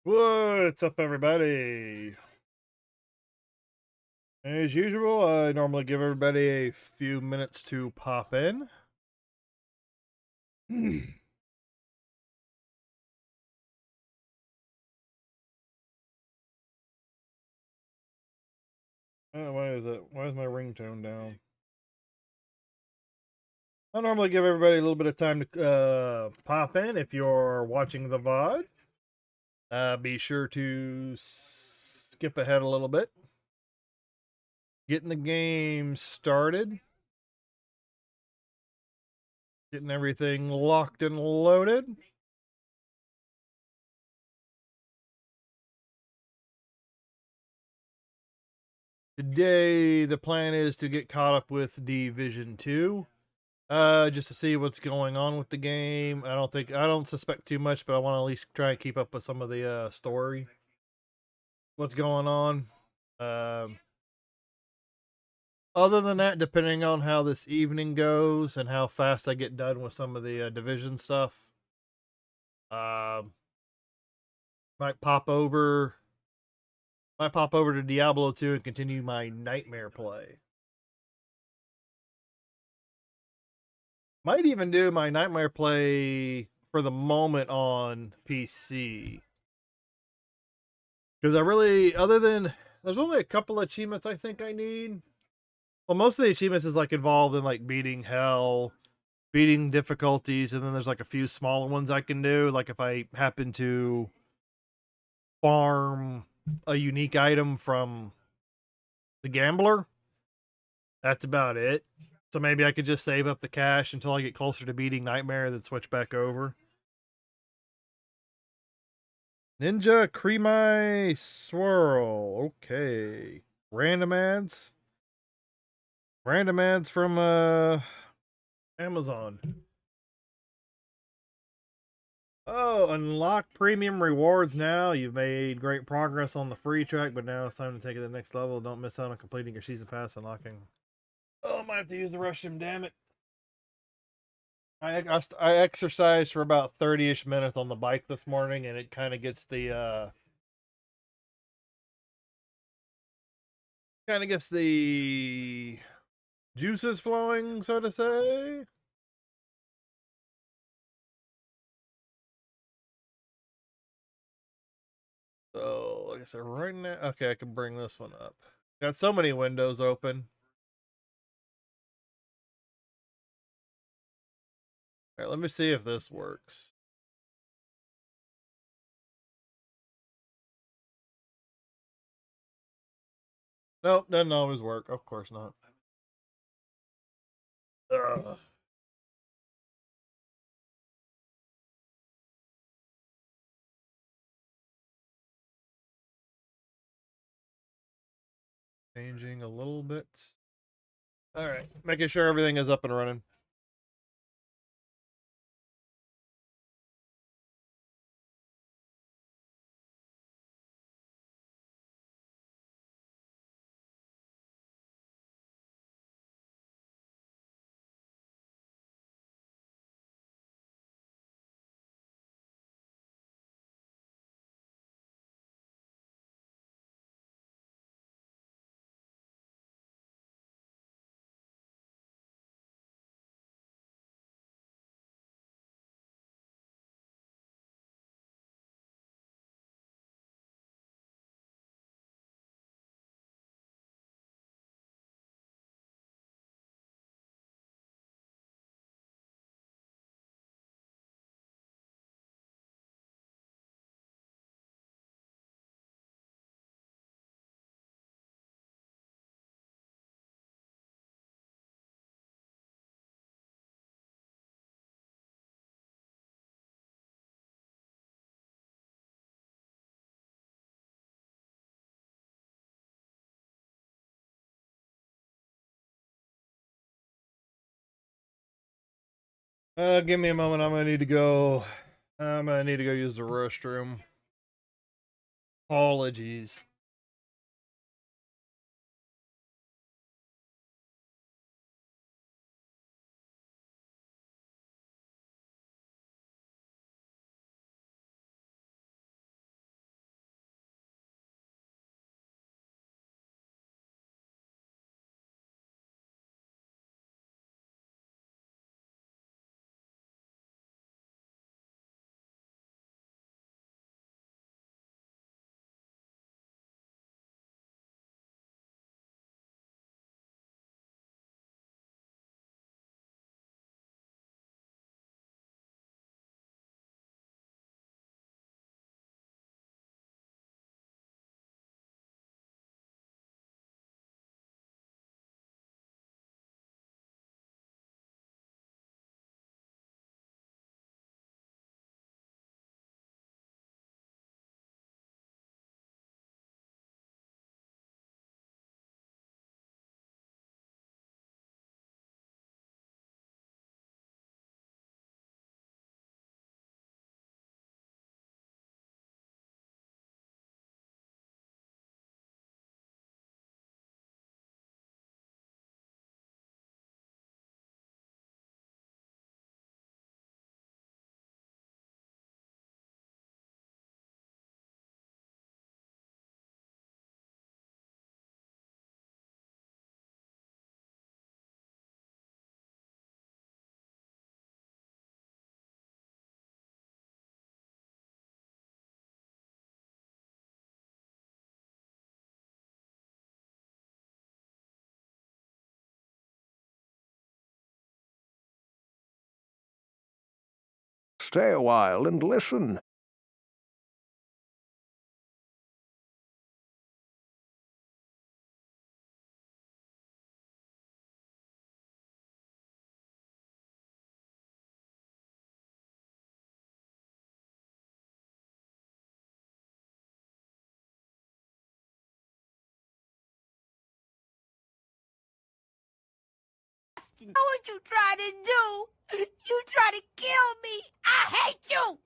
What's up, everybody? As usual, I normally give everybody a few minutes to pop in. Why is it? Why is my ringtone down? I normally give everybody a little bit of time to pop in. If you're watching the VOD, be sure to skip ahead a little bit. Getting the game started. Getting everything locked and loaded. Today, the plan is to get caught up with Division 2. Just to see what's going on with the game. I don't suspect too much, but I want to at least try and keep up with some of the story. What's going on? Um, Other than that, depending on how this evening goes and how fast I get done with some of the division stuff, um, might pop over, might pop over to Diablo 2 and continue my nightmare play. Might even do my nightmare play for the moment on PC. Because I really, other than, there's only a couple of achievements I think I need. Well, most of the achievements is like involved in like beating hell, beating difficulties, and then there's like a few smaller ones I can do. Like if I happen to farm a unique item from the gambler, that's about it. So maybe I could just save up the cash until I get closer to beating Nightmare, then switch back over. Ninja Creamy Swirl. Okay. Random ads. Random ads from Amazon. Oh, unlock premium rewards now. You've made great progress on the free track, but now it's time to take it to the next level. Don't miss out on completing your season pass unlocking. Oh, I might have to use the restroom, damn it. I exercised for about 30-ish minutes on the bike this morning, and it kind of gets the juices flowing, so to say. So, like I said, right now, okay, I can bring this one up. Got so many windows open. All right, let me see if this works. Nope, doesn't always work. Of course not. Ugh. Changing a little bit. All right, making sure everything is up and running. Give me a moment. I'm gonna need to go. I'm gonna need to go use the restroom. Apologies. Stay a while and listen. What would you try to do? You try to kill me! I hate you!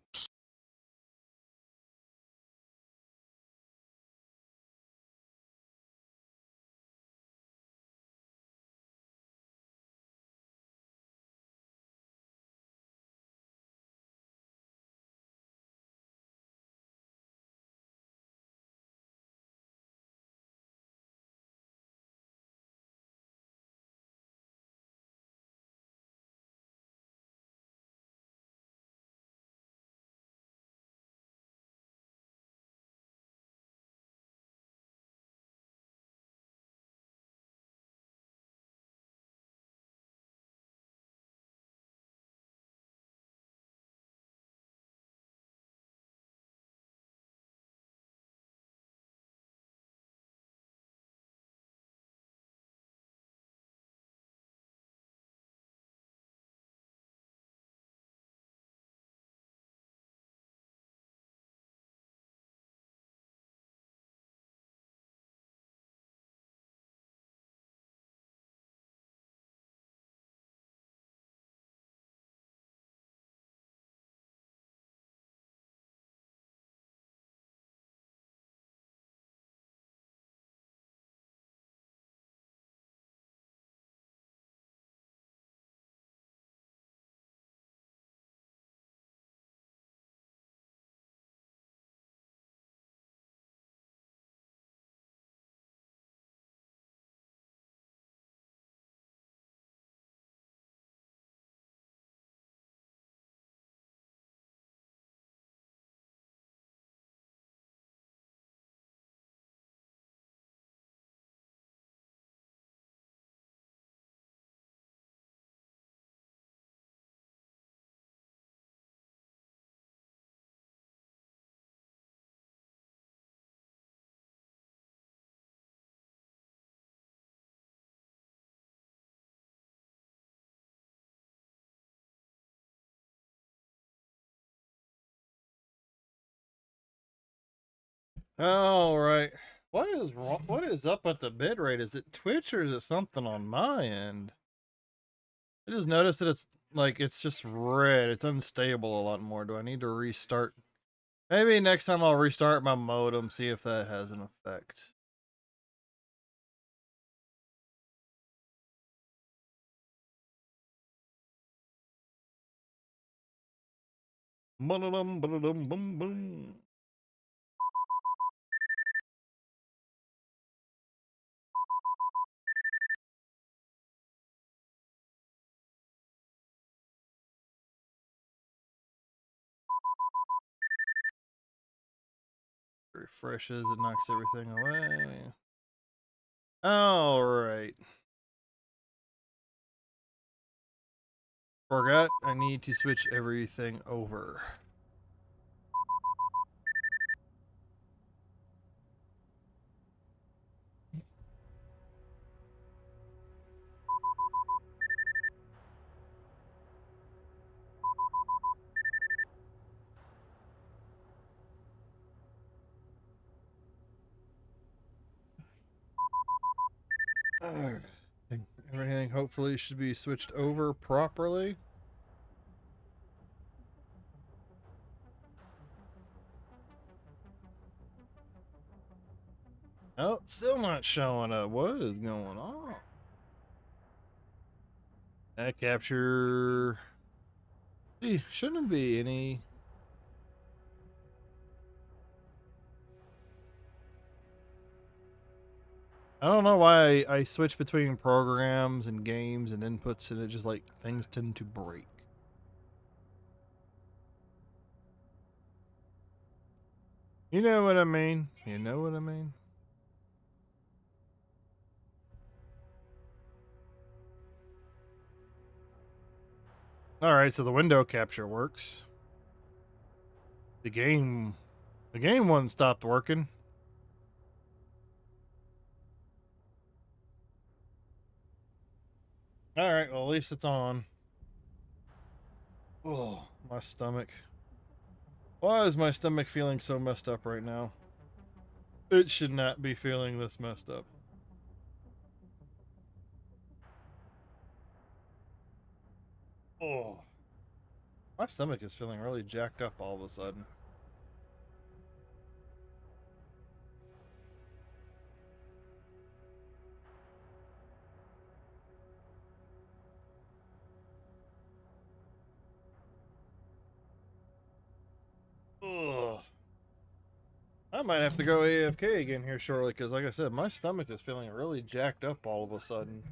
All right. What is wrong? What is up with the bit rate? Is it Twitch or is it something on my end? I just noticed that it's like it's just red. It's unstable a lot more. Do I need to restart? Maybe next time I'll restart my modem, see if that has an effect. Ba-da-dum, ba-da-dum, boom, boom. Refreshes, it knocks everything away. All right. Forgot I need to switch everything over. Everything hopefully should be switched over properly. Oh, still not showing up. What is going on? That capture. Gee, shouldn't be any. I don't know why I switch between programs and games and inputs and it just like things tend to break. You know what I mean? You know what I mean? Alright, so the window capture works. The game one stopped working. All right, well, at least it's on. Oh, my stomach. Why is my stomach feeling so messed up right now? It should not be feeling this messed up. Oh, my stomach is feeling really jacked up all of a sudden. Ugh. I might have to go AFK again here shortly because, like I said, my stomach is feeling really jacked up all of a sudden.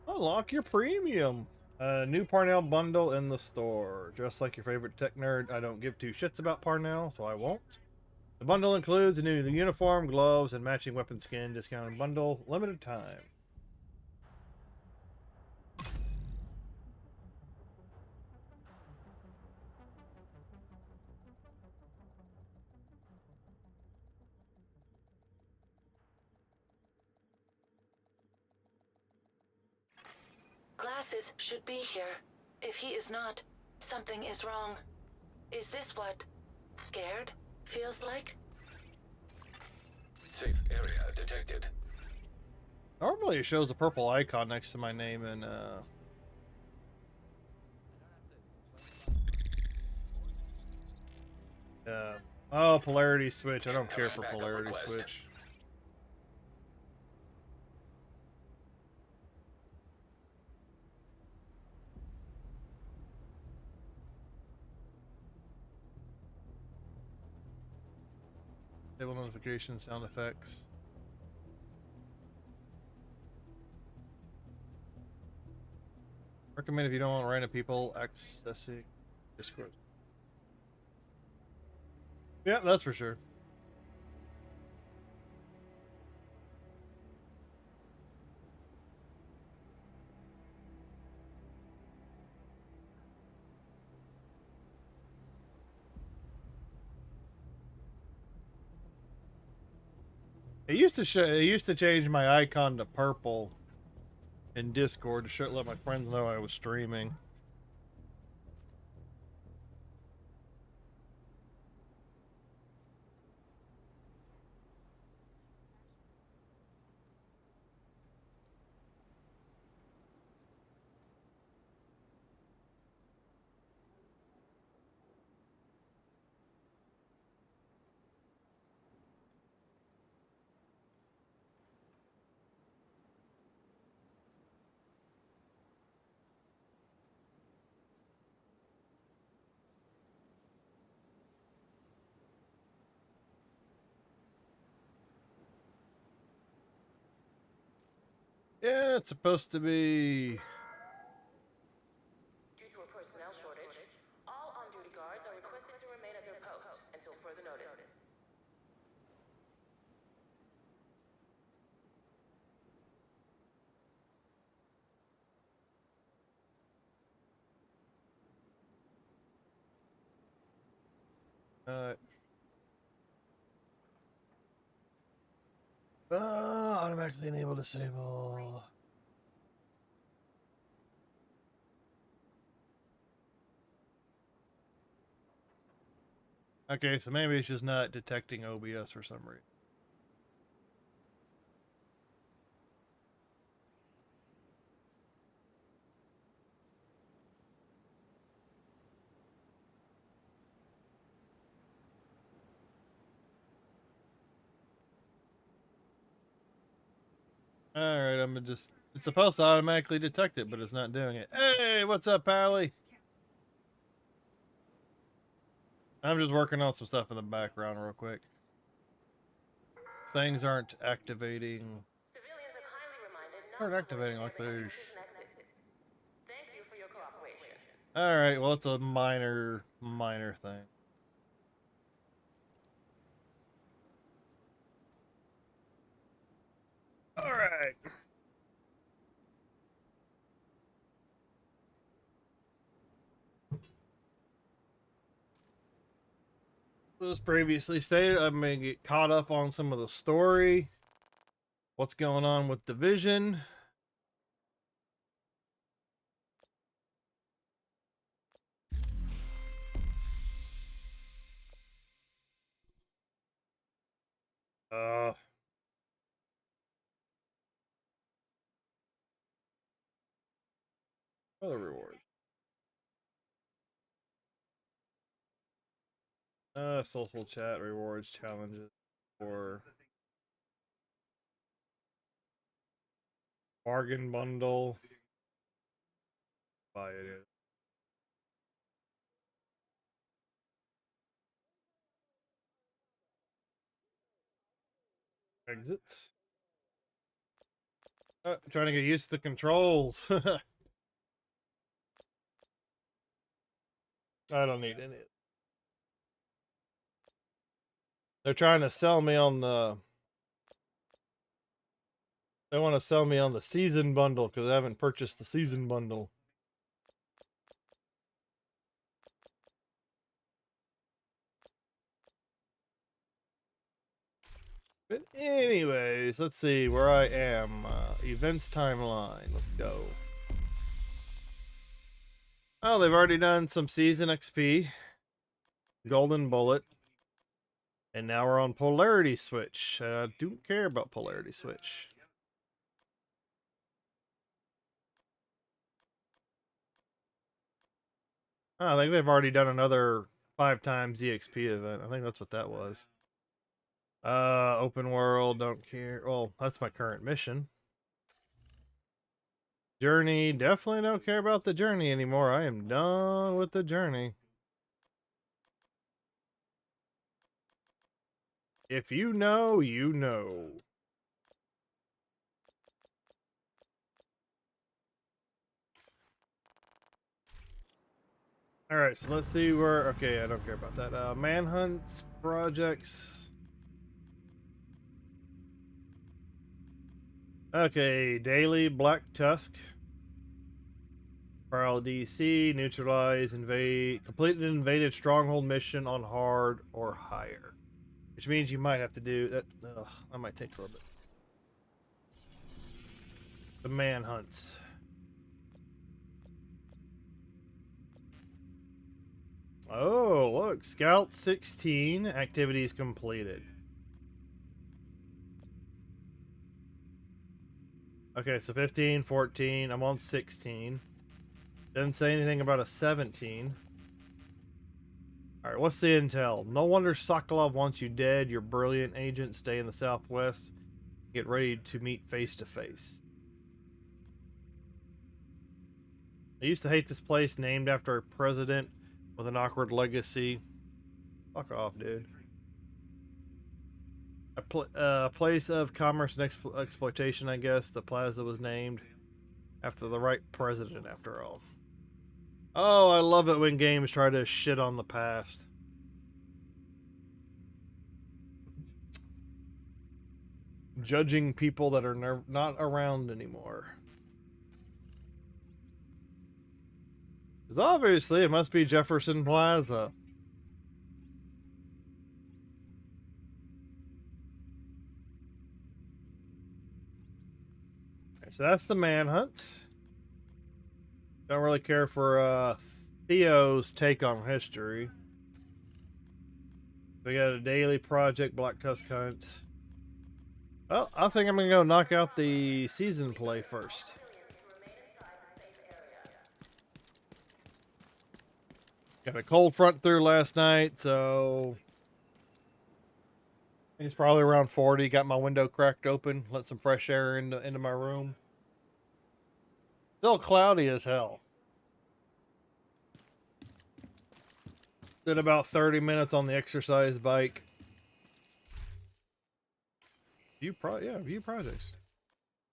Unlock your premium. New Parnell bundle in the store. Just like your favorite tech nerd, I don't give two shits about Parnell, so I won't. The bundle includes a new uniform, gloves, and matching weapon skin. Discounted bundle, limited time. Glasses should be here. If he is not, something is wrong. Is this what scared feels like? Safe area detected. Normally it shows a purple icon next to my name and oh, polarity switch. I don't care for polarity switch. Table notification, sound effects. Recommend if you don't want random people accessing Discord. Yeah, that's for sure. It used to change my icon to purple in Discord to let my friends know I was streaming. Yeah, it's supposed to be. Due to a personnel shortage, all on-duty guards are requested to remain at their post until further notice. Uh, Automatically enable disable. Okay, so maybe it's just not detecting OBS for some reason. Alright, I'm gonna just. It's supposed to automatically detect it, but it's not doing it. Hey, what's up, Pally? I'm just working on some stuff in the background real quick. Things aren't activating. Civilians are kindly reminded not Aren't to activating loiter like near there's. entrances and exits. Thank you for your cooperation. Alright, well, it's a minor thing. Alright. As previously stated, I'm going to get caught up on some of the story. What's going on with Division. Other rewards. Social chat rewards challenges for bargain bundle. Buy it. Exit. Trying to get used to the controls. I don't need any. They're trying to sell me on the. They want to sell me on the season bundle because I haven't purchased the season bundle. But anyways, let's see where I am. Events timeline. Let's go. Oh, they've already done some season XP. Golden Bullet. And now we're on Polarity Switch. Don't care about Polarity Switch. Oh, I think they've already done another 5 times EXP event. I think that's what that was. Open world, don't care. Well, that's my current mission. Journey, definitely don't care about the journey anymore. I am done with the journey. If you know, you know. Alright, so let's see where... Okay, I don't care about that. Manhunts, projects... Okay, daily Black Tusk. Prowl DC, neutralize, invade, complete an invaded stronghold mission on hard or higher. Which means you might have to do that. That might take a little bit. The manhunts. Oh, look. Scout 16, activities completed. Okay, so 15, 14. I'm on 16. Didn't say anything about a 17. Alright, what's the intel? No wonder Sokolov wants you dead. You're brilliant agent. Stay in the southwest. Get ready to meet face to face. I used to hate this place, named after a president with an awkward legacy. Fuck off, dude. A place of commerce and exploitation, I guess. The plaza was named after the right president, after all. Oh, I love it when games try to shit on the past. Judging people that are not around anymore. Because obviously it must be Jefferson Plaza. Okay, so that's the manhunt. Don't really care for Theo's take on history. We got a daily project, Black Tusk Hunt. Well, I think I'm going to go knock out the season play first. Got a cold front through last night, so... It's probably around 40. Got my window cracked open. Let some fresh air into my room. Still cloudy as hell. Did about 30 minutes on the exercise bike. View projects.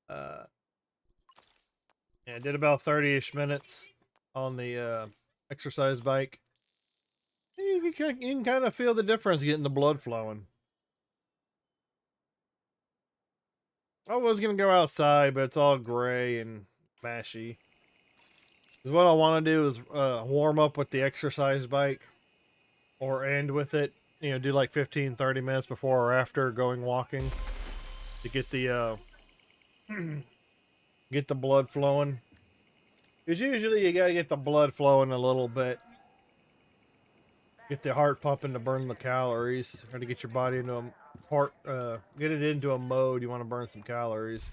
Yeah, did about 30-ish minutes on the exercise bike. You can kind of feel the difference getting the blood flowing. I was going to go outside, but it's all gray and mashy. Because what I want to do is warm up with the exercise bike. Or end with it, do like 15-30 minutes before or after going walking to get the get the blood flowing. Because usually you gotta get the blood flowing a little bit. Get the heart pumping to burn the calories. Try to get your body into get it into a mode you want to burn some calories.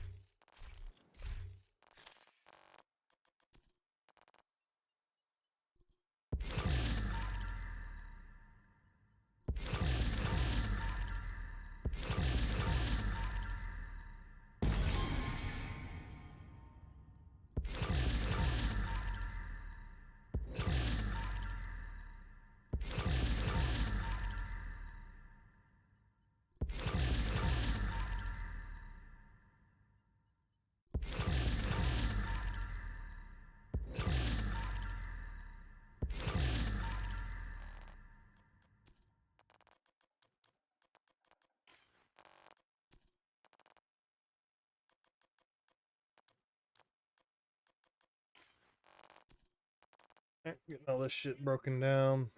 Getting all this shit broken down.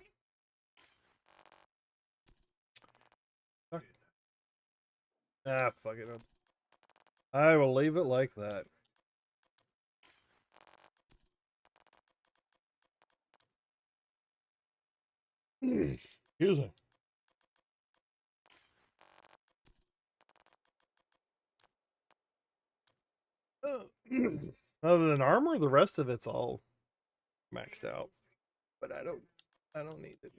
Fuck. Ah, fuck it. I will leave it like that. Excuse me. Other than armor, the rest of it's all maxed out. But I don't need it.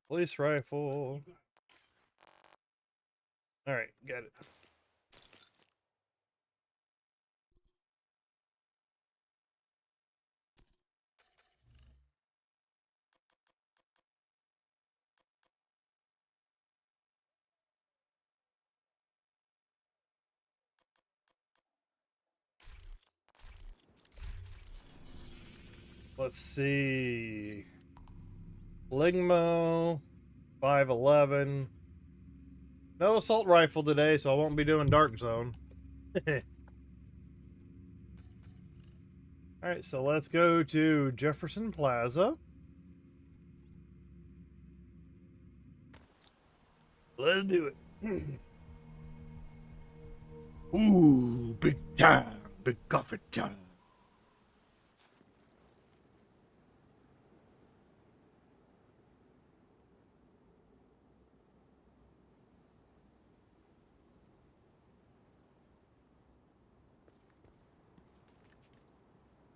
Police rifle. All right, got it. Let's see. Ligmo, 511. No assault rifle today, so I won't be doing Dark Zone. Alright, so let's go to Jefferson Plaza. Let's do it. Ooh, big time. Big coffee time.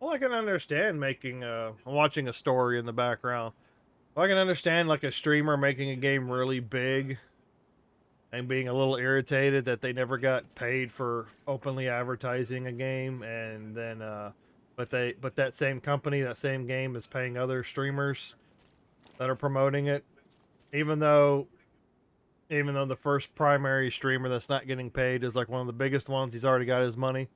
Well, I can understand watching a story in the background. Well, I can understand like a streamer making a game really big and being a little irritated that they never got paid for openly advertising a game, and then but that same company, that same game is paying other streamers that are promoting it, even though the first primary streamer that's not getting paid is like one of the biggest ones. He's already got his money.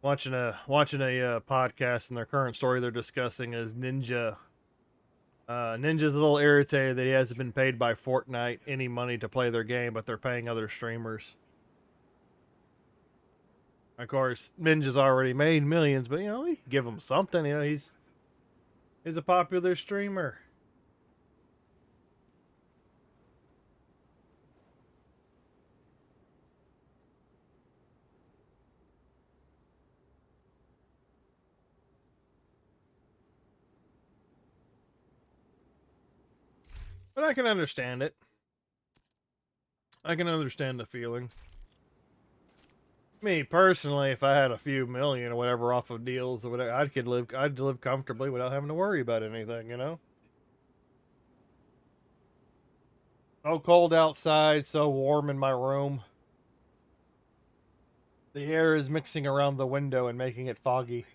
Watching a podcast, and their current story they're discussing is Ninja. Ninja's a little irritated that he hasn't been paid by Fortnite any money to play their game, but they're paying other streamers. Of course, Ninja's already made millions, but we can give him something. He's a popular streamer. But I can understand it. I can understand the feeling. Me personally, if I had a few million or whatever off of deals or whatever, I'd live comfortably without having to worry about anything, So cold outside, so warm in my room. The air is mixing around the window and making it foggy.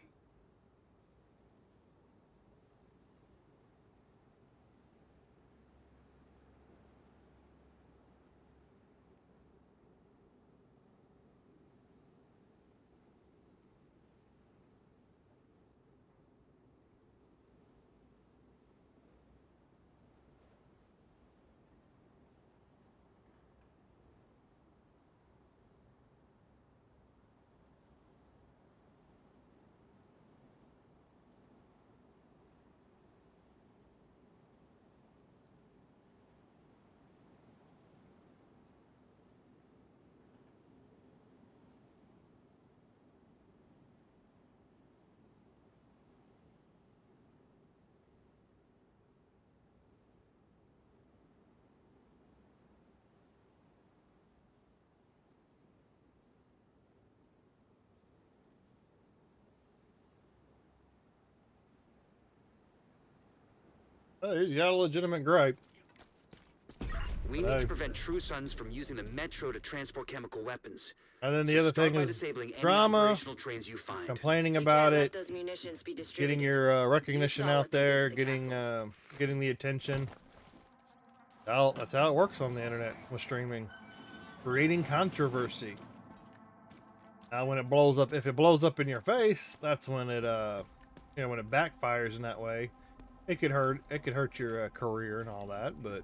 Oh, he's got a legitimate gripe. We need to prevent true sons from using the metro to transport chemical weapons. And then the So other start thing by is disabling any drama, operational trains you find. complaining We about can't let it, those munitions be distributed. getting your recognition You saw out what they did there, to the castle. getting the attention. Well, that's how it works on the internet with streaming. Creating controversy. Now, when it blows up, if it blows up in your face, that's when it, when it backfires in that way. It could hurt your career and all that, but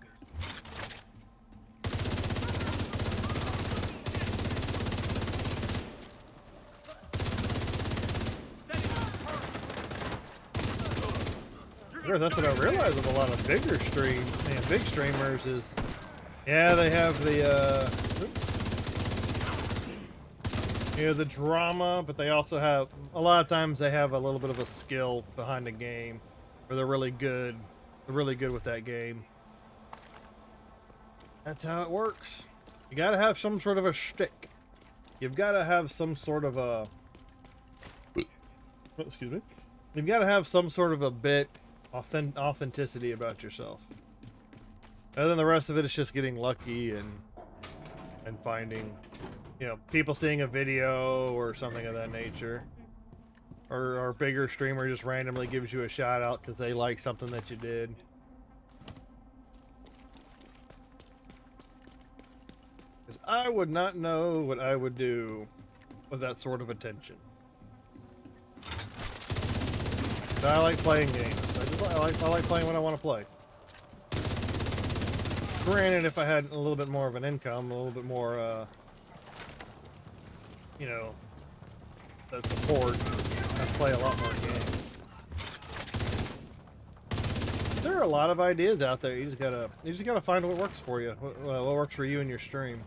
that's what I realize with a lot of big streamers is, yeah, they have the, the drama, but they also have, a lot of times they have a little bit of a skill behind the game, or they're really good with that game. That's how it works. You gotta have some sort of a shtick. You've gotta have some sort of a, excuse me. You've gotta have some sort of a bit authenticity about yourself. And then the rest of it is just getting lucky and finding, people seeing a video or something of that nature. Or a bigger streamer just randomly gives you a shout out because they like something that you did. Because I would not know what I would do with that sort of attention. But I like playing games. I like playing what I want to play. Granted, if I had a little bit more of an income, a little bit more, that support, I'd play a lot more games. There are a lot of ideas out there. You just gotta find what works for you. What works for you and your stream.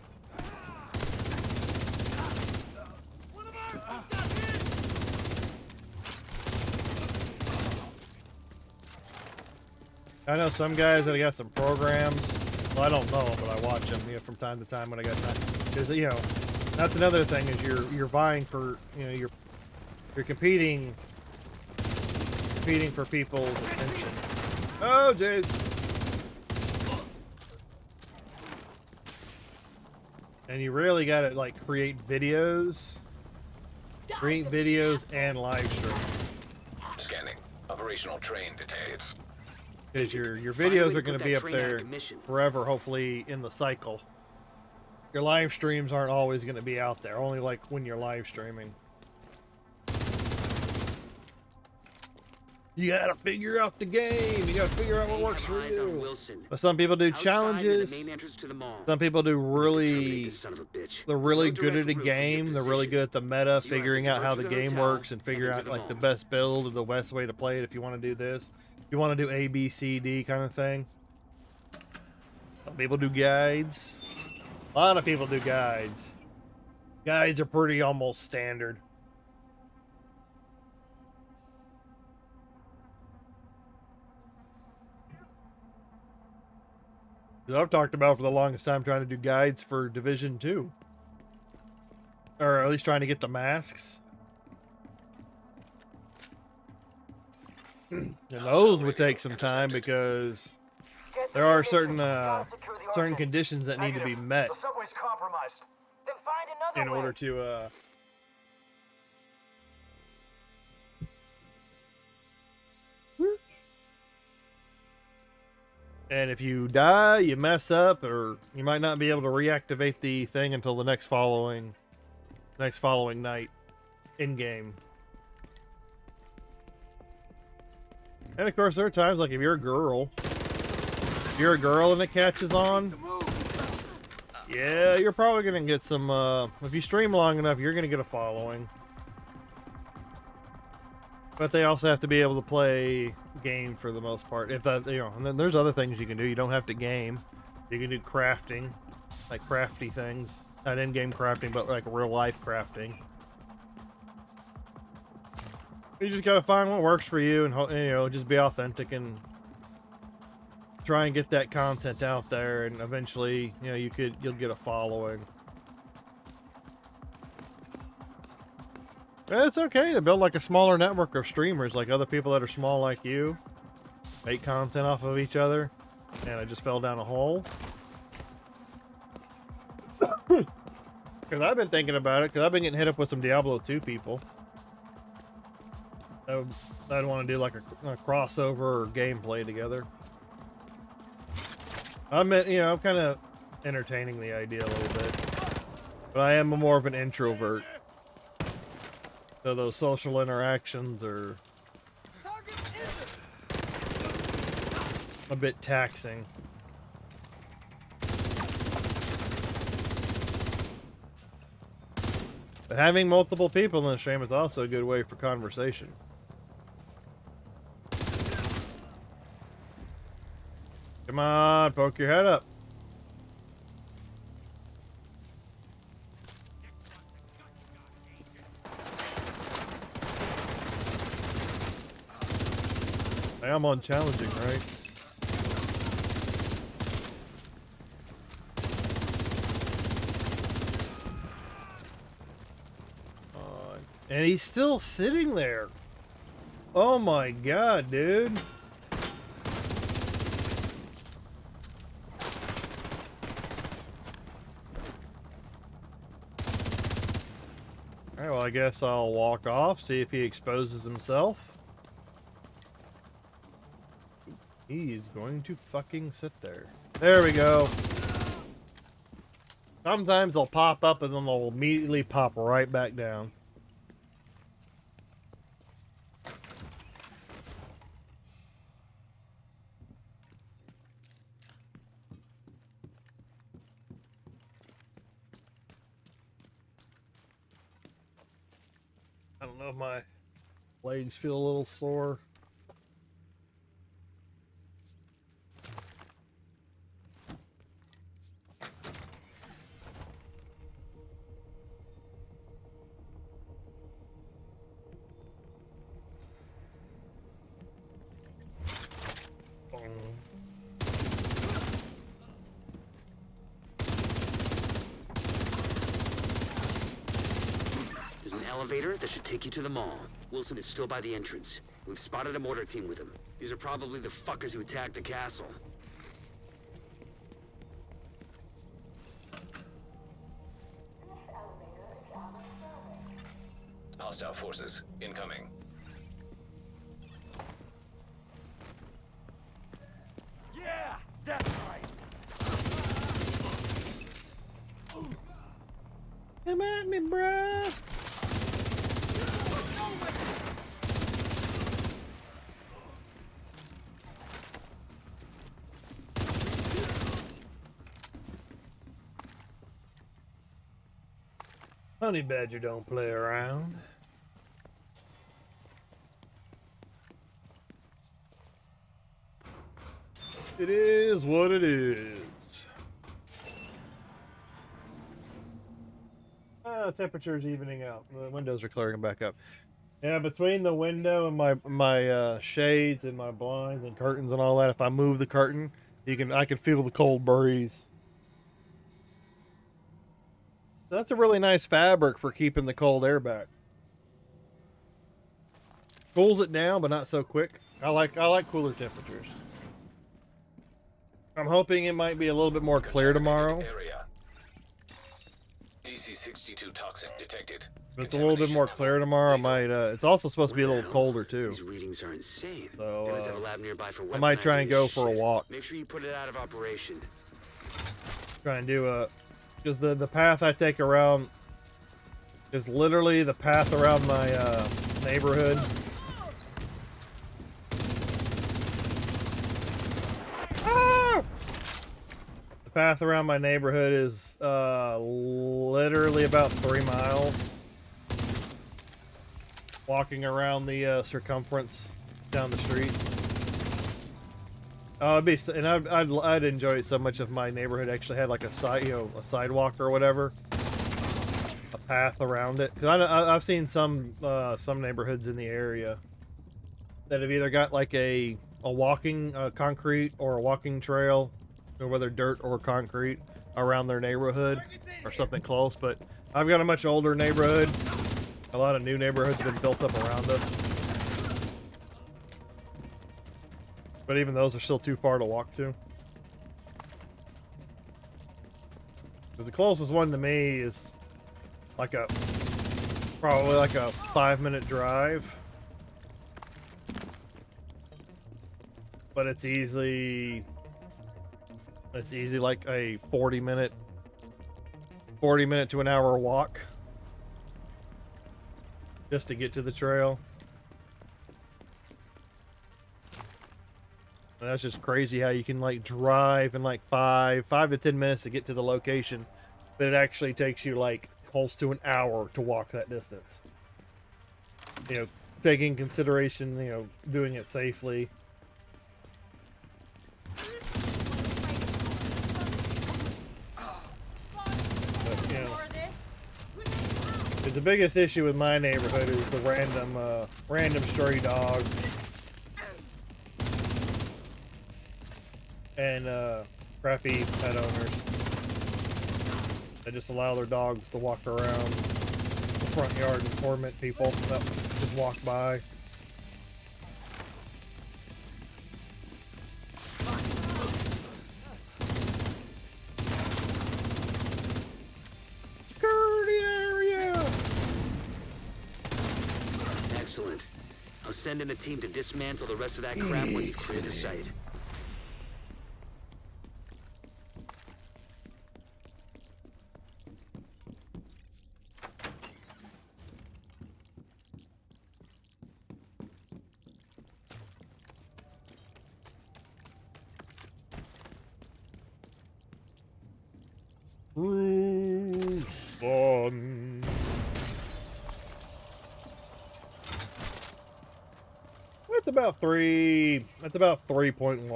I know some guys that got some programs. Well, I don't know them, but I watch them, from time to time when I got time. Because, that's another thing is you're vying for, you're competing for people's attention. Oh, jeez. And you really gotta create videos and live stream. Scanning. Operational train detailed. Because your videos are going to be up there forever, hopefully, in the cycle. Your live streams aren't always going to be out there, only when you're live streaming. You gotta figure out the game. You gotta figure out what works for you. But some people do challenges. Some people do they're really good at a game. They're really good at the meta, figuring out how the game works and figuring out the best build or the best way to play it if you want to do this. If you want to do A, B, C, D kind of thing. Some people do guides. A lot of people do guides. Guides are pretty almost standard. I've talked about for the longest time trying to do guides for Division 2. Or at least trying to get the masks. And those would take some time because there are certain conditions that need to be met in order to and if you die, you mess up, or you might not be able to reactivate the thing until the next following night in game. And of course, there are times if you're a girl and it catches on, yeah, you're probably gonna get some. If you stream long enough, you're gonna get a following. But they also have to be able to play game for the most part. If that, and then there's other things you can do. You don't have to game. You can do crafting, crafty things. Not in-game crafting, but real life crafting. You just gotta find what works for you, and just be authentic and try and get that content out there. And eventually, you'll get a following. It's okay to build a smaller network of streamers, other people that are small like you. make content off of each other, and I just fell down a hole. Because I've been thinking about it, because I've been getting hit up with some Diablo 2 people. I'd want to do like a crossover or gameplay together. I'm kind of entertaining the idea a little bit, but I am more of an introvert, so those social interactions are a bit taxing. But having multiple people in the stream is also a good way for conversation. Come on, poke your head up. I am on challenging, right? And he's still sitting there. Oh my god, dude. Alright, well, I guess I'll walk off, see if he exposes himself. He's going to fucking sit there. There we go. Sometimes they'll pop up and then they'll immediately pop right back down. I don't know if my legs feel a little sore. Elevator that should take you to the mall. Wilson is still by the entrance. We've spotted a mortar team with him. These are probably the fuckers who attacked the castle. Hostile forces incoming. Yeah, that's right. Come at me, bruh. Honey badger don't play around. It is what it is. Temperature's evening out. The windows are clearing back up. Yeah, between the window and my shades and my blinds and curtains and all that, if I move the curtain, I can feel the cold breeze. That's a really nice fabric for keeping the cold air back. Cools it down, but not so quick. I like cooler temperatures. I'm hoping it might be a little bit more clear tomorrow. Area. DC-62 toxic detected. If it's a little bit more clear tomorrow, I might. It's also supposed to be a little colder too. These readings are insane. So They must have a lab nearby for I might try and go weaponizing for a shit. walk. Make sure you put it out of operation. Try and do a, because the path I take around is literally the path around my neighborhood. The path around my neighborhood is literally about 3 miles. Walking around the circumference down the street. It'd be, and I'd enjoy it so much if my neighborhood actually had like a sidewalk or whatever, a path around it. Because I've seen some neighborhoods in the area that have either got like a walking concrete or a walking trail, or whether dirt or concrete, around their neighborhood or something close. But I've got a much older neighborhood. A lot of new neighborhoods have been built up around us. But even those are still too far to walk to. Because the closest one to me is like probably like a 5-minute drive. But it's easy like a 40-minute to an hour walk just to get to the trail. And that's just crazy how you can like drive in like 5 to 10 minutes to get to the location, but it actually takes you like close to an hour to walk that distance. You know, taking consideration, you know, doing it safely. But, you know, the biggest issue with my neighborhood is the random stray dogs and crappy pet owners that just allow their dogs to walk around the front yard and torment people that just walk by. Security area! Excellent. I'll send in a team to dismantle the rest of that crap once you clear the site. Fun. It's about 3.1,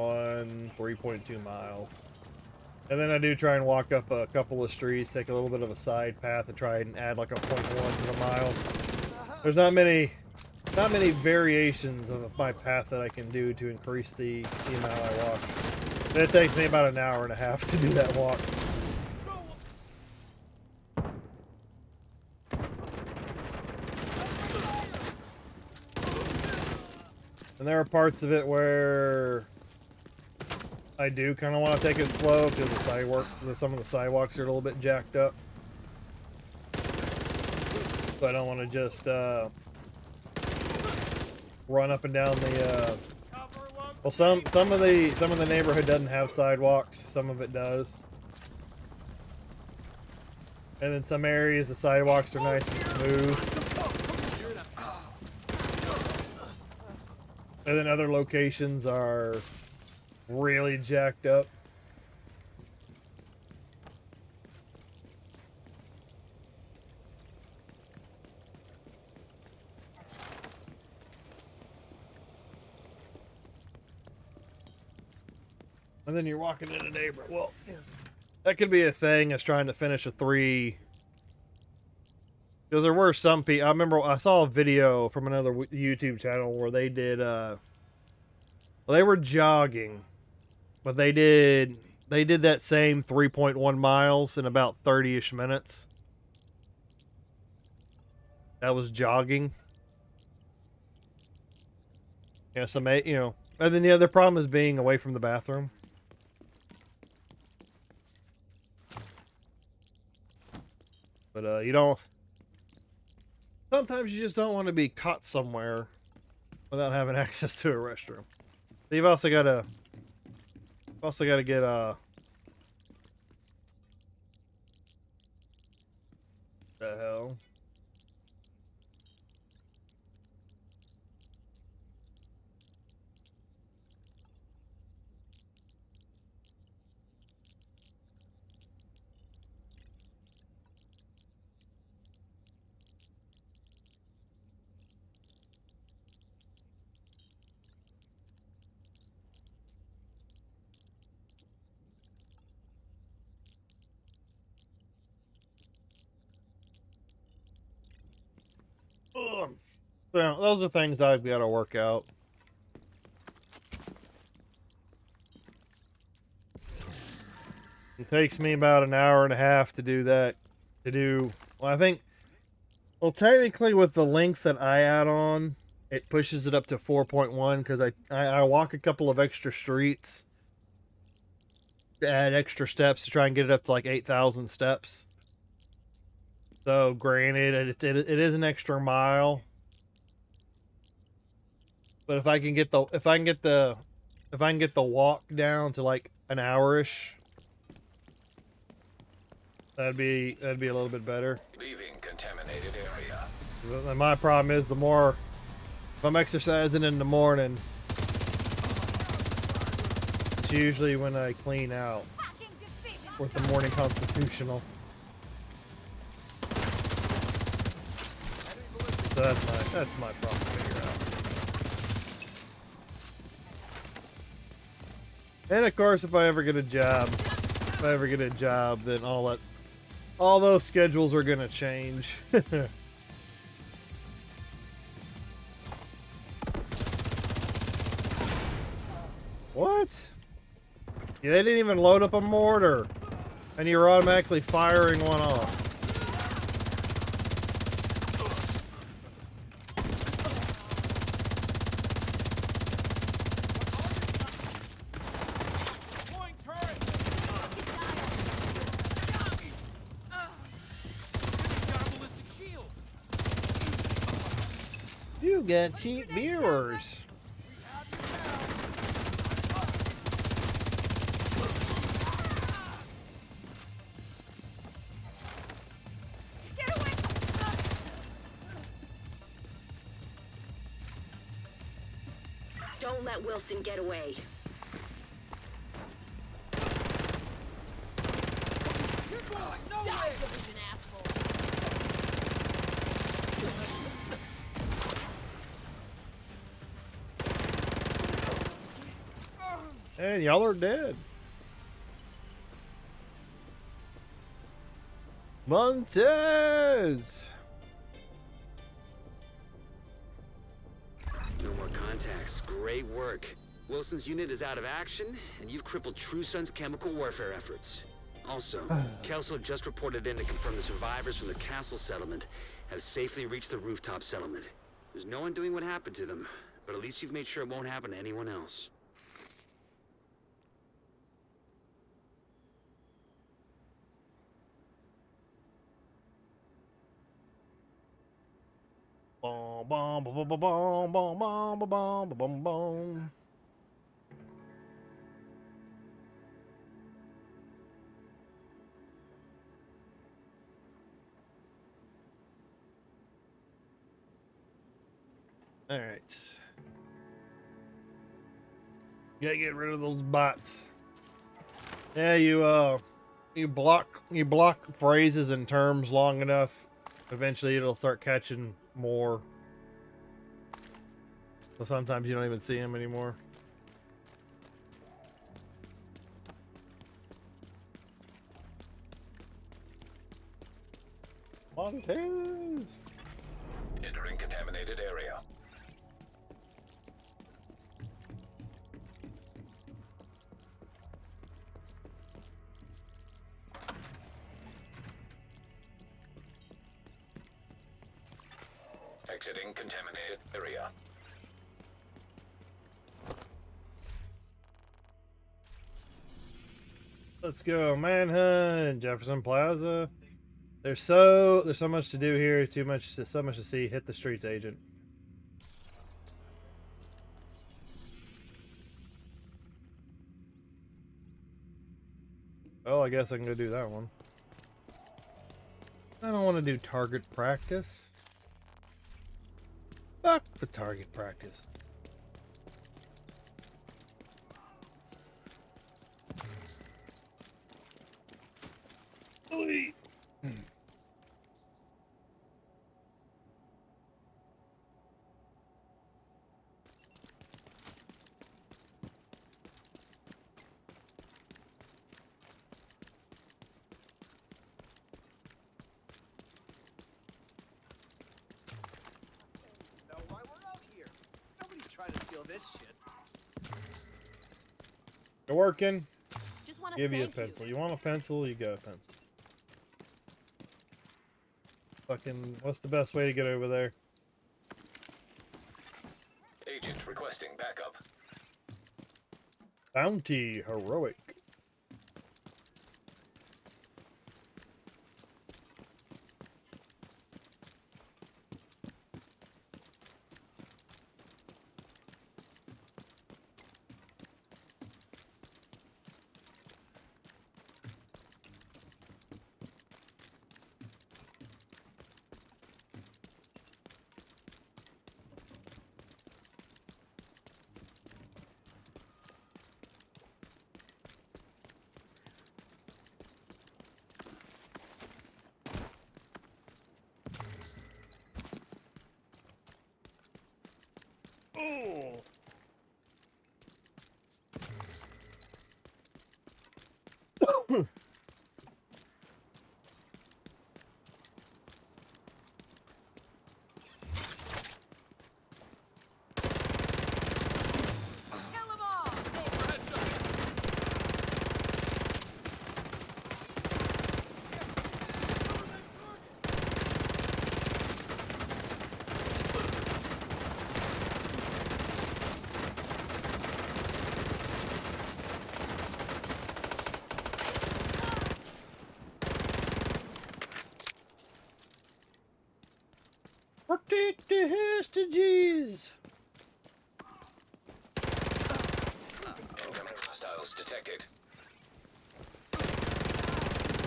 3.2 miles. And then I do try and walk up a couple of streets, take a little bit of a side path, and try and add like a 0.1 to the mile. There's not many variations of my path that I can do to increase the amount I walk. And it takes me about an hour and a half to do that walk. And there are parts of it where I do kind of want to take it slow because some of the sidewalks are a little bit jacked up. So I don't want to just run up and down the. Well, some of the neighborhood doesn't have sidewalks. Some of it does. And in some areas, the sidewalks are nice and smooth. And then other locations are really jacked up. And then you're walking in a neighborhood. Well, that could be a thing as trying to finish a 3. Because there were some people. I remember I saw a video from another YouTube channel where they did. Well, they were jogging, but they did that same 3.1 miles in about 30-ish minutes. That was jogging. Yeah, and then the other problem is being away from the bathroom. But you don't. Sometimes you just don't want to be caught somewhere without having access to a restroom. So you've also got to get the hell. Ugh. So those are things I've got to work out. It takes me about an hour and a half to do that. Well, technically with the length that I add on, it pushes it up to 4.1 because I walk a couple of extra streets to add extra steps to try and get it up to like 8,000 steps. So granted, it is an extra mile, but if I can get the walk down to like an hour-ish, that'd be a little bit better. Leaving contaminated area. And my problem is the more if I'm exercising in the morning, it's usually when I clean out with the morning constitutional. So that's my problem to figure out. And of course, if I ever get a job, then all those schedules are gonna change. What? Yeah, they didn't even load up a mortar, and you're automatically firing one off. You got cheap viewers. Don't let Wilson get away. You're going nowhere, division asshole. And y'all are dead. Montez! No more contacts. Great work. Wilson's unit is out of action, and you've crippled True Sun's chemical warfare efforts. Also, Kelso just reported in to confirm the survivors from the castle settlement have safely reached the rooftop settlement. There's no one doing what happened to them, but at least you've made sure it won't happen to anyone else. Boom, boom, boom, boom, boom, boom, boom, boom, boom, boom, boom. All right. Gotta get rid of those bots. Yeah, you block phrases and terms long enough, eventually it'll start catching more. So sometimes you don't even see them anymore. Montez! Entering contaminated area. Exiting contaminated area. Let's go manhunt Jefferson Plaza. There's so much to do here, so much to see. Hit the streets, agent. Oh, I guess I can go do that one. I don't want to do target practice. Fuck the target practice. Oy. This shit. You're working. Just want to Give you a thank pencil. You want a pencil? You got a pencil. Fucking, what's the best way to get over there? Requesting backup. Bounty heroic. Oh. Kill 'em all! Protect the hostages. Incoming hostiles detected.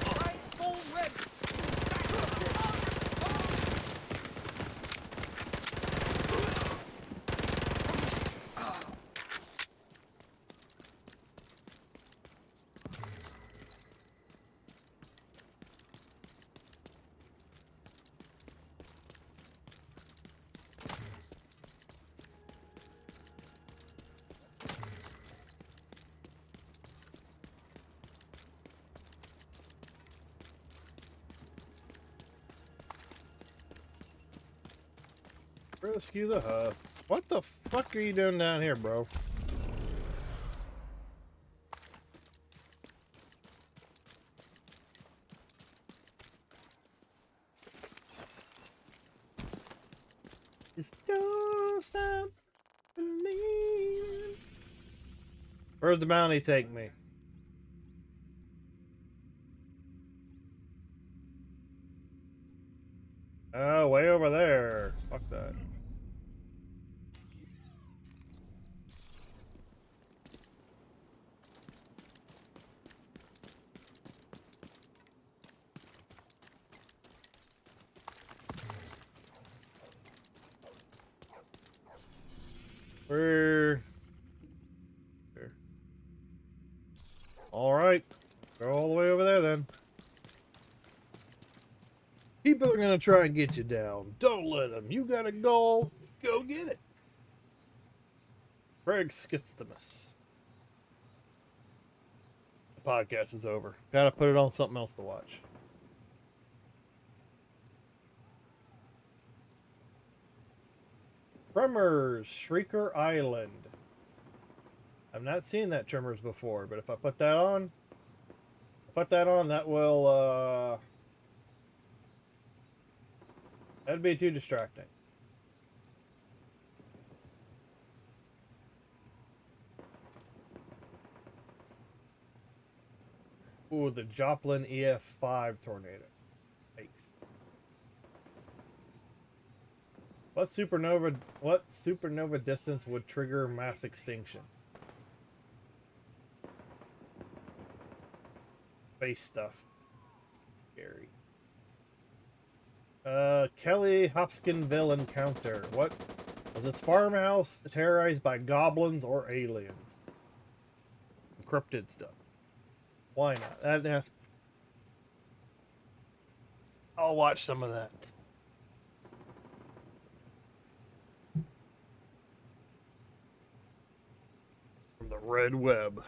Rifle ready! Rescue the hub. What the fuck are you doing down here, bro? Just don't stop believing. Where's the bounty take me? Oh, way over there. Fuck that. Where? There. All right. Go all the way over there then. People are gonna try and get you down. Don't let them. You got a goal. Go get it. Craig Skitstimus. The podcast is over. Gotta put it on something else to watch. Tremors, Shrieker Island. I've not seen that Tremors before, but if I put that on, that will, that'd be too distracting. Ooh, the Joplin EF5 tornado. Thanks. What supernova distance would trigger mass extinction? Space stuff. Scary. Kelly Hopkinsville encounter. What was this farmhouse terrorized by goblins or aliens? Encrypted stuff. Why not? I'll watch some of that. From the Red Web.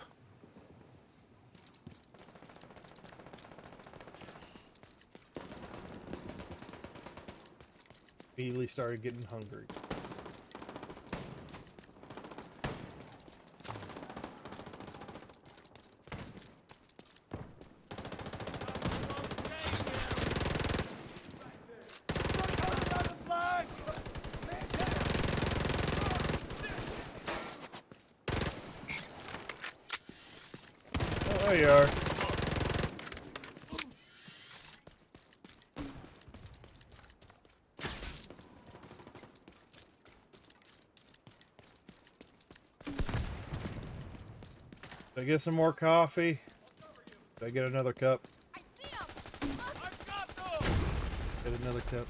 Immediately started getting hungry. There you are. Did I get some more coffee? Did I get another cup? Get another cup.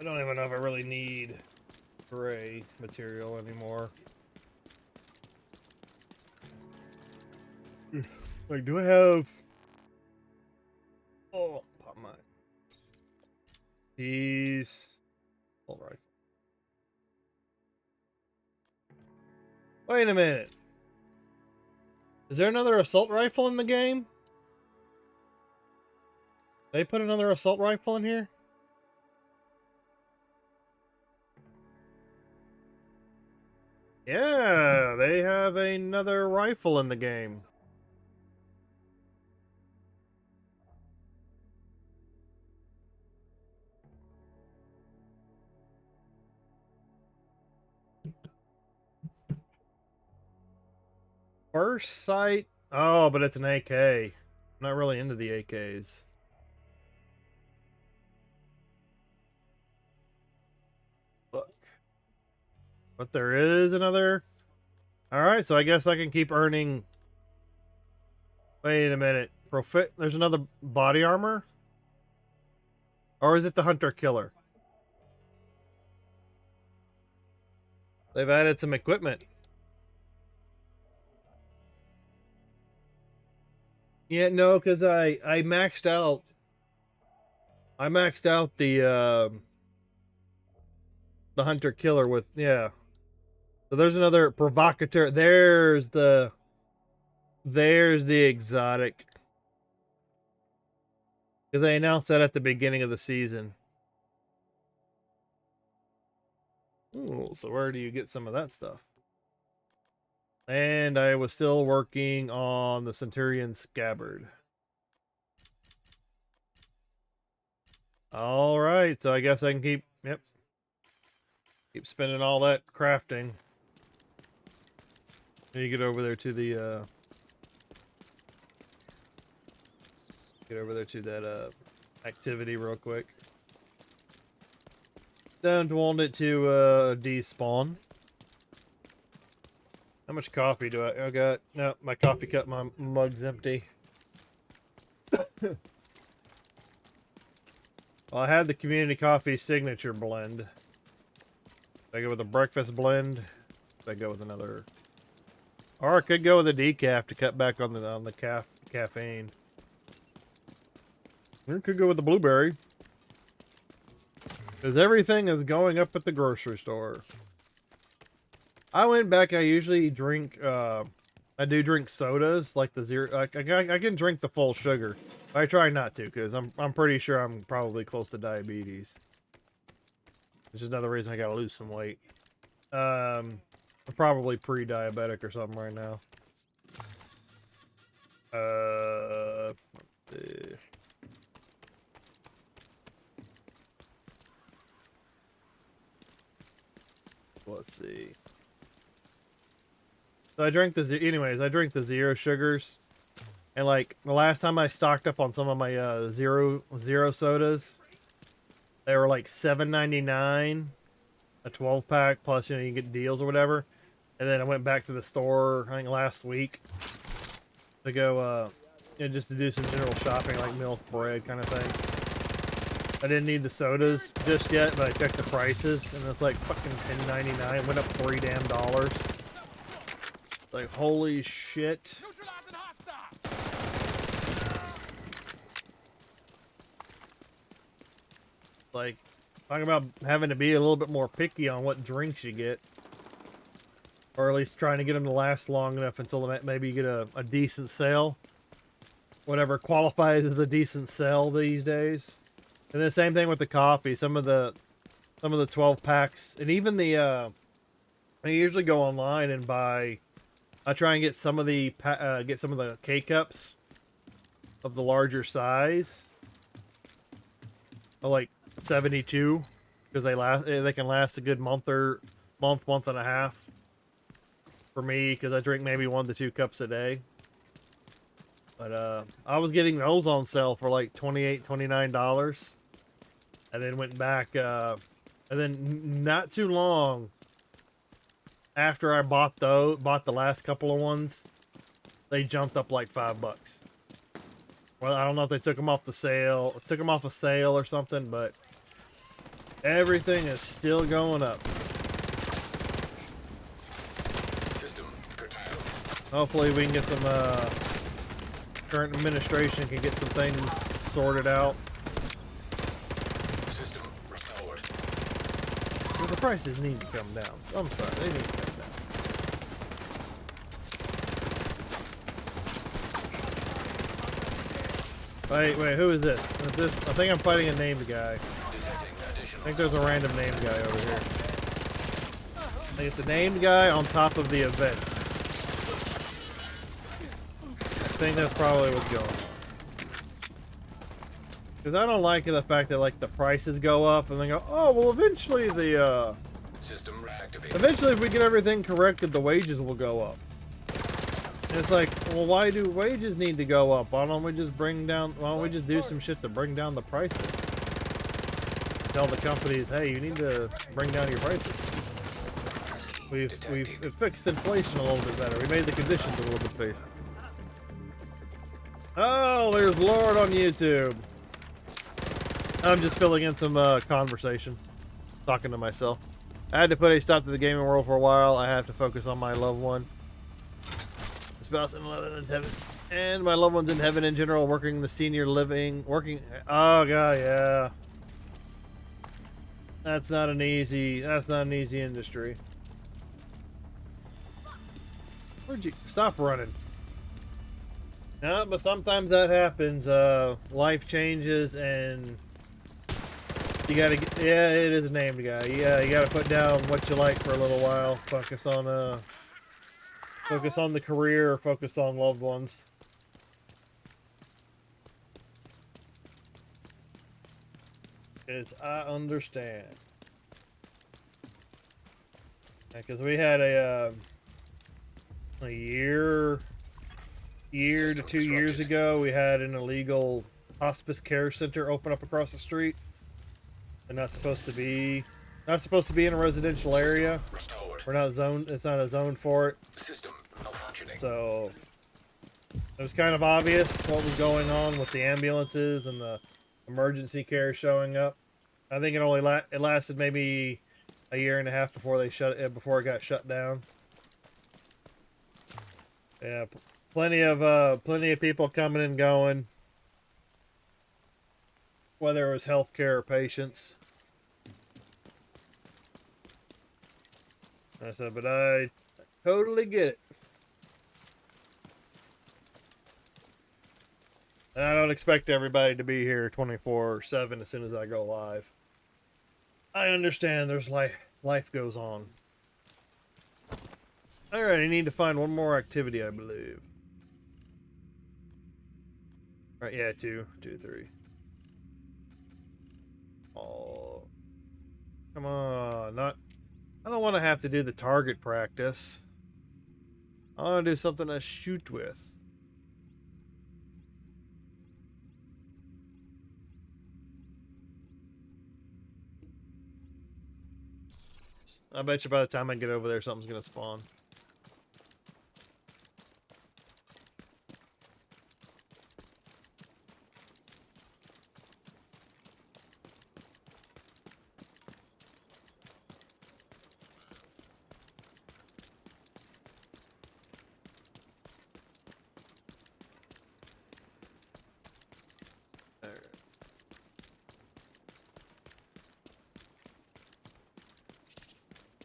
I don't even know if I really need gray material anymore. Like, do I have... Oh, pop mine. These... All right. Wait a minute. Is there another assault rifle in the game? They put another assault rifle in here? Yeah, they have another rifle in the game. First sight. Oh, but it's an AK. I'm not really into the AKs. Look. But there is another. Alright, so I guess I can keep earning. Wait a minute. Profit. There's another body armor? Or is it the hunter killer? They've added some equipment. Yeah, no, because I maxed out. I maxed out the hunter killer with, yeah. So there's another provocateur. There's the exotic. Because they announced that at the beginning of the season. Ooh, so where do you get some of that stuff? And I was still working on the Centurion Scabbard. All right, so I guess I can keep, yep. Keep spending all that crafting. You get over there to the, get over there to that, activity real quick. Don't want it to, despawn. How much coffee do I got? No, my coffee cup, my mug's empty. Well, I had the community coffee signature blend. Did I go with a breakfast blend? Did I go with another? Or I could go with a decaf to cut back on the caffeine. Or I could go with the blueberry. Because everything is going up at the grocery store. I went back. I usually drink. I do drink sodas like the zero. I can drink the full sugar. I try not to because I'm pretty sure I'm probably close to diabetes. Which is another reason I gotta lose some weight. I'm probably pre-diabetic or something right now. Let's see. So I drink I drink the zero sugars. And like the last time I stocked up on some of my zero sodas, they were like $7.99 a 12-pack, plus you know you get deals or whatever. And then I went back to the store I think last week to go you know, just to do some general shopping like milk, bread kind of thing. I didn't need the sodas just yet, but I checked the prices and it's like fucking $10.99. It went up $3 damn. Like holy shit. Like, talking about having to be a little bit more picky on what drinks you get. Or at least trying to get them to last long enough until maybe you get a decent sale. Whatever qualifies as a decent sale these days. And the same thing with the coffee. Some of the 12 packs. And even the, I usually go online and buy, I try and get some of the K-Cups. of the larger size. Like 72, because they can last a good month and a half. For me, because I drink maybe 1 to 2 cups a day. But I was getting those on sale for like $28, $29, and then went back. And then not too long after I bought the last couple of ones, they jumped up like $5. Well, I don't know if they took them off a sale or something, but everything is still going up. System curtailed. Hopefully we can get some, current administration can get some things sorted out. System restored. Well, the prices need to come down. So I'm sorry, they need to come down. Wait, who is this? Is this? I think I'm fighting a named guy. Detecting I additional. think there's a random named guy over here. I think it's a named guy on top of the event. I think that's probably what's going on. Because I don't like the fact that like the prices go up and they go, oh well, eventually System reactivated. eventually if we get everything corrected, the wages will go up. And it's like, well, why do wages need to go up? Why don't we just do some shit to bring down the prices? Tell the companies, hey, you need to bring down your prices. We've fixed inflation a little bit better. We made the conditions a little bit better. Oh, there's Lord on YouTube. I'm just filling in some conversation, talking to myself. I had to put a stop to the gaming world for a while. I have to focus on my loved one. Spouse and heaven, and my loved ones in heaven in general, working the senior living, oh god, yeah, that's not an easy industry. Where'd you stop running? No, but sometimes that happens. Life changes and you gotta get, yeah, it is a named guy. Yeah, you gotta put down what you like for a little while. Focus on the career, or focus on loved ones. As I understand. Because we had a year to 2 years ago, we had an illegal hospice care center open up across the street. And not supposed to be in a residential area. Restored. We're not zoned. It's not a zone for it. System malfunctioning. So it was kind of obvious what was going on with the ambulances and the emergency care showing up. I think it only it lasted maybe a year and a half before before it got shut down. Yeah, plenty of people coming and going, whether it was healthcare or patients. I said, but I totally get it. And I don't expect everybody to be here 24/7 as soon as I go live. I understand there's life goes on. Alright, I need to find one more activity, I believe. Alright, yeah, 2, 3. Oh, come on, I don't want to have to do the target practice. I want to do something to shoot with. I bet you by the time I get over there, something's going to spawn.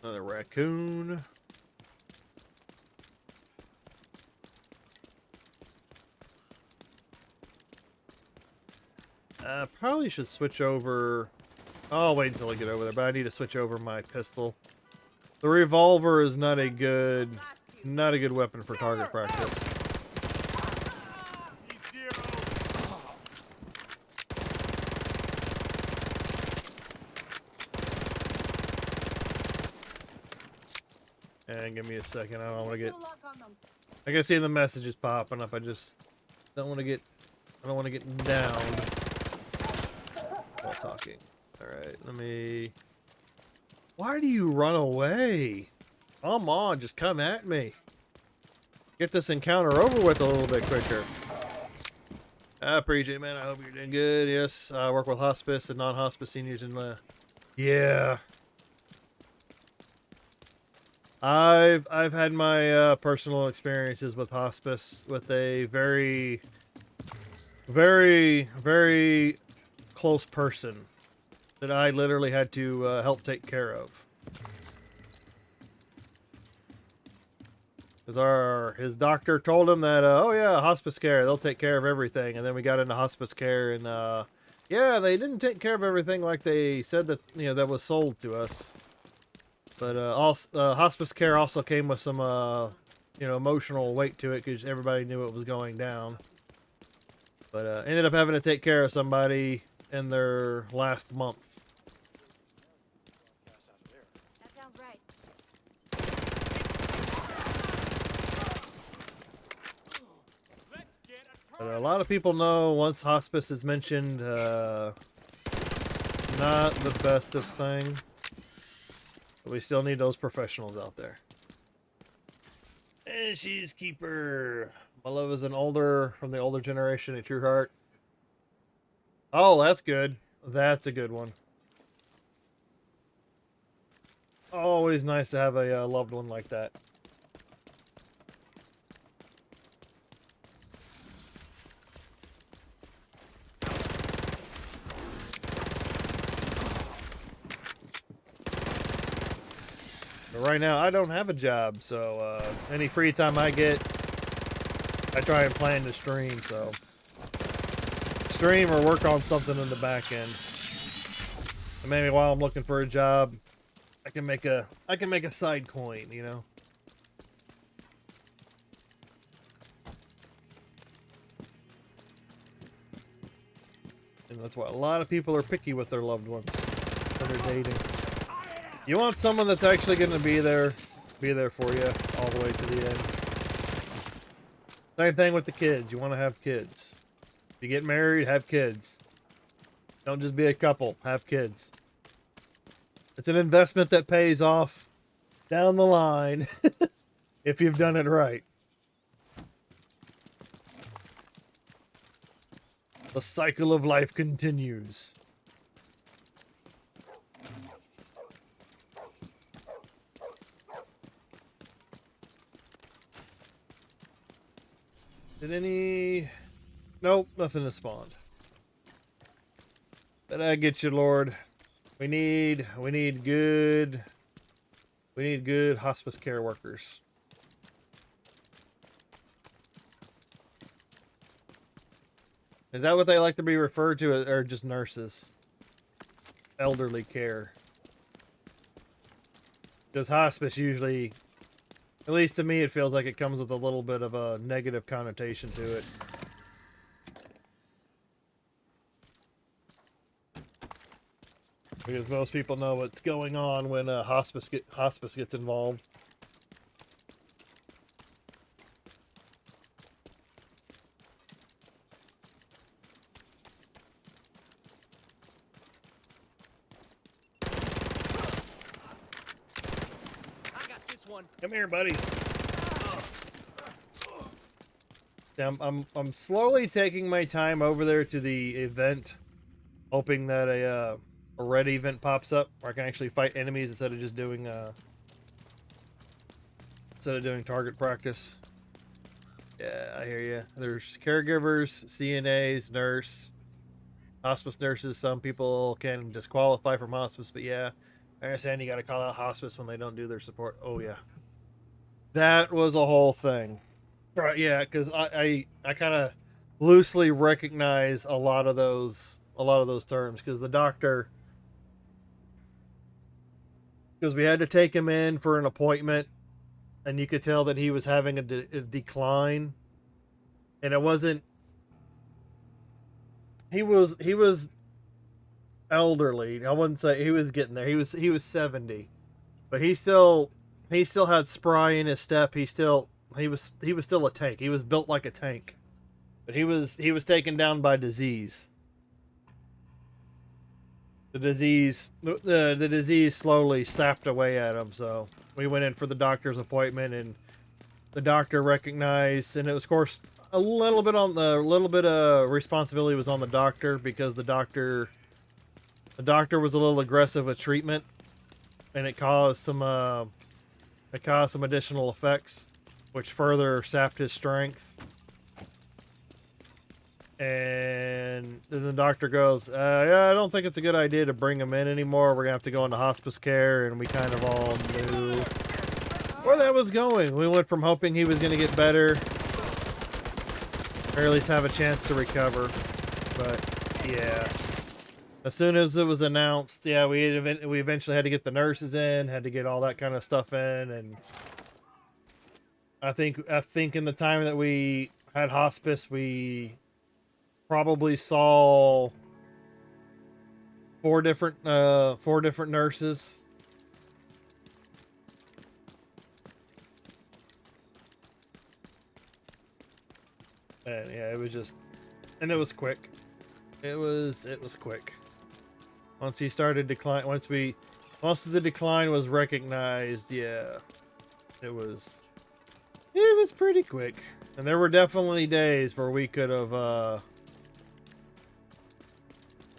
Another raccoon. I probably should switch over. I'll wait until I get over there, but I need to switch over my pistol. The revolver is not a good weapon for target practice. And give me a second. I don't want to get. I can see the messages popping up. I just don't want to get. I don't want to get downed while talking. All right, let me. Why do you run away? Come on, just come at me. Get this encounter over with a little bit quicker. I appreciate it, man. I hope you're doing good. Yes, I work with hospice and non-hospice seniors in the. Yeah. I've had my personal experiences with hospice with a very, very, very close person that I literally had to help take care of. Because his doctor told him that, oh yeah, hospice care, they'll take care of everything. And then we got into hospice care, and yeah, they didn't take care of everything like they said that, you know, that was sold to us. But also, hospice care also came with some, you know, emotional weight to it because everybody knew it was going down. But ended up having to take care of somebody in their last month. That sounds right. But a lot of people know once hospice is mentioned, not the best of thing. But we still need those professionals out there. And she's keeper. My love is from the older generation, a true heart. Oh, that's good. That's a good one. Always nice to have a loved one like that. But right now, I don't have a job, so any free time I get, I try and plan to stream. So stream or work on something in the back end. And maybe while I'm looking for a job, I can make a side coin, you know. And that's why a lot of people are picky with their loved ones when they're dating. You want someone that's actually going to be there for you all the way to the end. Same thing with the kids. You want to have kids. If you get married, have kids. Don't just be a couple. Have kids. It's an investment that pays off down the line if you've done it right. The cycle of life continues. Did any... Nope, nothing has spawned. Did I get you, Lord? We need good hospice care workers. Is that what they like to be referred to, or just nurses? Elderly care. Because hospice usually, at least to me, it feels like it comes with a little bit of a negative connotation to it. Because most people know what's going on when hospice gets involved. I got this one. Come here, buddy. Yeah, I'm slowly taking my time over there to the event, hoping that a red event pops up where I can actually fight enemies instead of just doing target practice. Yeah, I hear you. There's caregivers, CNAs, nurse, hospice nurses. Some people can disqualify from hospice, but yeah, I understand you got to call out hospice when they don't do their support. Oh yeah, that was a whole thing. Right? Yeah, because I kind of loosely recognize a lot of those terms because the doctor. Because we had to take him in for an appointment, and you could tell that he was having a decline, and it wasn't. He was elderly. I wouldn't say he was getting there. He was 70, but he still he still had spry in his step. He was still a tank. He was built like a tank, but he was taken down by disease. The disease slowly sapped away at him. So we went in for the doctor's appointment, and the doctor recognized, and it was, of course, a little bit of responsibility was on the doctor, because the doctor was a little aggressive with treatment, and it caused some additional effects, which further sapped his strength. And then the doctor goes, yeah, I don't think it's a good idea to bring him in anymore. We're gonna have to go into hospice care. And we kind of all knew where that was going. We went from hoping he was gonna get better, or at least have a chance to recover. But yeah, as soon as it was announced, yeah, we eventually had to get the nurses in, had to get all that kind of stuff in. And I think in the time that we had hospice, we probably saw four different nurses. And yeah, it was just, and it was quick. It was quick. Once he started decline, once the decline was recognized, yeah, it was pretty quick. And there were definitely days where we could have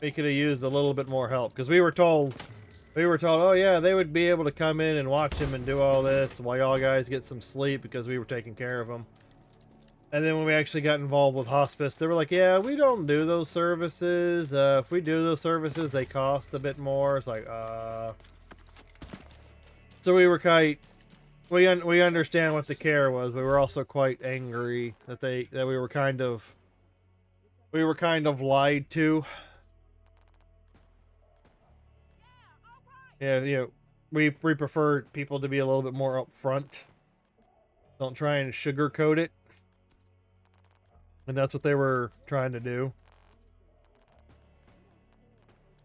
used a little bit more help, because we were told, oh yeah, they would be able to come in and watch him and do all this while y'all guys get some sleep, because we were taking care of him. And then when we actually got involved with hospice, they were like, yeah, we don't do those services. If we do those services, they cost a bit more. It's like, so we were we understand what the care was. We were also quite angry that we were kind of lied to. Yeah, we prefer people to be a little bit more upfront. Don't try and sugarcoat it. And that's what they were trying to do.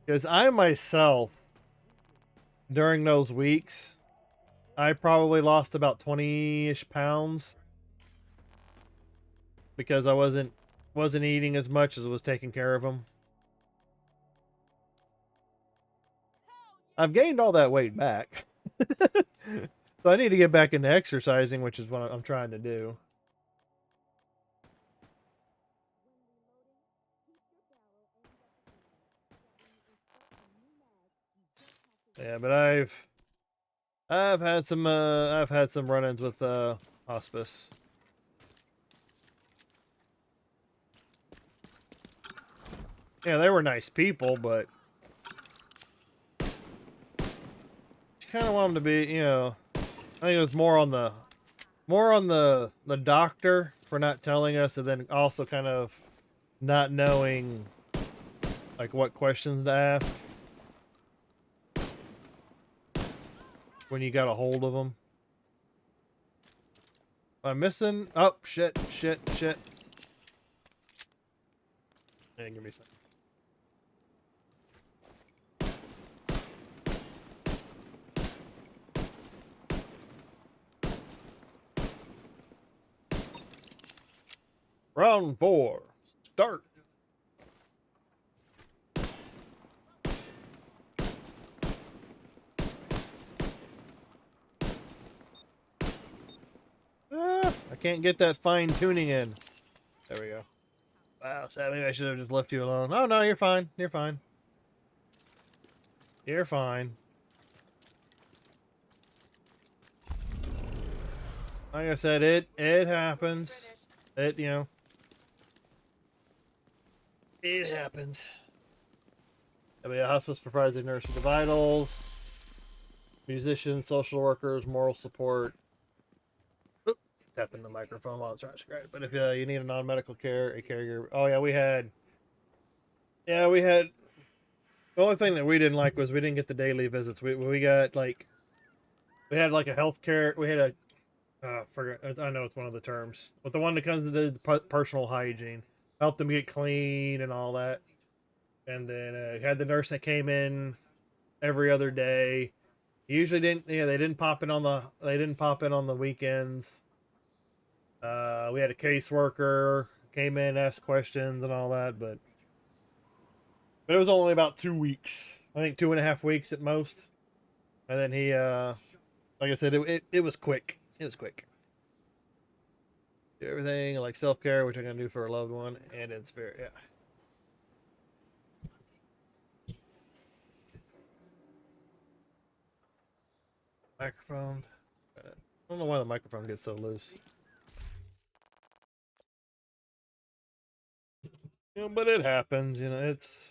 Because I myself, during those weeks, I probably lost about 20-ish pounds. Because I wasn't eating as much as I was taking care of them. I've gained all that weight back. So I need to get back into exercising, which is what I'm trying to do. Yeah, but I've had some run-ins with hospice. Yeah, they were nice people, but you kind of want them to be, I think it was more on the doctor for not telling us, and then also kind of not knowing like what questions to ask when you got a hold of them. I'm missing. Oh, shit. Yeah, give me some. Round 4. Start. I can't get that fine tuning in. There we go. Wow, so maybe I should have just left you alone. Oh, no, you're fine. You're fine. You're fine. Like I said, it happens. It happens. There'll be a hospice provides a nurse with the vitals, musicians, social workers, moral support. Oop, tapping the microphone while it's trying to scratch. But if you need a non-medical care, a caregiver. Oh yeah, we had. The only thing that we didn't like was we didn't get the daily visits. We got like, we had like a healthcare. We had a. I know it's one of the terms, but the one that comes to the personal hygiene, helped them get clean and all that. And then had the nurse that came in every other day, Usually didn't. Yeah, they didn't pop in on the. They didn't pop in on the weekends. We had a caseworker came in, asked questions and all that, but it was only about 2 weeks. I think 2.5 weeks at most. And then he, like I said, it was quick. It was quick. Do everything like self care, which I'm gonna do for a loved one, and in spirit. Yeah. Microphone. I don't know why the microphone gets so loose. But it happens. It's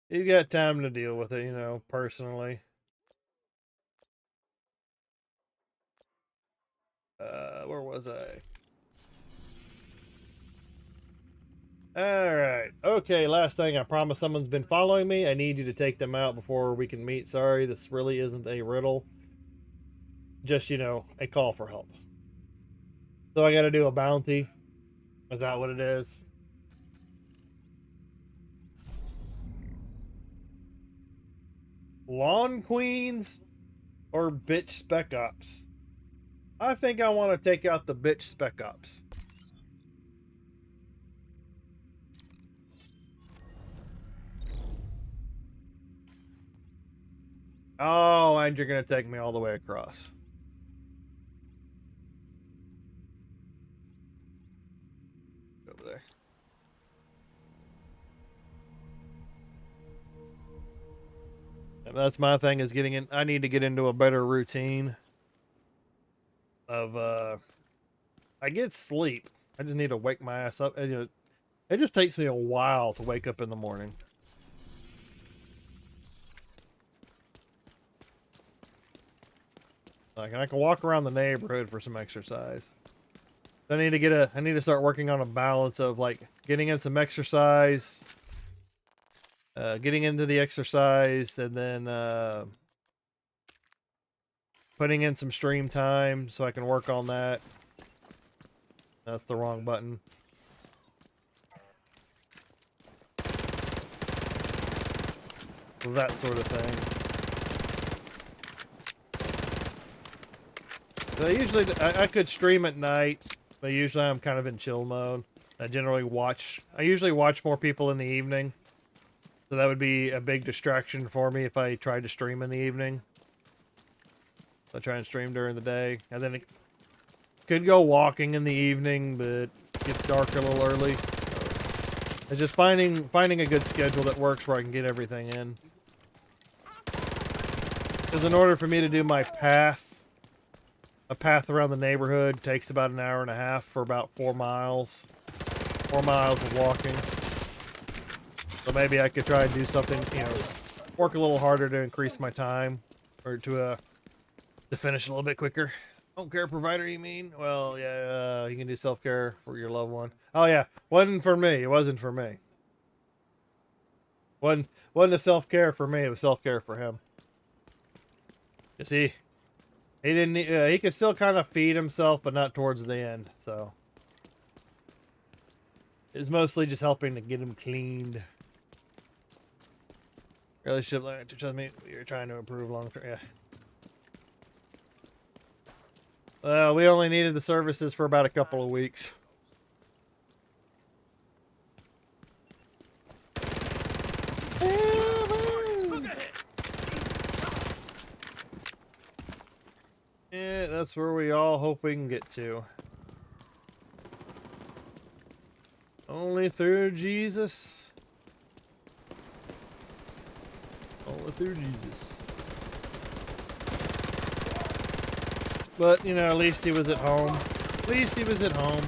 you got time to deal with it. Personally. Where was I? All right. Okay, last thing. I promise someone's been following me. I need you to take them out before we can meet. Sorry, this really isn't a riddle. Just, a call for help. So I got to do a bounty. Is that what it is? Lawn queens or bitch spec ops? I think I want to take out the bitch spec ops. Oh, and you're going to take me all the way across. Over there. And that's my thing is getting in. I need to get into a better routine of, I get sleep. I just need to wake my ass up. And, it just takes me a while to wake up in the morning. Like, I can walk around the neighborhood for some exercise. I need to start working on a balance of like getting in some exercise, getting into the exercise, and then putting in some stream time so I can work on that. That's the wrong button. So that sort of thing. So I could stream at night, but usually I'm kind of in chill mode. I usually watch more people in the evening. So that would be a big distraction for me if I tried to stream in the evening. So I try and stream during the day. And then it could go walking in the evening, but it gets dark a little early. So it's just finding a good schedule that works where I can get everything in. Because in order for me to do my path, a path around the neighborhood takes about an hour and a half for about 4 miles. 4 miles of walking. So maybe I could try and do something, work a little harder to increase my time, or to finish a little bit quicker. Home care provider, you mean? Well, yeah, you can do self-care for your loved one. Oh yeah, wasn't for me. It wasn't for me. Wasn't a self-care for me. It was self-care for him. You see, he didn't. He could still kind of feed himself, but not towards the end. So it's mostly just helping to get him cleaned. Relationship, like, trust me, you're trying to improve long term. Yeah. Well, we only needed the services for about a couple of weeks. Yeah, that's where we all hope we can get to. Only through Jesus. Only through Jesus. But, at least he was at home. At least he was at home.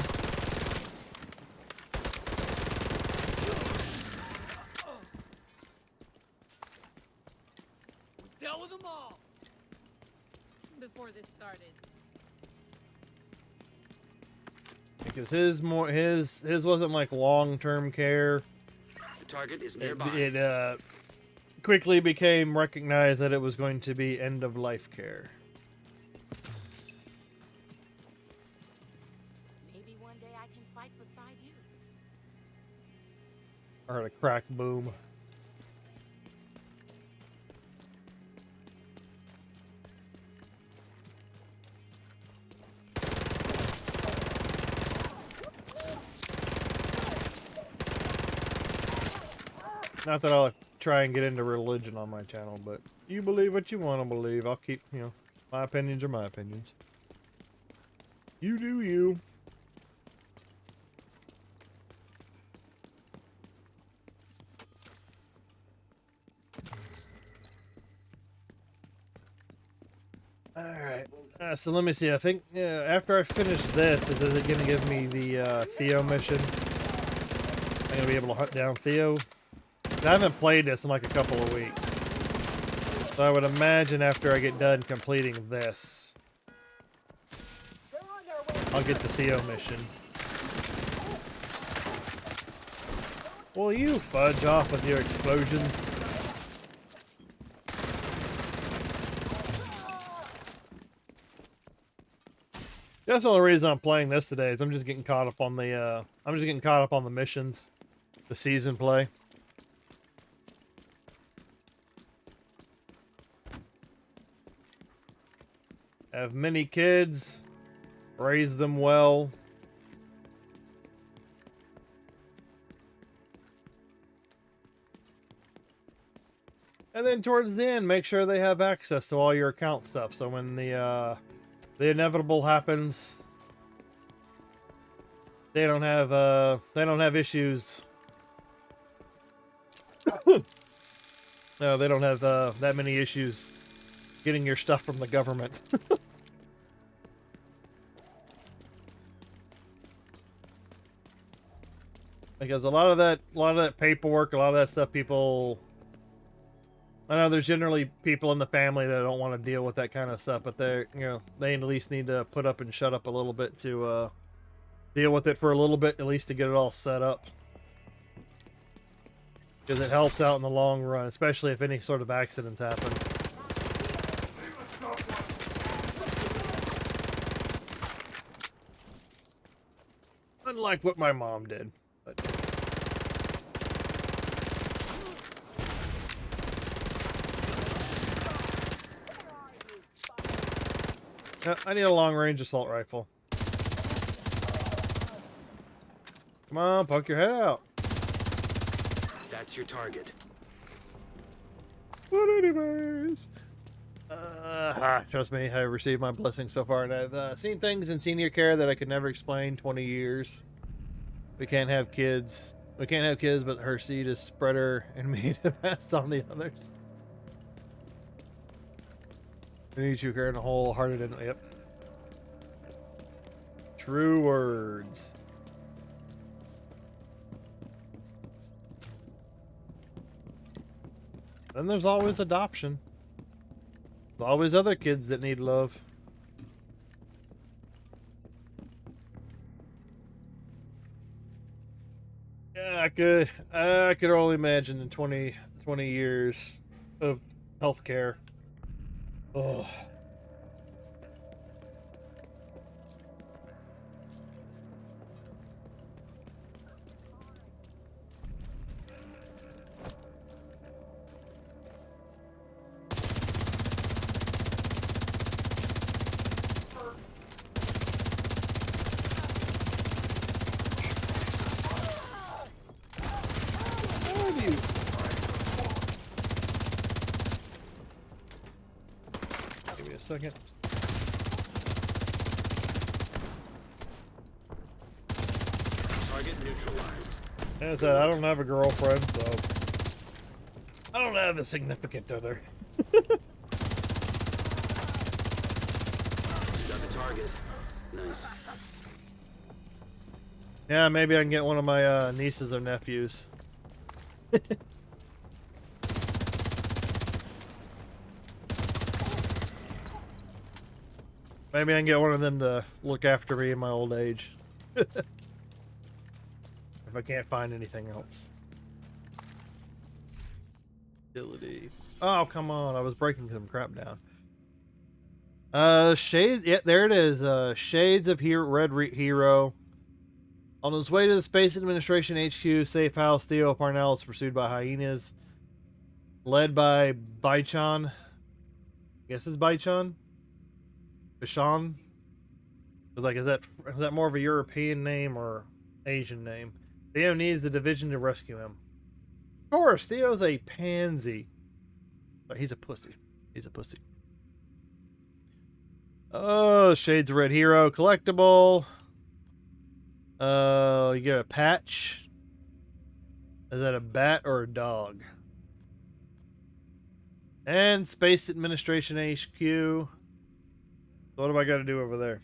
We dealt with them all. Before this started. Because his wasn't like long-term care. The target is nearby. It quickly became recognized that it was going to be end-of-life care. Maybe one day I can fight beside you. I heard a crack boom. Not that I'll try and get into religion on my channel, but you believe what you want to believe. I'll keep, you know, my opinions are my opinions. You do you. Alright. So let me see. I think after I finish this, is it going to give me the Theo mission? I'm going to be able to hunt down Theo. I haven't played this in like a couple of weeks. So I would imagine after I get done completing this, I'll get the Theo mission. Will you fudge off with your explosions? That's the only reason I'm playing this today is I'm just getting caught up on the missions, the season play. Have many kids, raise them well. And then towards the end, make sure they have access to all your account stuff. So when the inevitable happens, they don't have issues. No, they don't have that many issues getting your stuff from the government. Because a lot of that paperwork, a lot of that stuff, people. I know there's generally people in the family that don't want to deal with that kind of stuff, but they at least need to put up and shut up a little bit to deal with it for a little bit, at least to get it all set up. Because it helps out in the long run, especially if any sort of accidents happen. Unlike what my mom did. But... I need a long-range assault rifle. Come on, poke your head out. That's your target. But anyways... trust me, I've received my blessings so far, and I've seen things in senior care that I could never explain. 20 years. We can't have kids. We can't have kids, but her seed is spread her and me to pass on the others. We need you care in a wholehearted and yep. True words. Then there's always adoption. There's always other kids that need love. Yeah, I could only imagine in 20 years of healthcare. Oh. Give me a second. Target neutralized. As I said, I don't have a girlfriend, so I don't have a significant other. You got the target. Nice. Yeah, maybe I can get one of my nieces or nephews. Maybe I can get one of them to look after me in my old age. If I can't find anything else. Ability. Oh, come on. I was breaking some crap down. Shades. Yeah, there it is. Shades of Red Hero. On his way to the Space Administration HQ safe house, Theo Parnell is pursued by hyenas. Led by Baichan. I guess it's Baichan? Bashan? Is that more of a European name or Asian name? Theo needs the division to rescue him. Of course, Theo's a pansy. But he's a pussy. He's a pussy. Oh, Shades of Red Hero collectible. You get a patch. Is that a bat or a dog? And Space Administration HQ. What have I got to do over there?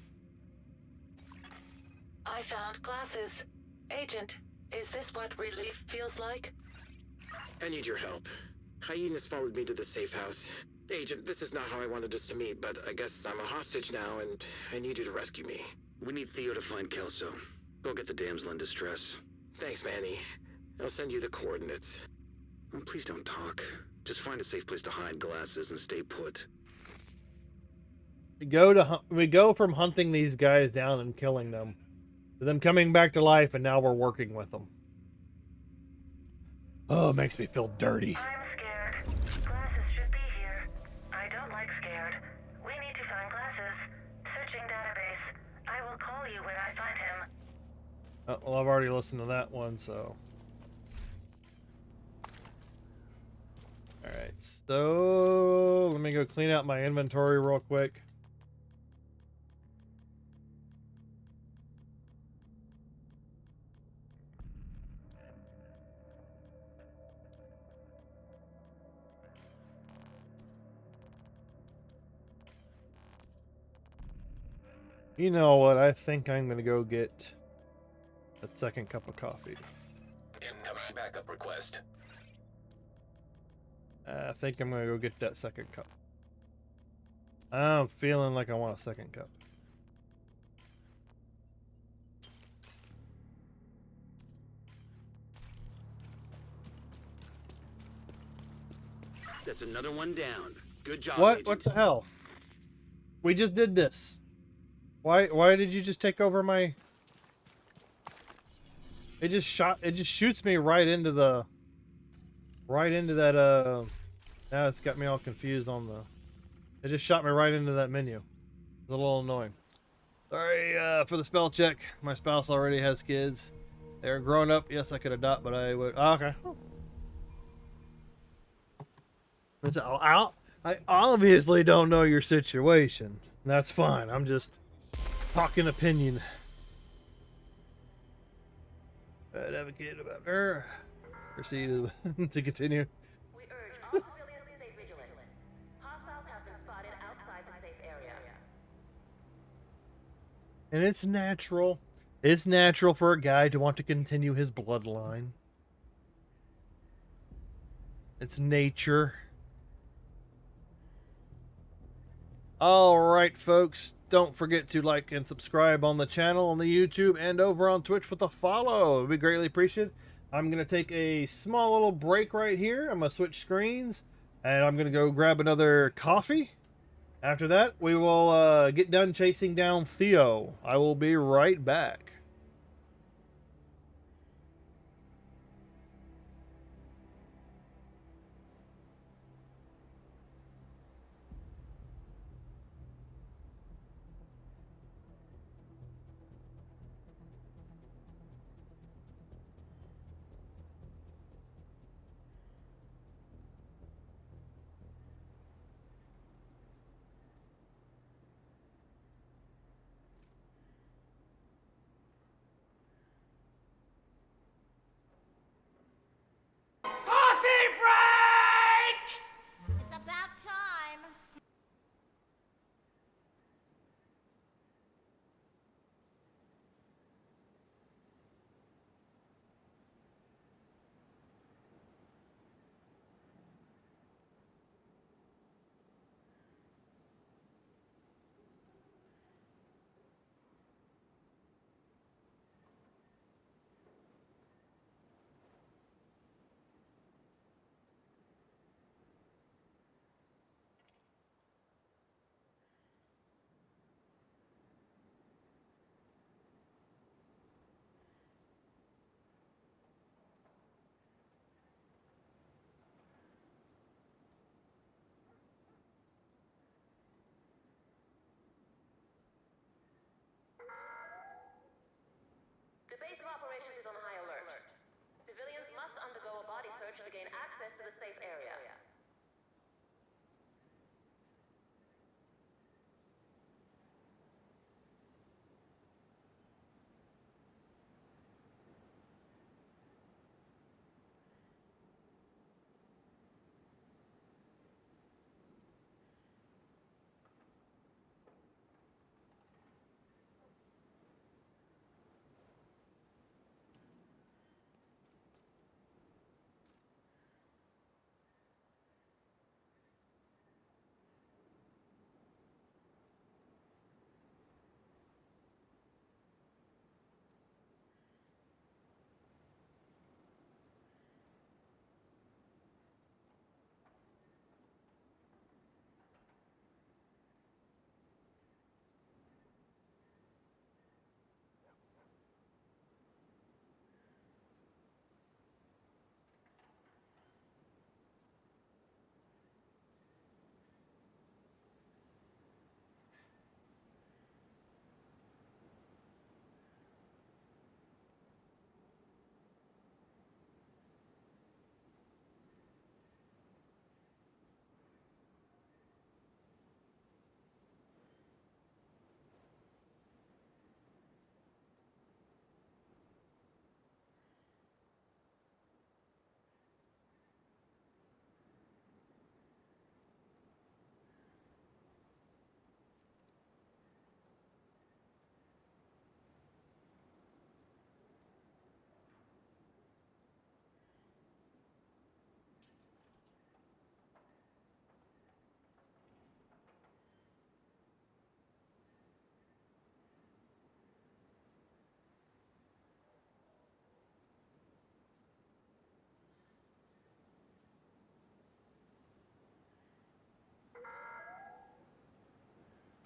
I found glasses. Agent, is this what relief feels like? I need your help. Hyenas followed me to the safe house. Agent, this is not how I wanted us to meet, but I guess I'm a hostage now, and I need you to rescue me. We need Theo to find Kelso. Go get the damsel in distress. Thanks, Manny. I'll send you the coordinates. Oh, please don't talk. Just find a safe place to hide glasses and stay put. We go from hunting these guys down and killing them to them coming back to life, and now we're working with them. Oh, it makes me feel dirty. I'm scared. Glasses should be here. I don't like scared. We need to find glasses. Searching database. I will call you when I find him. Oh, well, I've already listened to that one, so. Alright, so let me go clean out my inventory real quick. You know what? I think I'm going to go get that second cup of coffee. Incoming backup request. I think I'm going to go get that second cup. I'm feeling like I want a second cup. That's another one down. Good job, What? Agent. What the hell? We just did this. Why did you just take over my... It just shoots me right into the... Right into that, Now it's got me all confused on the... It just shot me right into that menu. It's a little annoying. Sorry, for the spell check. My spouse already has kids. They're grown up. Yes, I could adopt, but I would... Oh, okay. I obviously don't know your situation. That's fine. I'm just talking opinion. I'd have a kid about her. Proceed to continue. We urge all civilians to stay vigilant. Hostiles have been spotted outside the safe area. And it's natural. It's natural for a guy to want to continue his bloodline. It's nature. Alright, folks. Don't forget to like and subscribe on the channel, on the YouTube, and over on Twitch with a follow. It would be greatly appreciated. I'm going to take a small little break right here. I'm going to switch screens, and I'm going to go grab another coffee. After that, we will get done chasing down Theo. I will be right back. access to the safe area.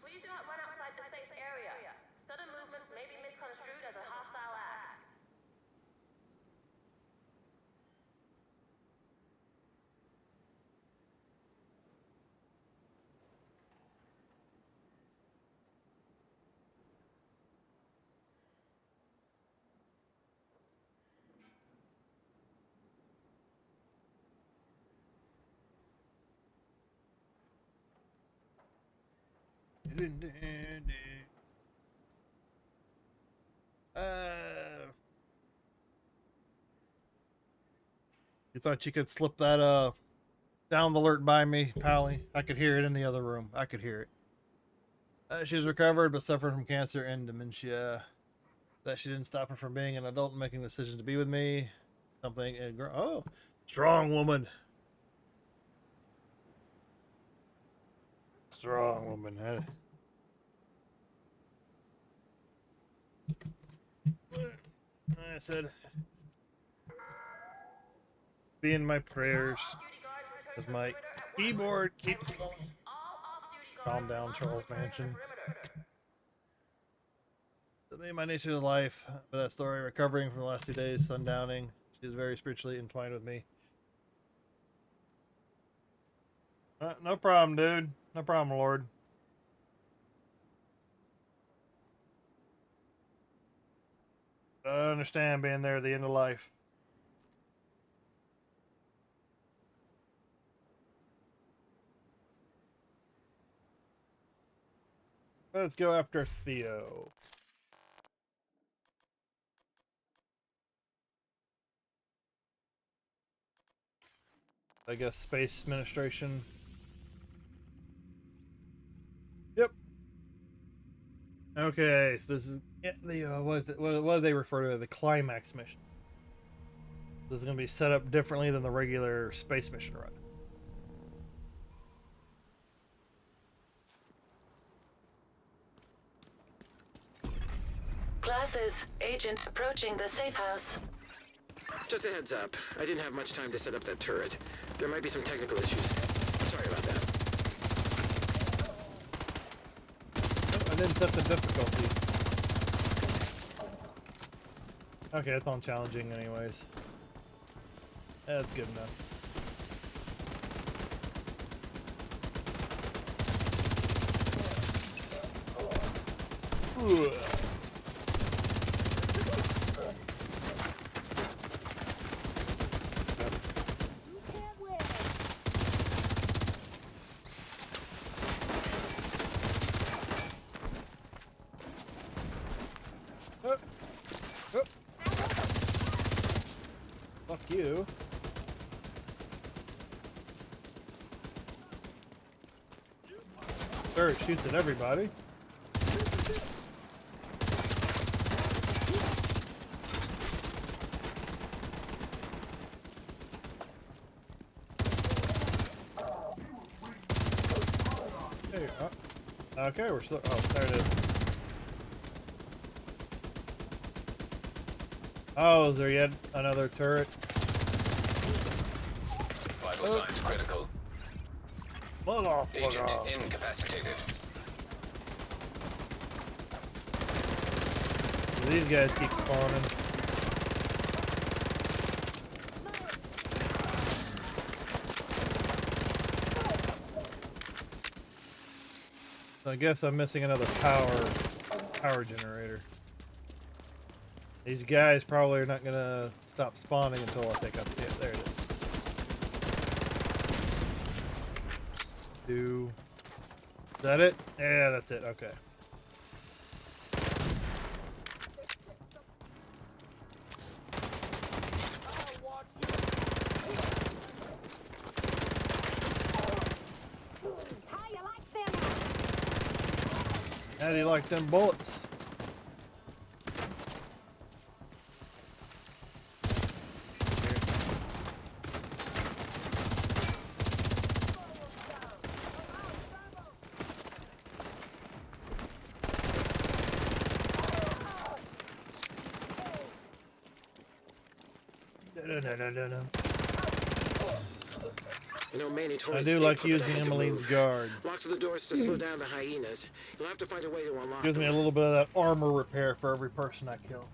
Please do not run outside the safe area. Sudden movements may be misconstrued as a hostile act. You thought you could slip that sound alert by me, Pally? I could hear it in the other room. I could hear it. She's recovered but suffered from cancer and dementia. That she didn't stop her from being an adult and making decisions to be with me. Something. Oh, strong woman. Strong woman. I said, be in my prayers as my keyboard keeps. Calm down, Charles Mansion. The name my nature of life. For that story, recovering from the last 2 days, sundowning. She is very spiritually entwined with me. No problem, dude. No problem, Lord. I understand being there at the end of life. Let's go after Theo. I guess Space Administration. Yep. Okay, so this is the what do they refer to as the Climax mission? This is going to be set up differently than the regular space mission run. Glasses, agent approaching the safe house. Just a heads up. I didn't have much time to set up that turret. There might be some technical issues. Sorry about that. I didn't set the difficulty. Okay, it's on challenging anyways. That's good enough. Ugh. you. Turret shoots at everybody. There you go. Okay, we're still. Oh, there it is. Oh, is there yet another turret? Vital signs critical. Blood off, blood Agent off. incapacitated. These guys keep spawning. So I guess I'm missing another power generator. These guys probably are not gonna stop spawning until I take up. Yeah, there it is. Is that it? Yeah, that's it. Okay. How do you like them bullets? No. You know, Manny told I us do stay like put, but I using had to Emmeline's move. guard. Locked the doors to slow down the hyenas. You'll have to find a way to unlock Gives me a them. little bit of that armor repair for every person I kill.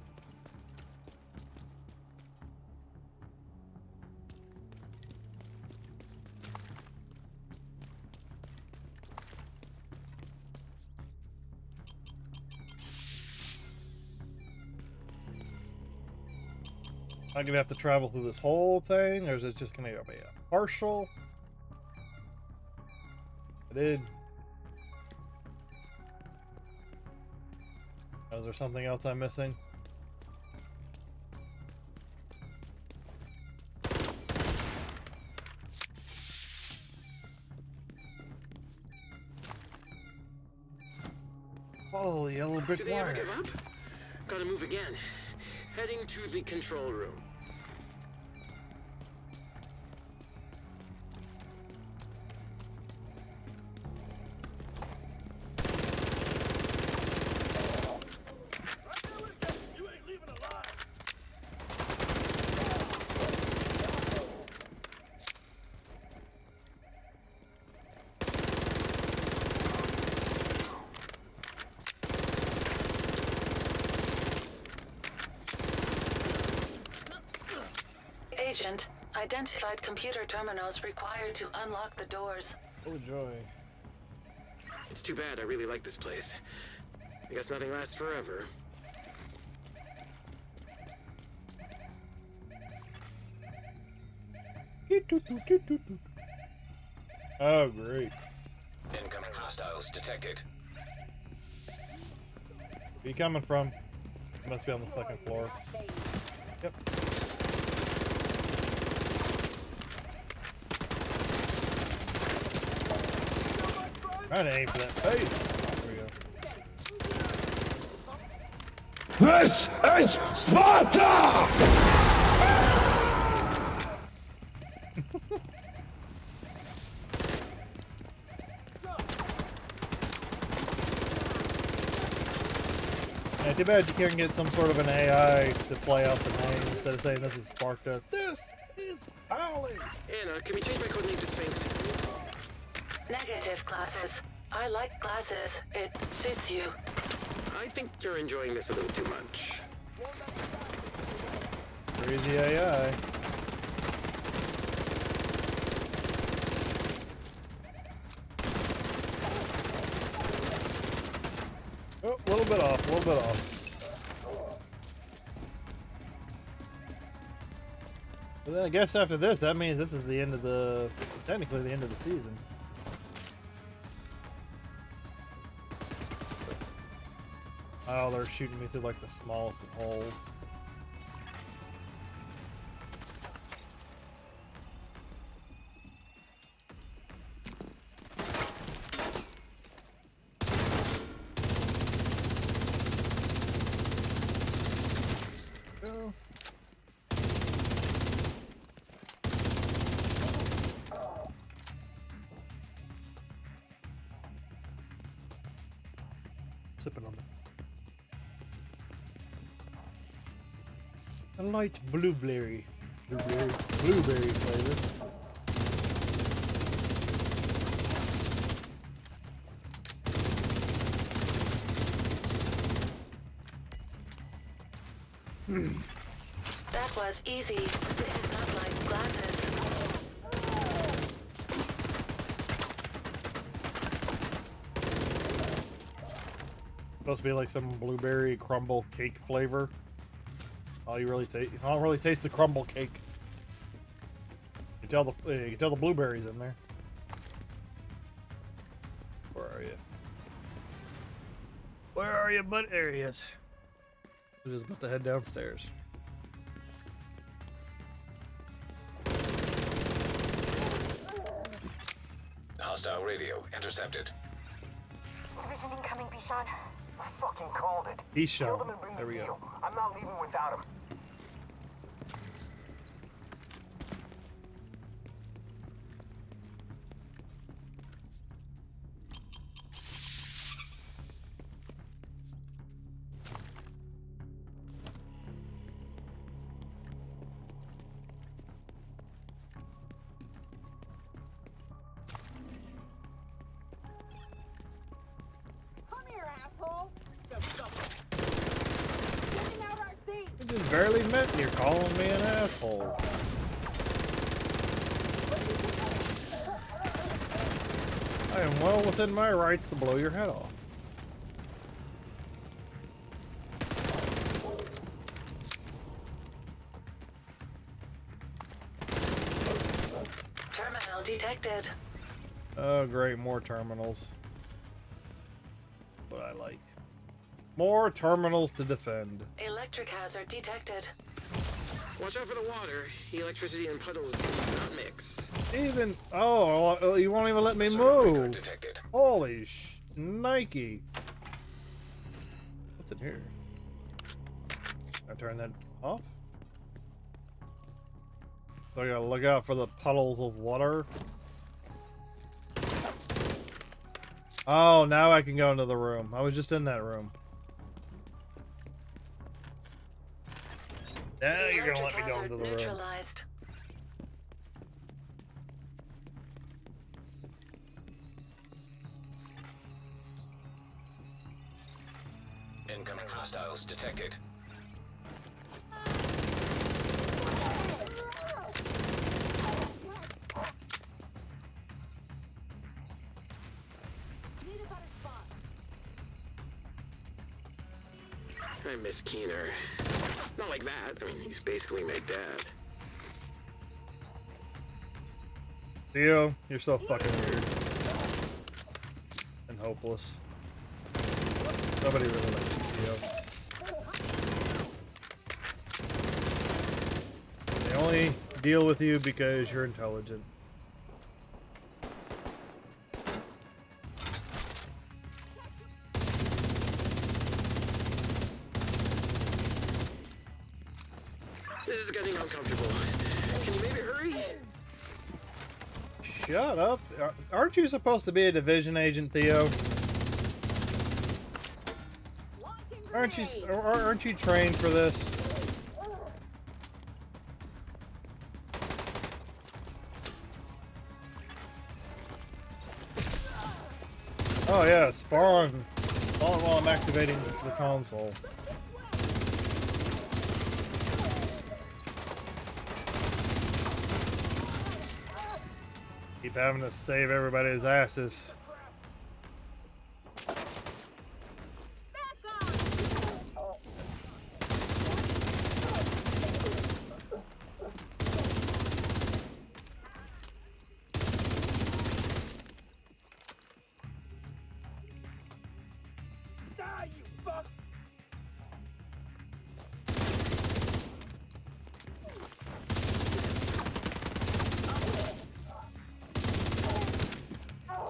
I'm gonna have to travel through this whole thing, or is it just gonna be a partial? I did. Is there something else I'm missing? Oh, yellow brick Do they ever wire. give up? Gotta move again. Heading to the control room. Agent, identified computer terminals required to unlock the doors. Oh joy. It's too bad. I really like this place. I guess nothing lasts forever. Oh great. Incoming hostiles detected. Where are you coming from? You must be on the second floor. Yep. Trying to aim for that face. There we go. This is Sparta! Yeah, too bad you can't get some sort of an AI to play out the name instead of saying this is Sparta. This is Pally. Anna, can we change my codename to Sphinx? Negative, glasses. I like glasses. It suits you. I think you're enjoying this a little too much. Crazy AI. Oh, a little bit off, a little bit off. But then I guess after this, that means this is the end of the, technically the end of the season. Oh, they're shooting me through like the smallest of holes. Sipping on it. A light blueberry flavor. That was easy. This is not like glasses. Supposed to be like some blueberry crumble cake flavor. All you really taste, I don't really taste the crumble cake. You can tell the blueberries in there. Where are you? Where are you, butt areas? We're just about to head downstairs. Hostile radio intercepted. Division incoming, Bishan. I fucking called it. He's Kill shown. them and bring There the we go. deal. I'm not leaving without him. Come here, asshole. Getting out our seat. We just barely met and you're calling me an asshole. I am well within my rights to blow your head off. Terminal detected. Oh great, more terminals. What I like. More terminals to defend. Electric hazard detected. Watch out for the water. Electricity and puddles do not mix. Even oh, you won't even let me Radar move. detected. Holy Nike! What's in here? I turn that off. So I gotta look out for the puddles of water. Oh, now I can go into the room. I was just in that room. Now you're gonna let me go into the room. Neutralized. Incoming hostiles detected. I miss Keener. Not like that. I mean, he's basically my dad. Theo, you're so fucking weird. And hopeless. Nobody really likes you, Theo. They only deal with you because you're intelligent. This is getting uncomfortable. Can you maybe hurry? Shut up. Aren't you supposed to be a division agent, Theo? Aren't you trained for this? Oh yeah, spawn while I'm activating the console. Keep having to save everybody's asses.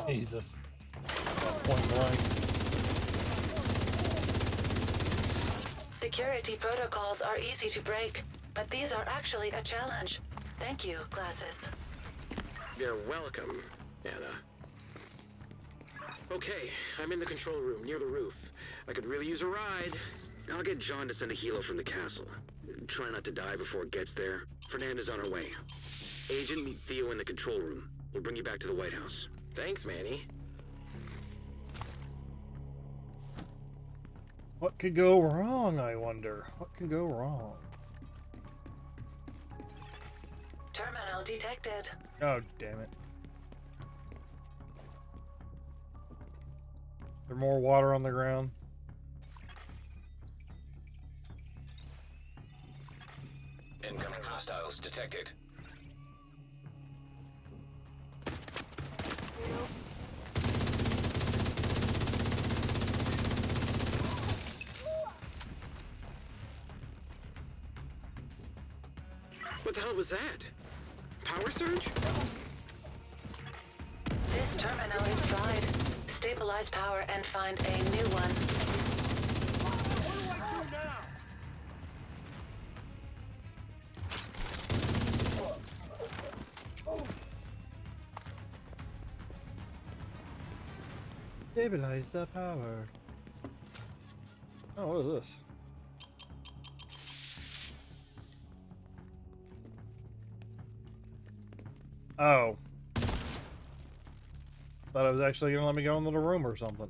Jesus. Point blank. Security protocols are easy to break, but these are actually a challenge. Thank you, glasses. You're welcome, Anna. Okay, I'm in the control room near the roof. I could really use a ride. I'll get John to send a helo from the castle. Try not to die before it gets there. Fernanda's on her way. Agent, meet Theo in the control room. We'll bring you back to the White House. Thanks, Manny. What could go wrong, I wonder? What could go wrong? Terminal detected. Oh, damn it. There more water on the ground? Incoming hostiles detected. What the hell was that? Power surge? This terminal is fried. Stabilize power and find a new one. Stabilize the power. Oh, what is this? Oh. Thought it was actually gonna let me go into the room or something.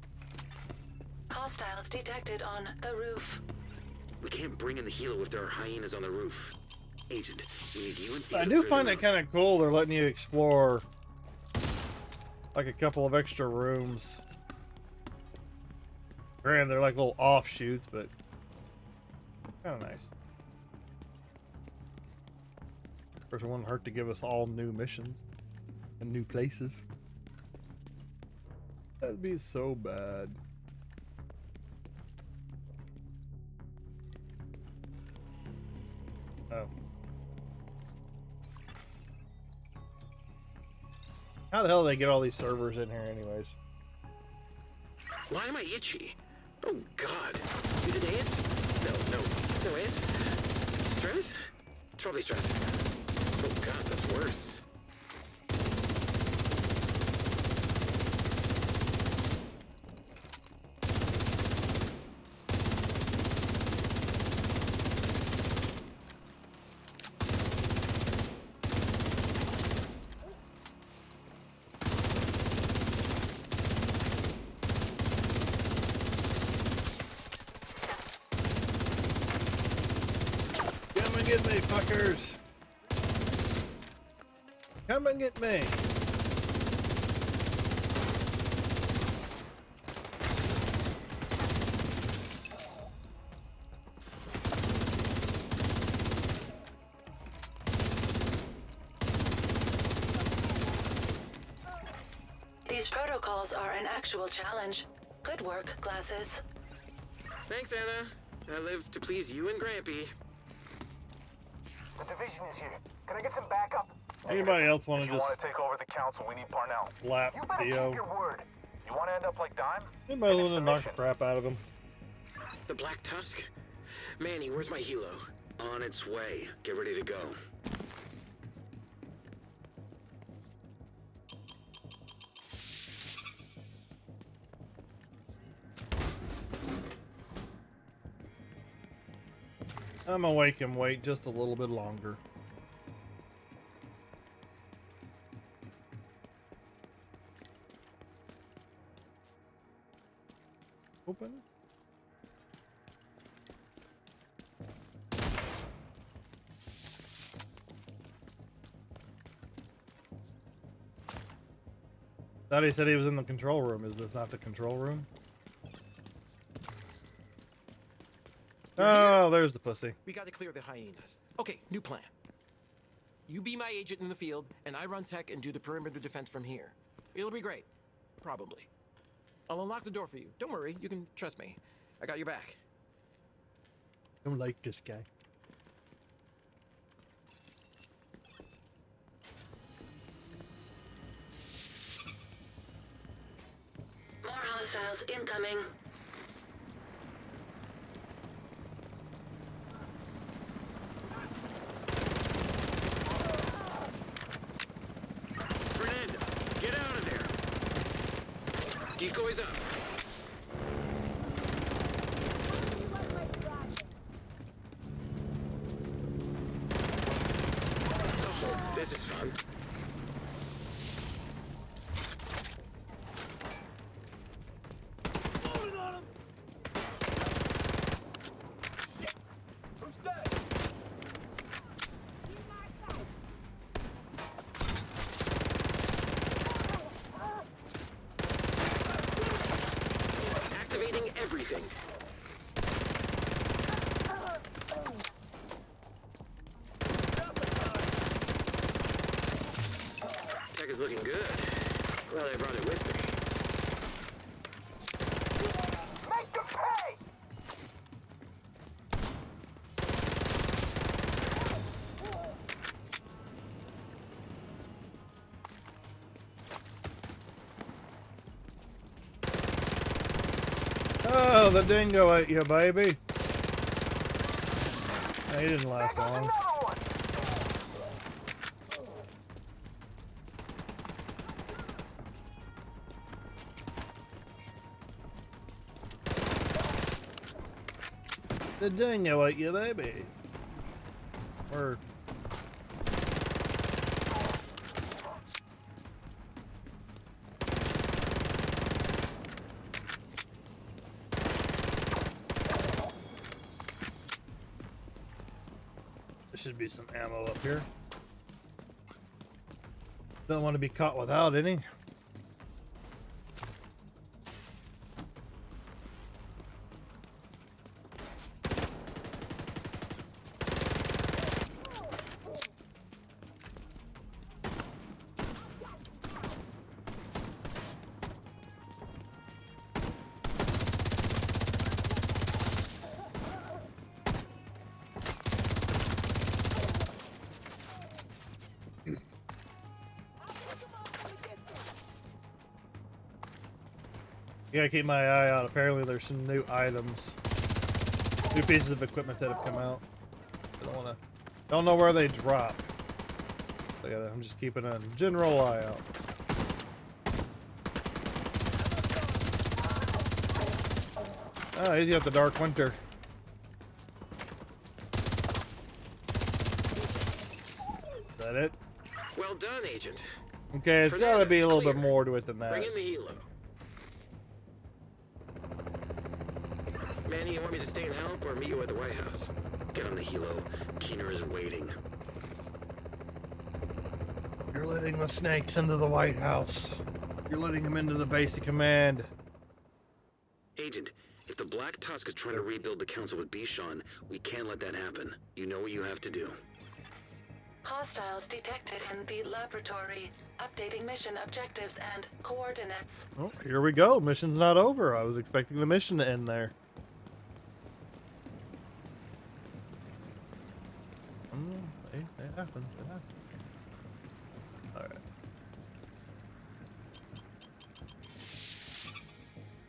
Hostiles detected on the roof. We can't bring in the helo if there are hyenas on the roof. Agent, we need you and Theo I to do clear find the it kind of cool they're letting you explore like a couple of extra rooms. Granted, they're like little offshoots, but kind of nice. Of course, it wouldn't hurt to give us all new missions and new places. That'd be so bad. Oh. How the hell do they get all these servers in here anyways? Why am I itchy? Oh God. You did ants? No ants. Stress? It's probably stress. Oh God, that's worse. Come and get me, fuckers! Come and get me! These protocols are an actual challenge. Good work, Glasses. Thanks, Anna. I live to please you and Grampy. The division is here. Can I get some backup? Anybody else want If to you want just to take over the council, we need Parnell. slap You better Theo? keep your word. You want to end up like Dime? Anybody Finish want to the knock the mission. crap out of him? The Black Tusk? Manny, where's my helo? On its way. Get ready to go. I'm gonna wake him wait just a little bit longer. Open. Thought he said he was in the control room. Is this not the control room? Oh, there's the pussy. We gotta clear the hyenas. Okay, new plan. You be my agent in the field, and I run tech and do the perimeter defense from here. It'll be great. Probably. I'll unlock the door for you. Don't worry, you can trust me. I got your back. Don't like this guy. More hostiles incoming. Fernanda, get out of there! Decoy Always up. This is fun. Activating everything. Tech is looking good. Well, I brought it with me. Make them pay! Oh, the dingo ate you, baby. No, he didn't last long. Another one! The dingo ate you, baby. Or there should be some ammo up here. Don't want to be caught without any. Gotta keep my eye out. Apparently there's some new items. New pieces of equipment that have come out. Don't know where they drop. So yeah, I'm just keeping a general eye out. Oh, he's got the Dark Winter. Is that it? Well done, Agent. Okay, it's gotta be a little bit more to it than that. Bring in the helo. Manny, you want me to stay and help or meet you at the White House? Get on the helo. Keener is waiting. You're letting the snakes into the White House. You're letting them into the basic command. Agent, if the Black Tusk is trying to rebuild the council with Bichon, we can't let that happen. You know what you have to do. Hostiles detected in the laboratory. Updating mission objectives and coordinates. Oh, here we go. Mission's not over. I was expecting the mission to end there. It happens. It happens. Alright.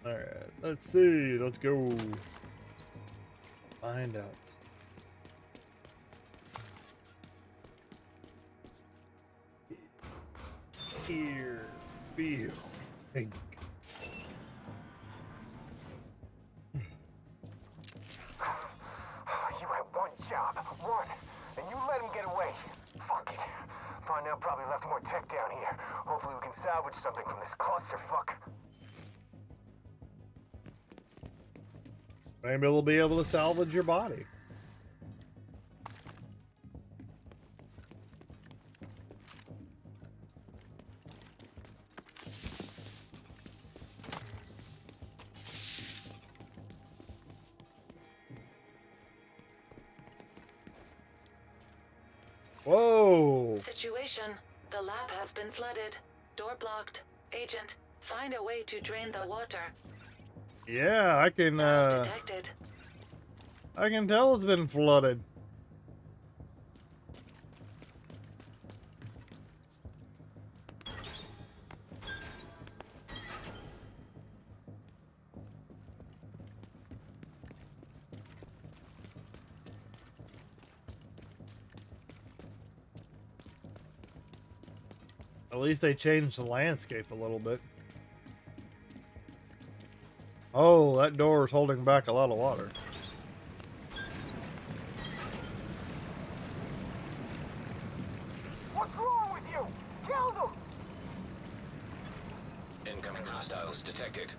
Alright, let's see. Let's go. Find out. Hear, feel, think. You had one job, one, and you let him get away. Fuck it. Parnell probably left more tech down here. Hopefully we can salvage something from this clusterfuck. Maybe we'll be able to salvage your body. Whoa! Situation. The lab has been flooded. Door blocked. Agent, find a way to drain the water. Yeah, I can Detected. I can tell it's been flooded. At least they changed the landscape a little bit. Oh, that door is holding back a lot of water. What's wrong with you? Kill them! Incoming hostiles detected.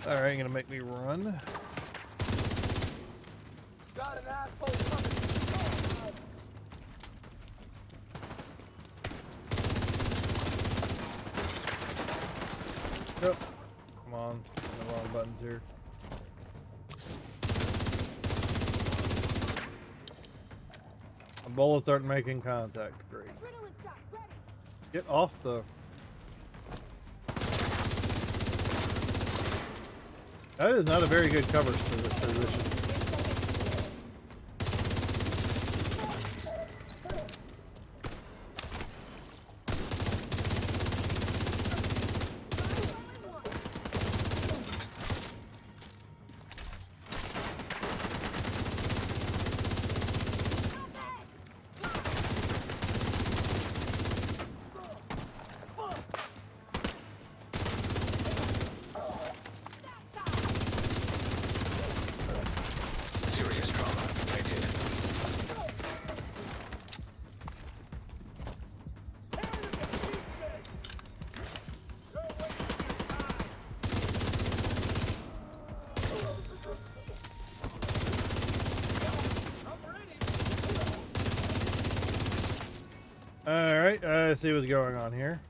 Alright, gonna make me run. Got an asshole coming. Yep. Come on. The wrong buttons here. The bullets aren't making contact. Great. Get off the... That is not a very good cover position. Serious trauma detected. Alright, I see what's going on here.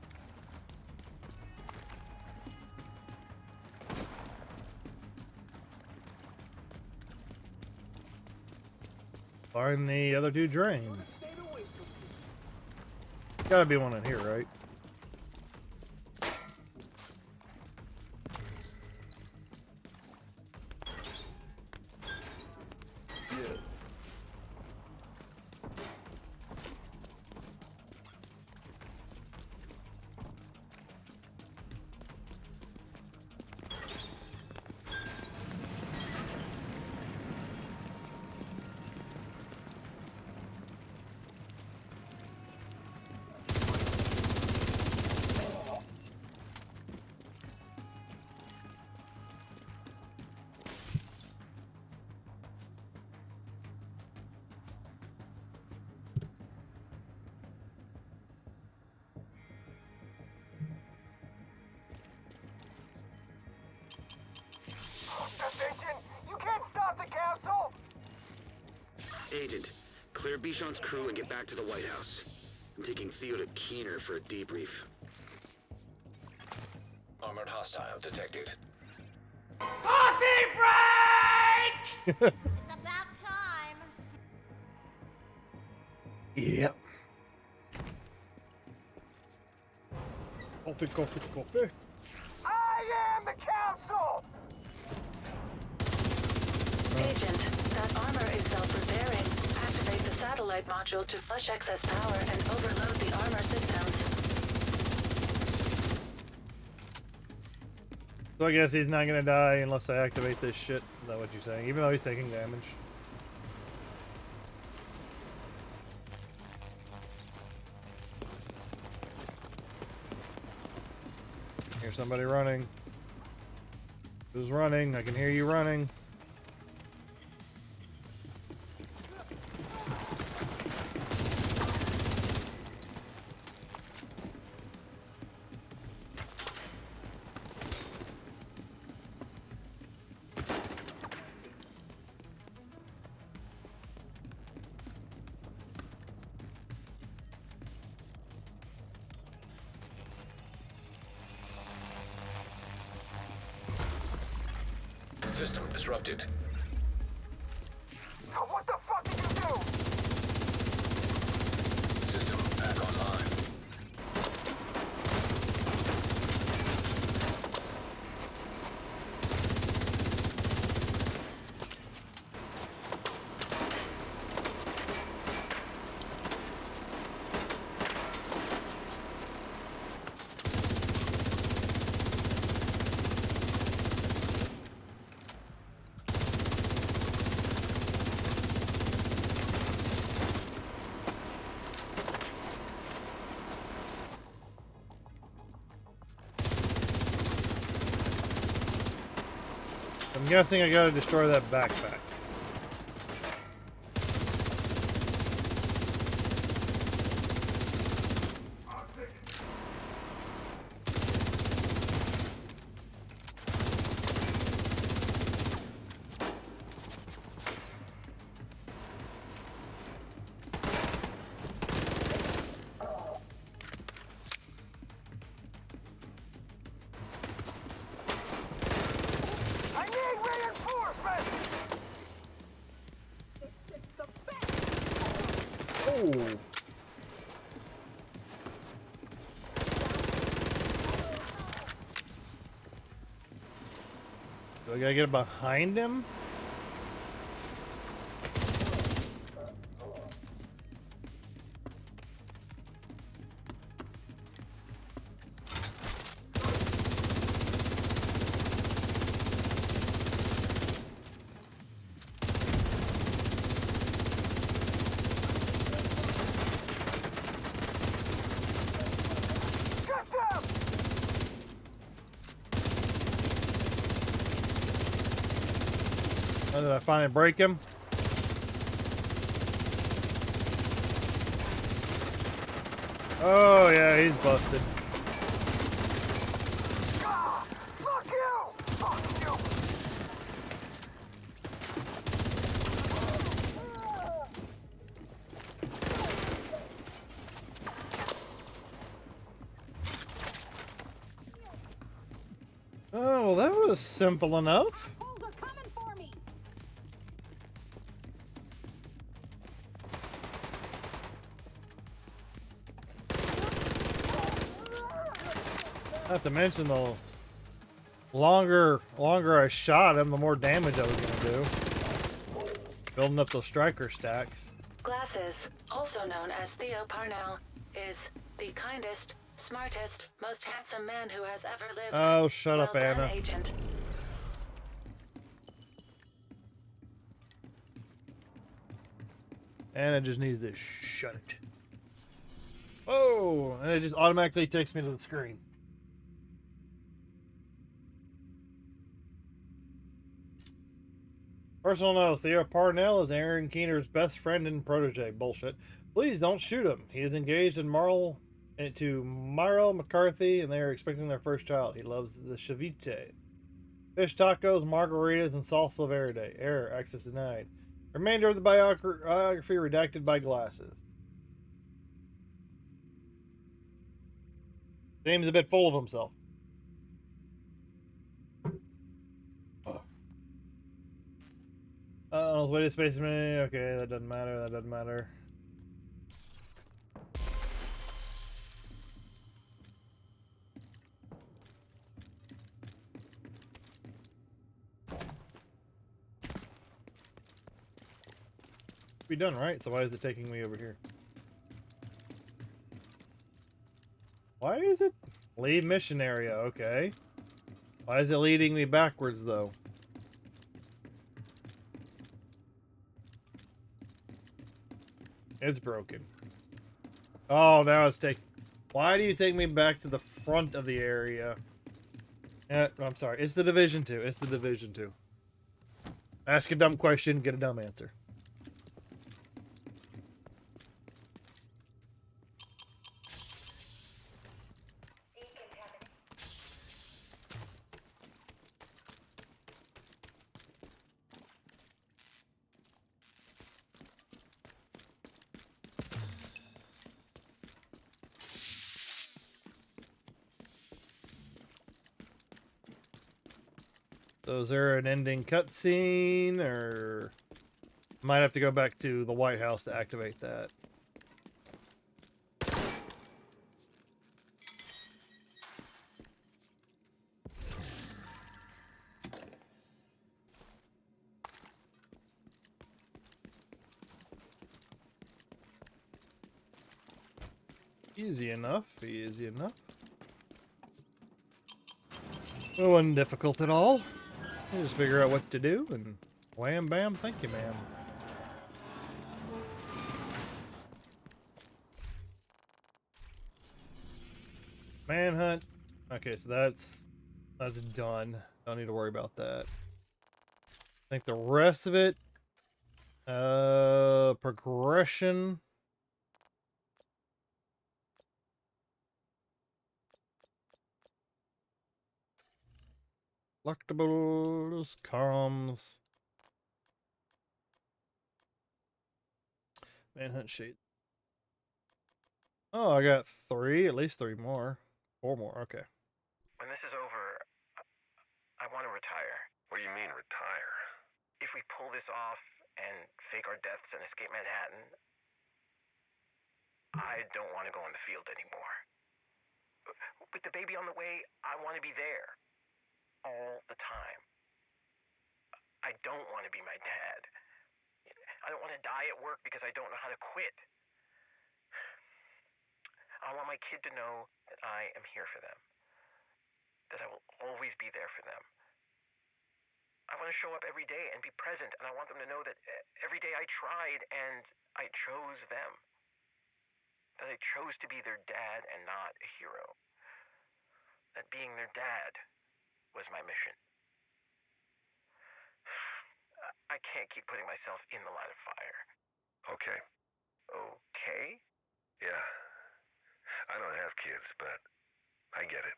Find the other two drains. Gotta be one in here, right? Agent, you can't stop the council! Agent, clear Bichon's crew and get back to the White House. I'm taking Theo to Keener for a debrief. Armored hostile detected. Coffee break! It's about time. Yep. Coffee, coffee, coffee. I am the council! Agent, that armor is self-repairing. Activate the satellite module to flush excess power and overload the armor systems. So I guess he's not gonna die unless I activate this shit. Is that what you're saying? Even though he's taking damage. Hear somebody running. Who's running? I can hear you running. System disrupted. What the fuck did you do? System back online. guessing I gotta destroy that backpack. I need reinforcements! Oh. Do I gotta get behind him? Shut down! Oh, did I finally break him? Oh yeah, he's busted. Ah, fuck you! Fuck you! Oh, well, that was simple enough. Fools are coming for me. Not to mention the longer I shot him, the more damage I was gonna do. Building up those striker stacks. Glasses, also known as Theo Parnell, is the kindest, smartest, most handsome man who has ever lived. Oh, shut Well up, done, Anna. Agent. Anna just needs to shut it. Oh, and it just automatically takes me to the screen. Personal notes: Theo Parnell is Aaron Keener's best friend and protege. Bullshit. Please don't shoot him. He is engaged to Marl McCarthy, and they are expecting their first child. He loves the ceviche, fish tacos, margaritas, and salsa verde. Error. Access denied. Remainder of the biography redacted by Glasses. Seems a bit full of himself. I was waiting to space me. Okay, that doesn't matter. That doesn't matter. Be done, right? So why is it taking me over here? Why is it leave mission area? Okay. Why is it leading me backwards though? It's broken. Oh, now it's taking. Why do you take me back to the front of the area? I'm sorry. It's the Division 2. It's the Division 2. Ask a dumb question, get a dumb answer. So is there an ending cutscene, or might have to go back to the White House to activate that? Easy enough, easy enough. It wasn't difficult at all. You just figure out what to do, and wham bam, thank you, ma'am. Manhunt. Okay, so that's done. Don't need to worry about that. I think the rest of it, progression. Collectibles, comms. Manhunt sheet. Oh, I got 3, at least 3 more. 4 more, okay. When this is over, I want to retire. What do you mean, retire? If we pull this off and fake our deaths and escape Manhattan, I don't want to go on the field anymore. With the baby on the way, I want to be there. All the time. I don't want to be my dad. I don't want to die at work because I don't know how to quit. I want my kid to know that I am here for them. That I will always be there for them. I want to show up every day and be present, and I want them to know that every day I tried and I chose them. That I chose to be their dad and not a hero. That being their dad was my mission. I can't keep putting myself in the line of fire. Okay. Okay? Yeah. I don't have kids, but I get it.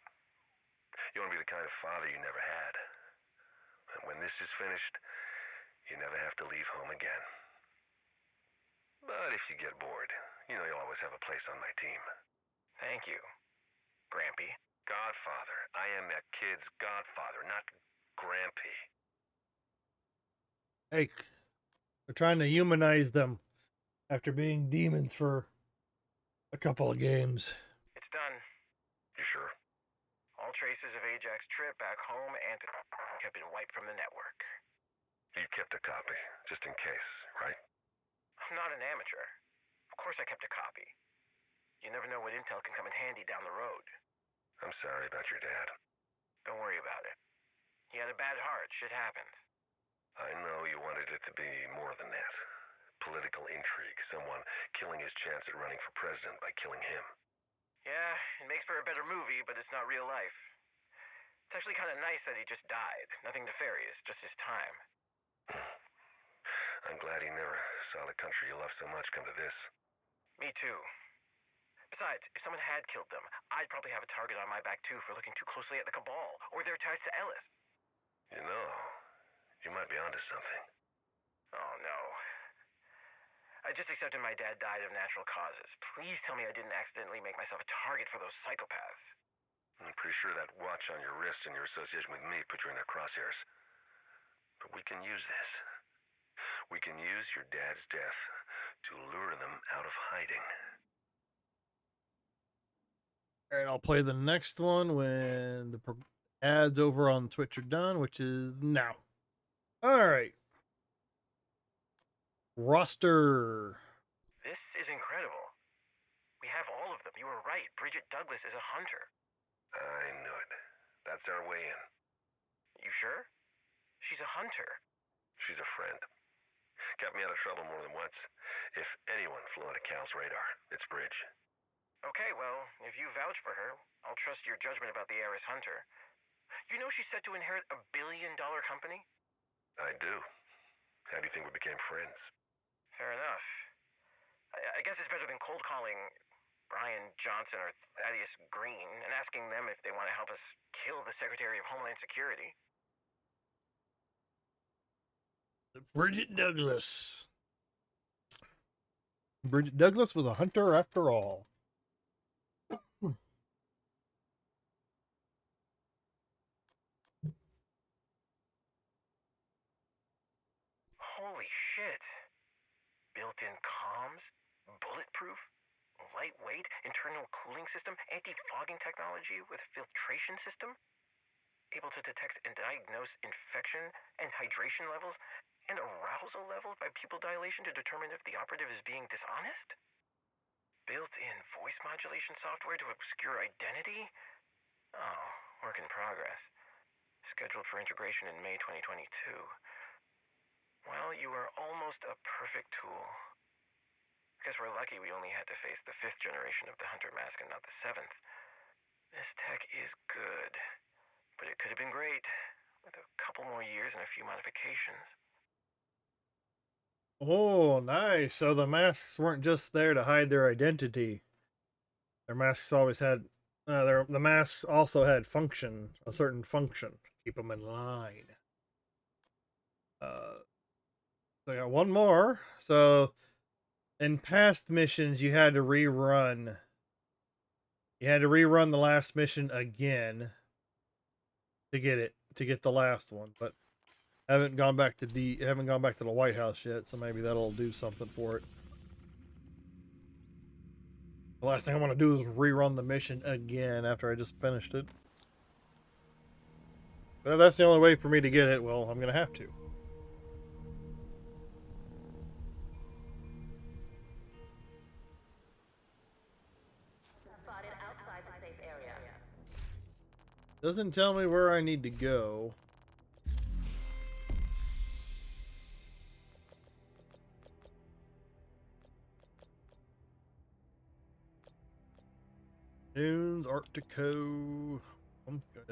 You want to be the kind of father you never had. And when this is finished, you never have to leave home again. But if you get bored, you know you'll always have a place on my team. Thank you, Grampy. Godfather. I am that kid's godfather, not Grampy. Hey, they're trying to humanize them after being demons for a couple of games. It's done. You sure? All traces of Ajax's trip back home and have been wiped from the network. You kept a copy, just in case, right? I'm not an amateur. Of course I kept a copy. You never know what intel can come in handy down the road. I'm sorry about your dad. Don't worry about it. He had a bad heart. Shit happens. I know you wanted it to be more than that. Political intrigue, someone killing his chance at running for president by killing him. Yeah, it makes for a better movie, but it's not real life. It's actually kind of nice that he just died. Nothing nefarious, just his time. I'm glad he never saw the country you love so much come to this. Me too. Besides, if someone had killed them, I'd probably have a target on my back too for looking too closely at the Cabal, or their ties to Ellis. You know, you might be onto something. Oh no. I just accepted my dad died of natural causes. Please tell me I didn't accidentally make myself a target for those psychopaths. I'm pretty sure that watch on your wrist and your association with me put you in their crosshairs. But we can use this. We can use your dad's death to lure them out of hiding. All right, I'll play the next one when the ads over on Twitch are done, which is now. All right. Roster. This is incredible. We have all of them. You were right. Bridget Douglas is a hunter. I knew it. That's our way in. You sure? She's a hunter. She's a friend. Got me out of trouble more than once. If anyone flew under Cal's radar, it's Bridge. Okay, well, if you vouch for her, I'll trust your judgment about the heiress hunter. You know she's set to inherit $1 billion company? I do. How do you think we became friends? Fair enough. I guess it's better than cold calling Brian Johnson or Thaddeus Green and asking them if they want to help us kill the Secretary of Homeland Security. Bridget Douglas. Bridget Douglas was a hunter after all. Holy shit. Built-in comms, bulletproof, lightweight, internal cooling system, anti-fogging technology with filtration system, able to detect and diagnose infection and hydration levels and arousal levels by pupil dilation to determine if the operative is being dishonest? Built-in voice modulation software to obscure identity? Oh, work in progress. Scheduled for integration in May 2022. Well, you are almost a perfect tool. Guess we're lucky we only had to face the 5th generation of the Hunter mask and not the 7th. This tech is good, but it could have been great. with a couple more years and a few modifications. Oh, nice. So the masks weren't just there to hide their identity. Their masks always had, the masks also had function, a certain function, keep them in line. So I got one more. So in past missions, you had to rerun. You had to rerun the last mission again to get the last one. But haven't gone back to the White House yet, so maybe that'll do something for it. The last thing I want to do is rerun the mission again after I just finished it. But if that's the only way for me to get it, well, I'm gonna have to. Spotted outside the safe area. Doesn't tell me where I need to go. Dunes, Arctico,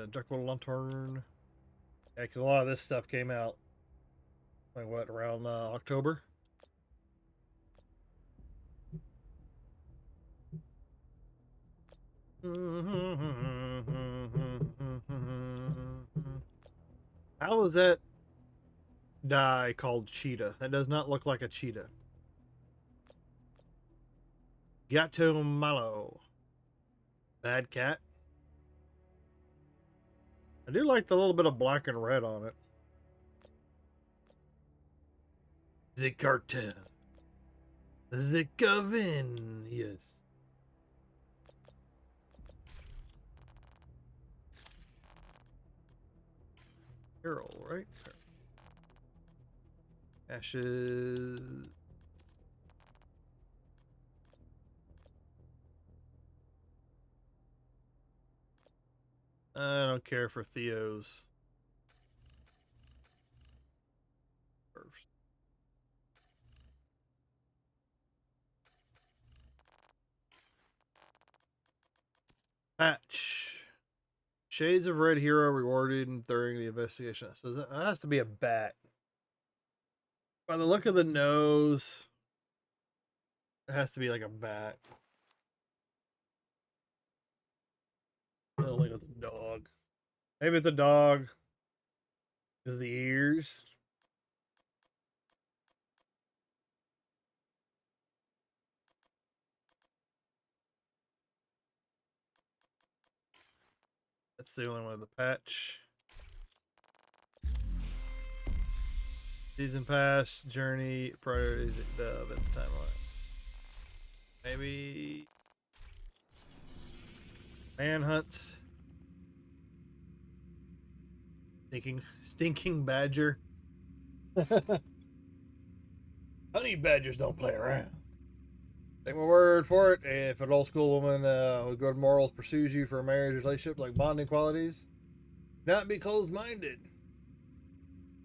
Jackal Lantern. Yeah, because a lot of this stuff came out, like what, around October? How is that die called cheetah? That does not look like a cheetah. Gato Malo. Bad cat. I do like the little bit of black and red on it. The cartel. The coven. Yes. Carol, right? Ashes. I don't care for Theo's. First. Patch. Shades of Red Hero rewarded during the investigation. So that has to be a bat. By the look of the nose, it has to be like a bat. Look at the dog. Maybe it's a dog. Is the ears? That's the only one with the patch. Season pass, journey, priorities, the events timeline. Maybe manhunt. Stinking badger. Honey badgers don't play around. Take my word for it. If an old school woman with good morals pursues you for a marriage relationship like bonding qualities, not be closed-minded.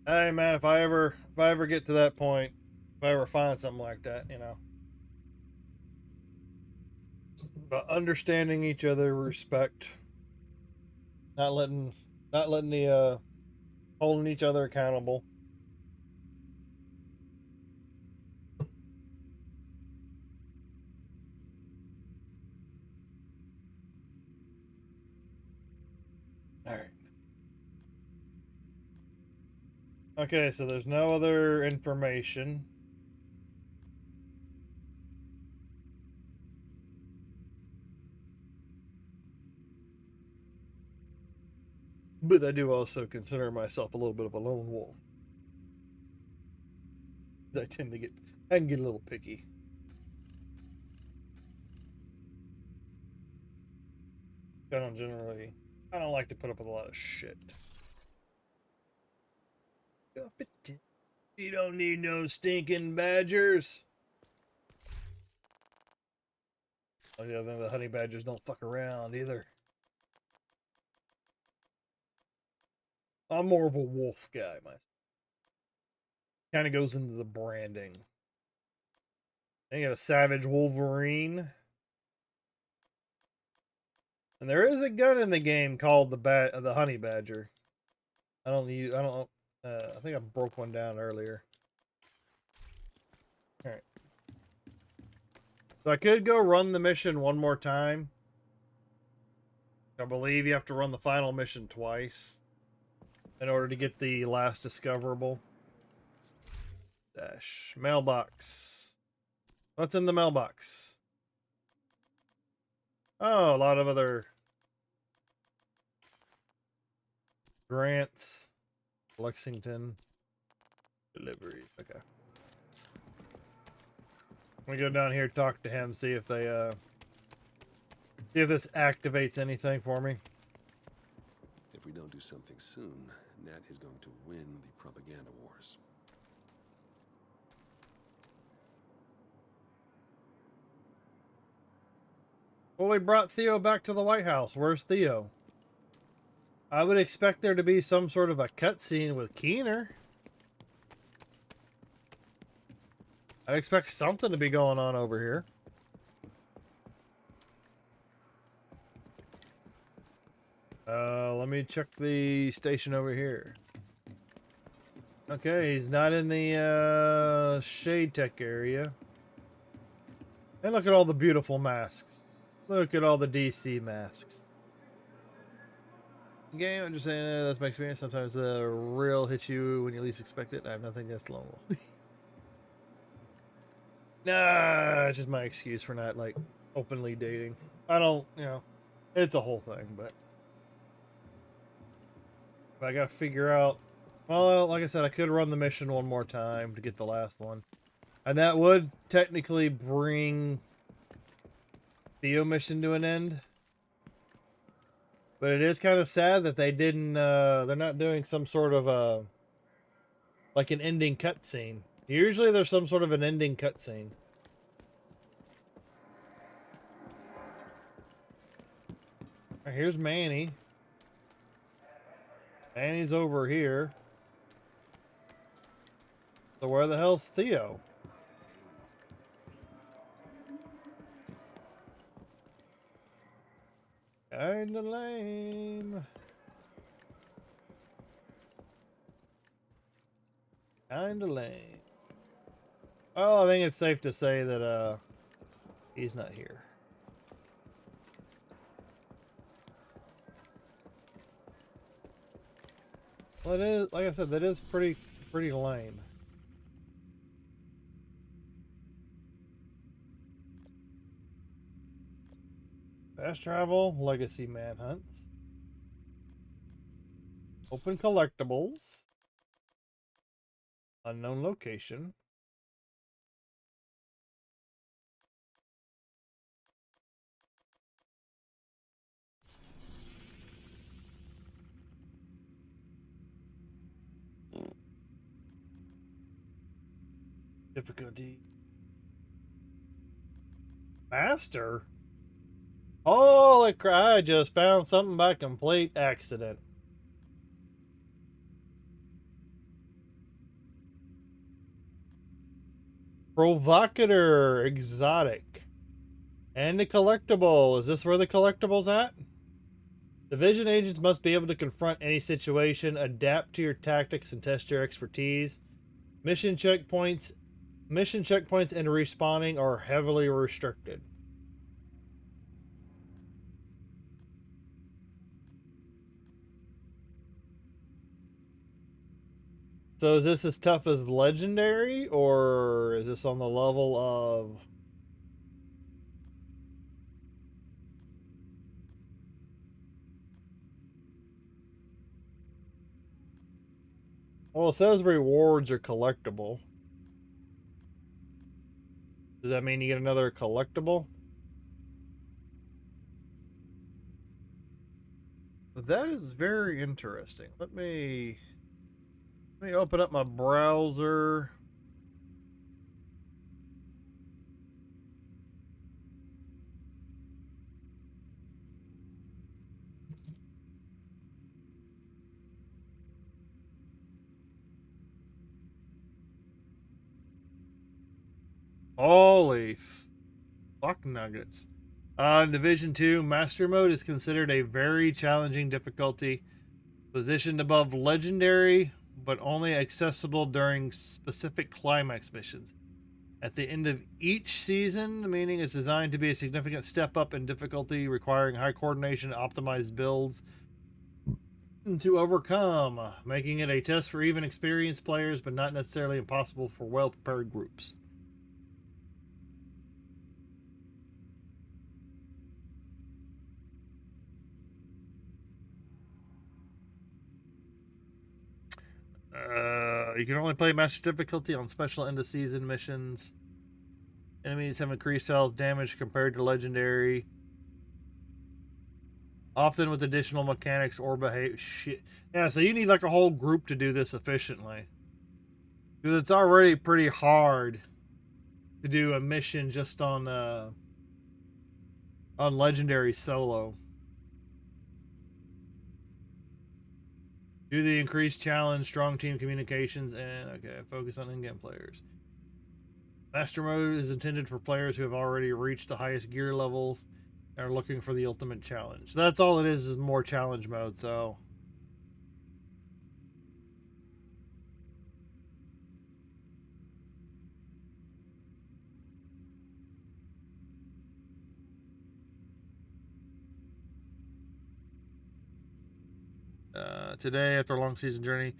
Hey man, if I ever get to that point, if I ever find something like that, you know. But understanding each other, respect, not letting the holding each other accountable. All right. Okay, so there's no other information. But I do also consider myself a little bit of a lone wolf. I can get a little picky. I don't like to put up with a lot of shit. You don't need no stinking badgers. Oh yeah, then the honey badgers don't fuck around either. I'm more of a wolf guy myself. Kind of goes into the branding. Then you got a savage Wolverine. And there is a gun in the game called the honey badger. I think I broke one down earlier. All right. So I could go run the mission one more time. I believe you have to run the final mission twice in order to get the last discoverable. Dash mailbox. What's in the mailbox? Oh, a lot of other grants. Lexington deliveries. Okay. I'm gonna go down here, talk to him, see if they see if this activates anything for me. If we don't do something soon, Nat is going to win the propaganda wars. Well, we brought Theo back to the White House. Where's Theo? I would expect there to be some sort of a cutscene with Keener. I'd expect something to be going on over here. Let me check the station over here. Okay, he's not in the Shade Tech area. And look at all the beautiful masks. Look at all the DC masks. Game, I'm just saying that's my experience. Sometimes the real hits you when you least expect it. I have nothing against Lone Wolf. Nah, it's just my excuse for not like openly dating. I don't, it's a whole thing, but I gotta figure out. Well, like I said, I could run the mission one more time to get the last one, and that would technically bring Theo mission to an end. But it is kind of sad that they didn't. They're not doing some sort of like an ending cutscene. Usually, there's some sort of an ending cutscene. Right, here's Manny. Manny's over here. So where the hell's Theo? Kinda lame. Kinda lame. Well, I think it's safe to say that he's not here. Well, it is, like I said, that is pretty lame. Fast travel, legacy manhunts. Open collectibles. Unknown location. Difficulty. Master? Holy crap, I just found something by complete accident. Provocateur, exotic. And the collectible. Is this where the collectible's at? Division agents must be able to confront any situation, adapt to your tactics, and test your expertise. Mission checkpoints and respawning are heavily restricted. So is this as tough as legendary, or is this on the level of... Well, it says rewards are collectible. Does that mean you get another collectible? That is very interesting. Let me open up my browser. Holy fuck nuggets. Division 2, Master Mode is considered a very challenging difficulty. Positioned above legendary, but only accessible during specific climax missions. At the end of each season, meaning it's designed to be a significant step up in difficulty, requiring high coordination and optimized builds to overcome, making it a test for even experienced players, but not necessarily impossible for well-prepared groups. You can only play master difficulty on special end of season missions. Enemies have increased health damage compared to legendary, often with additional mechanics or behavior. Shit. Yeah, so you need like a whole group to do this efficiently. Because it's already pretty hard to do a mission just on legendary solo. Do the increased challenge, strong team communications, and okay, focus on in-game players. Master mode is intended for players who have already reached the highest gear levels and are looking for the ultimate challenge. That's all it is more challenge mode, so. Today, after a long season journey,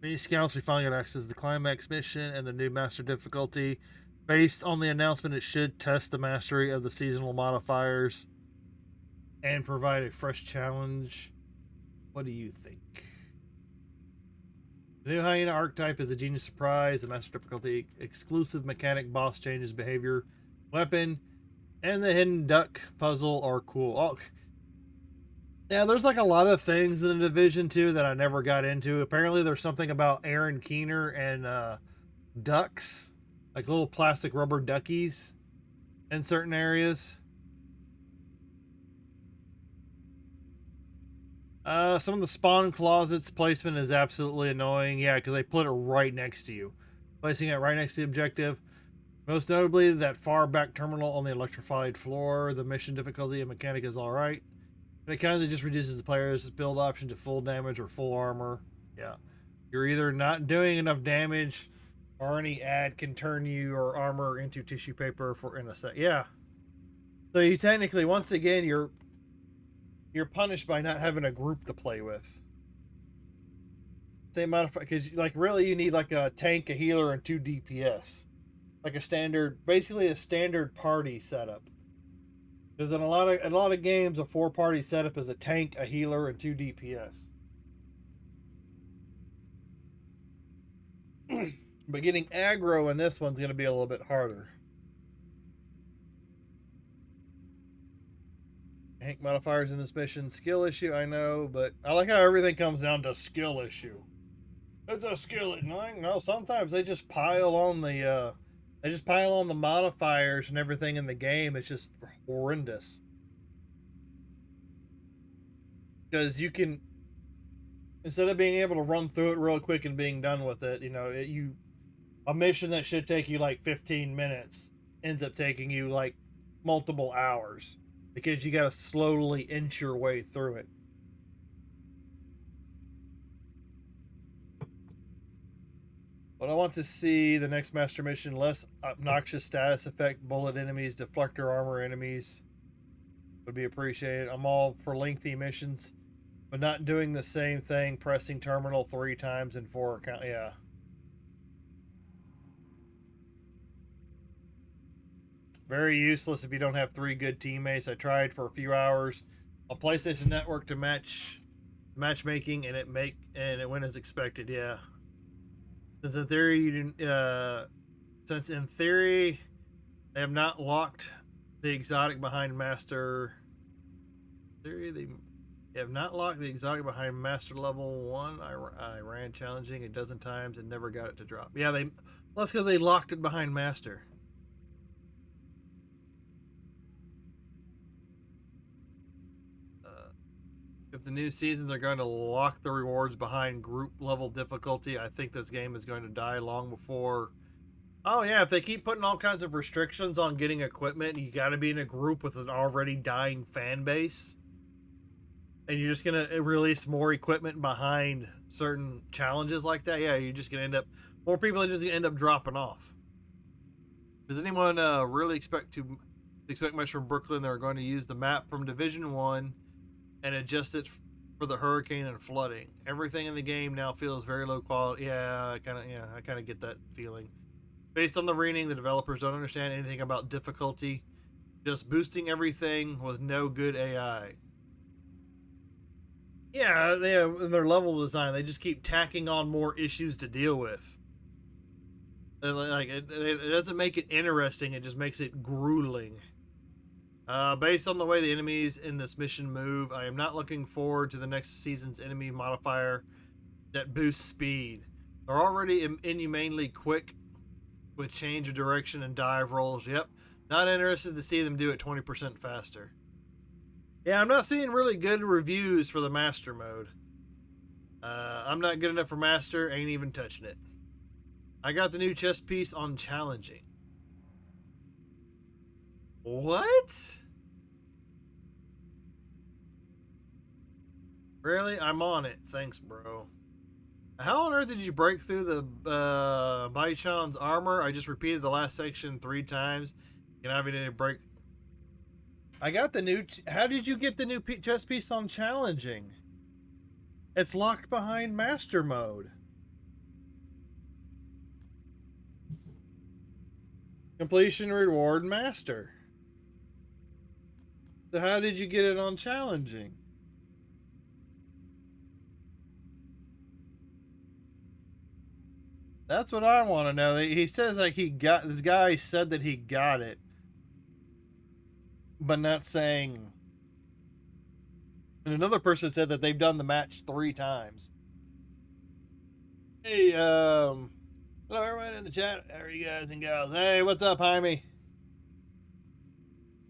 many scouts, we finally got access to the climax mission and the new master difficulty. Based on the announcement, it should test the mastery of the seasonal modifiers and provide a fresh challenge. What do you think? The new hyena archetype is a genius surprise. The master difficulty exclusive mechanic boss changes behavior, weapon, and the hidden duck puzzle are cool. Oh, yeah, there's like a lot of things in the Division 2 that I never got into. Apparently, there's something about Aaron Keener and ducks, like little plastic rubber duckies in certain areas. Some of the spawn closets placement is absolutely annoying. Yeah, because they put it right next to you. Placing it right next to the objective. Most notably, that far back terminal on the electrified floor. The mission difficulty and mechanic is alright. And it kind of just reduces the player's build option to full damage or full armor. Yeah. You're either not doing enough damage or any ad can turn your armor into tissue paper for in a sec. Yeah. So you technically, once again, you're punished by not having a group to play with. Same modify, because like really you need like a tank, a healer, and 2 DPS. Like a standard, basically a standard party setup. Because in a lot of games, a 4-party setup is a tank, a healer, and 2 DPS. But getting aggro in this one's going to be a little bit harder. Hank modifiers in this mission, skill issue, I know, but I like how everything comes down to skill issue. It's a skill issue. No, sometimes they just pile on the modifiers and everything in the game. It's just horrendous. Because you can, instead of being able to run through it real quick and being done with it, you know, a mission that should take you like 15 minutes ends up taking you like multiple hours because you got to slowly inch your way through it. But I want to see the next master mission, less obnoxious status effect, bullet enemies, deflector armor enemies would be appreciated. I'm all for lengthy missions, but not doing the same thing, pressing terminal 3 times in 4 account. Yeah. Very useless if you don't have 3 good teammates. I tried for a few hours on PlayStation Network to matchmaking, and it went as expected. Yeah. Since in theory they have not locked the exotic behind master. They have not locked the exotic behind master level 1. I ran challenging a dozen times and never got it to drop. Yeah, that's because they locked it behind master. If the new seasons are going to lock the rewards behind group level difficulty, I think this game is going to die long before. Oh yeah, if they keep putting all kinds of restrictions on getting equipment, you got to be in a group with an already dying fan base. and you're just gonna release more equipment behind certain challenges like that, yeah, you're just gonna end up, more people are just gonna end up dropping off. Does anyone really expect much from Brooklyn? They're going to use the map from Division 1 and adjust it for the hurricane and flooding. Everything in the game now feels very low quality. Yeah, I kind of get that feeling. Based on the reading, the developers don't understand anything about difficulty, just boosting everything with no good AI. Yeah, they have, in their level design, they just keep tacking on more issues to deal with. And like it doesn't make it interesting; it just makes it grueling. Based on the way the enemies in this mission move, I am not looking forward to the next season's enemy modifier that boosts speed. They're already inhumanely quick with change of direction and dive rolls. Yep, not interested to see them do it 20% faster. Yeah, I'm not seeing really good reviews for the Master mode. I'm not good enough for Master, ain't even touching it. I got the new chess piece on challenging. What? Really? I'm on it. Thanks, bro. How on earth did you break through the Baichan's armor? I just repeated the last section 3 times. You know, I didn't break. I got the new. How did you get the new chess piece on challenging? It's locked behind Master mode. Completion reward Master. So how did you get it on challenging? That's what I want to know. He says like this guy said that he got it, but not saying. And another person said that they've done the match 3 times. Hey, hello everyone in the chat. How are you guys and gals? Hey, what's up, Jaime?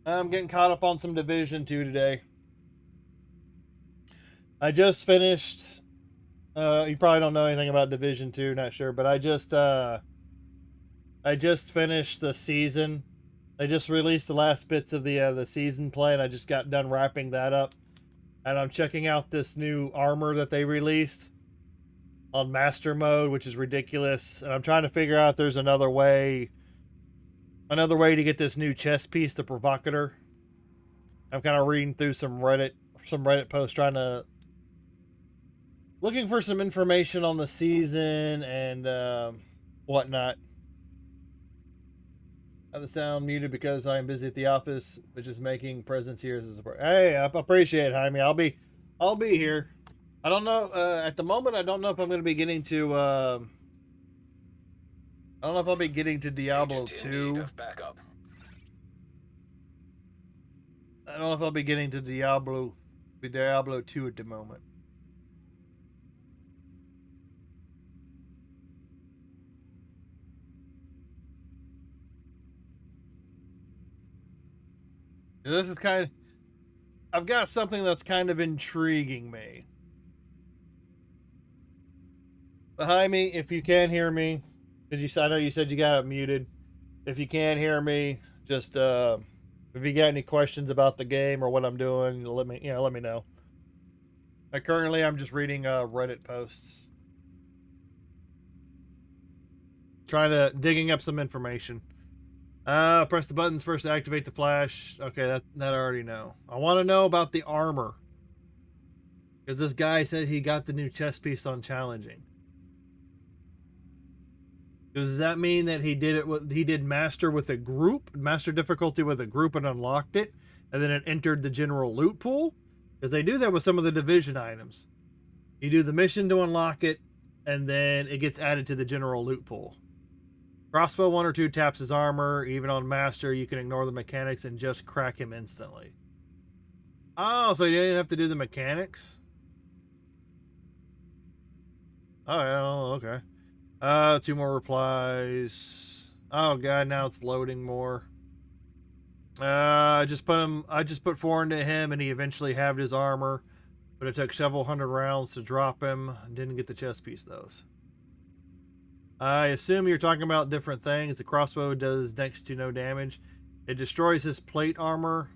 I'm getting caught up on some Division 2 today. I just finished. You probably don't know anything about Division 2, not sure, but I just finished the season. They just released the last bits of the season play, and I just got done wrapping that up. And I'm checking out this new armor that they released on Master mode, which is ridiculous. And I'm trying to figure out if there's another way to get this new chess piece, the Provocateur. I'm kind of reading through some Reddit posts, looking for some information on the season and whatnot. I have the sound muted because I am busy at the office, but just making presence here as a support. Hey, I appreciate it, Jaime. I'll be here. I don't know. At the moment, I don't know if I'm going to be getting to. I don't know if I'll be getting to Diablo 2. I don't know if I'll be getting to Diablo 2 at the moment. This is I've got something that's kind of intriguing me. Behind me, if you can hear me, because I know you said you got it muted. If you can't hear me, just if you got any questions about the game or what I'm doing, let me know. Currently, I'm just reading Reddit posts, digging up some information. Press the buttons first to activate the flash. Okay, that I already know. I want to know about the armor, because this guy said he got the new chess piece on challenging. Does that mean that he did master difficulty with a group and unlocked it, and then it entered the general loot pool? Because they do that with some of the Division items. You do the mission to unlock it, and then it gets added to the general loot pool. Crossbow 1 or 2 taps his armor. Even on Master, you can ignore the mechanics and just crack him instantly. Oh, so you didn't have to do the mechanics? Oh, yeah, okay. 2 more replies. Oh god, now it's loading more. I just put 4 into him, and he eventually halved his armor, but it took several hundred rounds to drop him. Didn't get the chest piece though. I assume you're talking about different things. The crossbow does next to no damage. It destroys his plate armor,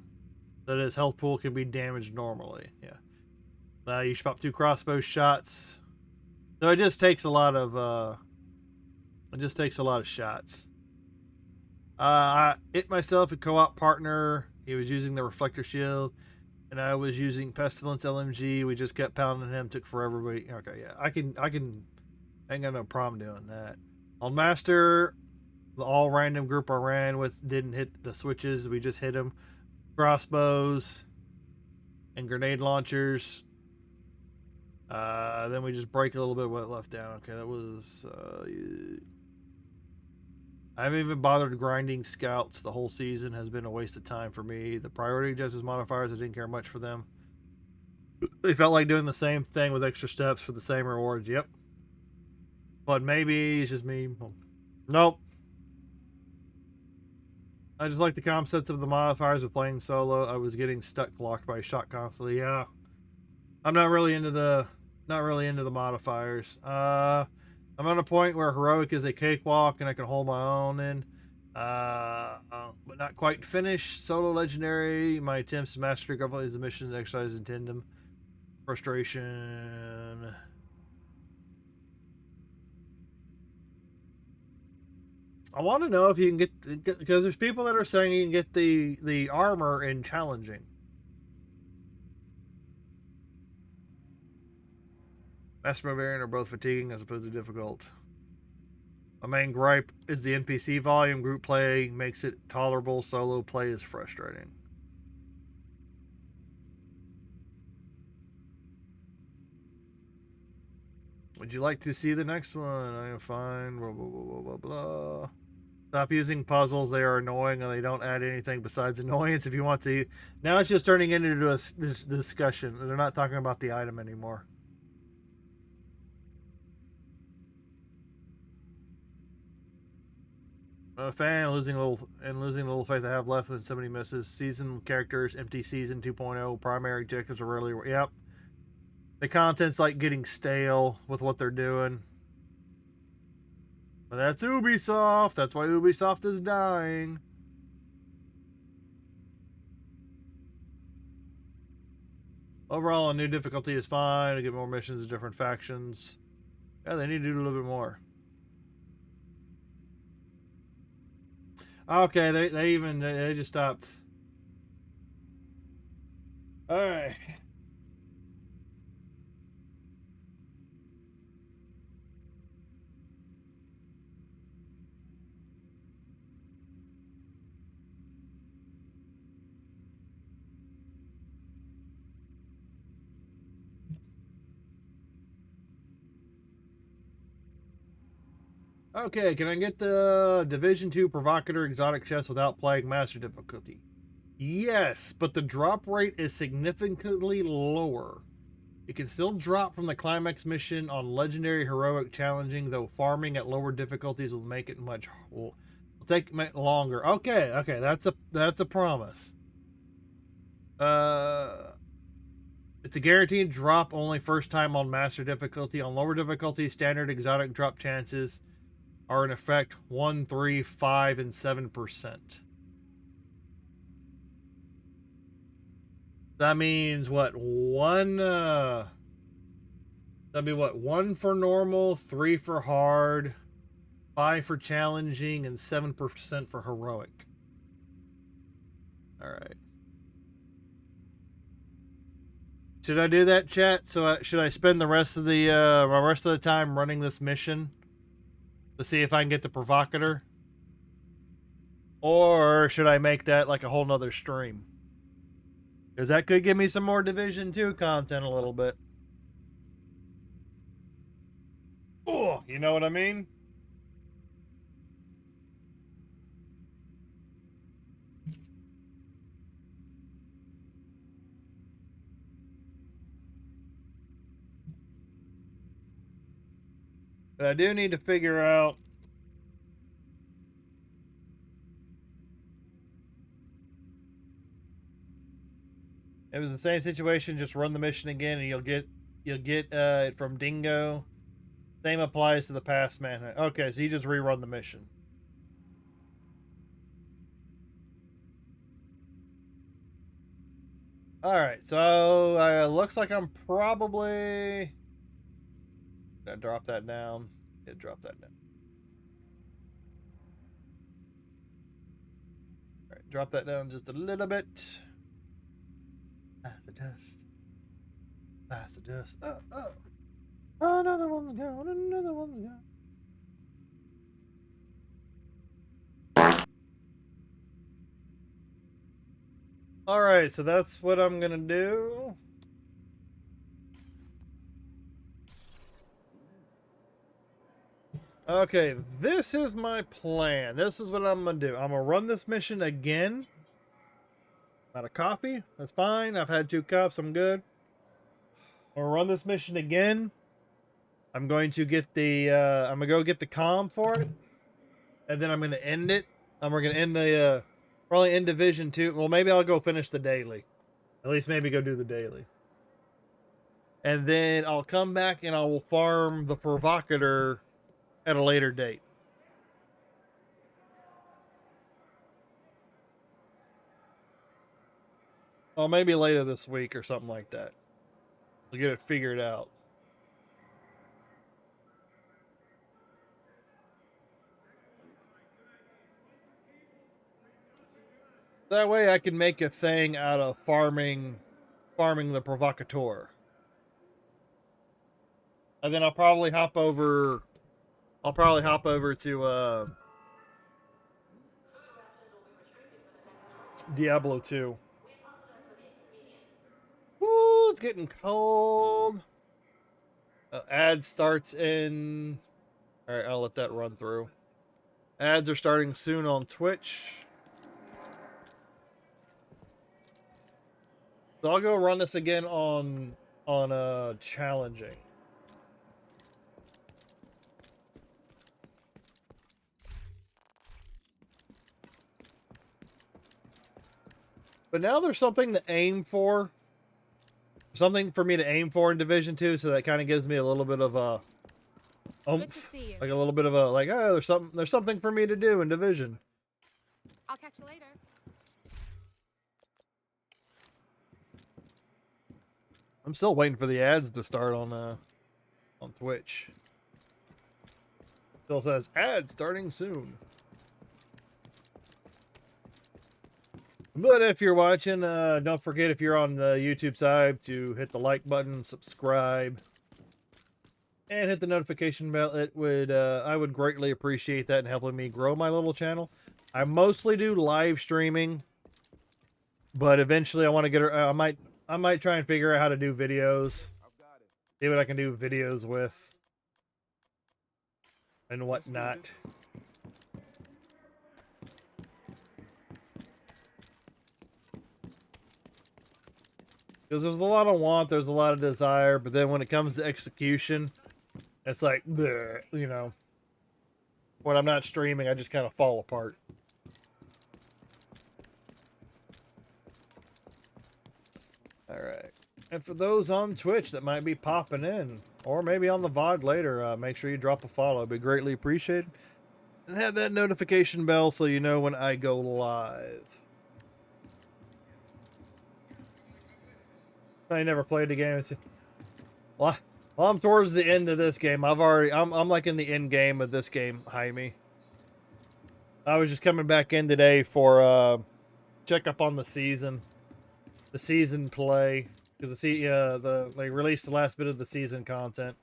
so that his health pool can be damaged normally. Yeah. You should pop 2 crossbow shots. So it just takes a lot of shots. It myself, a co-op partner, he was using the reflector shield, and I was using pestilence LMG. We just kept pounding him. Took forever, but okay, yeah, I ain't got no problem doing that. On master, the all random group I ran with didn't hit the switches. We just hit them. Crossbows and grenade launchers. Then we just break a little bit of what left down. Okay, that was. I haven't even bothered grinding scouts. The whole season has been a waste of time for me. The priority justice modifiers, I didn't care much for them. They felt like doing the same thing with extra steps for the same rewards. Yep. But maybe it's just me. Nope. I just like the concepts of the modifiers of playing solo. I was getting stuck locked by a shot constantly. Yeah. I'm not really into the modifiers. I'm at a point where heroic is a cakewalk and I can hold my own in. But not quite finished. Solo legendary. My attempts to master a couple of these missions, exercise in tandem. Frustration. I want to know if you can get, because there's people that are saying you can get the armor in challenging. Master and variant are both fatiguing as opposed to difficult. My main gripe is the NPC volume. Group play makes it tolerable. Solo play is frustrating. Would you like to see the next one? I am fine. Blah, blah, blah, blah, blah. Stop using puzzles. They are annoying and they don't add anything besides annoyance. If you want to. Now it's just turning into this discussion. They're not talking about the item anymore. A fan losing a little faith I have left when so many misses. Season characters, empty season 2.0. Primary objectives are rarely. Yep. The content's like getting stale with what they're doing. But that's Ubisoft. That's why Ubisoft is dying. Overall, a new difficulty is fine. To get more missions of different factions. Yeah, they need to do a little bit more. Okay, they just stopped. All right. Okay, can I get the Division 2 Provocateur Exotic Chest without playing Master difficulty? Yes, but the drop rate is significantly lower. It can still drop from the Climax mission on Legendary Heroic Challenging, though farming at lower difficulties will make it much... will take longer. Okay, that's a promise. It's a guaranteed drop only first time on Master difficulty. On lower difficulty, standard exotic drop chances are in effect 1, 3, 5, and 7%. That means what? That'd be what? 1 for normal, 3 for hard, 5 for challenging, and 7% for heroic. All right. Should I do that, chat? So should I spend the rest of the time running this mission to see if I can get the Provocateur? Or should I make that like a whole nother stream? Because that could give me some more Division 2 content a little bit. Oh, you know what I mean? But I do need to figure out... It was the same situation, just run the mission again and you'll get it from Dingo. Same applies to the past manhunt. Okay, so you just rerun the mission. All right, so looks like I'm probably gonna drop that down. Yeah, drop that down. All right, drop that down just a little bit. Pass the dust. Pass the dust. Oh, oh. Another one's gone. Another one's gone. All right, so that's what I'm gonna do. Okay, this is my plan. This is what I'm gonna do. I'm gonna run this mission again. Out of coffee. That's fine. I've had 2 cups. I'm good. I'm gonna run this mission again. I'm going to get the I'm gonna go get the comm for it, and then I'm gonna end it. And we're gonna end the probably end Division 2. Well, maybe I'll go finish the daily. At least maybe go do the daily. And then I'll come back and I will farm the provocateur at a later date. Well, maybe later this week or something like that. We'll get it figured out. That way I can make a thing out of farming the provocateur. And then I'll probably hop over to Diablo 2. Woo, it's getting cold. Ad starts in... Alright, I'll let that run through. Ads are starting soon on Twitch. So I'll go run this again on challenging. But now there's something to aim for. Something for me to aim for in Division 2, so that kind of gives me a little bit of a oomph. Like a little bit of a like, oh, there's something for me to do in Division. I'll catch you later. I'm still waiting for the ads to start on Twitch. Still says ads starting soon. But if you're watching, don't forget if you're on the YouTube side to hit the like button, subscribe, and hit the notification bell. It would I would greatly appreciate that in helping me grow my little channel. I mostly do live streaming, but eventually I want to get I might try and figure out how to do videos. See what I can do videos with and whatnot. Because there's a lot of want, there's a lot of desire, but then when it comes to execution, it's like, bleh, you know, when I'm not streaming, I just kind of fall apart. All right. And for those on Twitch that might be popping in, or maybe on the VOD later, make sure you drop a follow. It'd be greatly appreciated. And have that notification bell so you know when I go live. I never played the game. Well, I'm towards the end of this game. I'm like in the end game of this game, Jaime. I was just coming back in today for check up on the season play, because they released the last bit of the season content.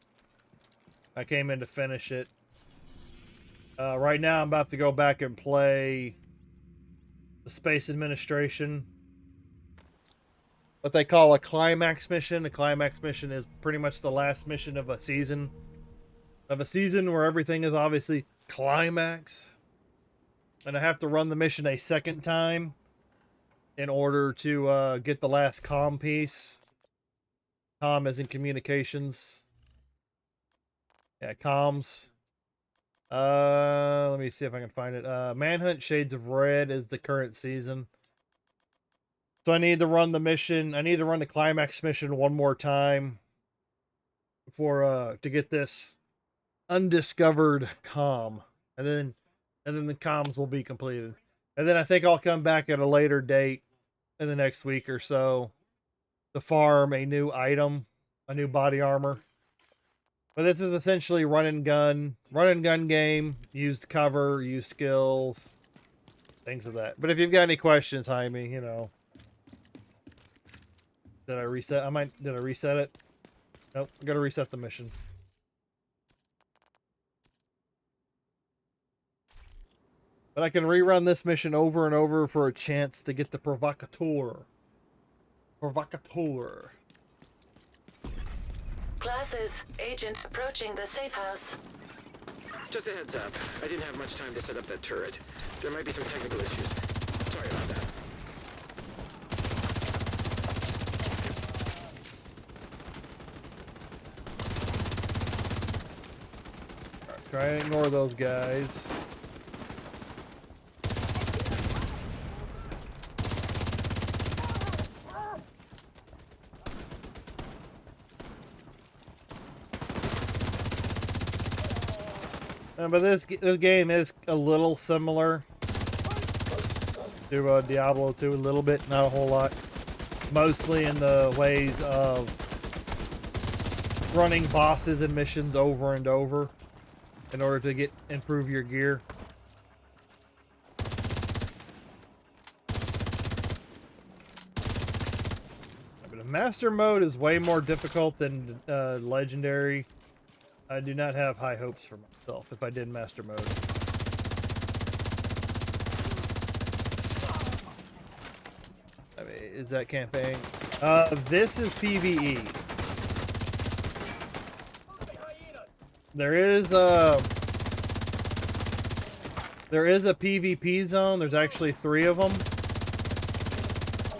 I came in to finish it. Right now I'm about to go back and play the Space Administration. What they call a climax mission. A climax mission is pretty much the last mission of a season. Where everything is obviously climax. And I have to run the mission a second time in order to get the last comm piece. Comm as in communications. Yeah, comms. Let me see if I can find it. Manhunt Shades of Red is the current season. So I need to run the mission. I need to run the climax mission one more time for to get this undiscovered comm, and then the comms will be completed. And then I think I'll come back at a later date in the next week or so to farm a new item, a new body armor. But this is essentially run and gun game. Use cover, use skills, things of that. But if you've got any questions, Jaime, you know. Did I reset? Did I reset it? Nope, I gotta reset the mission. But I can rerun this mission over and over for a chance to get the provocateur. Provocateur. Classes, agent approaching the safe house. Just a heads up. I didn't have much time to set up that turret. There might be some technical issues. Sorry about that. Alright, try and ignore those guys. But this game is a little similar to Diablo 2, a little bit, not a whole lot. Mostly in the ways of running bosses and missions over and over in order to improve your gear. But Master Mode is way more difficult than Legendary. I do not have high hopes for myself if I did Master Mode. I mean, is that campaign? This is PvE. There is a PvP zone. There's actually 3 of them.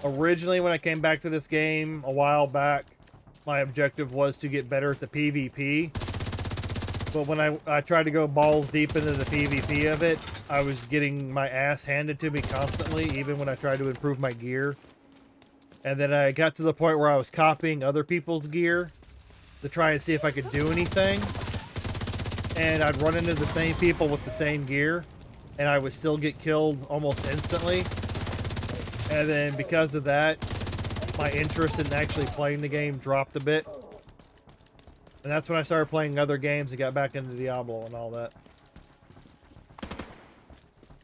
Originally, when I came back to this game a while back, my objective was to get better at the PvP. But when I tried to go balls deep into the PvP of it, I was getting my ass handed to me constantly, even when I tried to improve my gear. And then I got to the point where I was copying other people's gear to try and see if I could do anything. And I'd run into the same people with the same gear, and I would still get killed almost instantly. And then because of that, my interest in actually playing the game dropped a bit. And that's when I started playing other games and got back into Diablo and all that.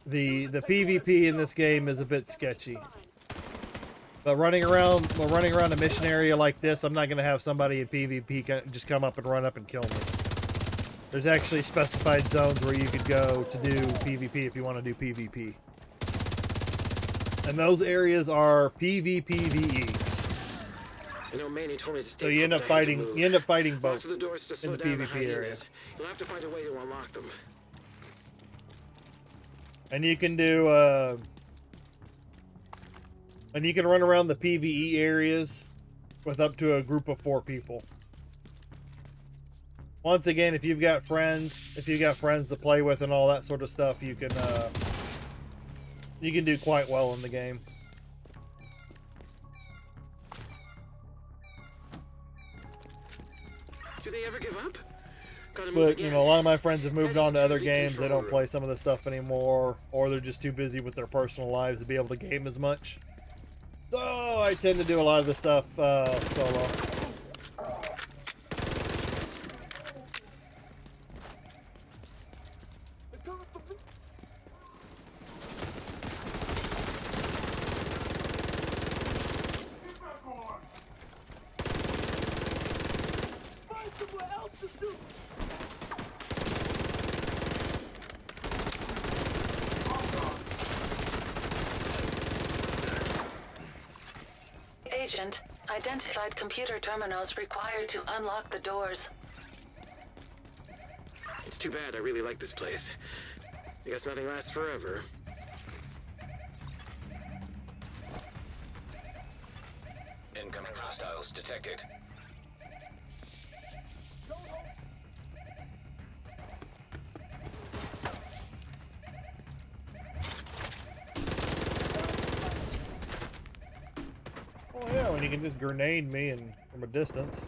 The PvP in this game is a bit sketchy. But running around a mission area like this, I'm not going to have somebody in PvP just come up and run up and kill me. There's actually specified zones where you could go to do PvP if you want to do PvP. And those areas are PvPvE. You know, Manny told me to So you end up fighting both the doors to in slow the down the PvP area. hyenas. You'll have to find a way to unlock them. And you can do and you can run around the PvE areas with up to a group of 4 people. Once again, if you've got friends to play with and all that sort of stuff, you can do quite well in the game. Do they ever give up? But, you know, a lot of my friends have moved on to other games. They don't play some of this stuff anymore, or they're just too busy with their personal lives to be able to game as much. So I tend to do a lot of this stuff solo. Agent, identified computer terminals required to unlock the doors. It's too bad. I really like this place. I guess nothing lasts forever. Incoming hostiles detected. Oh yeah, when you can just grenade me and from a distance.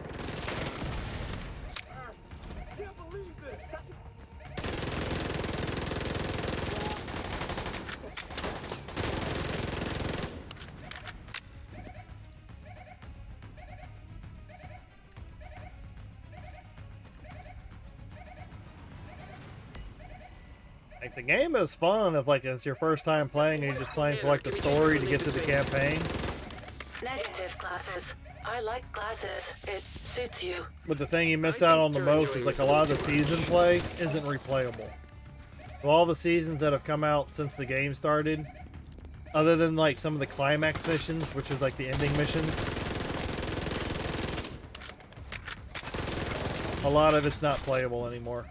Like, the game is fun if like it's your first time playing and you're just playing for like the story to get to the campaign. Negative, glasses. I like glasses. It suits you. But the thing you miss out on the most is like a lot of the season play isn't replayable. So all the seasons that have come out since the game started, other than like some of the climax missions, which is like the ending missions, a lot of it's not playable anymore.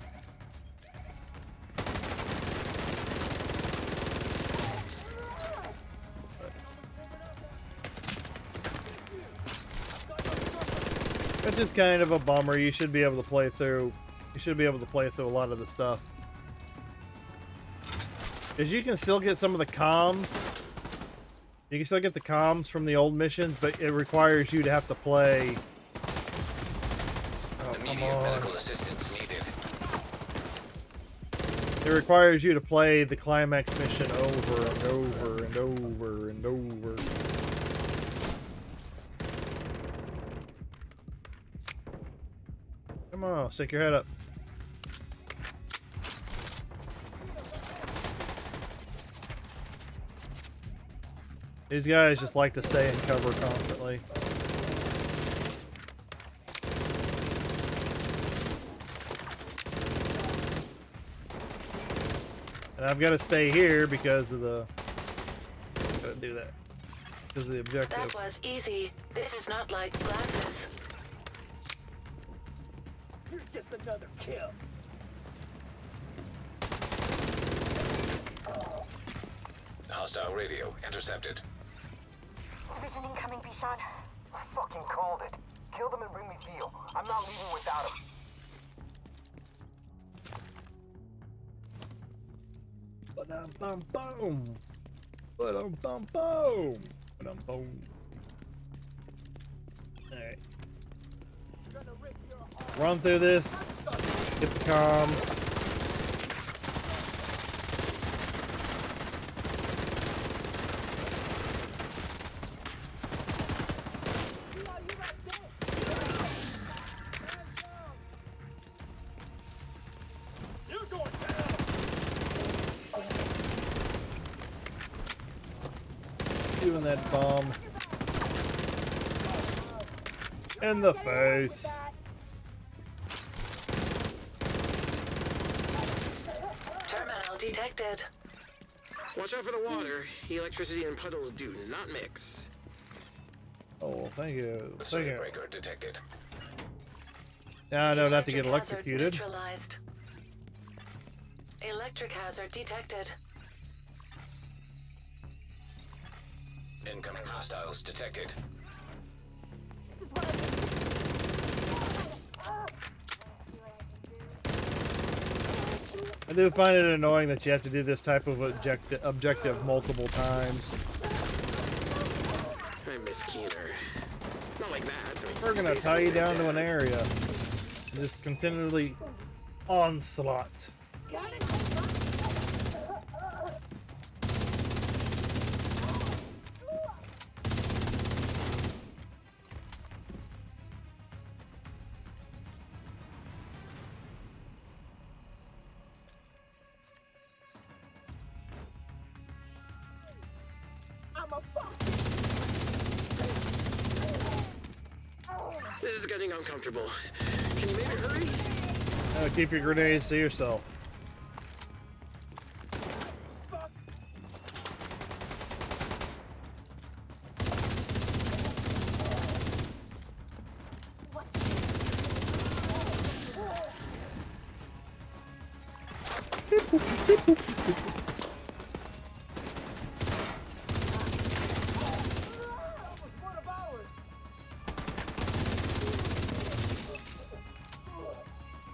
Which is kind of a bummer. You should be able to play through. You should be able to play through a lot of the stuff. Because you can still get some of the comms. You can still get the comms from the old missions, but it requires you to have to play. Oh, Immediate medical assistance needed. It requires you to play the climax mission over and over and over and over. Come on, stick your head up. These guys just like to stay in cover constantly. And I've got to stay here because of the... Gotta do that. Because of the objective. That was easy. This is not like glasses. You're just another kill. Hostile radio intercepted. Division incoming, Bishan. I fucking called it. Kill them and bring me Theo. I'm not leaving without him. Ba-dum-bum-boom. Ba-dum-bum-boom. Ba-dum-boom. Alright. Run through this. Get the comms. Doing that bomb in the face. Terminal detected. Watch out for the water. Electricity and puddles do not mix. Oh, thank you. Thank Circuit you. breaker detected. I know not to get Electric hazard electrocuted. neutralized. Electric hazard detected. Incoming hostiles detected. I do find it annoying that you have to do this type of objective multiple times. I miss Keener. Not like that. I mean, We're gonna tie you down to an area and just continually onslaught. This is getting uncomfortable. Can you maybe hurry? Keep your grenades to yourself.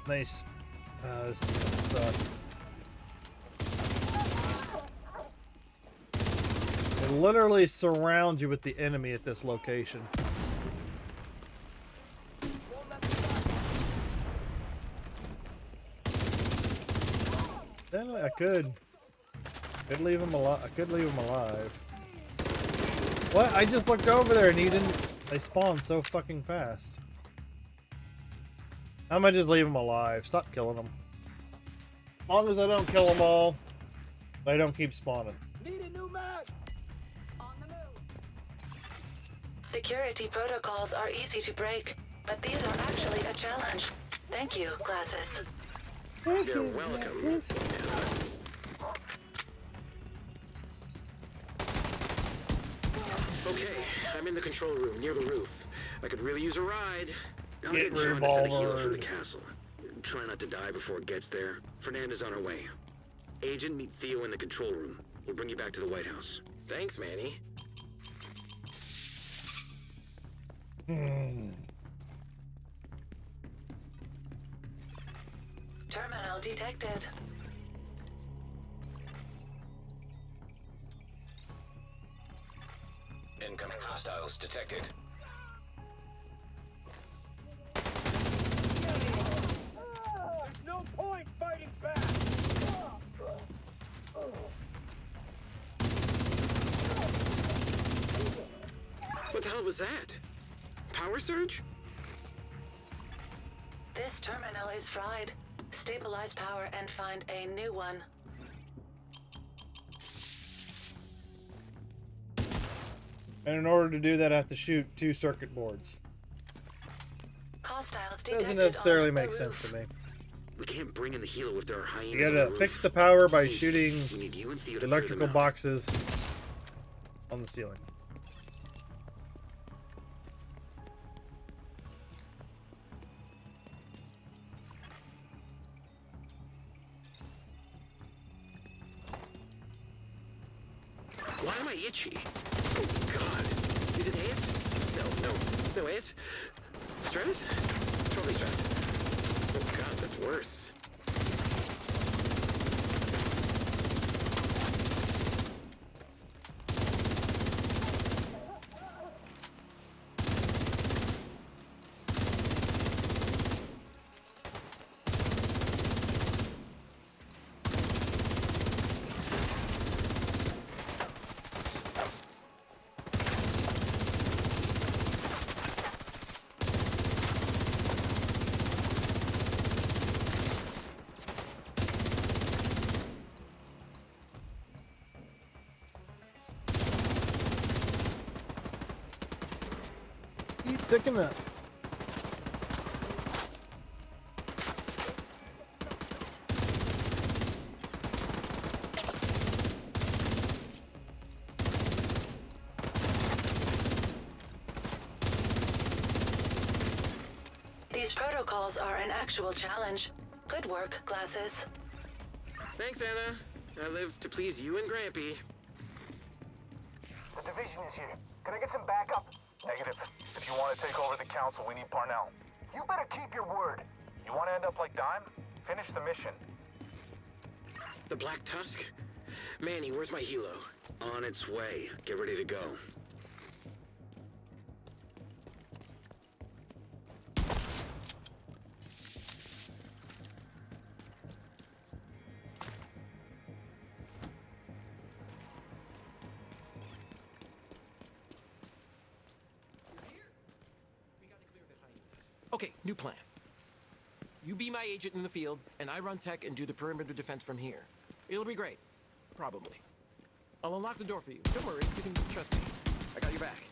Nice. This is gonna suck. They literally surround you with the enemy at this location. Then I could leave him alive. I could leave him alive. What? I just looked over there and he didn't. They spawned so fucking fast. I might just leave him alive. Stop killing them. As long as I don't kill them all, They don't keep spawning. Need a new mag. On the move. Security protocols are easy to break, but these are actually a challenge. Thank you, glasses. You're welcome. Okay, I'm in the control room near the roof. I could really use a ride. I'll get John to send a healer from the castle. Try not to die before it gets there. Fernanda's on her way. Agent, meet Theo in the control room. We'll bring you back to the White House. Thanks, Manny. Terminal detected. Incoming hostiles detected. There's no point fighting back. What the hell was that? Power surge? This terminal is fried. Stabilize power and find a new one. And in order to do that, I have to shoot 2 circuit boards. Hostiles detected. Doesn't necessarily on the make sense roof. to me. We can't bring in the healer if there are hyenas. You on gotta the fix roof. the power by shooting We need you and Theo to electrical clear them out. boxes on the ceiling. Why am I itchy? Oh God! Is it ants? No ants. Stress? Totally stress. Oh God, that's worse. Keep ticking up. These protocols are an actual challenge. Good work, glasses. Thanks, Anna. I live to please you and Grampy. The division is here. Can I get some backup? Negative. If you want to take over the council, we need Parnell. You better keep your word. You want to end up like Dime? Finish the mission. The Black Tusk? Manny, where's my helo? On its way. Get ready to go. Okay, new plan. You be my agent in the field, and I run tech and do the perimeter defense from here. It'll be great. Probably. I'll unlock the door for you. Don't worry, you can trust me. I got your back.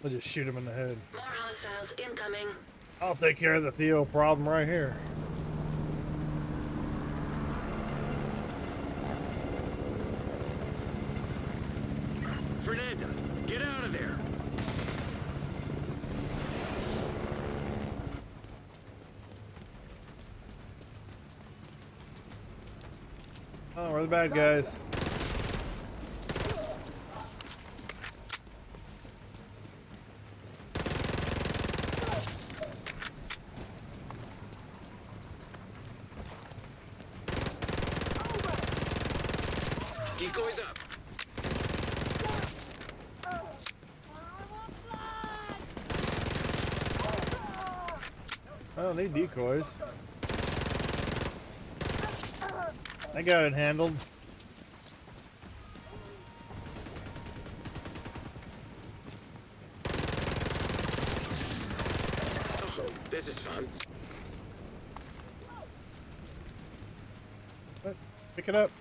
I'll just shoot him in the head. More hostiles incoming. I'll take care of the Theo problem right here. Fernanda, get out of there! Oh, we're the bad guys. Decoys up. I don't need decoys. I got it handled. This is fun. Pick it up.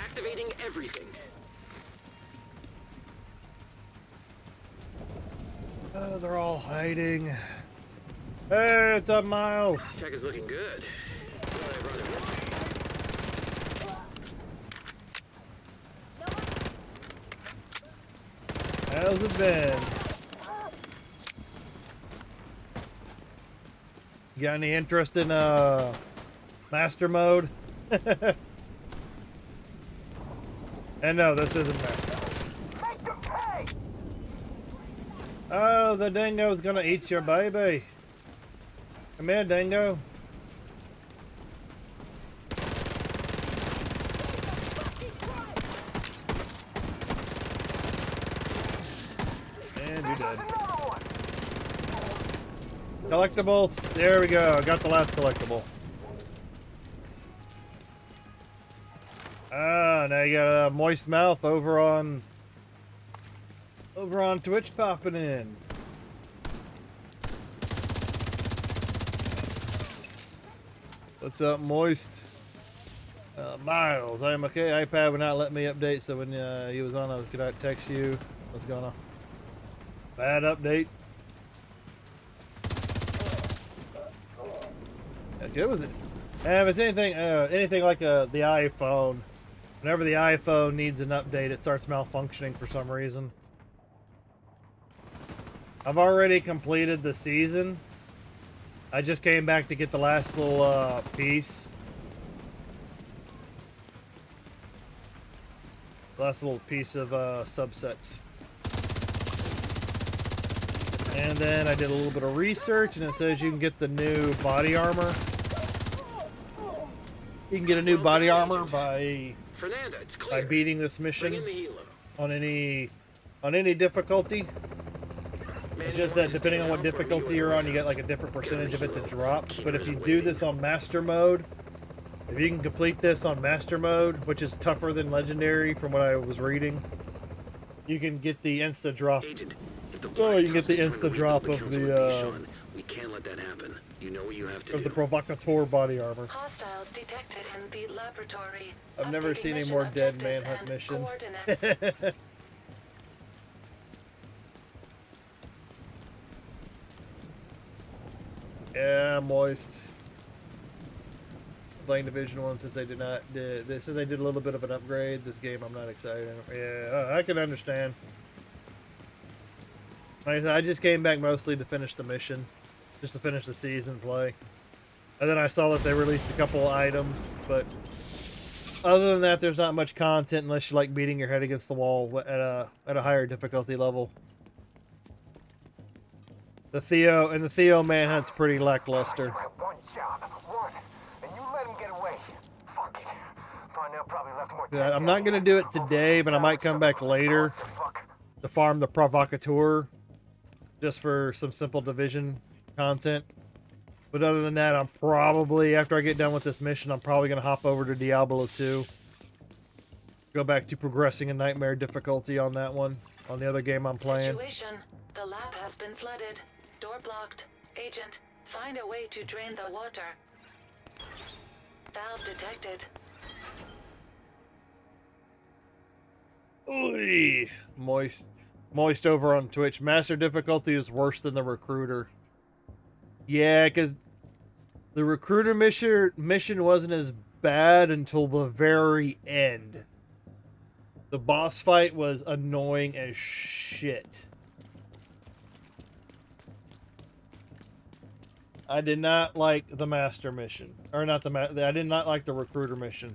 Activating everything. Oh, they're all hiding. Hey, it's up, Miles. Tech is looking good. How's it been? You got any interest in master mode? And no, this isn't master. Oh, the dingo's gonna eat your baby. Come here, dingo. And you're dead. Collectibles. There we go. I got the last collectible. Ah, now you got a moist mouth over on Twitch popping in. What's up, Moist? Miles, I am okay. iPad would not let me update, so when he was on, I could not text you. What's going on? Bad update. What was it? If it's anything like the iPhone, whenever the iPhone needs an update, it starts malfunctioning for some reason. I've already completed the season. I just came back to get the last little piece. Last little piece of subset. And then I did a little bit of research, and it says you can get the new body armor. You can get a new body armor by beating this mission on any difficulty. It's just that depending on what difficulty you're on, you get like a different percentage of it to drop. But if you do this on master mode, if you can complete this on master mode, which is tougher than legendary from what I was reading, you can get the insta drop. Oh, you can get the insta drop of the we can't let that happen. You know what you have to of do. the provocateur body armor. Hostiles detected in the laboratory. I've never seen any more dead manhunt mission. Yeah, moist. Playing Division 1 since they did not. They said they did a little bit of an upgrade. This game, I'm not excited. Yeah, I can understand. Like I said, I just came back mostly to finish the mission, just to finish the season play, and then I saw that they released a couple items. But other than that, there's not much content unless you like beating your head against the wall at a higher difficulty level. The Theo manhunt's pretty lackluster. One job, one, and you let him get away. Fuck it. Parnell probably left more. Yeah, I'm not gonna do it today, but I might come back later to farm the provocateur, just for some simple Division content. But other than that, I'm probably, after I get done with this mission, I'm probably gonna hop over to Diablo 2. Go back to progressing in nightmare difficulty on that one, on the other game I'm playing. Situation. The lab has been flooded. Door blocked. Agent, find a way to drain the water. Valve detected. Oy. Moist over on Twitch. Master difficulty is worse than the recruiter. Yeah, because the recruiter mission wasn't as bad until the very end. The boss fight was annoying as shit. I did not like the master mission. Or not I did not like the recruiter mission.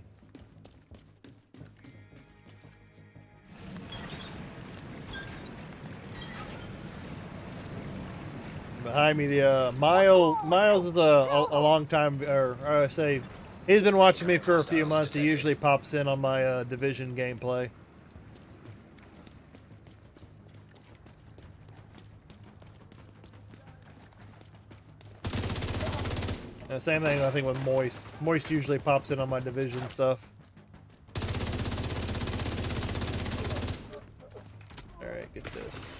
Behind me, the Miles is a long time, or I say, he's been watching me for a few months. He usually pops in on my Division gameplay. Same thing I think with Moist. Moist usually pops in on my Division stuff. Alright, get this.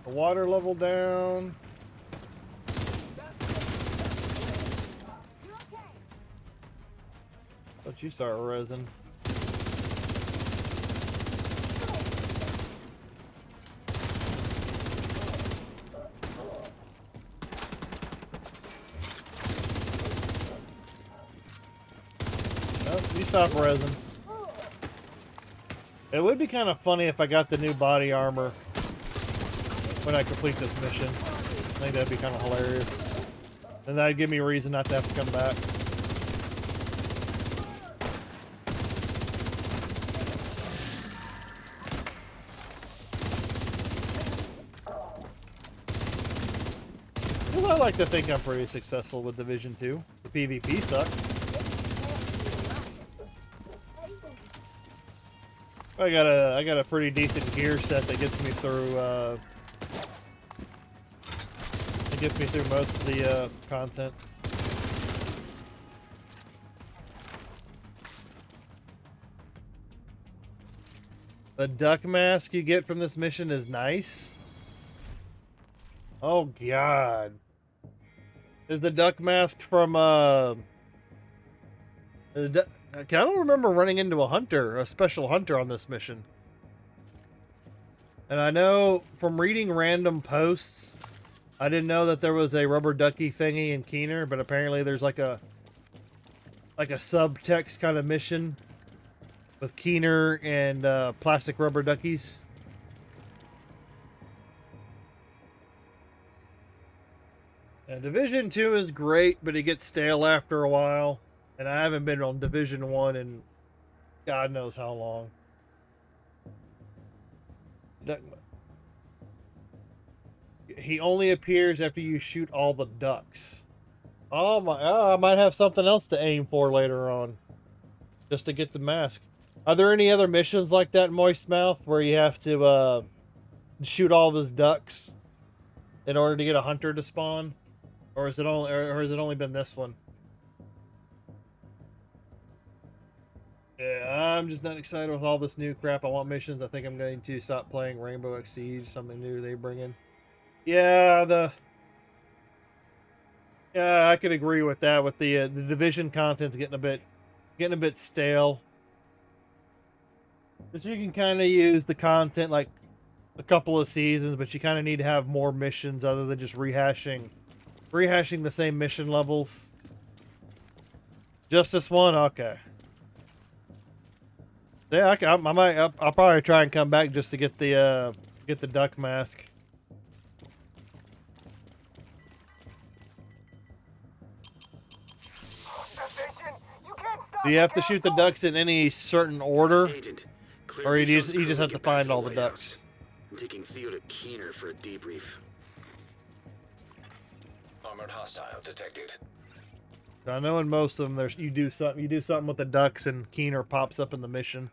The water level down. Let you start resin. Oh, you stop resin. It would be kind of funny if I got the new body armor when I complete this mission. I think that'd be kind of hilarious. And that'd give me a reason not to have to come back. Well, I like to think I'm pretty successful with Division 2. The PvP sucks. I got a pretty decent gear set that gets me through most of the content. The duck mask you get from this mission is nice. Oh god. Is the duck mask from I don't remember running into a special hunter on this mission. And I know from reading random posts, I didn't know that there was a rubber ducky thingy in Keener, but apparently there's like a subtext kind of mission with Keener and plastic rubber duckies. Division 2 is great, but it gets stale after a while. And I haven't been on Division 1 in God knows how long. He only appears after you shoot all the ducks. Oh my, I might have something else to aim for later on. Just to get the mask. Are there any other missions like that in Moist Mouth where you have to shoot all of his ducks in order to get a hunter to spawn? Or has it only been this one? Yeah, I'm just not excited with all this new crap. I want missions. I think I'm going to stop playing Rainbow X Siege, something new they bring in. Yeah, I could agree with that. With the Division content's getting a bit stale. But you can kind of use the content like a couple of seasons, but you kind of need to have more missions other than just rehashing the same mission levels. Just this one, okay. Yeah, I'll probably try and come back just to get the duck mask. Do you have to shoot the ducks in any certain order, Agent, or you just have to find all the ducks? I'm taking Theo to Keener for a debrief. Armored hostile detected. I know in most of them, you do something with the ducks, and Keener pops up in the mission.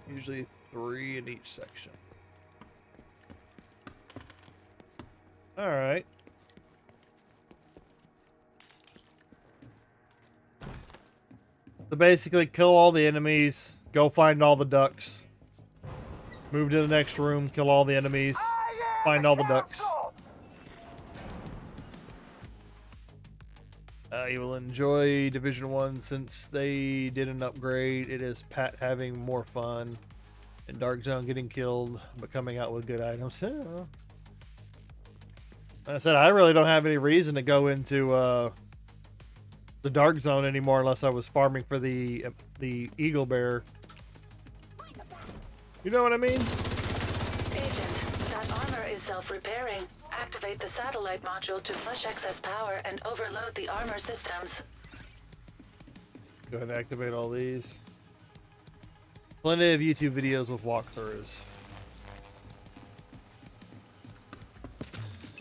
Usually 3 in each section. All right. So basically, kill all the enemies. Go find all the ducks. Move to the next room, kill all the enemies. Find all the ducks. You will enjoy Division 1 since they did an upgrade. It is Pat having more fun. And Dark Zone getting killed, but coming out with good items. Yeah. Like I said, I really don't have any reason to go into the Dark Zone anymore unless I was farming for the Eagle Bear. You know what I mean? Agent, that armor is self-repairing. Activate the satellite module to flush excess power and overload the armor systems. Go ahead and activate all these. Plenty of YouTube videos with walkthroughs.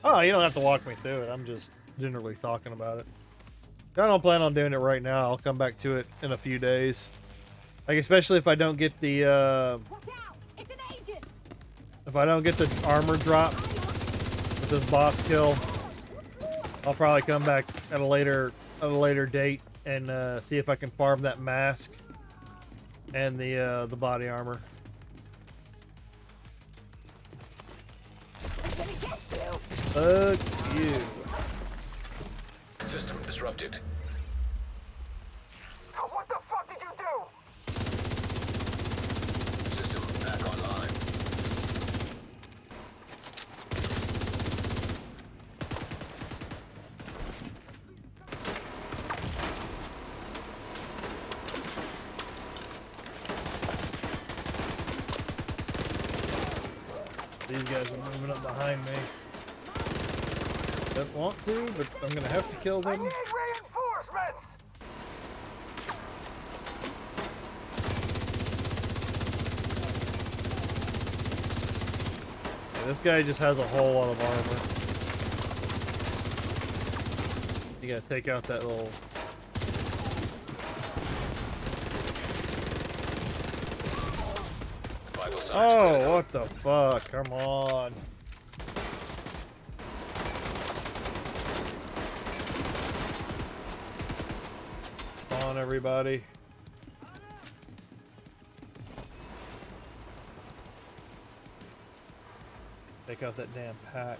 Oh, you don't have to walk me through it. I'm just generally talking about it. I don't plan on doing it right now. I'll come back to it in a few days. Like, especially if I don't get the, if I don't get the armor drop with this boss kill, I'll probably come back at a later date and see if I can farm that mask and the body armor. Fuck you. System disrupted. What the fuck did you do? System back online. These guys are moving up behind me. Don't want to, but I'm gonna have to kill them. I need reinforcements! Yeah, this guy just has a whole lot of armor. You gotta take out that little... Oh, what the fuck? Come on. Spawn, everybody. Take out that damn pack.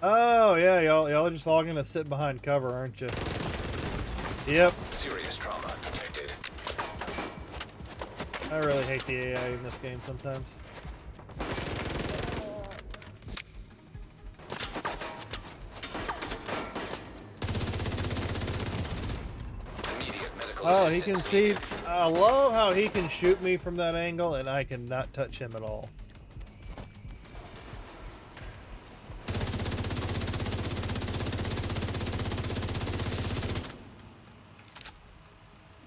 Oh, yeah, y'all are just all gonna sit behind cover, aren't you? Yep. Serious trauma detected. I really hate the AI in this game sometimes. Oh, he can see. I love how he can shoot me from that angle and I cannot touch him at all.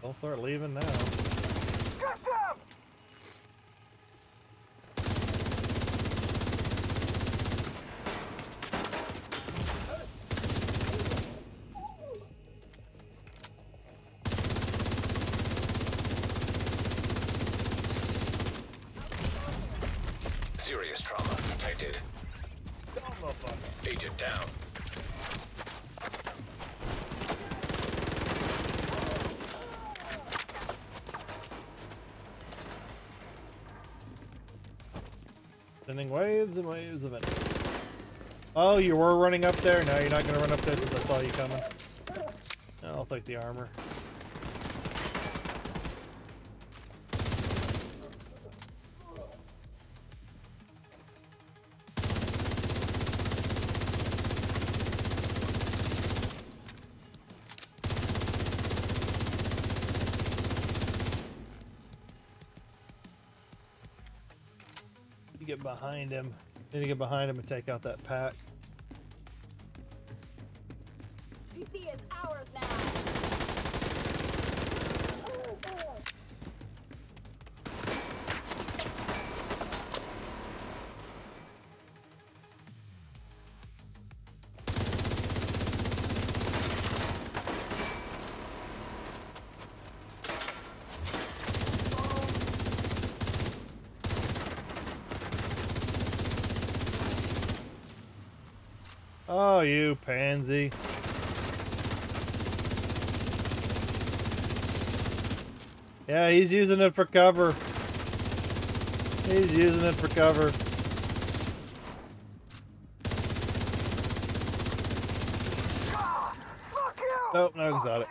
Don't start leaving now. Serious trauma detected. Agent down. Sending waves and waves of enemies. Oh, you were running up there? No, you're not going to run up there since I saw you coming. No, I'll take the armor. You get behind him. Need to get behind him and take out that pack. PC is ours now. Oh, you pansy. Yeah, he's using it for cover. He's using it for cover. Nope, no exotic.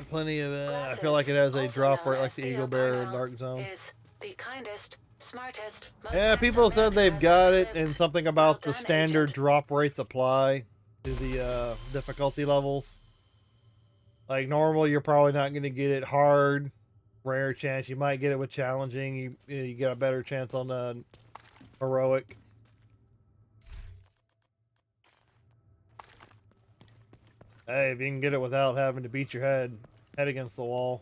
Plenty of I feel like it has a drop rate like the Eagle Bear or Dark Zone. Is the kindest, smartest, Yeah, people said they've got it and something about the standard drop rates apply to the difficulty levels. Like normal, you're probably not going to get it. Hard, rare chance. You might get it with challenging. You get a better chance on heroic. Hey, if you can get it without having to beat your head against the wall.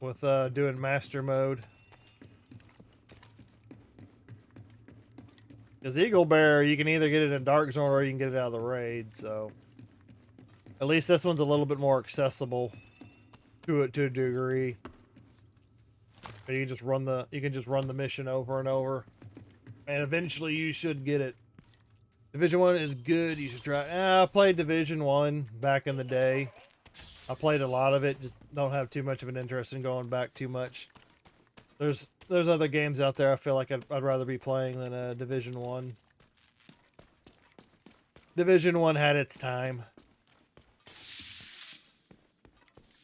with doing master mode. Because Eagle Bear, you can either get it in Dark Zone or you can get it out of the raid, so at least this one's a little bit more accessible to a degree. But you can just run the mission over and over, and eventually you should get it. Division 1 is good. You should try. I played Division 1 back in the day. I played a lot of it. Just don't have too much of an interest in going back too much. There's other games out there I feel like I'd rather be playing than Division 1. Division 1 had its time.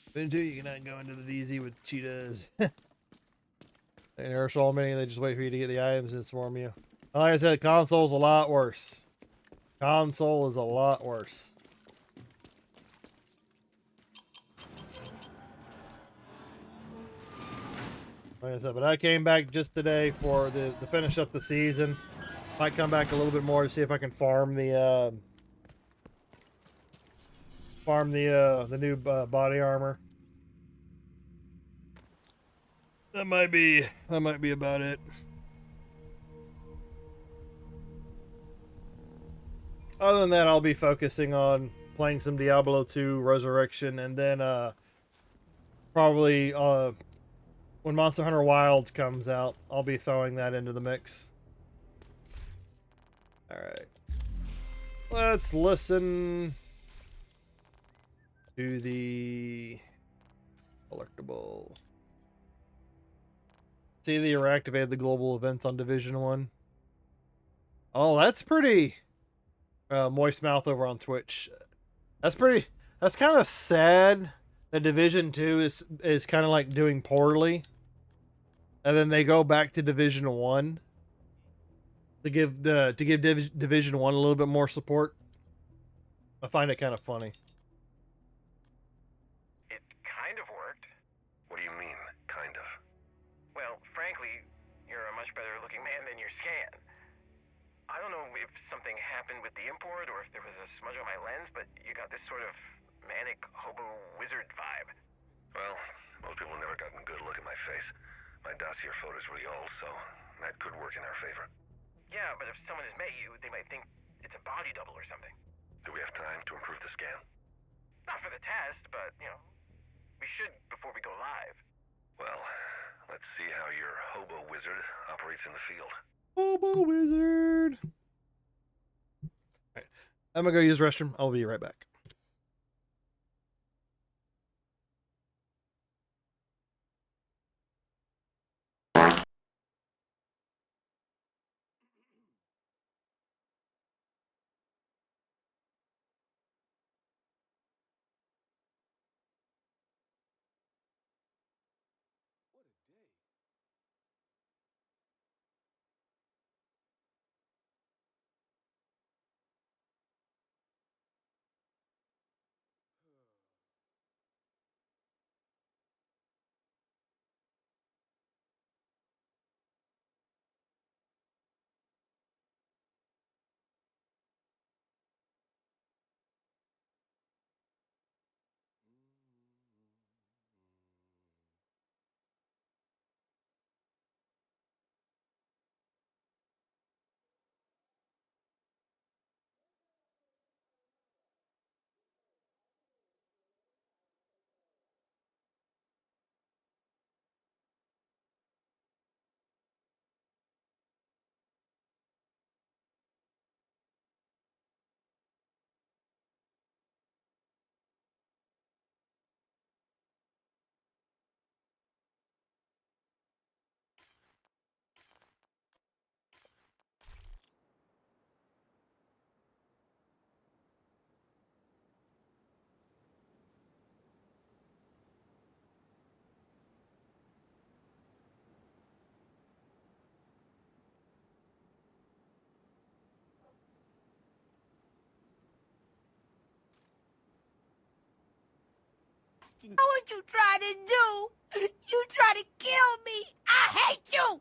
Division 2, you cannot go into the DZ with cheetahs. And there's so many, they just wait for you to get the items and swarm you. Like I said, console's a lot worse. Console is a lot worse. Like I said, but I came back just today for the finish up the season. Might come back a little bit more to see if I can farm the new body armor. That might be about it. Other than that, I'll be focusing on playing some Diablo 2 Resurrection, and then probably when Monster Hunter Wilds comes out, I'll be throwing that into the mix. Alright. Let's listen to the collectible. See that you activated the global events on Division 1. Oh, that's pretty. Moist Mouth over on Twitch. That's kind of sad that Division 2 is kind of like doing poorly. And then they go back to Division 1 to give Division 1 a little bit more support. I find it kind of funny. It kind of worked. What do you mean, kind of? Well, frankly, you're a much better looking man than your scan. I don't know if something happened with the import or if there was a smudge on my lens, but you got this sort of manic hobo wizard vibe. Well, most people never gotten a good look at my face. My dossier photo's really old, so that could work in our favor. Yeah, but if someone has met you, they might think it's a body double or something. Do we have time to improve the scan? Not for the test, but, we should before we go live. Well, let's see how your hobo wizard operates in the field. Hobo wizard. Alright. I'm gonna go use the restroom. I'll be right back. Know what you try to do? You try to kill me! I hate you!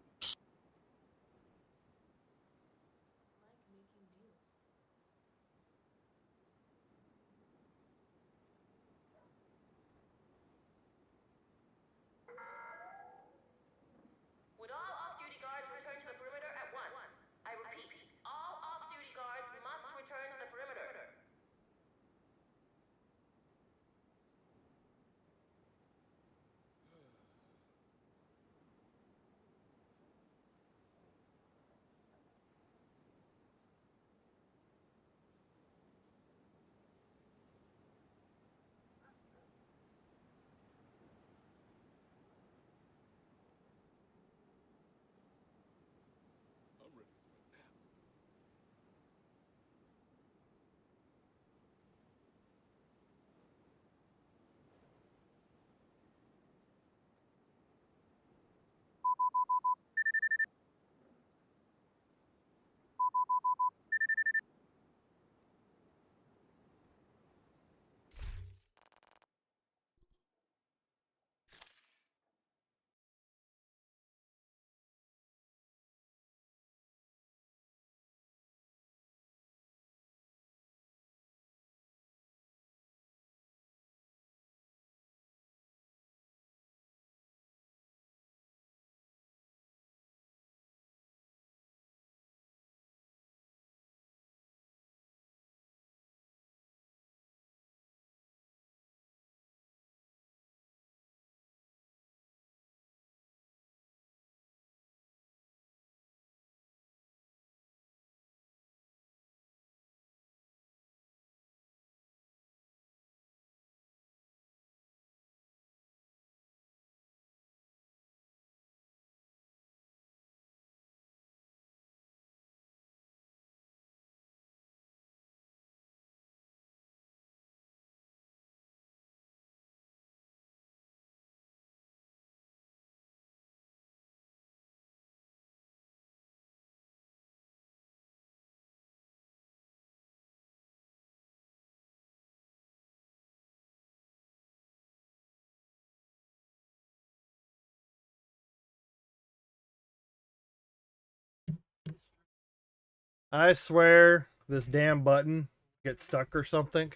I swear this damn button gets stuck or something.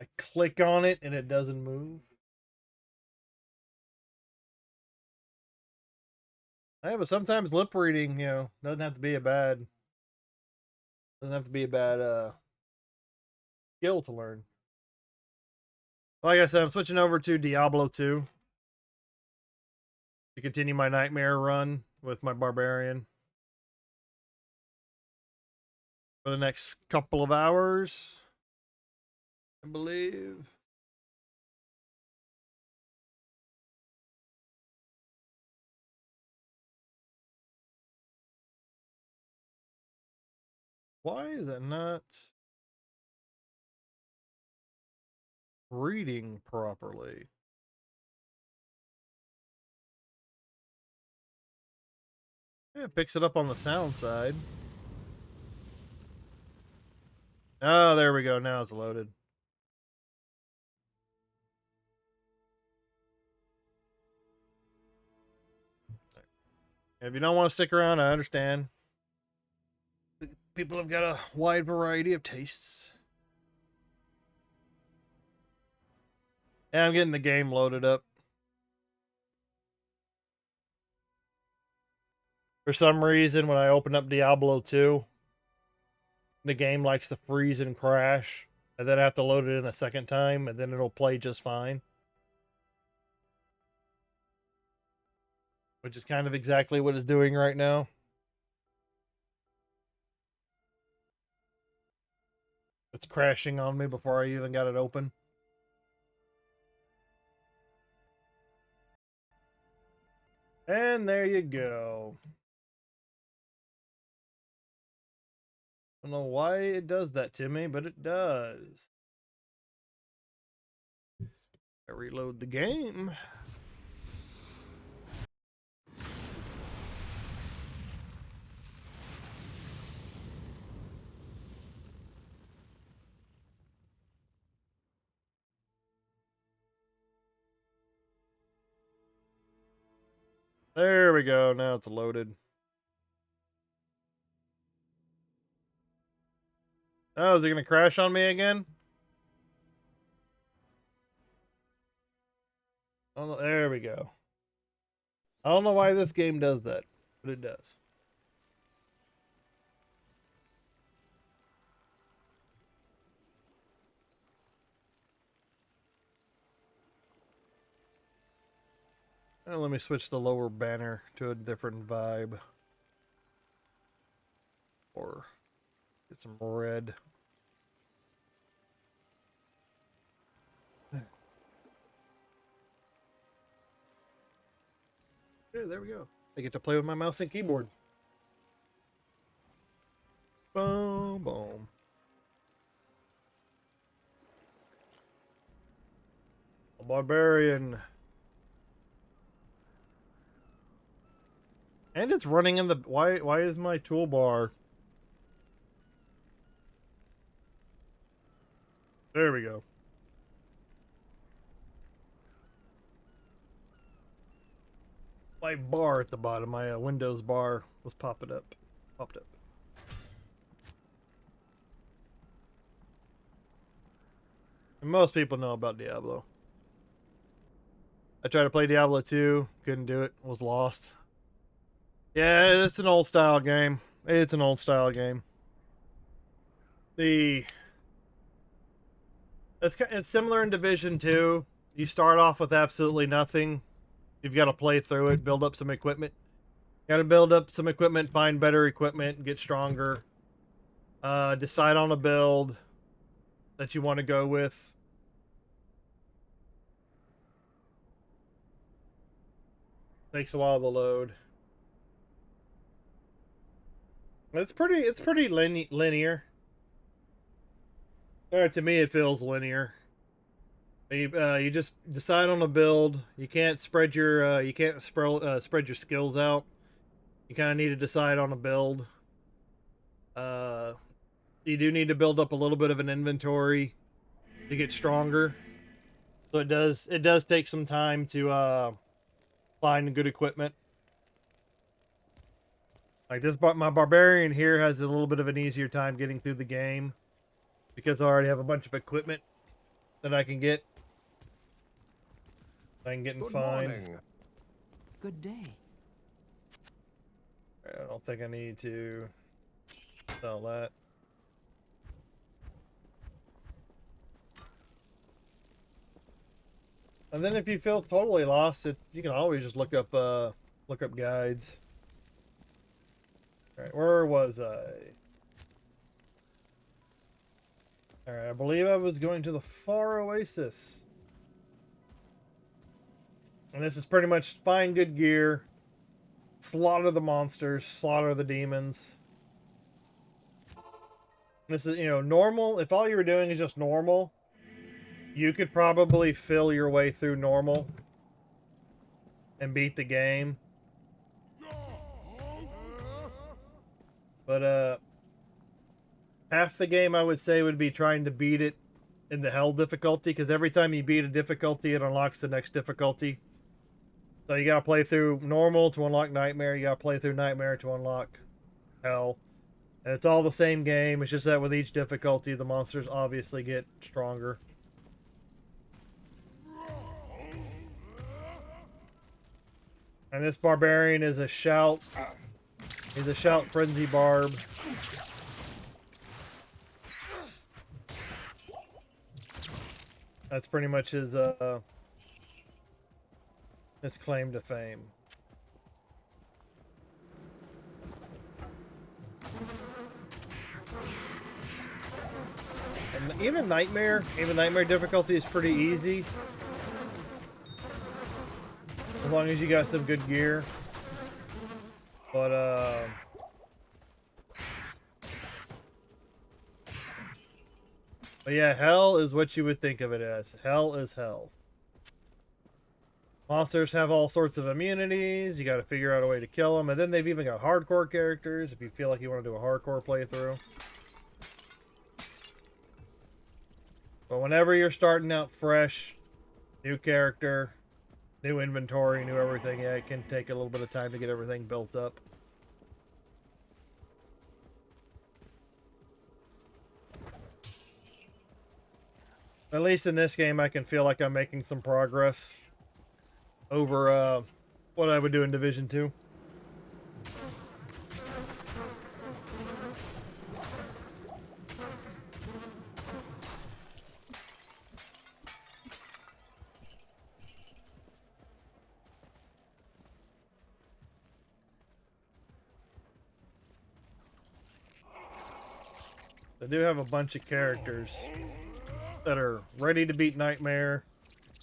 I click on it and it doesn't move. Yeah, but sometimes lip reading, doesn't have to be a bad skill to learn. Like I said, I'm switching over to Diablo 2 to continue my nightmare run with my barbarian for the next couple of hours, I believe. Why is it not reading properly? Yeah, it picks it up on the sound side. Oh, there we go. Now it's loaded. If you don't want to stick around, I understand. People have got a wide variety of tastes. Yeah, I'm getting the game loaded up. For some reason, when I open up Diablo 2, the game likes to freeze and crash, and then I have to load it in a second time, and then it'll play just fine. Which is kind of exactly what it's doing right now. It's crashing on me before I even got it open. And there you go. I don't know why it does that to me, but it does. I reload the game. There we go. Now it's loaded. Oh, is it going to crash on me again? Oh, there we go. I don't know why this game does that, but it does. Let me switch the lower banner to a different vibe. Or get some red. Yeah, there we go. I get to play with my mouse and keyboard. Boom, boom. A barbarian. And it's running in the... Why is my toolbar... There we go. My bar at the bottom, my Windows bar was popped up. And most people know about Diablo. I tried to play Diablo 2, couldn't do it, was lost. Yeah, it's an old style game. It's similar in Division 2. You start off with absolutely nothing. You've got to play through it, build up some equipment. Got to build up some equipment, find better equipment, get stronger. Decide on a build that you want to go with. Takes a while to load. It's pretty linear. To me, it feels linear. You just decide on a build. You can't spread your spread your skills out. You kind of need to decide on a build. You do need to build up a little bit of an inventory to get stronger. So it does take some time to find good equipment. Like this, my barbarian here has a little bit of an easier time getting through the game because I already have a bunch of equipment that I can get. I can get and find. Morning. Good day. I don't think I need to sell that. And then if you feel totally lost, you can always just look up guides. All right, where was I? All right, I believe I was going to the Far Oasis. And this is pretty much find good gear, slaughter the monsters, slaughter the demons. This is, normal. If all you were doing is just normal, you could probably fill your way through normal and beat the game. But half the game I would say would be trying to beat it in the hell difficulty, because every time you beat a difficulty, it unlocks the next difficulty. So you gotta play through normal to unlock nightmare, you gotta play through nightmare to unlock hell. And it's all the same game, it's just that with each difficulty, the monsters obviously get stronger. And this barbarian is a shout. He's a shout frenzy barb. That's pretty much his claim to fame. And even nightmare difficulty is pretty easy. As long as you got some good gear. But yeah, hell is what you would think of it as. Hell is hell. Monsters have all sorts of immunities. You got to figure out a way to kill them. And then they've even got hardcore characters if you feel like you want to do a hardcore playthrough. But whenever you're starting out fresh, new character, new inventory, new everything, yeah, it can take a little bit of time to get everything built up. At least in this game, I can feel like I'm making some progress over what I would do in Division 2. I do have a bunch of characters that are ready to beat Nightmare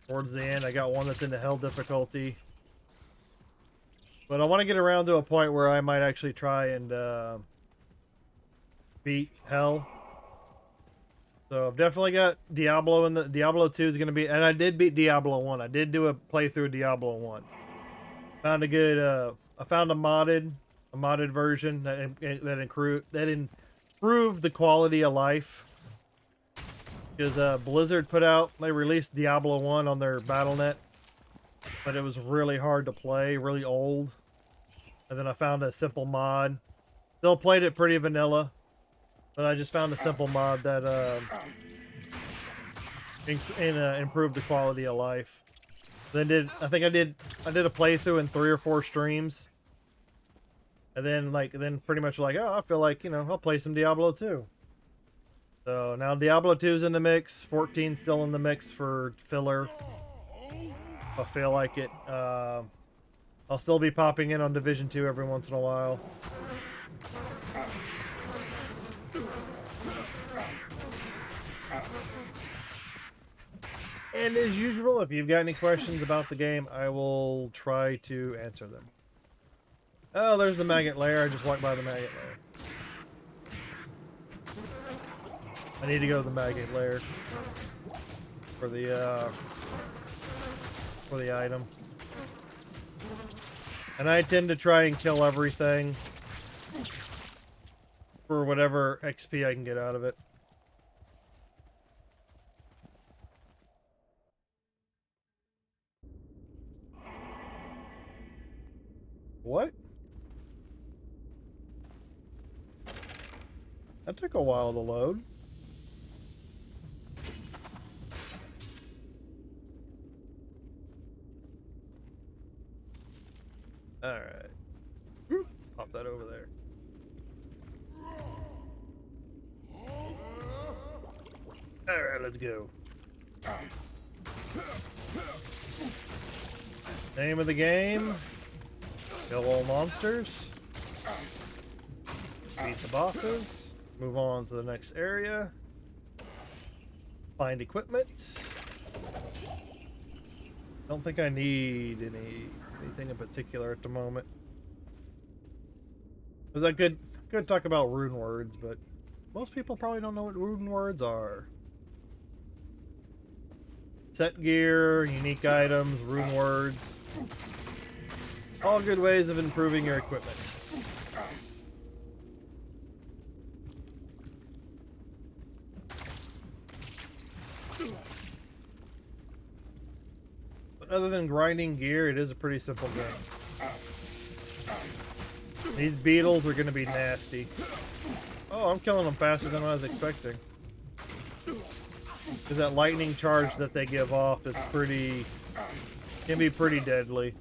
towards the end. I got one that's in the hell difficulty. But I want to get around to a point where I might actually try and beat hell. So I've definitely got Diablo, and the Diablo 2 is going to be, and I did beat Diablo 1. I did do a playthrough of Diablo 1. Found a good, I found a modded version that improved the quality of life. Because Blizzard they released Diablo 1 on their Battle.net, but it was really hard to play, really old. And then I found a simple mod. Still played it pretty vanilla, but I just found a simple mod that improved the quality of life. Then I did a playthrough in 3 or 4 streams, and then pretty much like, oh, I feel like I'll play some Diablo 2. So now Diablo 2's in the mix, 14's still in the mix for filler. I feel like it. I'll still be popping in on Division 2 every once in a while. And as usual, if you've got any questions about the game, I will try to answer them. Oh, there's the maggot lair. I just walked by the maggot lair. I need to go to the maggot lair for the item. And I tend to try and kill everything for whatever XP I can get out of it. That took a while to load. Alright. Pop that over there. Alright, let's go. Name of the game: kill all monsters, beat the bosses, move on to the next area, find equipment. Don't think I need anything in particular at the moment. Because I could talk about rune words, but most people probably don't know what rune words are. Set gear, unique items, rune words. All good ways of improving your equipment. But other than grinding gear, it is a pretty simple game. These beetles are going to be nasty. Oh, I'm killing them faster than I was expecting. Because that lightning charge that they give off is can be pretty deadly.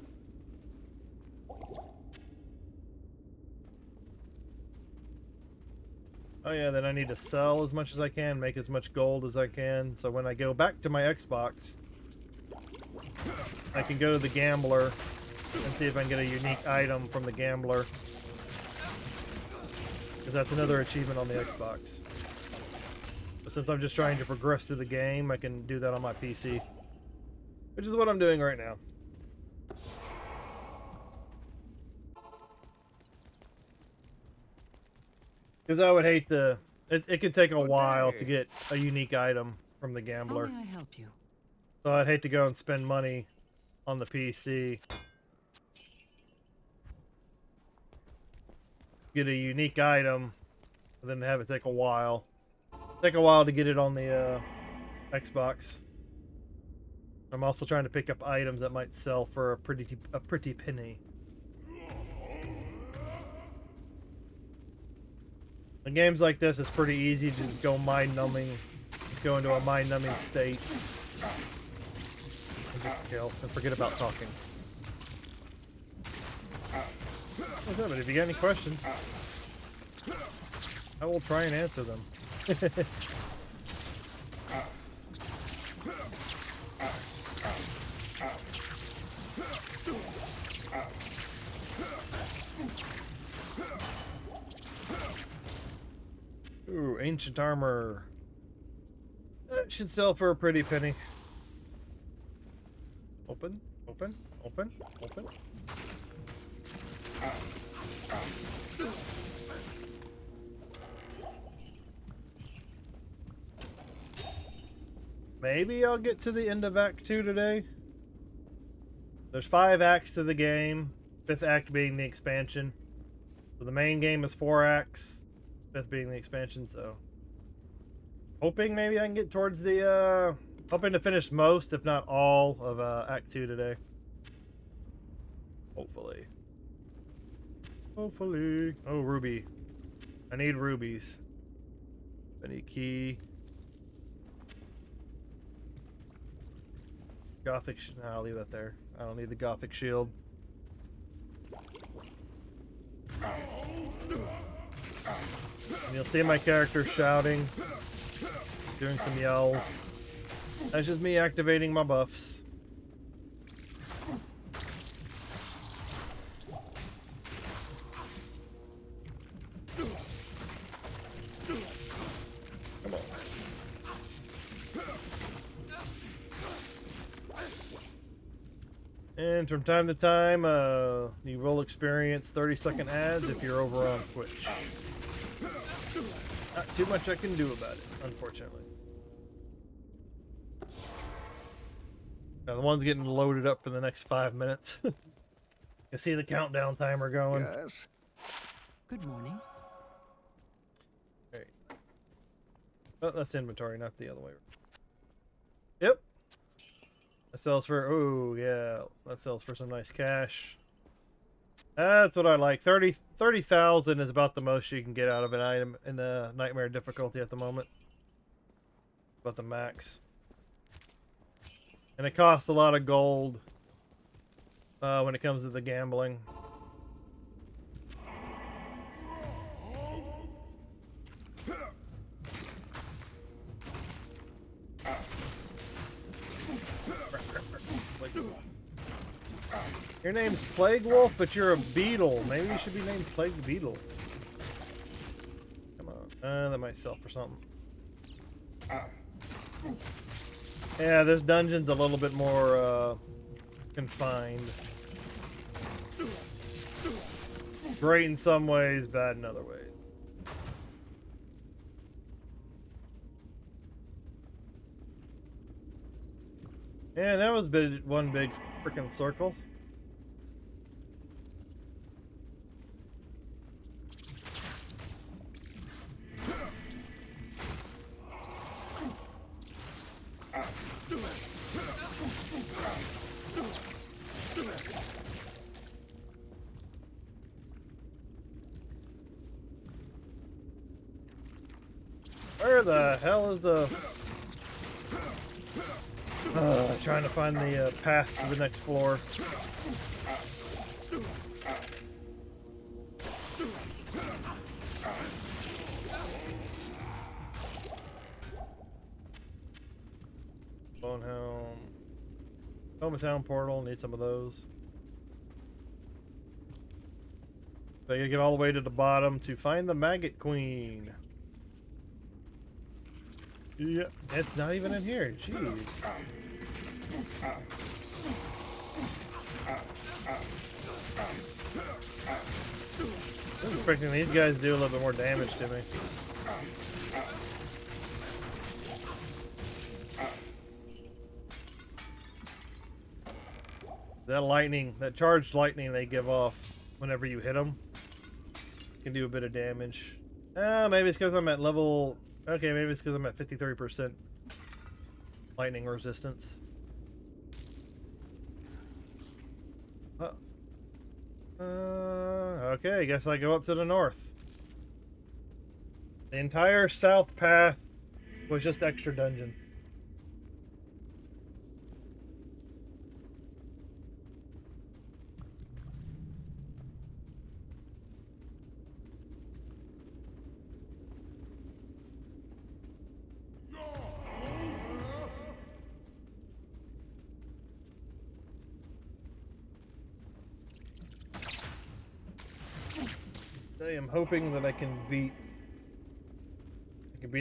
Oh yeah, then I need to sell as much as I can, make as much gold as I can, so when I go back to my Xbox, I can go to the gambler and see if I can get a unique item from the gambler. Because that's another achievement on the Xbox. But since I'm just trying to progress through the game, I can do that on my PC. Which is what I'm doing right now. Because I would hate to... It could take a while to get a unique item from the gambler. How may I help you? So I'd hate to go and spend money on the PC. Get a unique item, and then have it take a while. Take a while to get it on the Xbox. I'm also trying to pick up items that might sell for a pretty penny. In games like this, it's pretty easy to just go mind-numbing, just go into a mind-numbing state, and just kill and forget about talking. What's up, but if you got any questions, I will try and answer them. Ooh, ancient armor. That should sell for a pretty penny. Open, open, open, open. Maybe I'll get to the end of Act 2 today. There's 5 acts to the game, 5th act being the expansion. So the main game is 4 acts, 5th being the expansion, so... hoping maybe I can get towards the, hoping to finish most, if not all, of Act 2 today. Hopefully. Hopefully. Oh, ruby. I need rubies. Any key. Gothic, no, I'll leave that there. I don't need the Gothic shield. And you'll see my character shouting, doing some yells. That's just me activating my buffs. Come on. And from time to time, you will experience 30-second ads if you're over on Twitch. Not too much I can do about it, unfortunately. Now the one's getting loaded up for the next 5 minutes. You see the countdown timer going. Yes. Good morning. Great. Oh, that's inventory, not the other way. Yep. That sells for, oh yeah, that sells for some nice cash. That's what I like. 30,000 is about the most you can get out of an item in the nightmare difficulty at the moment. About the max. And it costs a lot of gold when it comes to the gambling. Your name's Plague Wolf, but you're a beetle. Maybe you should be named Plague Beetle. Come on. That might sell for something. Yeah, this dungeon's a little bit more confined. Great in some ways, bad in other ways. Yeah, that was one big freaking circle. Where the hell is the... trying to find the path to the next floor. Bonehelm. Hometown portal, need some of those. They gotta get all the way to the bottom to find the maggot queen. Yeah, it's not even in here. Jeez. I was expecting these guys to do a little bit more damage to me. That lightning, that charged lightning they give off whenever you hit them can do a bit of damage. Maybe it's because I'm at level... Okay, maybe it's because I'm at 53% lightning resistance. Okay, I guess I go up to the north. The entire south path was just extra dungeon. I am hoping that I can beat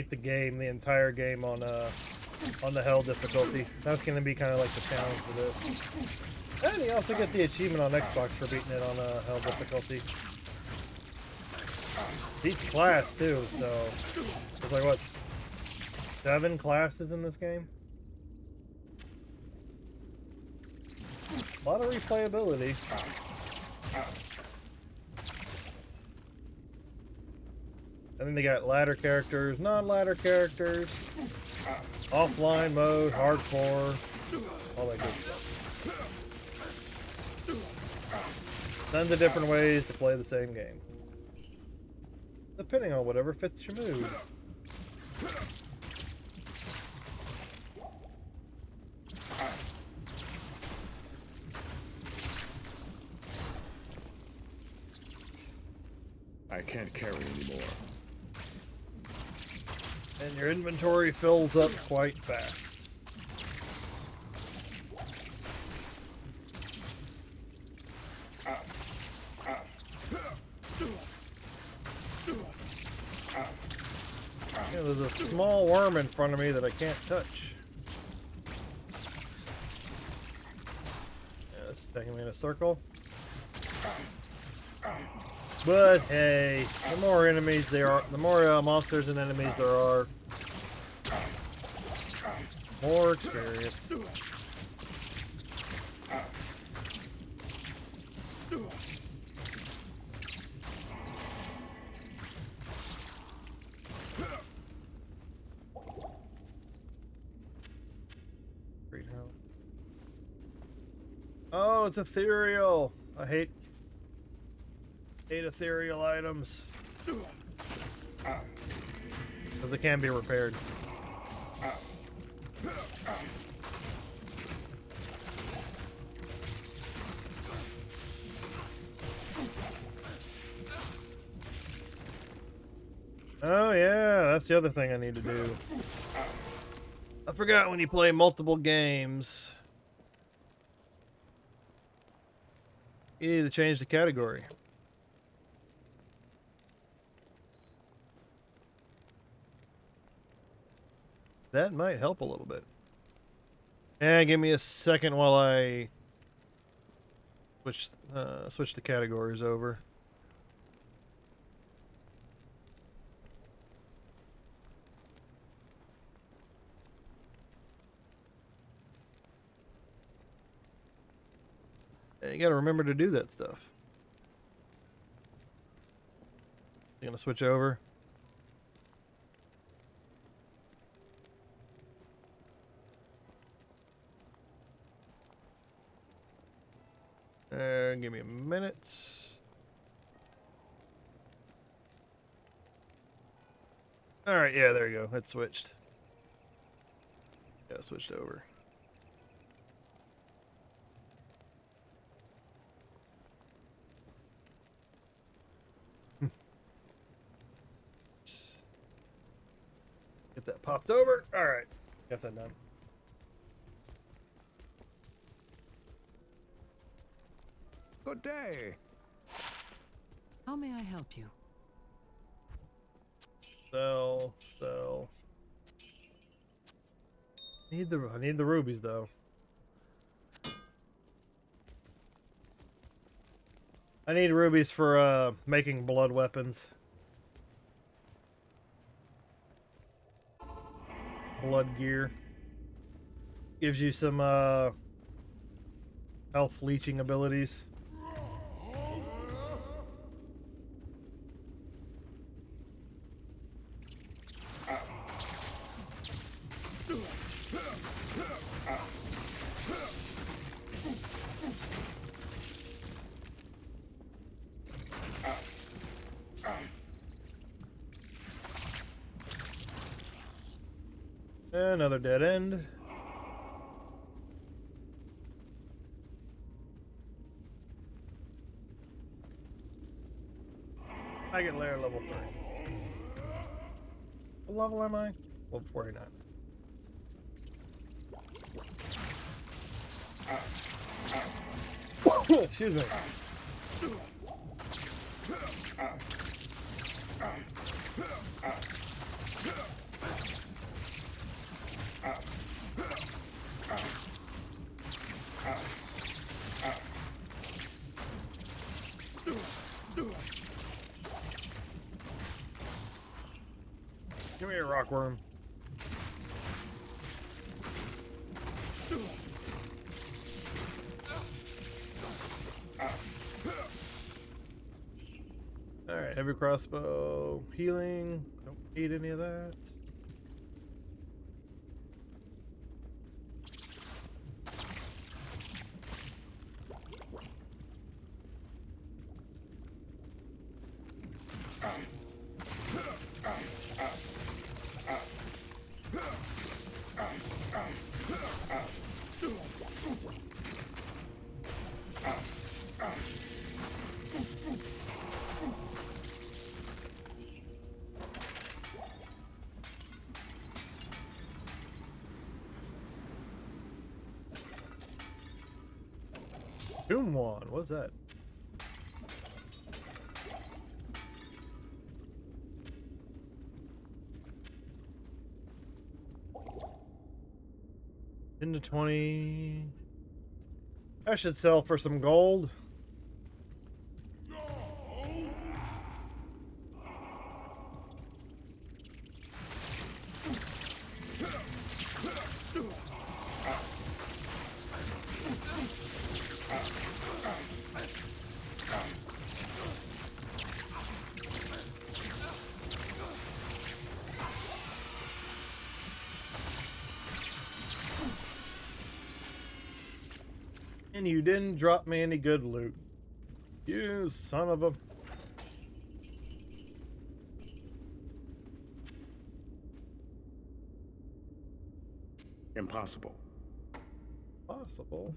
the game, the entire game on the hell difficulty. That's going to be kind of like the challenge for this. And you also get the achievement on Xbox for beating it on hell difficulty. Each class too, so there's like what, 7 classes in this game? A lot of replayability. And then they got ladder characters, non-ladder characters, offline mode, hardcore, all that good stuff. Tons of different ways to play the same game, depending on whatever fits your mood. I can't carry anymore. And your inventory fills up quite fast. Yeah, there's a small worm in front of me that I can't touch. Yeah, this is taking me in a circle. But hey, the more enemies there are, the more monsters and enemies there are, more experience. Oh, it's ethereal. I hate 8 ethereal items. Because they can be repaired. Oh yeah, that's the other thing I need to do. I forgot when you play multiple games, you need to change the category. That might help a little bit. And give me a second while I switch the categories over. And you gotta remember to do that stuff. You gonna switch over? Give me a minute. All right, yeah, there you go. It switched. Yeah, switched over. Get that popped over. All right, got that done. Good day. How may I help you? Sell. I need the rubies though. I need rubies for making blood weapons. Blood gear. Gives you some health leeching abilities. Another dead end. I get layer level 3. What level am I? Level 49. Excuse me. Give me a rockworm. Alright, heavy crossbow, healing. Don't need any of that. Doomwan, what's that? Into 20. I should sell for some gold. And you didn't drop me any good loot. You son of a... Impossible. Possible.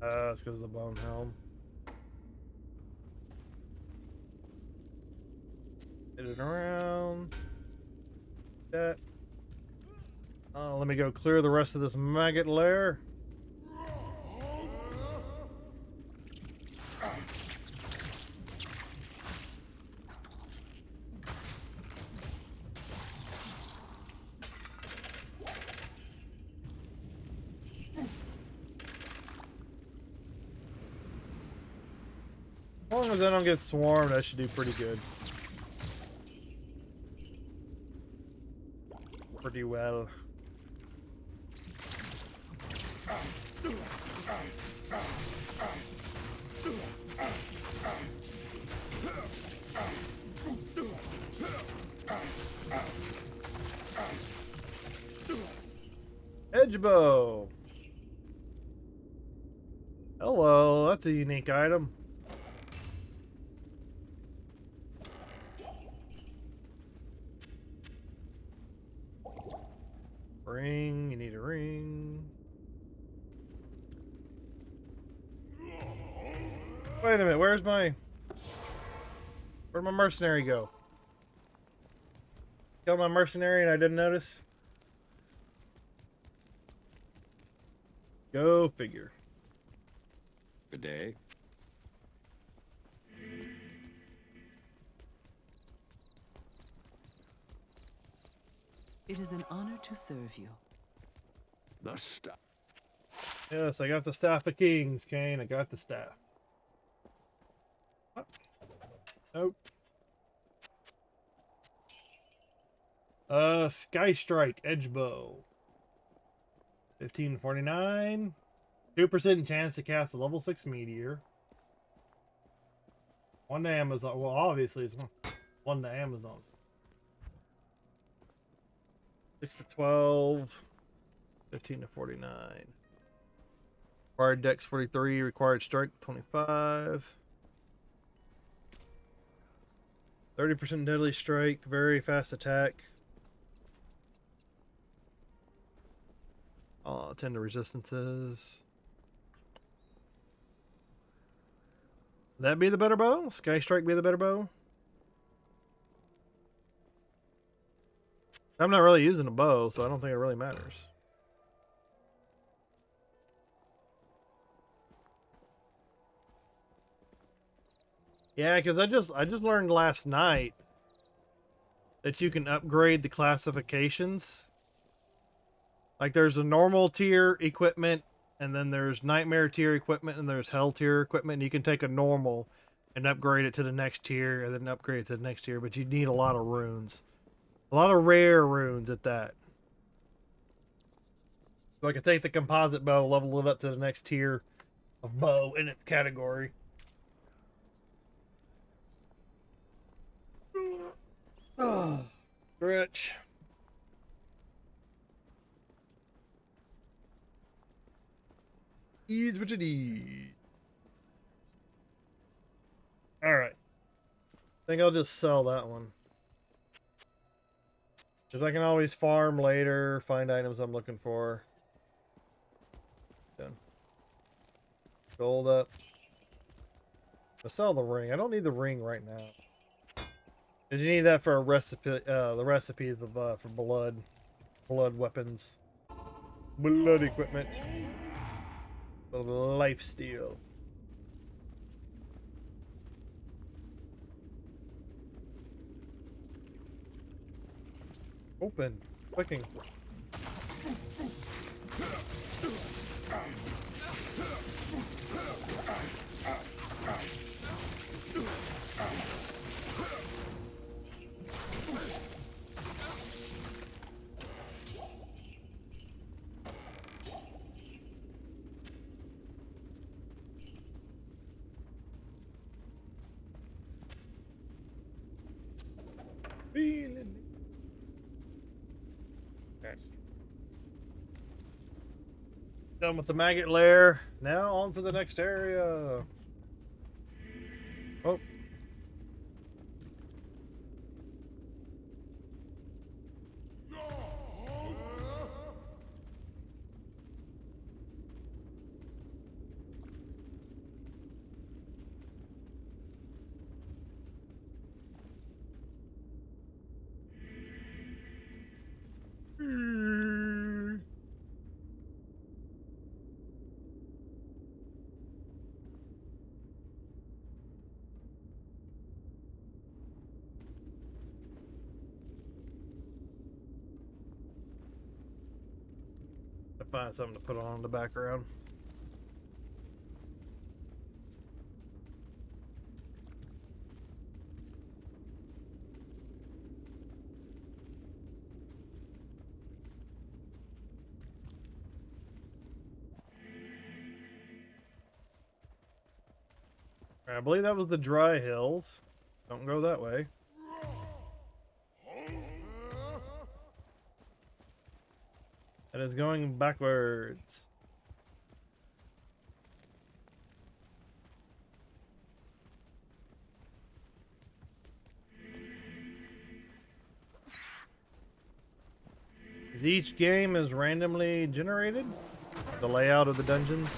It's because of the bone helm. Hit it around. That. Let me go clear the rest of this maggot lair. As long as I don't get swarmed, I should do pretty good. Pretty well. Edge bow. Hello, that's a unique item. Ring, you need a ring. Wait a minute, where'd my mercenary go? Killed my mercenary and I didn't notice? Go figure. Good day. It is an honor to serve you. The staff. Yes, I got the staff of kings, Kane. I got the staff. Nope. Sky Strike Edge Bow. 1549. 2% chance to cast a level 6 meteor. 1 to Amazon. Well, obviously it's one to Amazon. 6 to 12. 15 to 49. Required dex 43. Required strength 25. 30% deadly strike. Very fast attack. 10 to resistances. Would that be the better bow? Sky Strike be the better bow? I'm not really using a bow, so I don't think it really matters. Yeah, because I just learned last night that you can upgrade the classifications. Like there's a normal tier equipment, and then there's nightmare tier equipment, and there's hell tier equipment. And you can take a normal and upgrade it to the next tier, and then upgrade it to the next tier. But you need a lot of runes, a lot of rare runes at that. So I could take the composite bow, level it up to the next tier of bow in its category. Oh, stretch. Ease what you need. Alright. I think I'll just sell that one. Because I can always farm later, find items I'm looking for. Done. Gold up. I'll sell the ring. I don't need the ring right now. Because you need that for a recipe, the recipes of, for blood weapons. Blood equipment. Life steal. Open. Clicking. Feeling. Yes. Done with the maggot lair. Now on to the next area. Oh. find something to put on in the background. I believe that was the dry hills. Don't go that way. And it's going backwards. Is each game is randomly generated? The layout of the dungeons?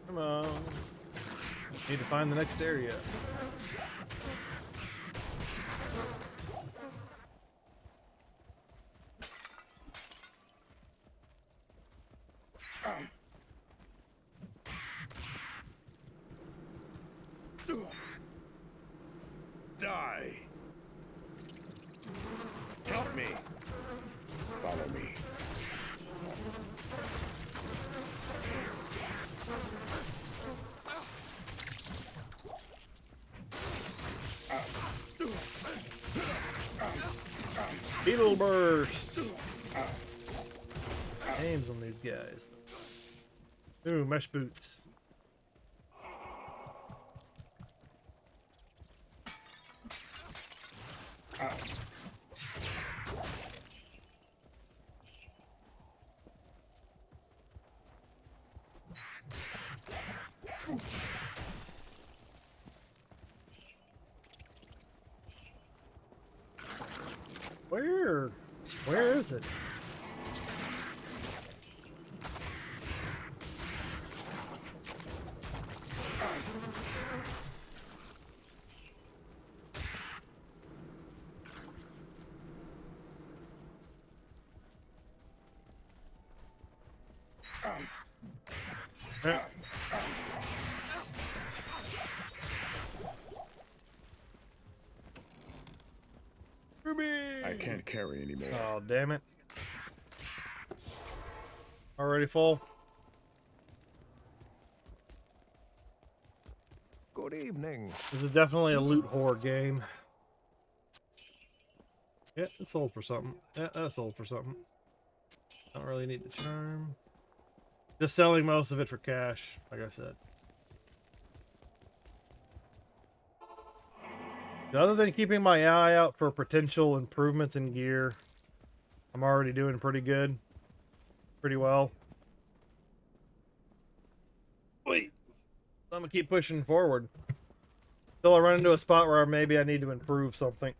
Come on. Need to find the next area. Die. Help me. Follow me. Beetle burst. Names on these guys. Ooh, mesh boots. Where is it? I can't carry anymore. Oh, damn it. Already full? Good evening. This is definitely a loot whore game. Yeah, it sold for something. Yeah, that sold for something. Don't really need the charm. Just selling most of it for cash, like I said. Other than keeping my eye out for potential improvements in gear, I'm already doing pretty good. Pretty well. Wait. I'm gonna keep pushing forward. Till I run into a spot where maybe I need to improve something.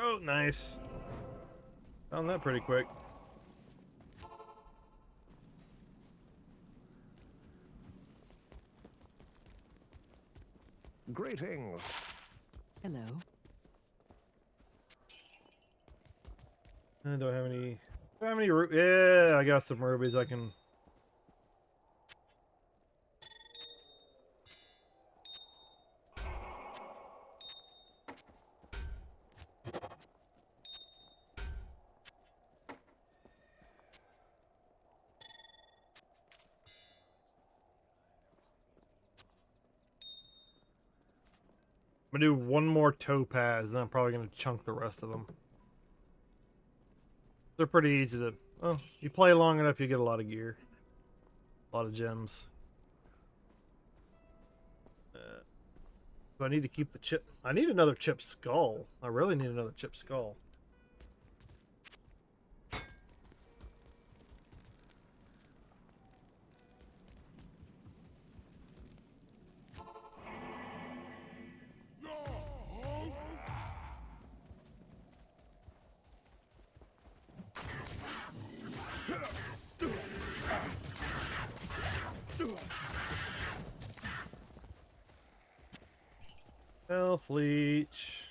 Oh, nice. Found that pretty quick. Greetings. Hello. I don't have any How many yeah, I got some rubies I can... I'm gonna do one more topaz, and then I'm probably gonna chunk the rest of them. They're pretty easy to... Oh, you play long enough, you get a lot of gear. A lot of gems. Do I need to keep the chip? I need another chip skull. I really need another chip skull. Health leech.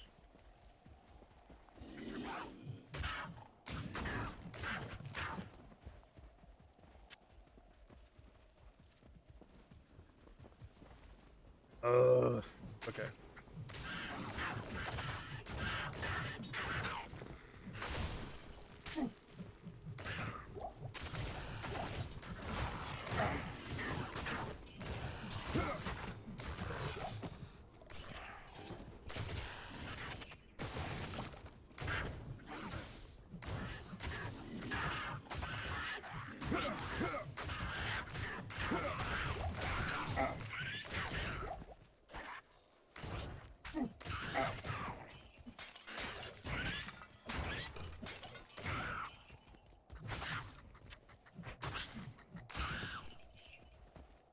Okay.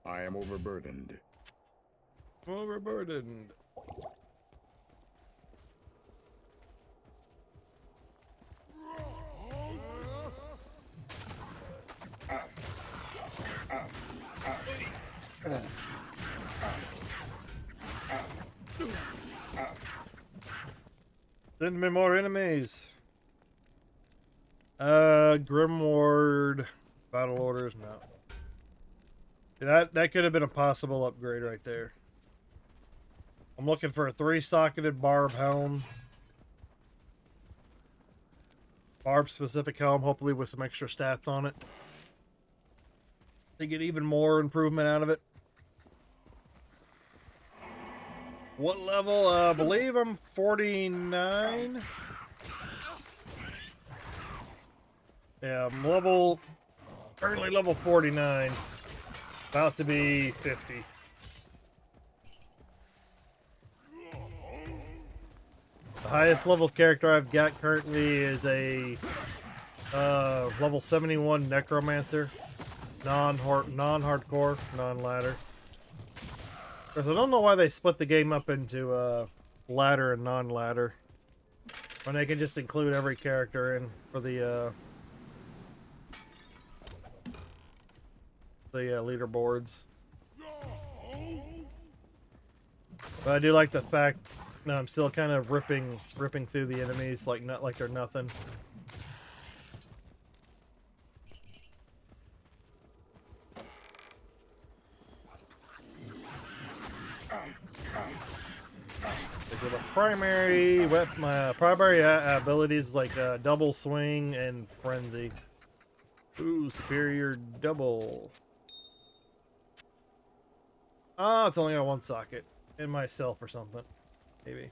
I am overburdened. Overburdened. Send me more enemies. Grimward battle orders, no. That could have been a possible upgrade right there. I'm looking for a 3-socketed barb helm. Barb specific helm, hopefully with some extra stats on it. To get even more improvement out of it. What level? I believe I'm 49. Yeah, I'm currently level 49. About to be 50. The highest level character I've got currently is a level 71 necromancer. Non-hardcore, non-ladder. Because I don't know why they split the game up into ladder and non-ladder. When they can just include every character in for the leaderboards. But I do like the fact that I'm still kind of ripping through the enemies like they're nothing. My primary abilities like double swing and frenzy. Ooh, superior double. Oh, it's only got one socket. In myself or something. Maybe.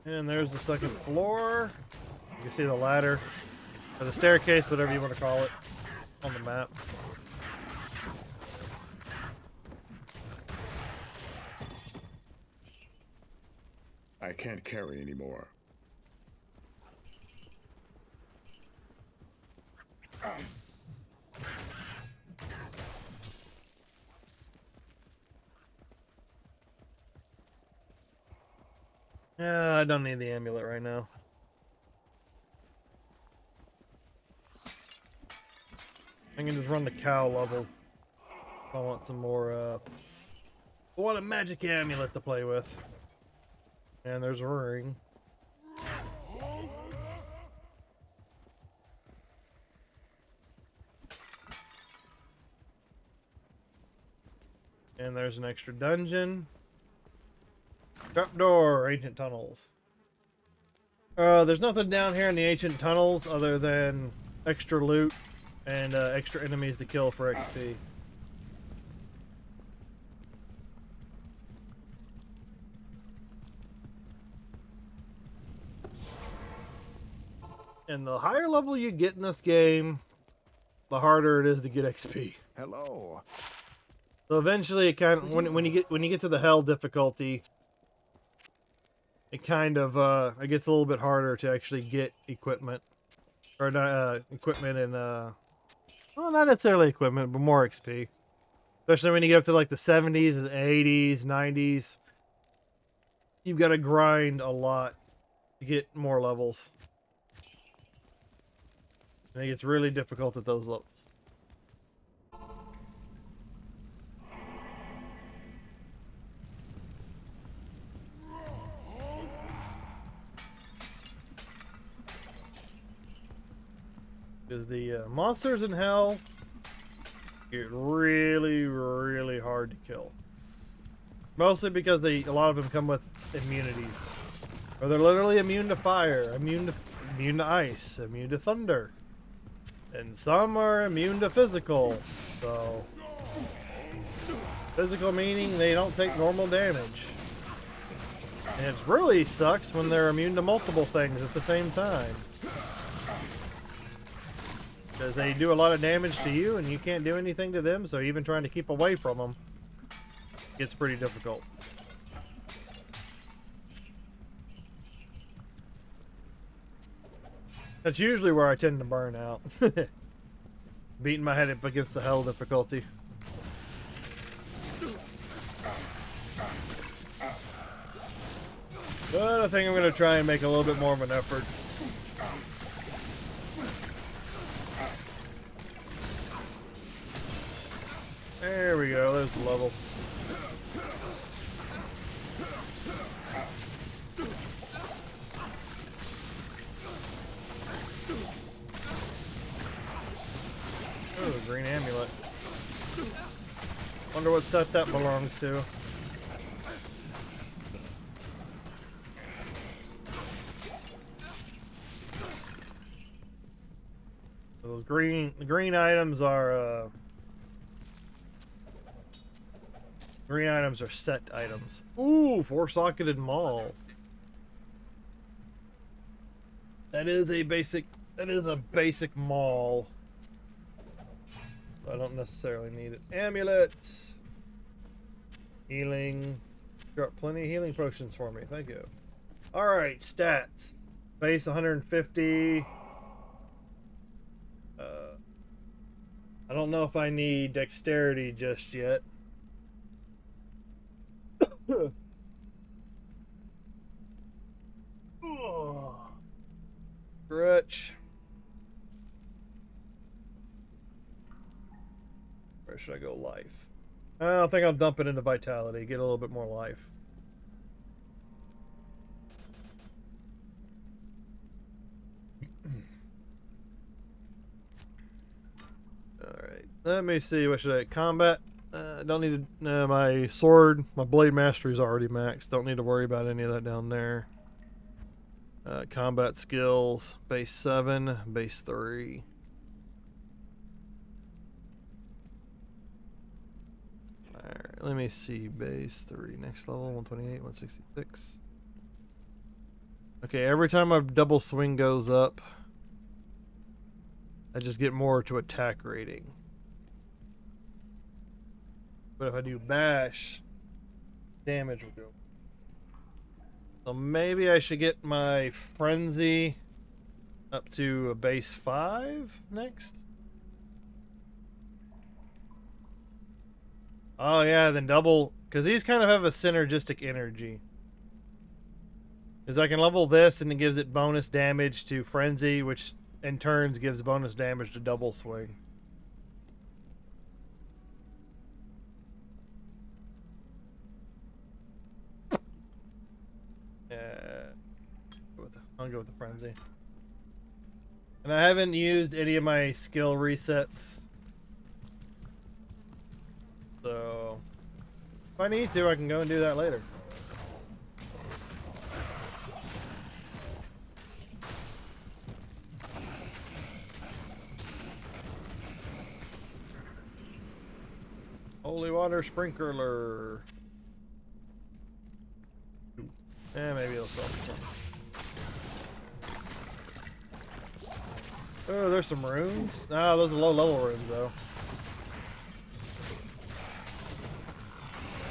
And there's the second floor. You can see the ladder. Or the staircase, whatever you want to call it. On the map. I can't carry anymore. Yeah, I don't need the amulet right now. I can just run the cow level if I want some more What a magic amulet to play with. And there's a ring. And there's an extra dungeon. Trapdoor, ancient tunnels. There's nothing down here in the ancient tunnels other than extra loot and extra enemies to kill for XP. And the higher level you get in this game, the harder it is to get XP. Hello. So eventually, it kind of when you get to the hell difficulty, it kind of it gets a little bit harder to actually get equipment, or not equipment and well, not necessarily equipment, but more XP. Especially when you get up to like the 70s and 80s, 90s, you've got to grind a lot to get more levels. And it gets really difficult at those levels. Because the monsters in hell get really, really hard to kill. Mostly because a lot of them come with immunities. Or they're literally immune to fire, immune to ice, immune to thunder. And some are immune to physical. So physical meaning they don't take normal damage. And it really sucks when they're immune to multiple things at the same time. Because they do a lot of damage to you and you can't do anything to them, so even trying to keep away from them gets pretty difficult. That's usually where I tend to burn out. Beating my head up against the hell difficulty. But I think I'm going to try and make a little bit more of an effort. There we go, there's the level. Oh, green amulet. Wonder what set that belongs to. Those green items are green items are set items. Ooh, 4-socketed maul. That is a basic maul. I don't necessarily need it. Amulet. Healing. Got plenty of healing potions for me. Thank you. Alright, stats. Base 150. I don't know if I need dexterity just yet. Stretch. Where should I go? Life. I think I'll dump it into vitality. Get a little bit more life. Alright. Let me see. What should I... Combat. Don't need to... my sword, my blade mastery is already maxed. Don't need to worry about any of that down there. Combat skills. Base 7. Base 3. Alright, let me see. Base 3. Next level, 128, 166. Okay, every time my double swing goes up, I just get more to attack rating. But if I do bash, damage will go. So maybe I should get my frenzy up to a base 5 next. Oh yeah, then double, because these kind of have a synergistic energy. Is I can level this and it gives it bonus damage to frenzy, which in turns gives bonus damage to double swing. frenzy. And I haven't used any of my skill resets. So if I need to, I can go and do that later. Holy water sprinkler. Eh, maybe it'll sell. Oh, there's some runes. Ah, those are low level runes though.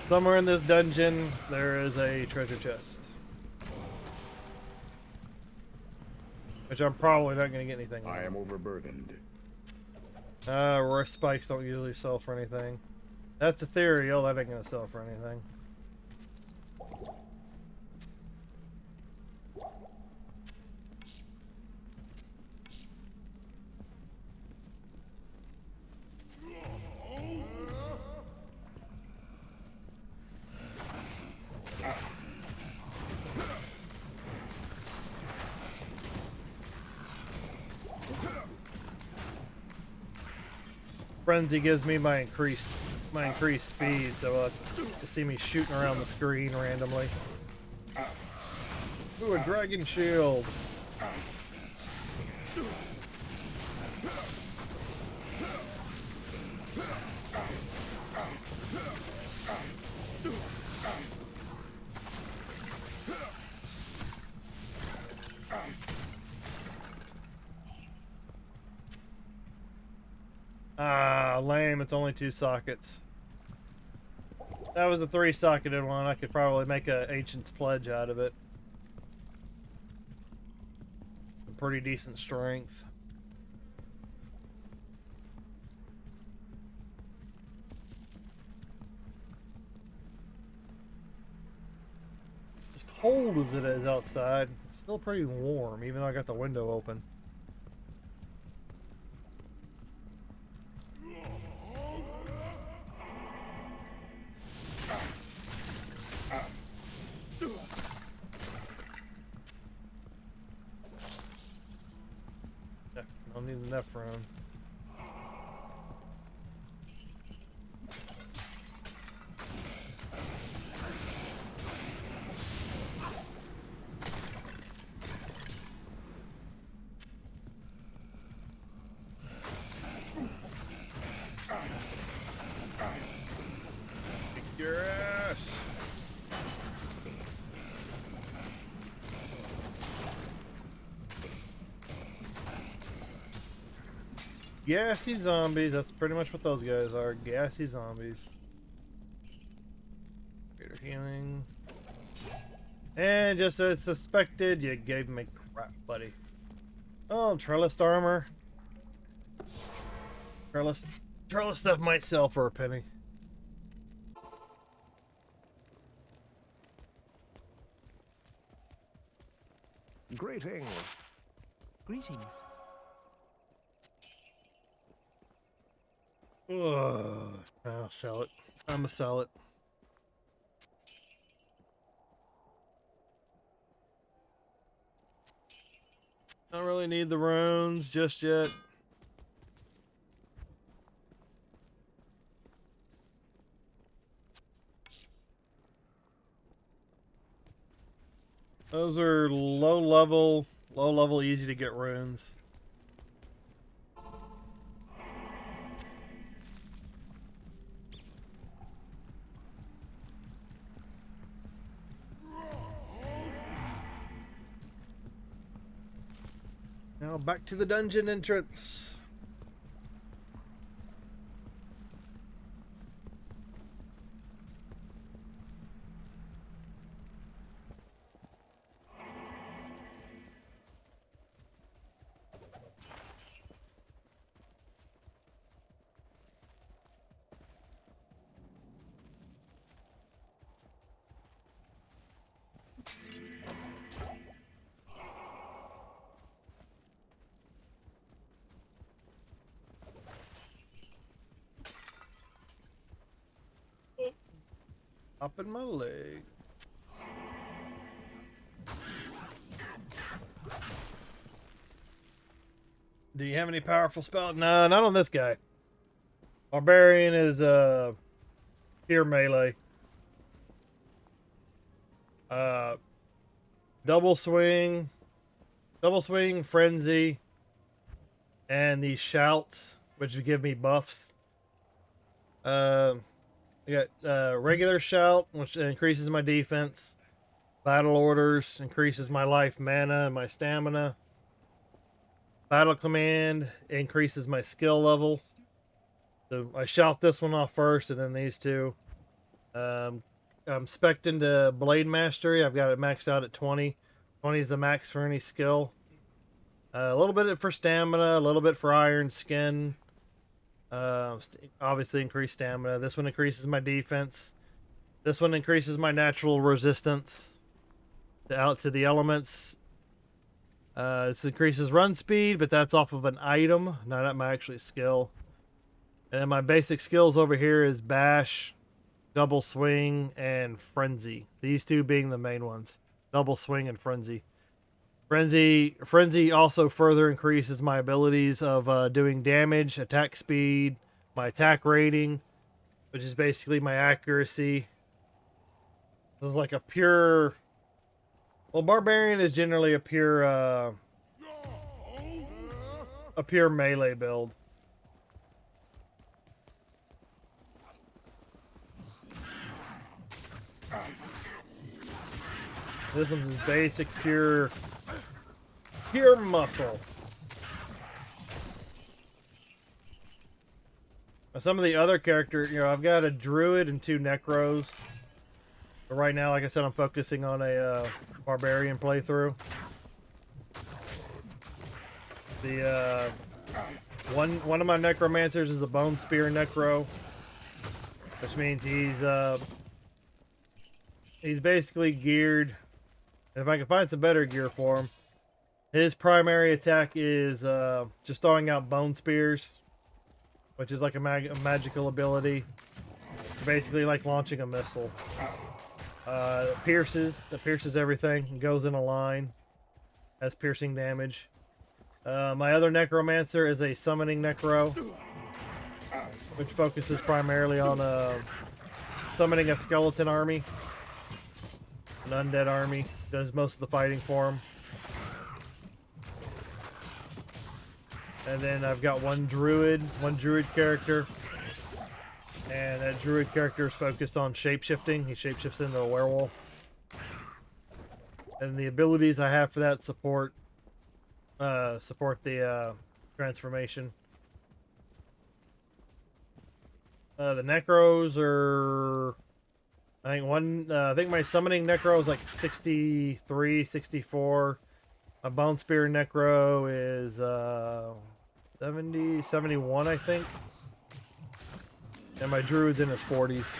Somewhere in this dungeon, there is a treasure chest. Which I'm probably not going to get anything on. I am overburdened. Rust spikes don't usually sell for anything. That's ethereal, that ain't going to sell for anything. Frenzy gives me my increased speed, so to see me shooting around the screen randomly. Ooh, a dragon shield. Ah, lame. It's only 2 sockets. That was a 3-socketed one. I could probably make an Ancient's Pledge out of it. A pretty decent strength. As cold as it is outside, it's still pretty warm, even though I got the window open. I'll need the Nephron. Kick your ass! Gassy zombies, that's pretty much what those guys are. Gassy zombies. Greater healing. And just as suspected, you gave me crap, buddy. Oh, trellis armor. Trellis stuff might sell for a penny. Greetings. Greetings. Ugh, I'll sell it. I'm gonna sell it. Don't really need the runes just yet. Those are low level, easy to get runes. Now back to the dungeon entrance. Up in my leg. Do you have any powerful spells? No, not on this guy. Barbarian is pure melee. Double swing, frenzy, and these shouts, which give me buffs. I got regular shout, which increases my defense. Battle orders increases my life, mana, and my stamina. Battle command increases my skill level. So I shout this one off first, and then these two. I'm spec'd into Blade Mastery. I've got it maxed out at 20. 20 is the max for any skill. A little bit for stamina, a little bit for iron skin. Obviously increased stamina. This one increases my defense. This one increases my natural resistance to the elements. This increases run speed, but that's off of an item, not my actual skill. And then my basic skills over here is bash, double swing, and frenzy. These two being the main ones. Double swing and frenzy. Frenzy also further increases my abilities of doing damage, attack speed, my attack rating, which is basically my accuracy. This is like a pure... Well, Barbarian is generally a pure melee build. This one's basic, pure muscle. Some of the other characters, I've got a druid and 2 necros. But right now, like I said, I'm focusing on a barbarian playthrough. The one of my necromancers is a bone spear necro, which means he's basically geared. And if I can find some better gear for him, his primary attack is just throwing out bone spears, which is like a magical ability. Basically like launching a missile. It pierces everything, and goes in a line, has piercing damage. My other necromancer is a summoning necro, which focuses primarily on summoning a skeleton army, an undead army. Does most of the fighting for him. And then I've got one druid character. And that druid character is focused on shapeshifting. He shapeshifts into a werewolf. And the abilities I have for that support the transformation. The necros are... I think my summoning necro is like 63, 64. My bone spear necro is 70, 71, I think. And my druid's in his 40s.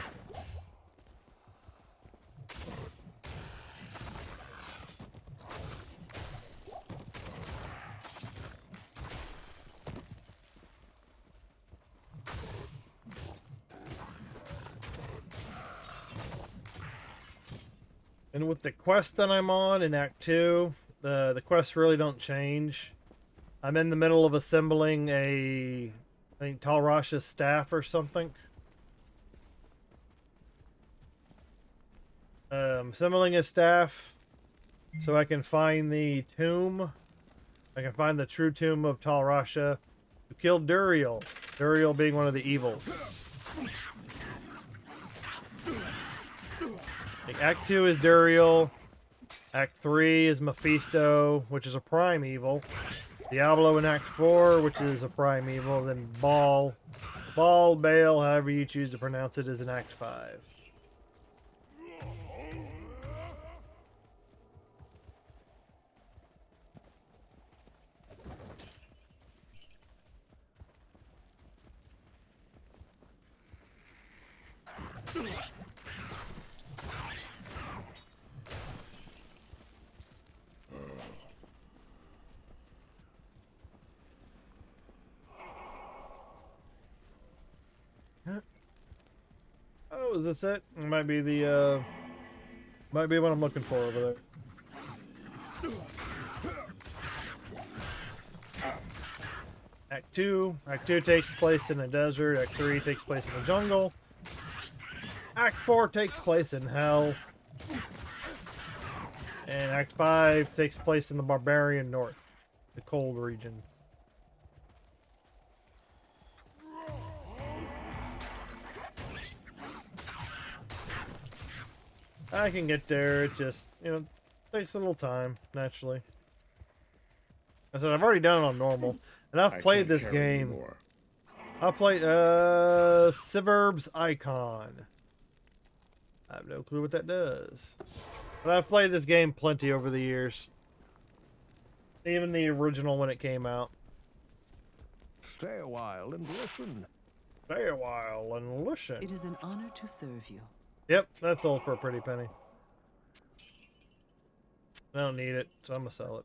And with the quest that I'm on in Act 2, the quests really don't change. I'm in the middle of assembling I think Talrash's staff or something. Assembling his staff so I can find the tomb. I can find the true tomb of Talrasha, who killed Duriel. Duriel being one of the evils. Like Act 2 is Duriel. Act 3 is Mephisto, which is a prime evil. Diablo in Act 4, which is a prime evil. Then Baal, Baal, however you choose to pronounce it, is in Act 5. Oh, is this it? It might be might be what I'm looking for over there. Act 2. Act 2 takes place in the desert. Act 3 takes place in the jungle. Act 4 takes place in hell. And Act 5 takes place in the barbarian north, the cold region. I can get there, it just, takes a little time, naturally. I said, I've already done it on normal, and I've played this game. Anymore. I played, Siverb's Icon. I have no clue what that does. But I've played this game plenty over the years. Even the original when it came out. Stay a while and listen. Stay a while and listen. It is an honor to serve you. Yep, that's all for a pretty penny. I don't need it, so I'm gonna sell it.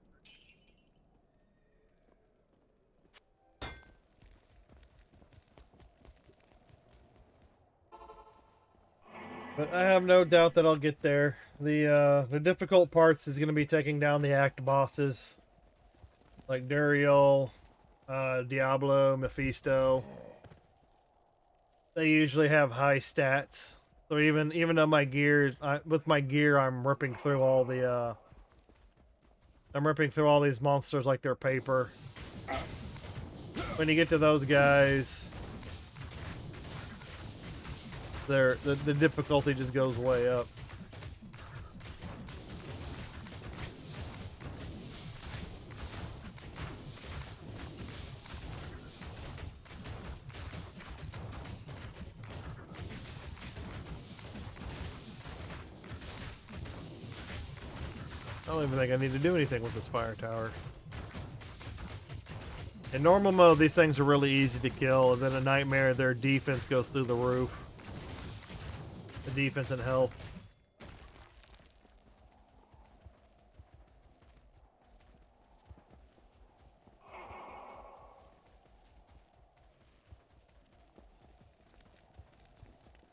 But I have no doubt that I'll get there. The difficult parts is gonna be taking down the act bosses. Like Duriel, Diablo, Mephisto. They usually have high stats. So even though my gear, with my gear, I'm ripping through all the, I'm ripping through all these monsters like they're paper. When you get to those guys, the difficulty just goes way up. I don't even think I need to do anything with this fire tower. In normal mode, these things are really easy to kill, and then in Nightmare, their defense goes through the roof. The defense and health.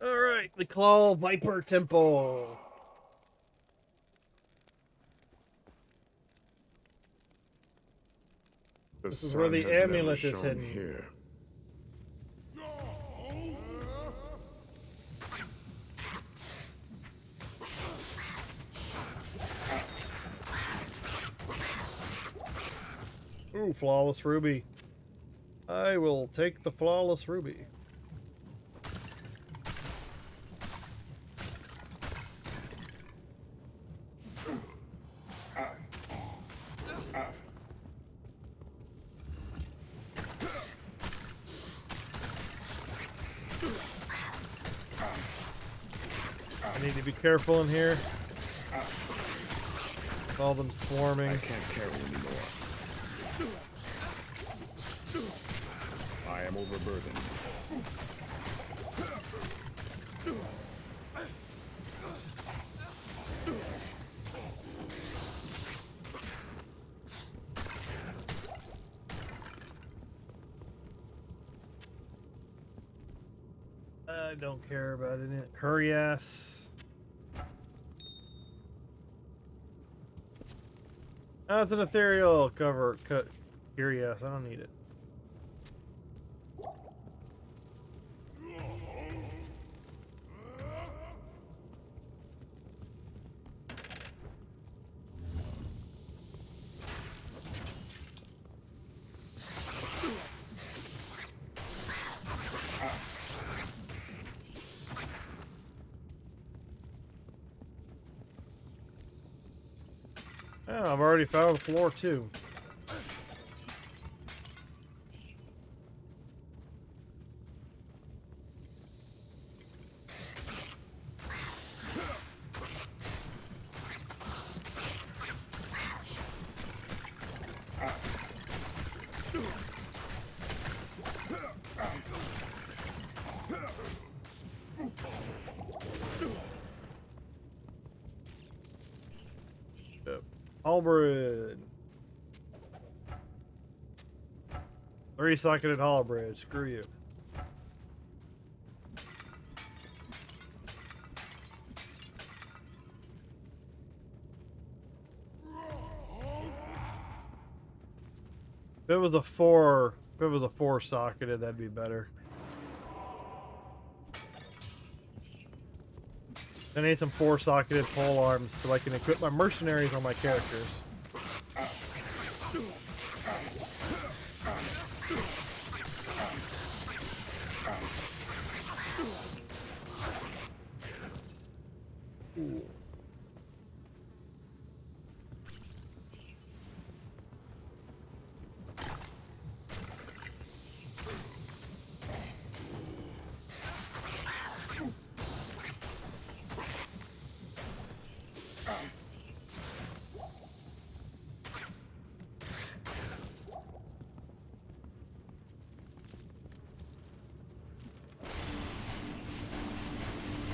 Alright, the Claw Viper Temple. This is where the amulet is hidden. Here. Ooh, flawless ruby. I will take the flawless ruby. I need to be careful in here. With all them swarming. I can't carry anymore. I am overburdened. I don't care about it. Hurry ass. Oh, it's an ethereal cover. Hurry ass. I don't need it. Oh, I've already found the floor too. Halberd. 3-socketed halberd. Screw you. If it was a 4, If it was a 4-socketed, that'd be better. I need some 4-socketed pole arms so I can equip my mercenaries on my characters. Ooh.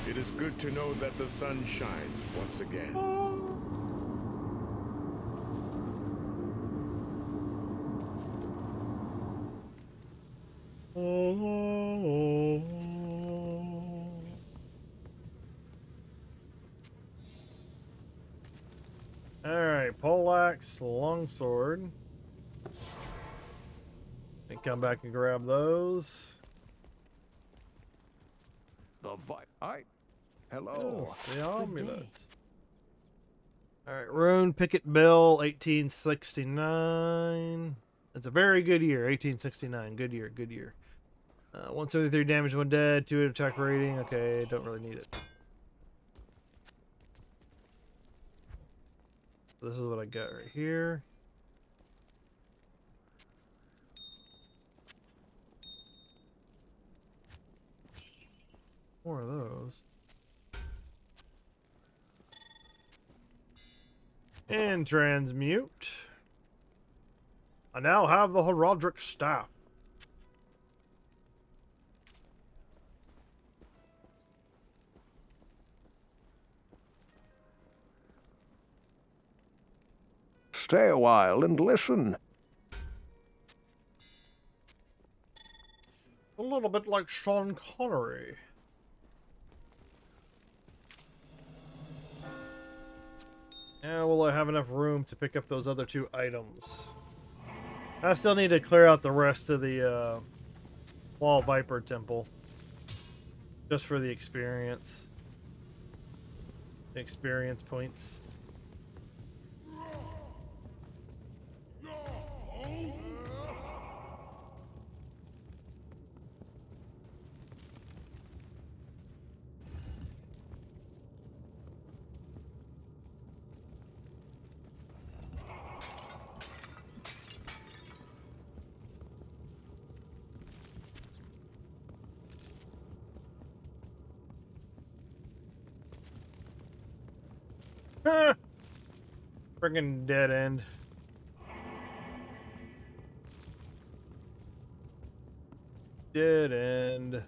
It is good to know that the sun shines once again. Alright, poleaxe, longsword. And come back and grab those. Hello. Yes, the amulet. Alright, Rune Picket Bill, 1869. It's a very good year, 1869. Good year, good year. 173 damage when dead, 2 attack rating. Okay, don't really need it. This is what I got right here. More of those. And transmute. I now have the Heraldric Staff. Stay a while and listen. A little bit like Sean Connery. Now, will I have enough room to pick up those other 2 items? I still need to clear out the rest of the Wall Viper Temple. Just for the experience. Experience points. Friggin' dead end. Dead end.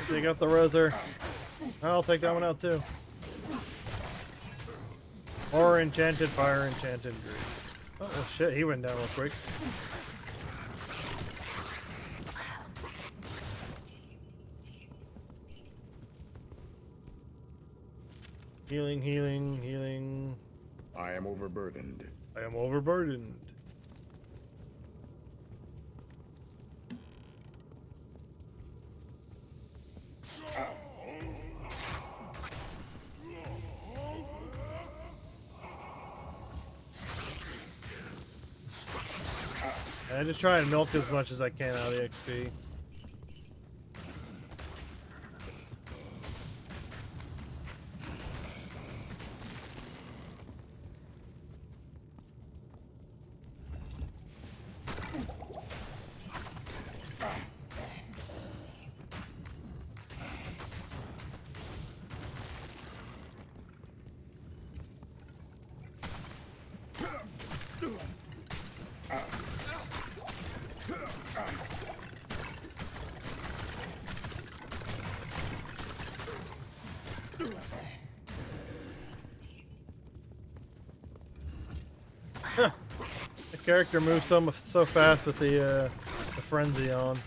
Take out the Roser. I'll take that one out too. Or Enchanted Fire, Enchanted Grease. Oh well, shit, he went down real quick. Healing, healing, healing. I am overburdened. I am overburdened. I just try and milk as much as I can out of the XP. The character moves so fast with the frenzy on.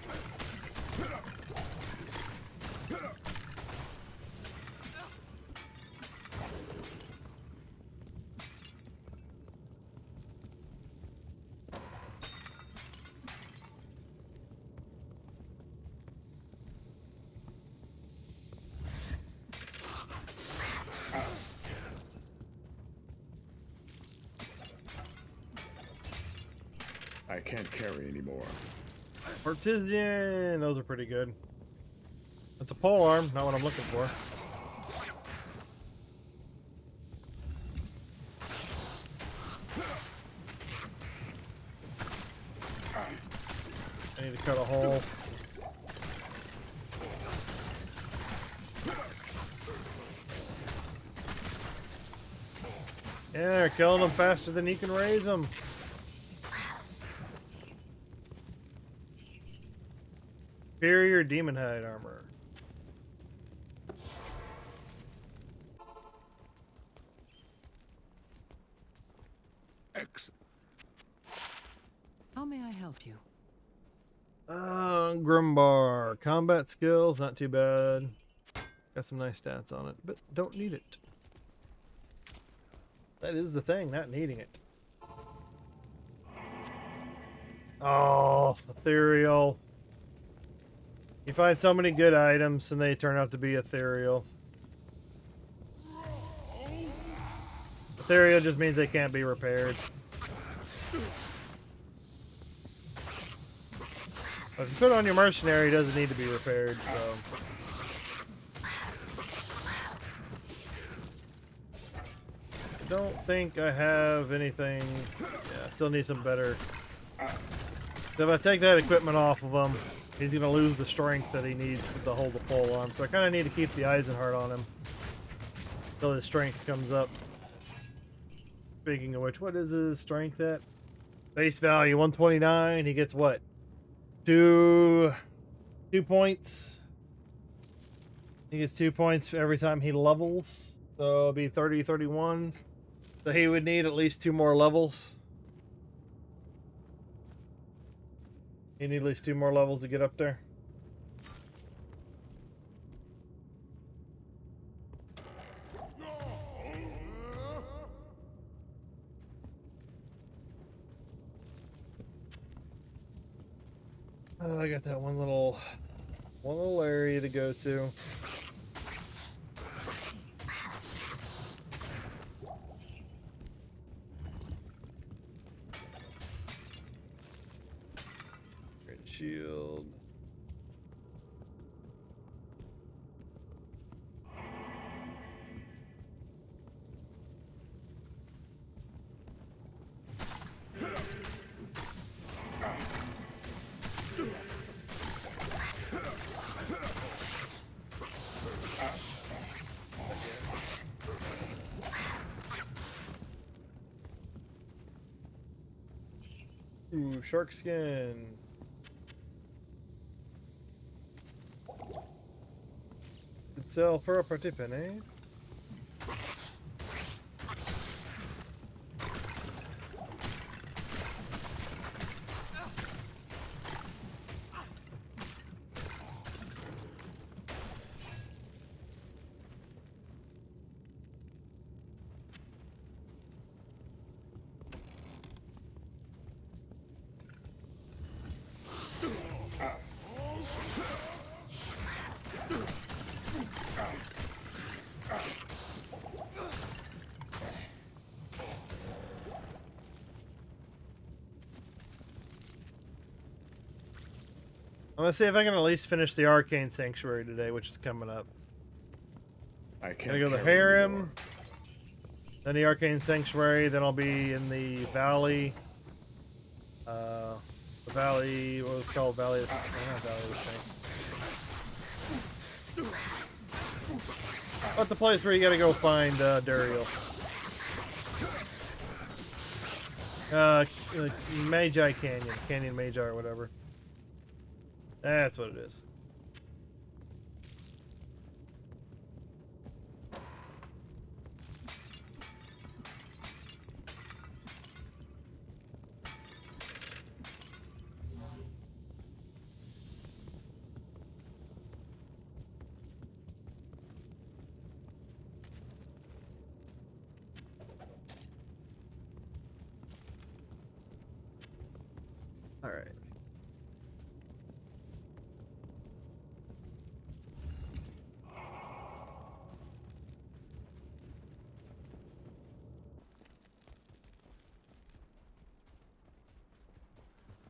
I can't carry anymore. Artisan, those are pretty good. It's a pole arm, not what I'm looking for. I need to cut a hole. Yeah, they're killing them faster than you can raise them. Superior demon hide armor. Excellent. How may I help you? Grumbar. Combat skills, not too bad. Got some nice stats on it, but don't need it. That is the thing, not needing it. Oh, ethereal. You find so many good items and they turn out to be ethereal. Ethereal just means they can't be repaired. But if you put on your mercenary, it doesn't need to be repaired, so. I don't think I have anything. Yeah, I still need some better. So if I take that equipment off of him, he's going to lose the strength that he needs to hold the pole arm. So I kind of need to keep the Eisenheart on him until his strength comes up. Speaking of which, what is his strength at? Base value 129. He gets what? 2 points. He gets 2 points every time he levels. So it'll be 30, 31. So he would need at least 2 more levels. You need at least 2 more levels to get up there. I got that one little area to go to. Great shield. Ooh, shark skin. Could sell for a pretty penny. I'm gonna see if I can at least finish the Arcane Sanctuary today, which is coming up. I can't Gonna go to the carry Harem, anymore. then the Arcane Sanctuary, then I'll be in the Valley. The Valley, what was it called? Valley of Strength. But the place where you gotta go find Duriel. Magi Canyon. Canyon Magi or whatever. That's what it is. All right.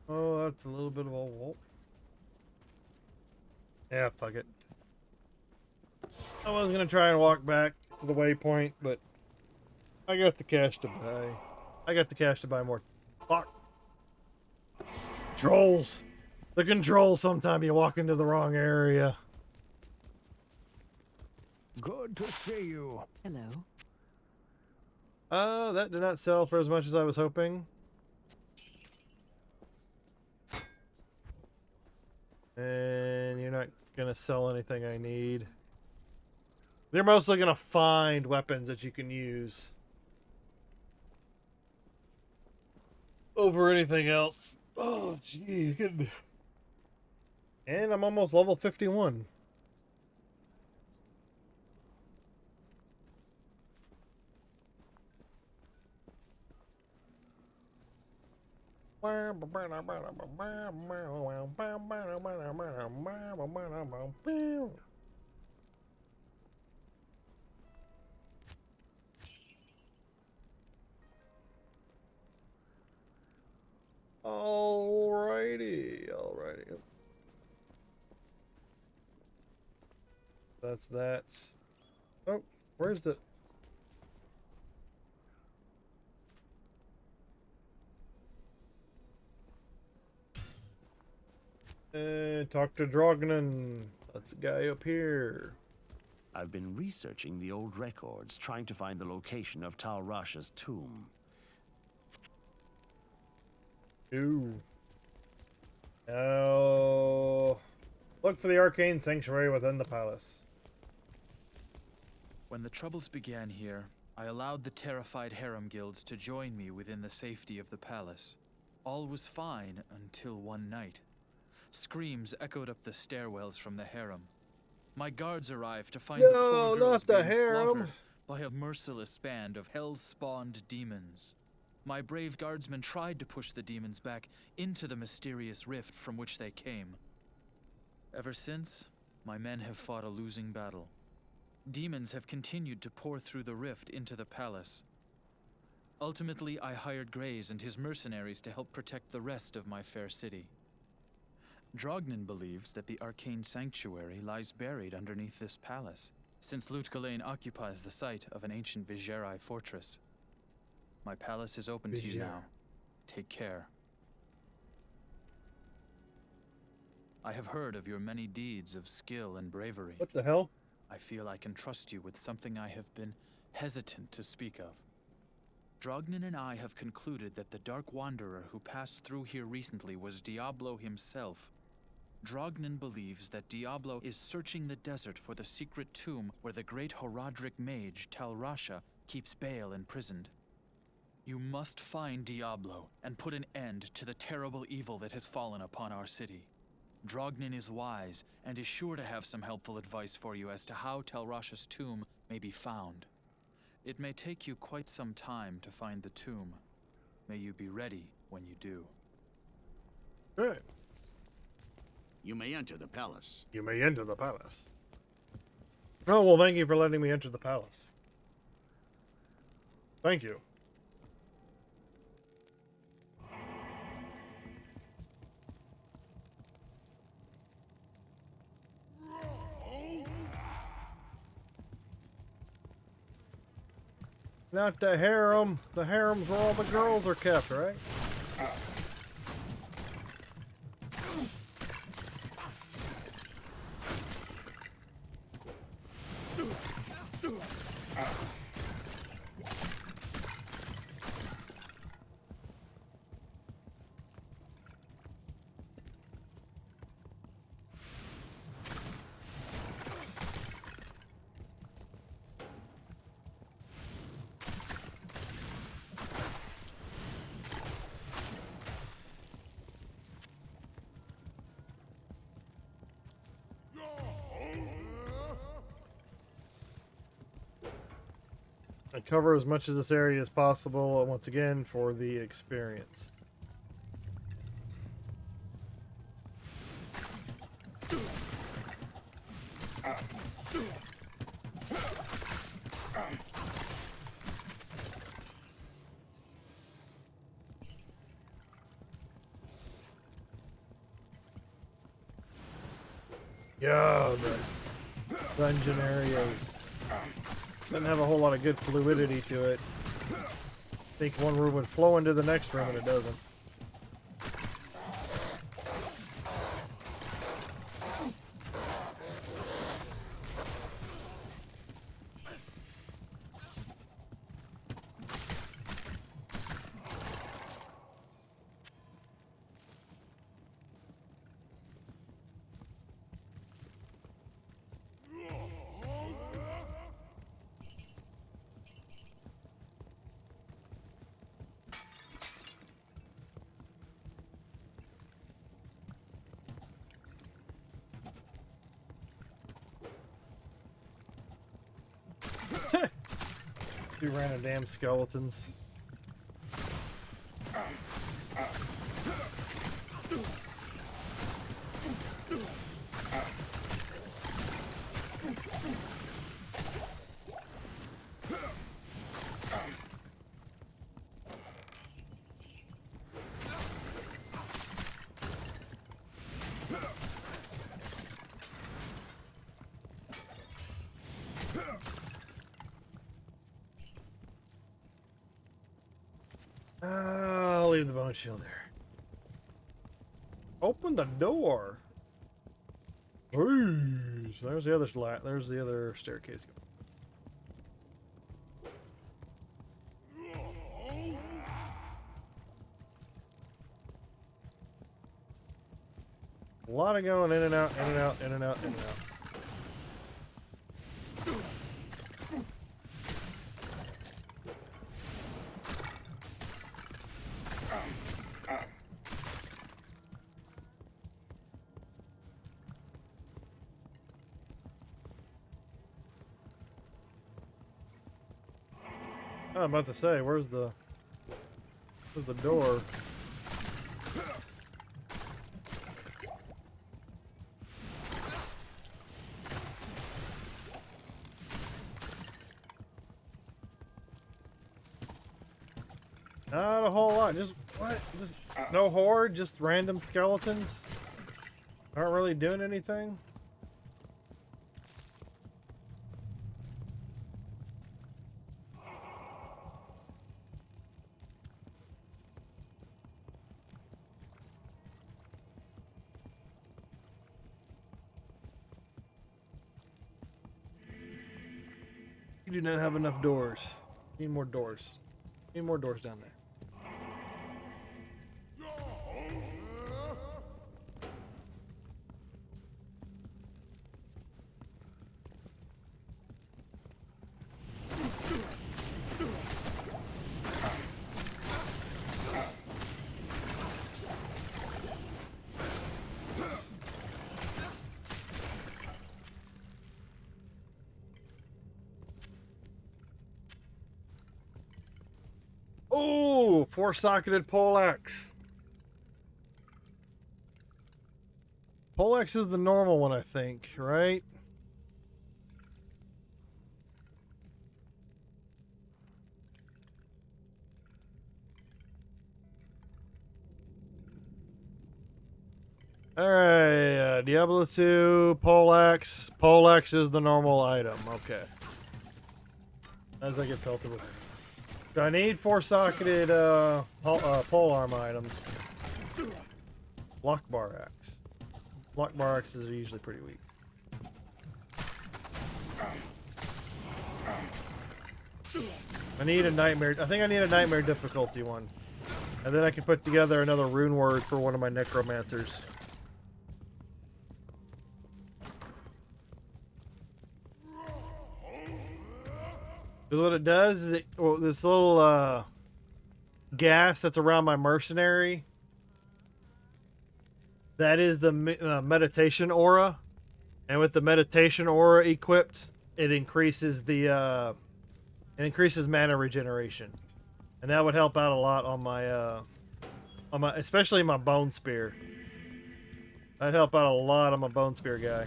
Oh, that's a little bit of a wall. Yeah, fuck it. I was gonna try and walk back to the waypoint, but I got the cash to buy. I got the cash to buy more. Fuck. Controls. The controls. Sometimes you walk into the wrong area. Good to see you. Hello. That did not sell for as much as I was hoping. And you're not gonna sell anything I need. They're mostly gonna find weapons that you can use over anything else. Oh, gee. And I'm almost level 51. Alrighty. That's that. Oh, where's the... talk to Drognan. That's the guy up here. I've been researching the old records, trying to find the location of Tal Rasha's tomb. Ooh. Oh. Look for the arcane sanctuary within the palace. When the troubles began here, I allowed the terrified harem guilds to join me within the safety of the palace. All was fine until one night. Screams echoed up the stairwells from the harem. My guards arrived to find the poor girls being slaughtered by a merciless band of hell-spawned demons. My brave guardsmen tried to push the demons back into the mysterious rift from which they came. Ever since, my men have fought a losing battle. Demons have continued to pour through the rift into the palace. Ultimately, I hired Grays and his mercenaries to help protect the rest of my fair city. Drognan believes that the arcane sanctuary lies buried underneath this palace, since Lutgalain occupies the site of an ancient Vigerai fortress. My palace is open to you now. Take care. I have heard of your many deeds of skill and bravery. What the hell? I feel I can trust you with something I have been hesitant to speak of. Drognan and I have concluded that the Dark Wanderer who passed through here recently was Diablo himself. Drognan believes that Diablo is searching the desert for the secret tomb where the great Horadric mage Tal Rasha keeps Baal imprisoned. You must find Diablo and put an end to the terrible evil that has fallen upon our city. Drognan is wise and is sure to have some helpful advice for you as to how Tal Rasha's tomb may be found. It may take you quite some time to find the tomb. May you be ready when you do. Good. You may enter the palace. You may enter the palace. Oh, well, thank you for letting me enter the palace. Thank you. Not the harem. The harem's where all the girls are kept, right? I cover as much of this area as possible, once again, for the experience. Yeah, the dungeon areas doesn't have a whole lot of good fluidity to it. I think one room would flow into the next room and it doesn't. Two random damn skeletons. I'll leave the bone shield there. Open the door. Ooh, so there's the other staircase. A lot of going in and out, in and out, in and out, in and out. I'm about to say, where's the door? Not a whole lot. Just what? Just no horde. Just random skeletons. Aren't really doing anything. You do not have enough doors. Need more doors. Need more doors down there. Oh, four-socketed poleaxe. Poleaxe is the normal one, I think, right? Alright, Diablo 2, poleaxe. Poleaxe is the normal item, okay. As I get pelted with. Do I need four-socketed polearm items? Block bar axe. Block bar axes are usually pretty weak. I need a nightmare. I think I need a nightmare difficulty one. And then I can put together another rune word for one of my necromancers. What it does is this little gas that's around my mercenary, that is the meditation aura, and with the meditation aura equipped, it increases the mana regeneration, and that would help out a lot on my especially my bone spear. That'd help out a lot on my bone spear guy.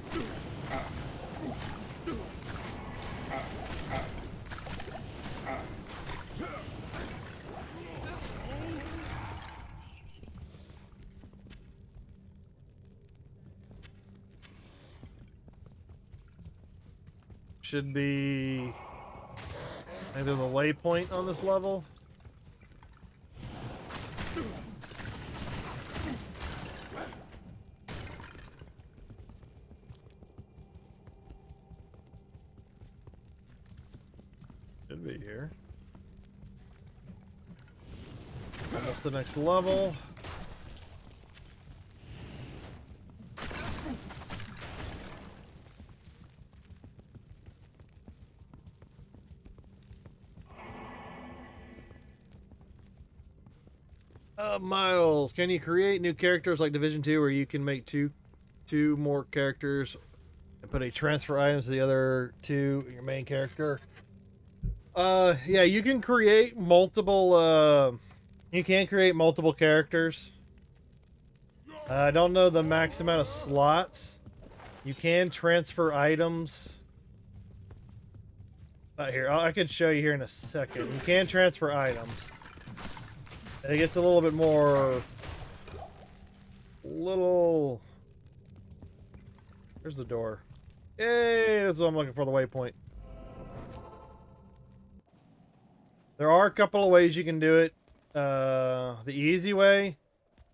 should be either the waypoint on this level. Should be here. Almost the next level. Miles, can you create new characters like Division 2 where you can make two more characters and put a transfer items to the other two your main character? Yeah, you can create multiple characters. I don't know the max amount of slots. You can transfer items. Here, I can show you here in a second. You can transfer items. And it gets a little bit more... Here's the door. Yay! This is what I'm looking for, the waypoint. There are a couple of ways you can do it. The easy way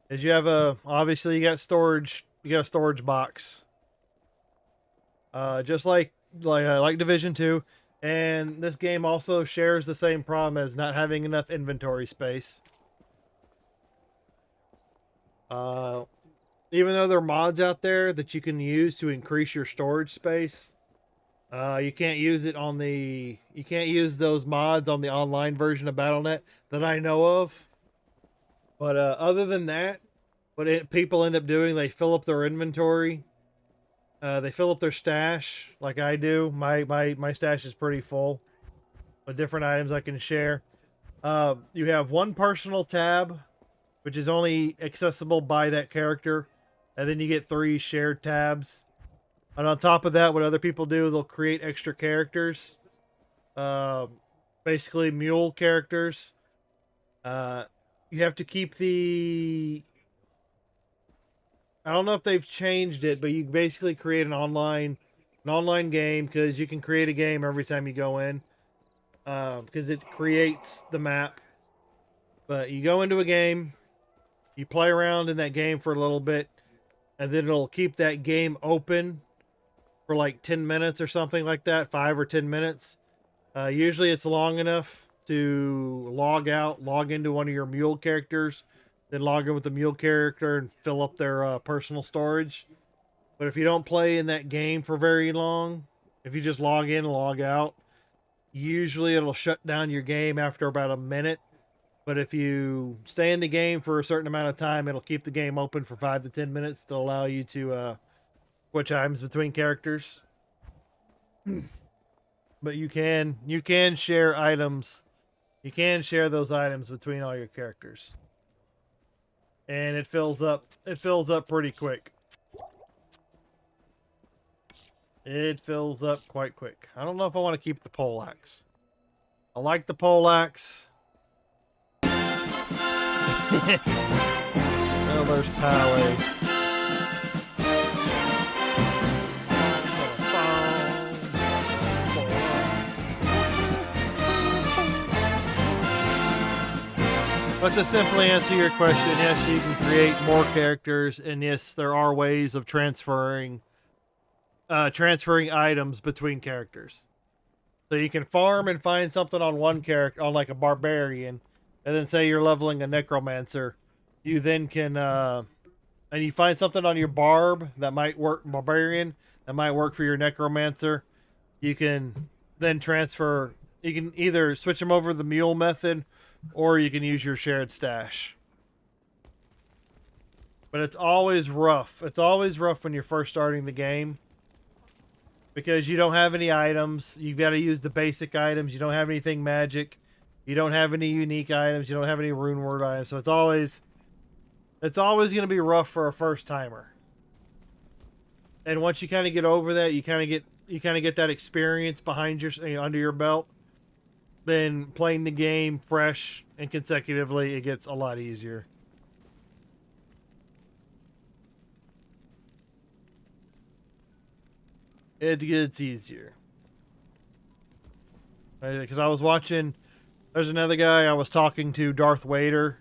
is you have obviously you got storage. You got a storage box. Just like Division 2. And this game also shares the same problem as not having enough inventory space. Even though there are mods out there that you can use to increase your storage space, you can't use those mods on the online version of BattleNet that I know of. But other than that, what people end up doing, they fill up their inventory. They fill up their stash like I do. My stash is pretty full with different items I can share. You have one personal tab, which is only accessible by that character. And then you get 3 shared tabs. And on top of that, what other people do, they'll create extra characters. Basically mule characters. You have to keep the... I don't know if they've changed it, but you basically create an online game, because you can create a game every time you go in. Because it creates the map. But you go into a game, you play around in that game for a little bit, and then it'll keep that game open for like 10 minutes or something like that, 5 or 10 minutes. Usually it's long enough to log out, log into one of your mule characters, then log in with the mule character and fill up their personal storage. But if you don't play in that game for very long, if you just log in and log out, usually it'll shut down your game after about a minute. But if you stay in the game for a certain amount of time, it'll keep the game open for 5 to 10 minutes to allow you to switch items between characters. But you can share items. You can share those items between all your characters. And it fills up pretty quick. It fills up quite quick. I don't know if I want to keep the poleaxe. I like the poleaxe. Well, there's Pally. But to simply answer your question, yes, you can create more characters, and yes, there are ways of transferring items between characters. So you can farm and find something on one character, on like a barbarian, and then say you're leveling a necromancer. You then can, and you find something on your barbarian, that might work for your necromancer. You can then transfer, you can either switch them over the mule method, or you can use your shared stash. But it's always rough. It's always rough when you're first starting the game, because you don't have any items. You've got to use the basic items. You don't have anything magic. You don't have any unique items. You don't have any rune word items. So it's always going to be rough for a first timer. And once you kind of get over that, you kind of get that experience behind your, under your belt. Then playing the game fresh and consecutively, it gets a lot easier. It gets easier. Because I was watching, there's another guy I was talking to, Darth Vader.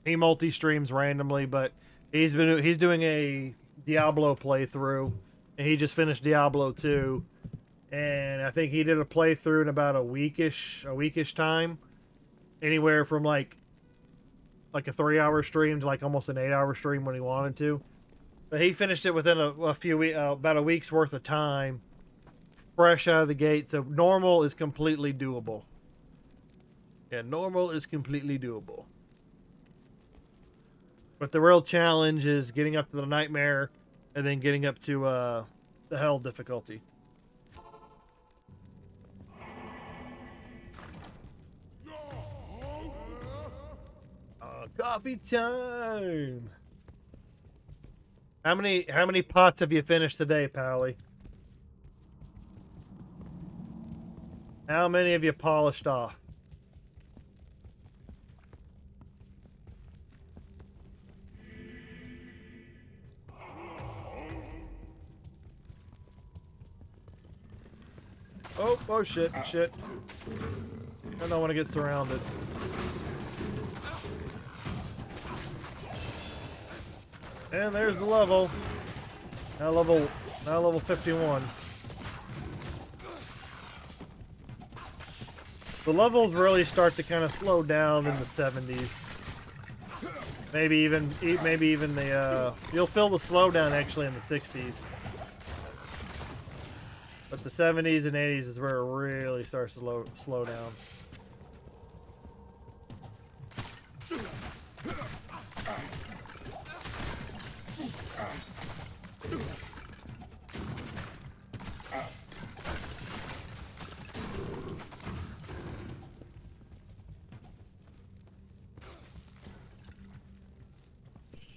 He multi-streams randomly, but he's doing a Diablo playthrough, and he just finished Diablo 2, and I think he did a playthrough in about a weekish time, anywhere from like a 3-hour stream to like almost an 8-hour stream when he wanted to. But he finished it within a few weeks, about a week's worth of time, fresh out of the gate. So normal is completely doable. Yeah, normal is completely doable. But the real challenge is getting up to the nightmare and then getting up to the hell difficulty. Coffee time. How many pots have you finished today, Pally? How many have you polished off? Oh shit. I don't want to get surrounded. And there's the level. Now level 51. The levels really start to kind of slow down in the 70s. Maybe even the you'll feel the slowdown actually in the 60s. But the 70s and 80s is where it really starts to slow down.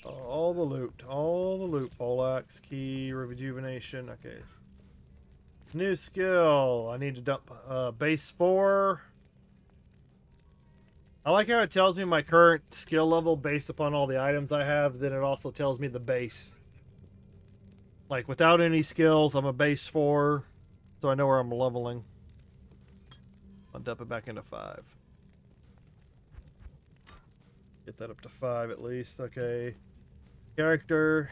All the loot. Poleaxe, key, rejuvenation. Okay. New skill. I need to dump base 4. I like how it tells me my current skill level based upon all the items I have. Then it also tells me the base. Like without any skills, I'm a base 4. So I know where I'm leveling. I'll dump it back into 5. Get that up to 5 at least. Okay. Character.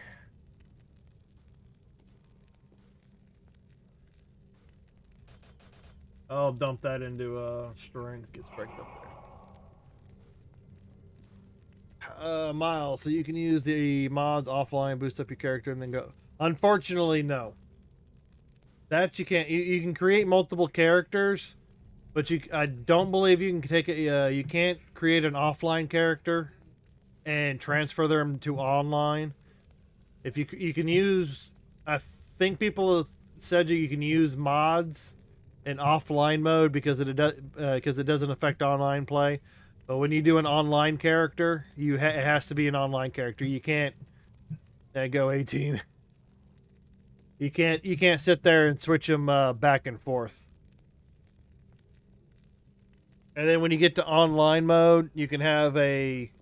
I'll dump that into strength. Gets breaked up there. Miles. So you can use the mods offline, boost up your character, and then go. Unfortunately, no. That you can't. You can create multiple characters, but I don't believe you can take it. You can't create an offline character and transfer them to online. If you can use, I think people have said you can use mods in offline mode because it doesn't affect online play. But when you do an online character, it has to be an online character. You can't go 18. You can't sit there and switch them back and forth. And then when you get to online mode, you can have a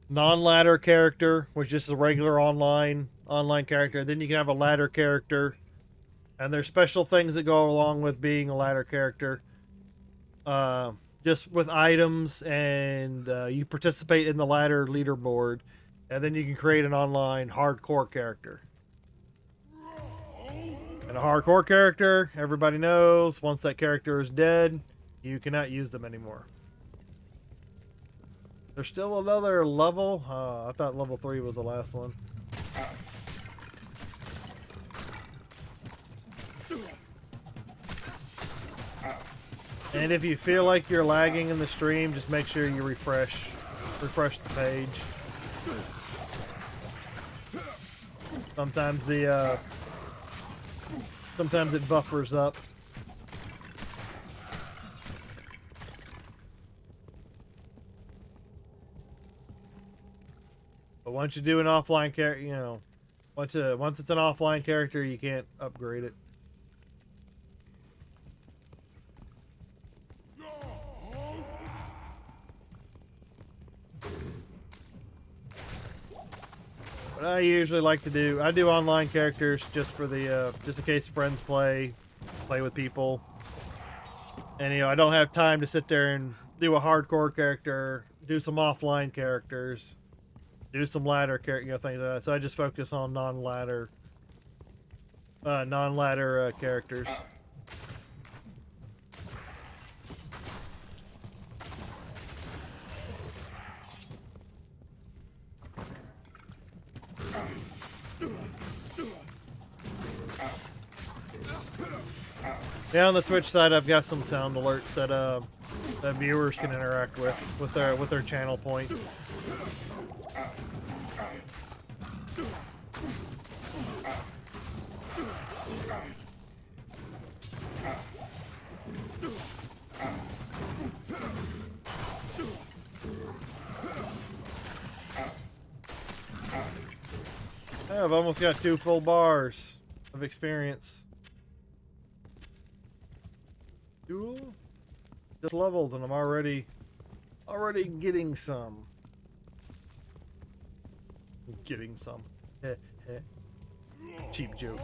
non-ladder character, which is a regular online character. Then you can have a ladder character, and there's special things that go along with being a ladder character. Just with items, and you participate in the ladder leaderboard, and then you can create an online hardcore character. And a hardcore character, everybody knows, once that character is dead, you cannot use them anymore. There's still another level. I thought level 3 was the last one. And if you feel like you're lagging in the stream, just make sure you refresh the page. Sometimes sometimes it buffers up. But once you do an offline character, once it's an offline character, you can't upgrade it. What I usually like to do, I do online characters just for the just in case friends play with people. And you know, I don't have time to sit there and do a hardcore character, do some offline characters, do some ladder character, you know, things like that. So I just focus on non-ladder characters. Yeah, on the Twitch side, I've got some sound alerts that viewers can interact with their channel points. Yeah, I've almost got 2 full bars of experience. Cool. Just levels, and I'm already getting some. Getting some. Cheap joke.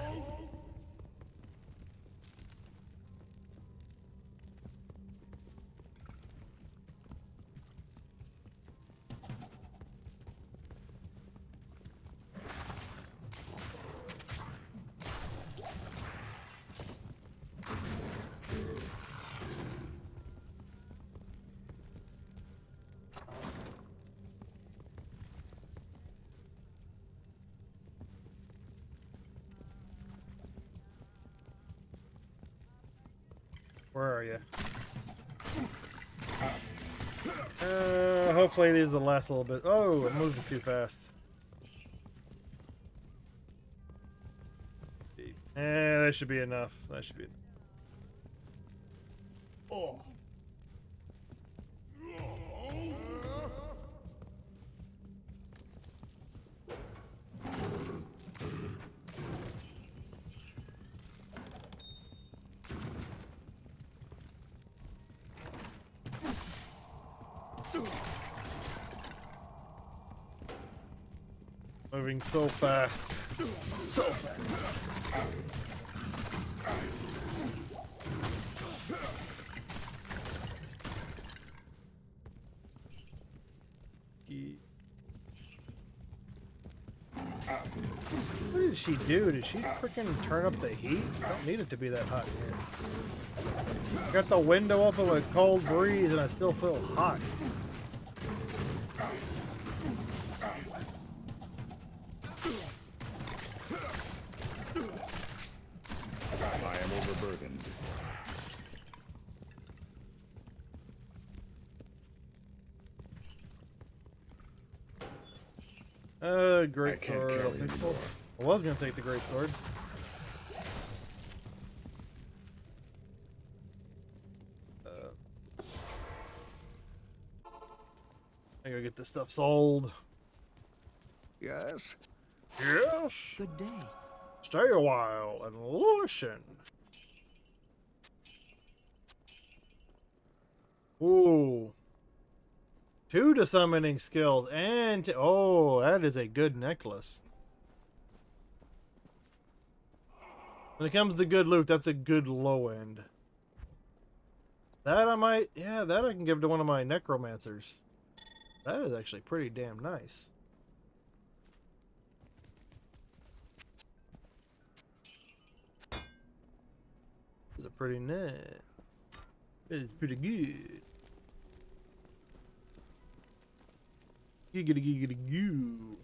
Where are you? Hopefully these will last a little bit. Oh, I'm moving too fast. That should be enough. That should be enough. Oh. Moving so fast. So fast. What did she do? Did she freaking turn up the heat? I don't need it to be that hot in here. I got the window open with a cold breeze and I still feel hot. I am overburdened. Great sword. I don't think so. I was gonna take the great sword. I gotta get this stuff sold. Yes? Yes? Good day. Stay a while and listen. Ooh. 2 to summoning skills and oh, that is a good necklace. When it comes to good loot, that's a good low end. That I might, yeah, that I can give to one of my necromancers. That is actually pretty damn nice. This is pretty net. It is pretty good. Giggity giggity goo.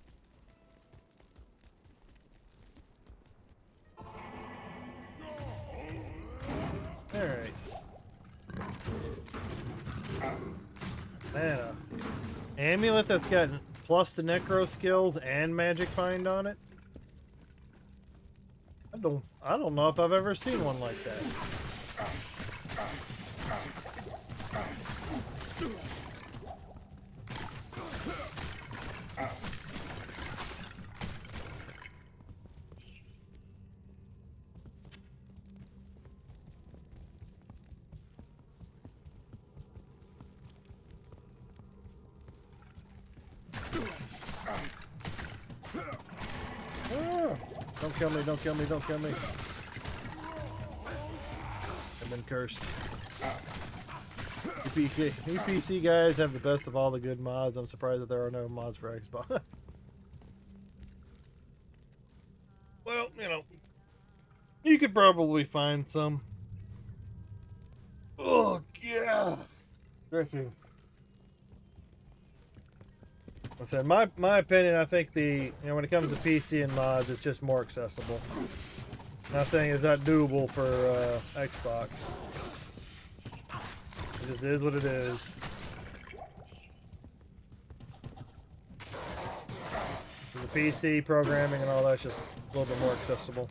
Alright. Man, amulet that's got plus to necro skills and magic find on it. I don't know if I've ever seen one like that. Don't kill me, don't kill me, don't kill me. I've been cursed. You PC guys have the best of all the good mods. I'm surprised that there are no mods for Xbox. Well, you know, you could probably find some. Oh, yeah. Griffin. I said, my opinion, I think when it comes to PC and mods, it's just more accessible. Not saying it's not doable for Xbox. It just is what it is. The PC programming and all that's just a little bit more accessible.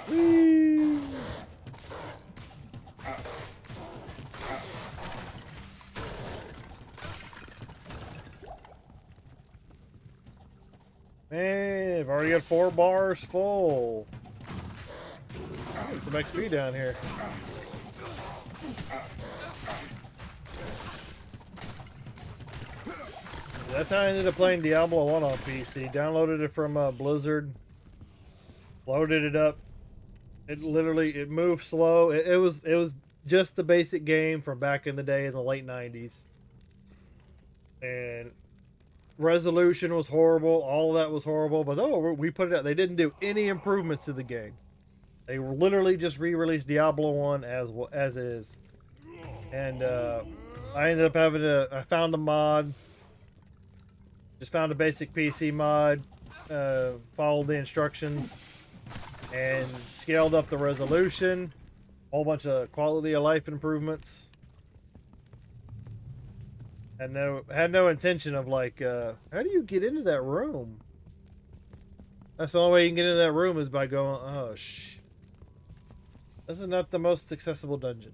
Whee! Man, I've already got 4 bars full. Get some XP down here. That's how I ended up playing Diablo 1 on PC. Downloaded it from Blizzard. Loaded it up. It moved slow. It was just the basic game from back in the day in the late 90s. And resolution was horrible. All of that was horrible. But we put it out. They didn't do any improvements to the game. They literally just re-released Diablo 1 as is. And I ended up I found a mod. Just found a basic PC mod. Followed the instructions. And scaled up the resolution. Whole bunch of quality of life improvements. And had no intention of how do you get into that room? That's the only way you can get into that room is by going, oh shh. This is not the most accessible dungeon.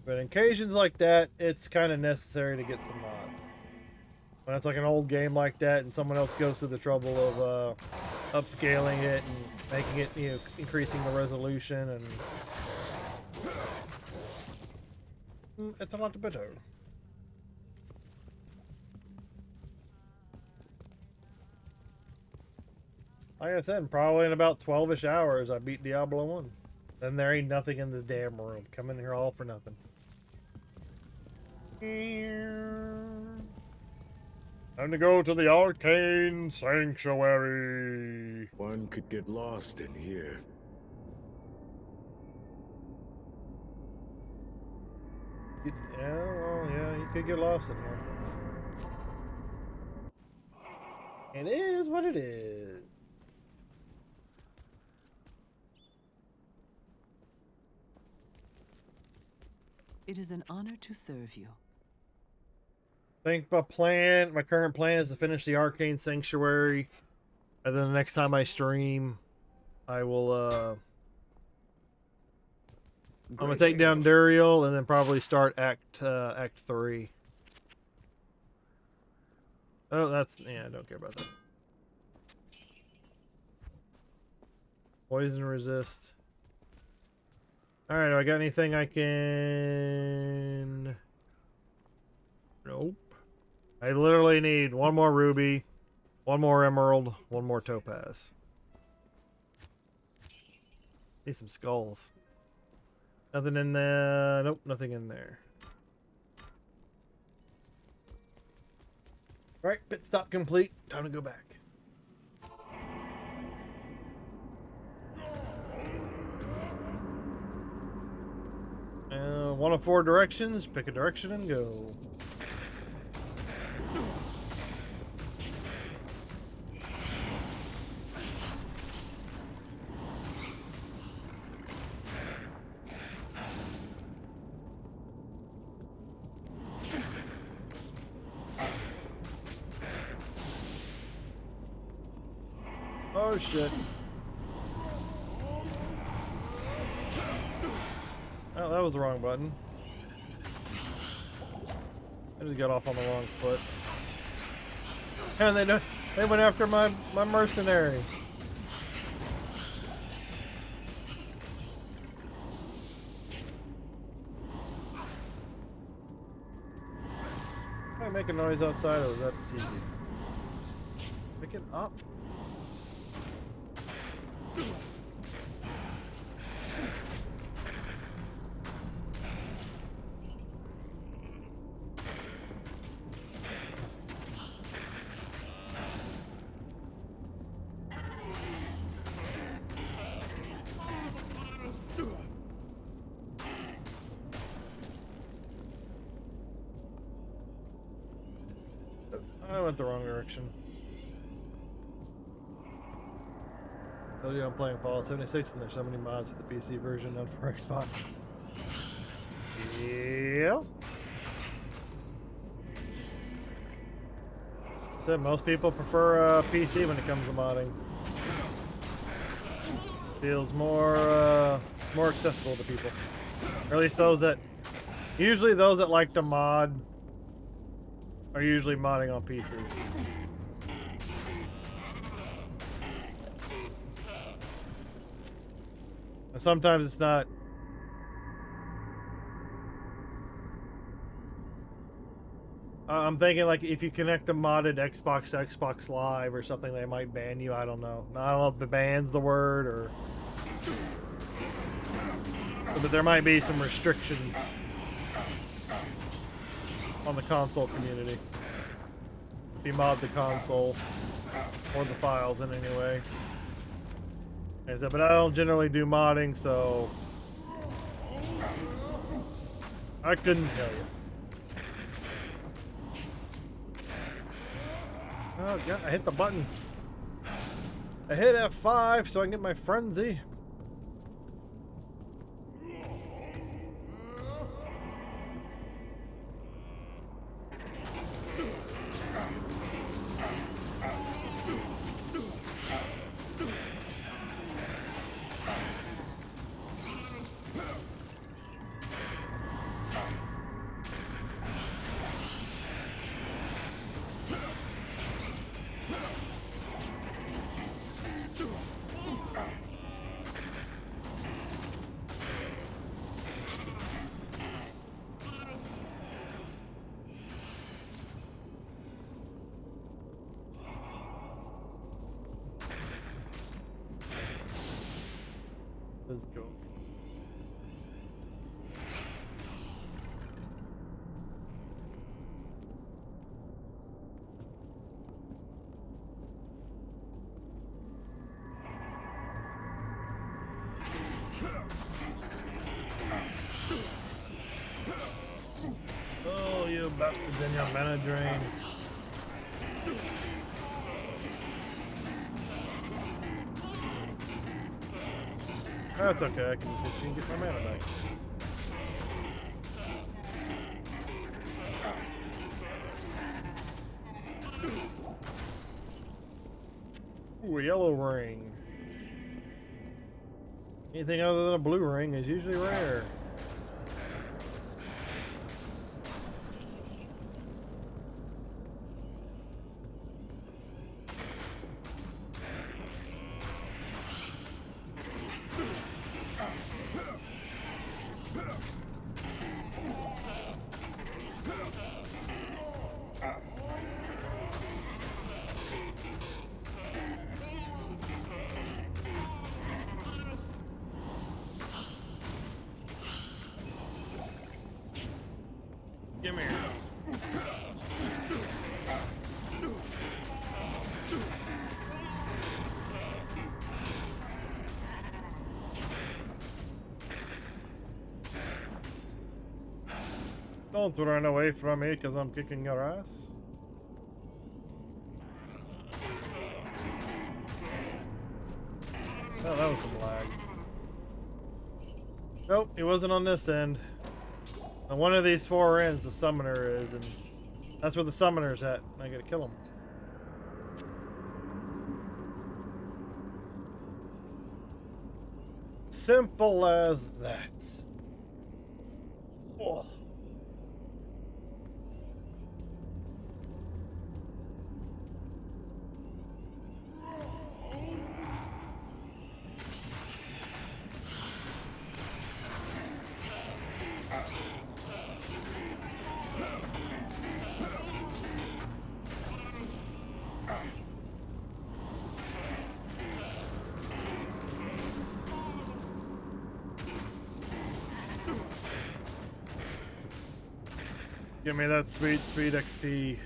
But in occasions like that, it's kind of necessary to get some mods. When it's like an old game like that and someone else goes through the trouble of upscaling it and making it, increasing the resolution, and it's a lot better. Like I said, probably in about 12-ish hours, I beat Diablo 1. Then there ain't nothing in this damn room. Come in here all for nothing. Time to go to the Arcane Sanctuary. One could get lost in here. Yeah, you could get lost in here. It is what it is. It is an honor to serve you. I think my current plan is to finish the Arcane Sanctuary, and then the next time I stream, I will I'm gonna take down Duriel and then probably start Act 3. Oh, I don't care about that. Poison resist. Alright, do I got anything I can... Nope. I literally need 1 more ruby, 1 more emerald, 1 more topaz. Need some skulls. Nothing in there. Nope, nothing in there. Alright, pit stop complete. Time to go back. One of 4 directions. Pick a direction and go. Oh shit. Oh, that was the wrong button. I just got off on the wrong foot. And they went after my mercenary. make a noise outside, or was that the TV? Pick it up. I went the wrong direction. Told you I'm playing Fallout 76 and there's so many mods for the PC version, none for Xbox. Yep. Said most people prefer PC when it comes to modding. Feels more more accessible to people, or at least those that like to mod are usually modding on PC. And sometimes it's not. I'm thinking like if you connect a modded Xbox to Xbox Live or something, they might ban you. I don't know. I don't know if the ban's the word or. But there might be some restrictions on the console community. If you mod the console or the files in any way. Like I said, but I don't generally do modding, so I couldn't tell you. Oh god, I hit the button. I hit F5 so I can get my frenzy. Let's go. Oh, you bastards in your mana drain. That's okay, I can just hit you and get my mana back. Ooh, a yellow ring. Anything other than a blue ring is usually rare. Give me here. Don't run away from me because I'm kicking your ass. Oh, that was some lag. Nope, he wasn't on this end. On one of these four ends, the summoner is, and that's where the summoner's at. I gotta kill him. Simple as that. Oh. Give me that sweet, sweet XP.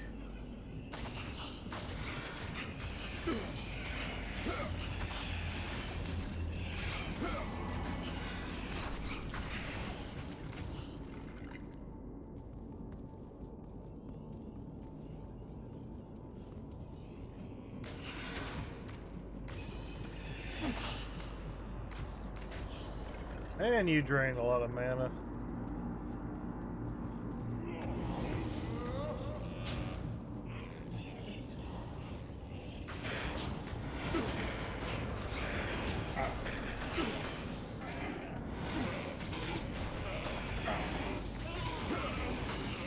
And you drain a lot of mana.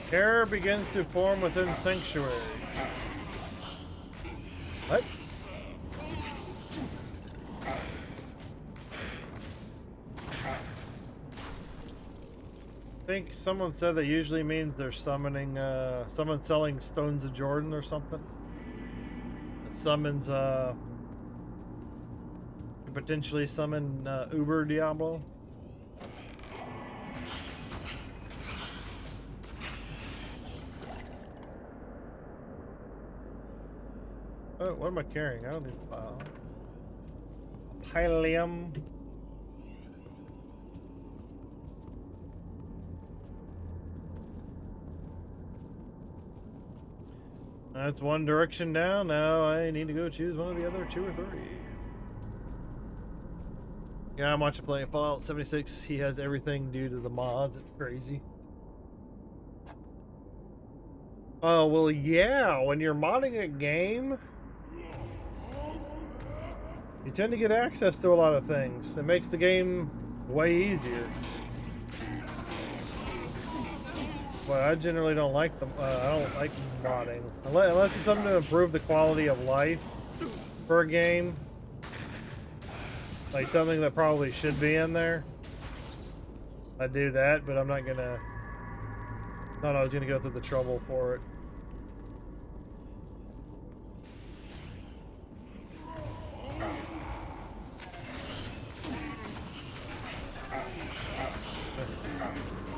Terror begins to form within Sanctuary. What? I think someone said that usually means they're summoning, someone selling Stones of Jordan or something. It summons, could potentially summon, Uber Diablo. Oh, what am I carrying? I don't need a pile. Pylium. That's one direction down. Now I need to go choose one of the other 2 or 3. Yeah, I'm watching playing Fallout 76. He has everything due to the mods. It's crazy. Oh, well, yeah. When you're modding a game, you tend to get access to a lot of things. It makes the game way easier. But I generally don't like them. I don't like modding unless it's something to improve the quality of life for a game, like something that probably should be in there. I do that, but I'm not gonna. Thought I was gonna go through the trouble for it.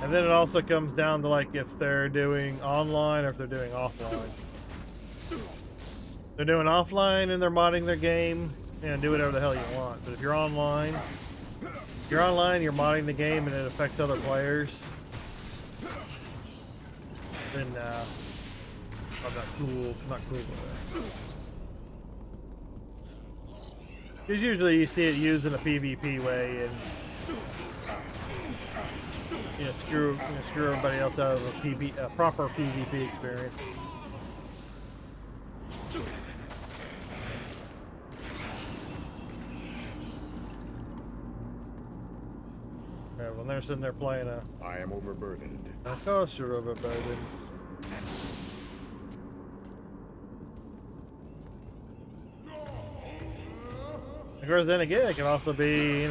And then it also comes down to like if they're doing online or if they're doing offline. If they're doing offline and they're modding their game, do whatever the hell you want. But if you're online, you're modding the game and it affects other players, then I'm not cool. I'm not cool with that. Because usually you see it used in a PvP way, and screw everybody else out of a proper PvP experience. Yeah, when they're sitting there playing I am overburdened. Of course you're overburdened. Of course, then again, it can also be,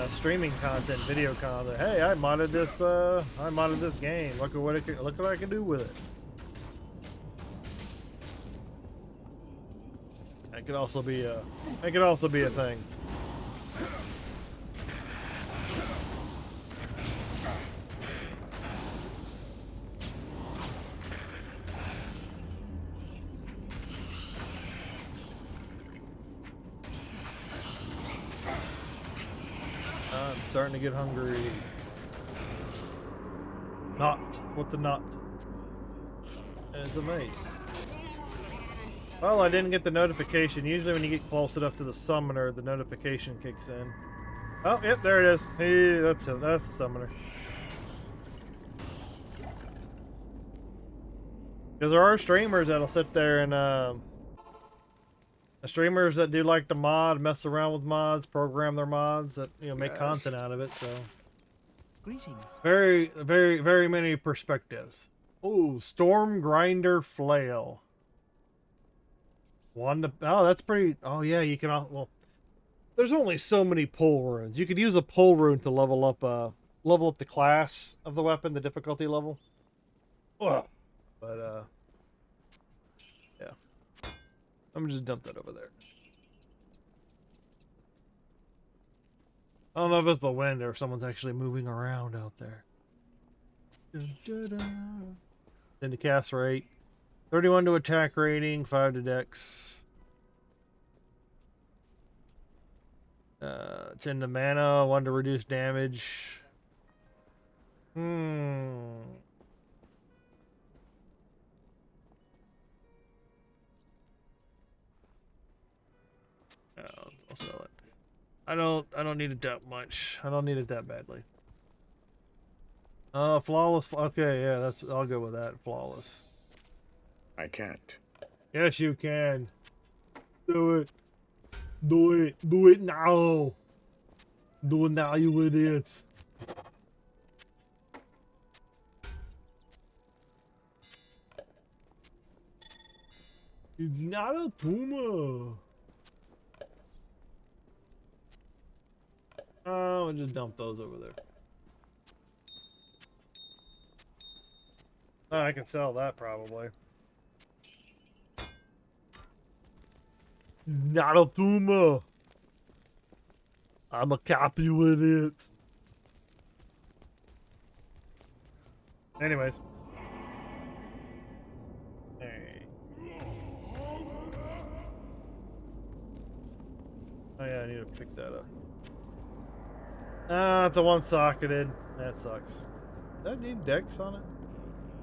streaming content, video content. Hey, I modded this game. Look what I can do with it. That could also be a thing. I'm starting to get hungry. Not. What's a knot? It's a mace. Well, I didn't get the notification. Usually when you get close enough to the summoner, the notification kicks in. Oh, yep, there it is. Hey, that's the summoner. Because there are streamers that'll sit there and streamers that do like to mod, mess around with mods, program their mods that make content out of it. So Greetings. very, very, very many perspectives. Oh, Storm Grinder Flail. That's pretty. Oh yeah, you can. Well, there's only so many pull runes. You could use a pull rune to level up the class of the weapon, the difficulty level. Ugh. But yeah. I'm gonna just dump that over there. I don't know if it's the wind or if someone's actually moving around out there. Then to cast rate. 31 to attack rating, 5 to dex. 10 to mana, 1 to reduce damage. I'll sell it. I don't need it that much. I don't need it that badly. Flawless. Okay, yeah, I'll go with that. Flawless. I can't. Yes, you can. Do it. Do it. Do it now. Do it now, you idiots. It's not a tumor. I'll just dump those over there. Oh, I can sell that probably. It's not a tumor. I'm a copy with it. Anyways. Hey. Oh yeah, I need to pick that up. It's a one-socketed. That sucks. Does that need dex on it?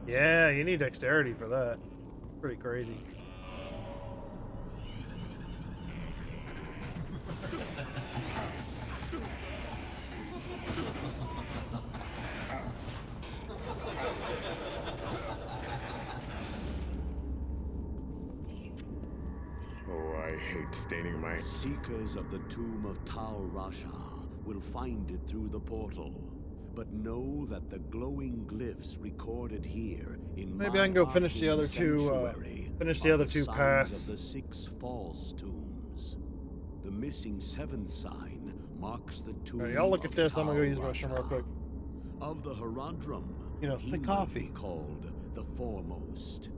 Yeah, you need dexterity for that. Pretty crazy. Oh, I hate staining my... Seekers of the tomb of Tal Rasha will find it through the portal. But know that the glowing glyphs recorded here in maybe I can go finish the other two. Finish the other two paths. Of the 6 false tombs. The missing 7th sign marks the tomb. Right, y'all look at this. I'm gonna go use the restroom real quick. Of the Herondrum, you know, the coffee called the Foremost.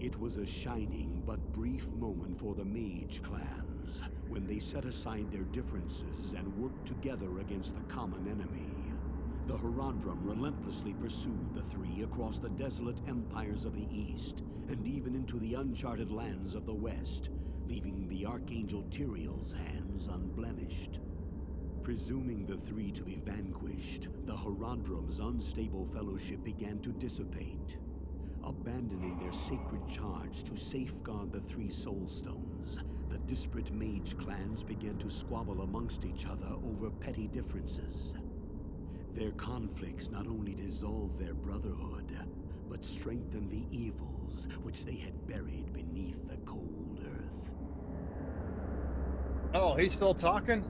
It was a shining but brief moment for the mage clans when they set aside their differences and worked together against the common enemy. The Herondrum relentlessly pursued the 3 across the desolate empires of the East and even into the uncharted lands of the West, leaving the Archangel Tyrael's hands unblemished. Presuming the 3 to be vanquished, the Herondrum's unstable fellowship began to dissipate. Abandoning their sacred charge to safeguard the 3 soul stones, the disparate mage clans began to squabble amongst each other over petty differences. Their conflicts not only dissolved their brotherhood, but strengthened the evils which they had buried beneath the cold earth. Oh, he's still talking?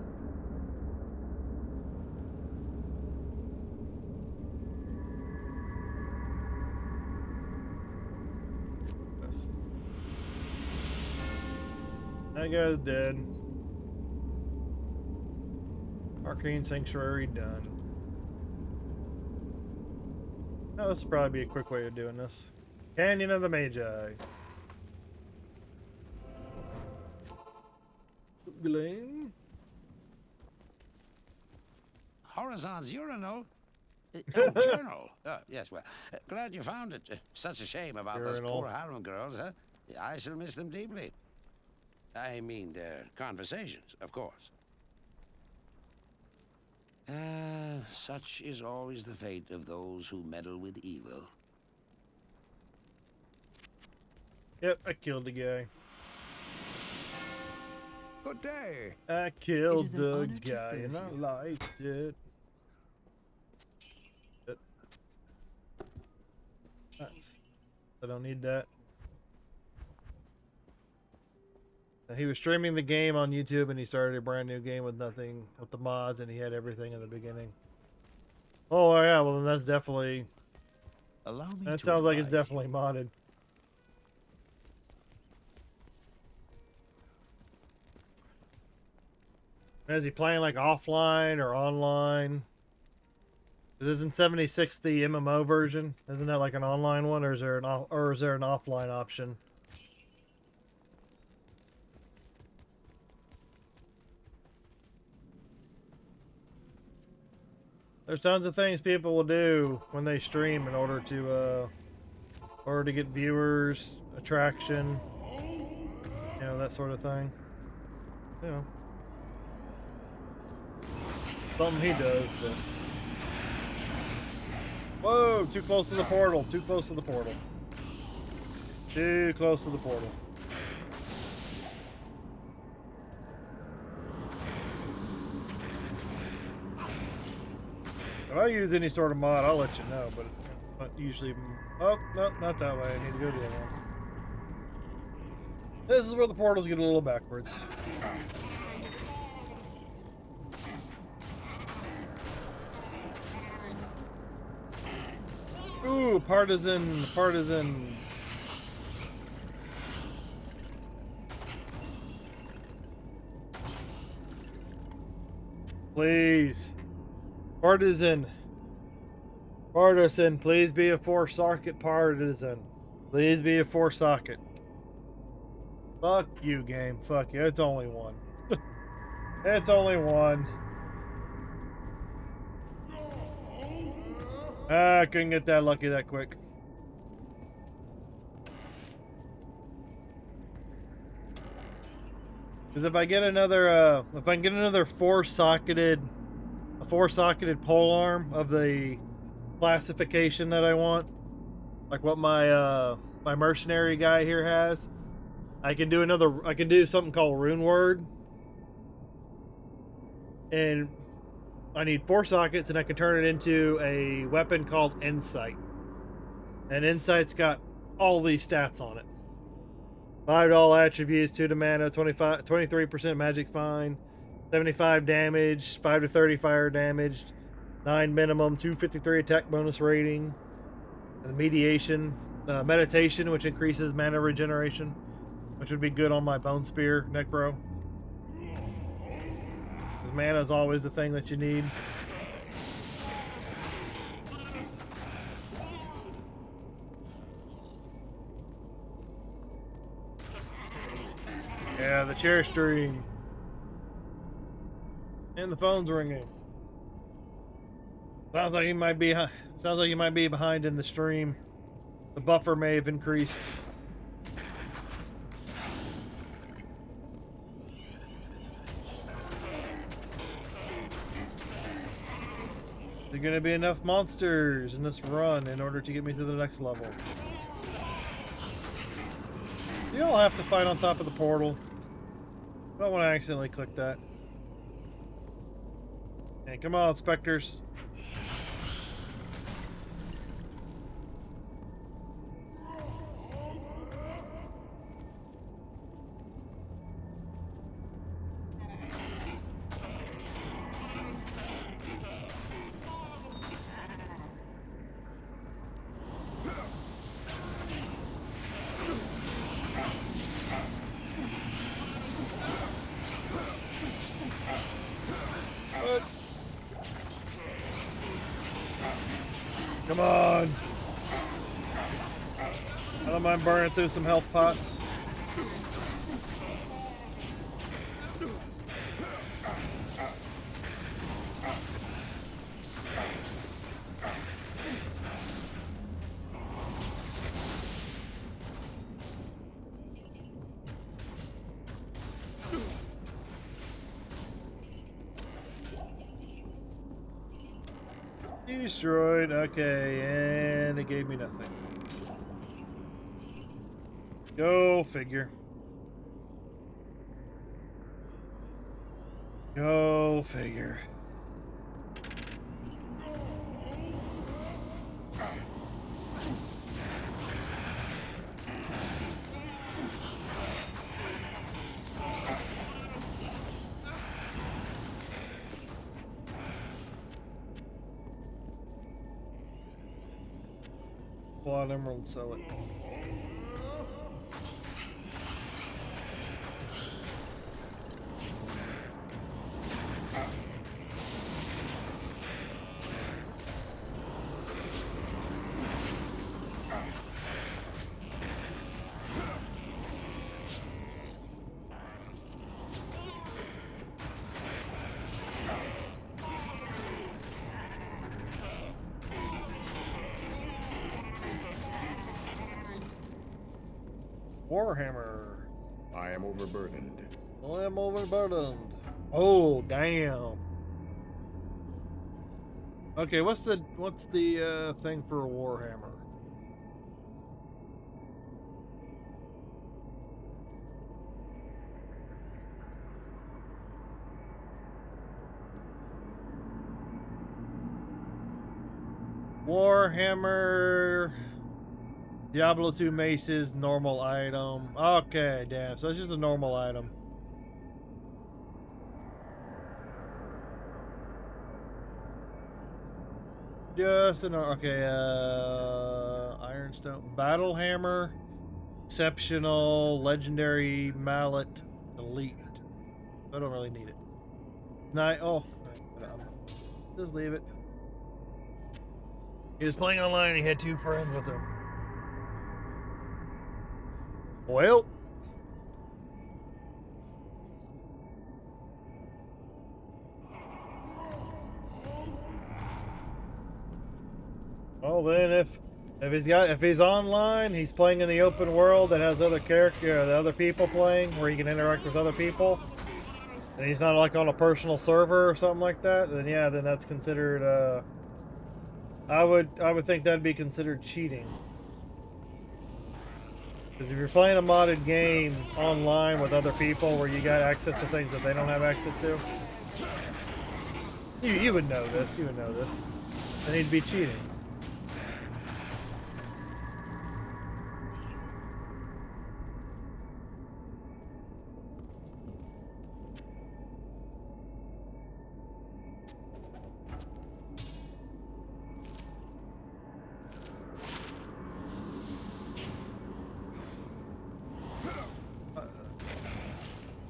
That guy's dead. Arcane Sanctuary done. Oh, this will probably be a quick way of doing this. Canyon of the Magi. Glenn? Horizon's urinal? Oh, journal. Yes, well, glad you found it. Such a shame about those poor harem girls, huh? I shall miss them deeply. I mean their conversations, of course. Such is always the fate of those who meddle with evil. Yep, I killed the guy. Good day. I killed the guy and I liked it. I don't need that. He was streaming the game on YouTube and he started a brand new game with nothing, with the mods, and he had everything in the beginning. Oh yeah, well then that's definitely... That sounds like it's definitely modded. Is he playing like offline or online? Isn't 76 the MMO version? Isn't that like an online one, or is there an offline option? There's tons of things people will do when they stream in order to get viewers, attraction, you know, that sort of thing. You know, something he does, but whoa, too close to the portal, too close to the portal. Too close to the portal. If I use any sort of mod, I'll let you know, but not usually. Oh, no, not that way. I need to go to the other one. This is where the portals get a little backwards. Ooh, partisan. Please. Partisan, please be a 4-socket partisan. Please be a 4-socket. Fuck you, game. Fuck you. It's only one. It's only one. I couldn't get that lucky that quick. Because if I get another, if I can get another 4-socketed pole arm of the classification that I want, like what my my mercenary guy here has, I can do something called Rune Word, and I need 4 sockets, and I can turn it into a weapon called Insight. And Insight's got all these stats on it: 5 to all attributes, 2 to mana, 23% magic find, 75 damage, 5 to 30 fire damage, 9 minimum, 253 attack bonus rating, and meditation, meditation, which increases mana regeneration, which would be good on my Bone Spear Necro. Because mana is always the thing that you need. Yeah, the chair stream. And the phone's ringing. Sounds like you might be behind in the stream. The buffer may have increased. There's gonna be enough monsters in this run in order to get me to the next level. You all have to fight on top of the portal. I don't want to accidentally click that. Hey, come on, specters. Come on. I don't mind burning through some health pots. Destroyed. Okay, and it gave me nothing. Go figure. Go figure. Plot emerald, sell it. Warhammer. I am overburdened. I am overburdened. Oh, damn. Okay, what's the thing for a Warhammer? Warhammer Diablo 2 maces, normal item. Okay, damn. So it's just a normal item. Just an okay. Ironstone battle hammer, exceptional, legendary mallet, elite. I don't really need it. Oh, just leave it. He was playing online. He had 2 friends with him. Well. Well then, if he's online, he's playing in the open world that has other the other people playing, where you can interact with other people, and he's not like on a personal server or something like that, then yeah, then that's considered. I would think that'd be considered cheating. Because if you're playing a modded game online with other people where you got access to things that they don't have access to, you would know this. You would know this. Then he'd be cheating.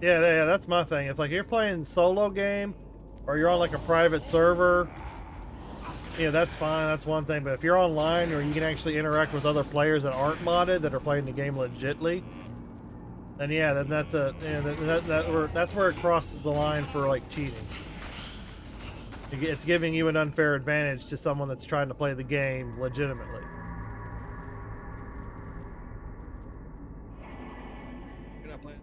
Yeah, that's my thing. It's like you're playing solo game, or you're on like a private server. Yeah, that's fine. That's one thing. But if you're online, where you can actually interact with other players that aren't modded, that are playing the game legitly, then yeah, then that's that's where it crosses the line for like cheating. It's giving you an unfair advantage to someone that's trying to play the game legitimately. You're not playing.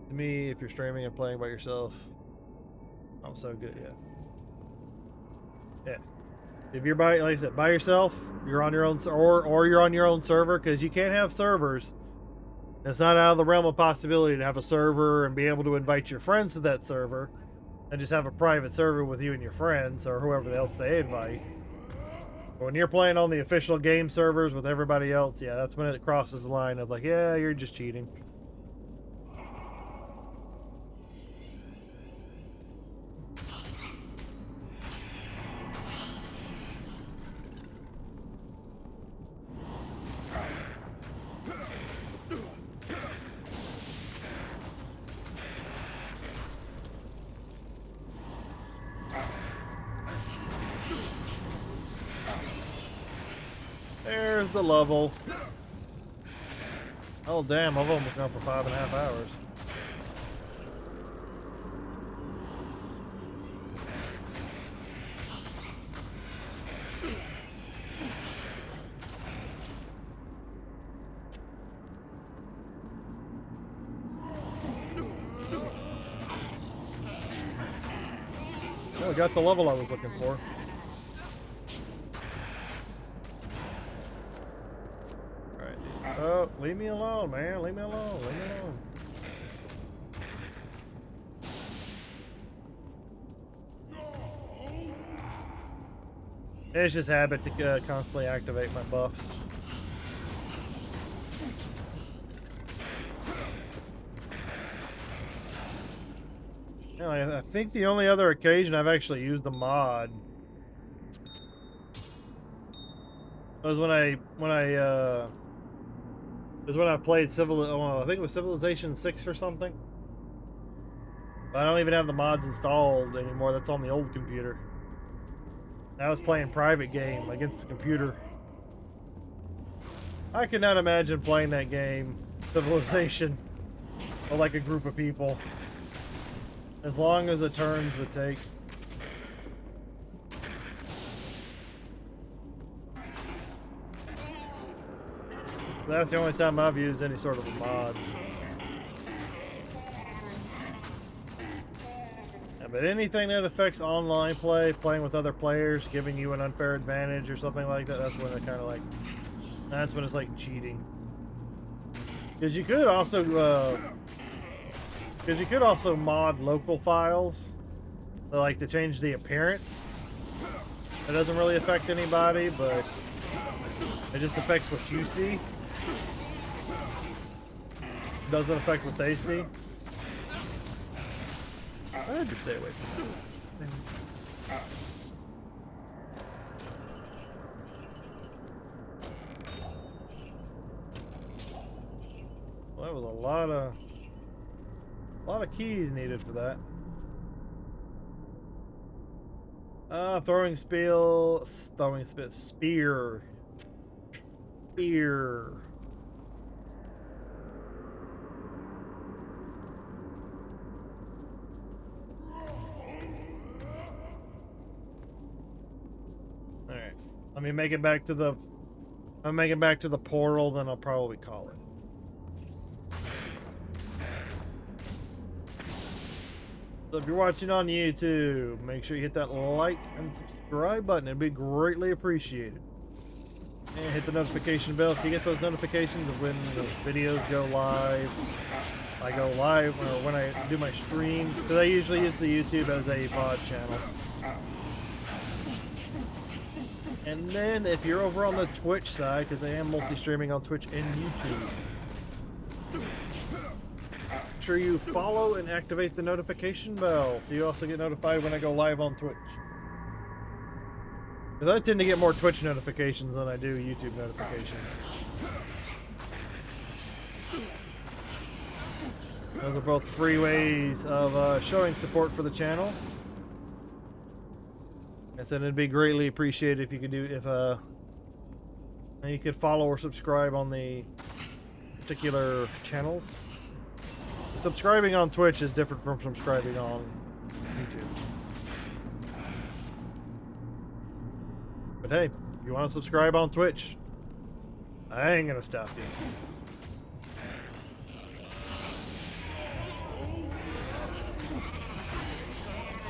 To me, if you're streaming and playing by yourself, I'm so good. Yeah. If you're like I said, by yourself, you're on your own, or you're on your own server, because you can't have servers. It's not out of the realm of possibility to have a server and be able to invite your friends to that server, and just have a private server with you and your friends or whoever else they invite. But when you're playing on the official game servers with everybody else, yeah, that's when it crosses the line of like, yeah, you're just cheating. There's the level. Oh damn, I've almost gone for 5.5 hours. Oh, I got the level I was looking for. Oh, leave me alone, man. Leave me alone. Leave me alone. It's just habit to constantly activate my buffs. I think the only other occasion I've actually used the mod was when I played I think it was Civilization 6 or something. But I don't even have the mods installed anymore. That's on the old computer. I was playing private game against the computer. I could not imagine playing that game, Civilization, with like a group of people. As long as the turns would take. That's the only time I've used any sort of a mod. Yeah, but anything that affects online play, playing with other players, giving you an unfair advantage or something like that, that's when it kind of like, that's when it's like cheating. Because you could also mod local files, so like to change the appearance. It doesn't really affect anybody, but it just affects what you see. It doesn't affect what they see. I had to stay away from that. Well, that was a lot of keys needed for that. Spear. Alright. Let me make it back to the portal, then I'll probably call it. So if you're watching on YouTube, make sure you hit that like and subscribe button. It'd be greatly appreciated. And hit the notification bell so you get those notifications of when the videos go live. I go live or when I do my streams, because I usually use the YouTube as a VOD channel. And then if you're over on the Twitch side, because I am multi-streaming on Twitch and YouTube, make sure you follow and activate the notification bell so you also get notified when I go live on Twitch. Because I tend to get more Twitch notifications than I do YouTube notifications. Those are both free ways of showing support for the channel. I said it'd be greatly appreciated if you could you could follow or subscribe on the particular channels. Subscribing on Twitch is different from subscribing on YouTube. But hey, if you want to subscribe on Twitch, I ain't gonna stop you.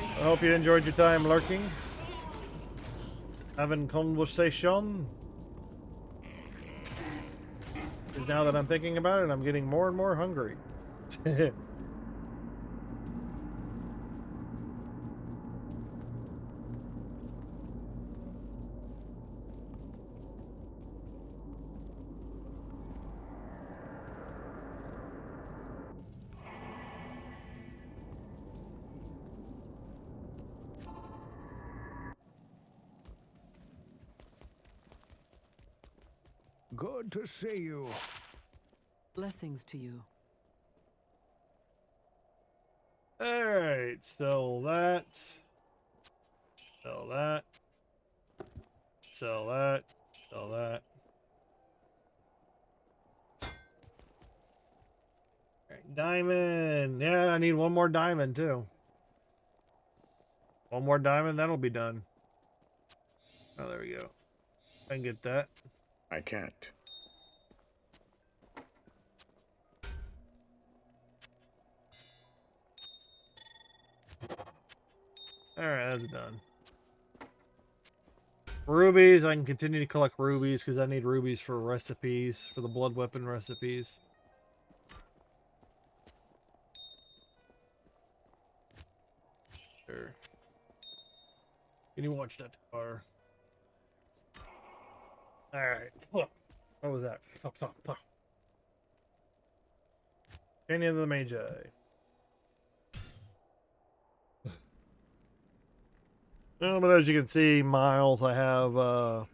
I hope you enjoyed your time lurking, having conversation. Because now that I'm thinking about it, I'm getting more and more hungry. Good to see you. Blessings to you. Alright, sell that. Sell that. Sell that. Sell that. Alright, diamond. Yeah, I need one more diamond too. One more diamond, that'll be done. Oh, there we go. I can get that. I can't. Alright, that's done. Rubies, I can continue to collect rubies because I need rubies for recipes, for the blood weapon recipes. Sure. Can you watch that car? Alright. What was that? Stop. Canyon of the Magi. Well, but as you can see, Miles, I have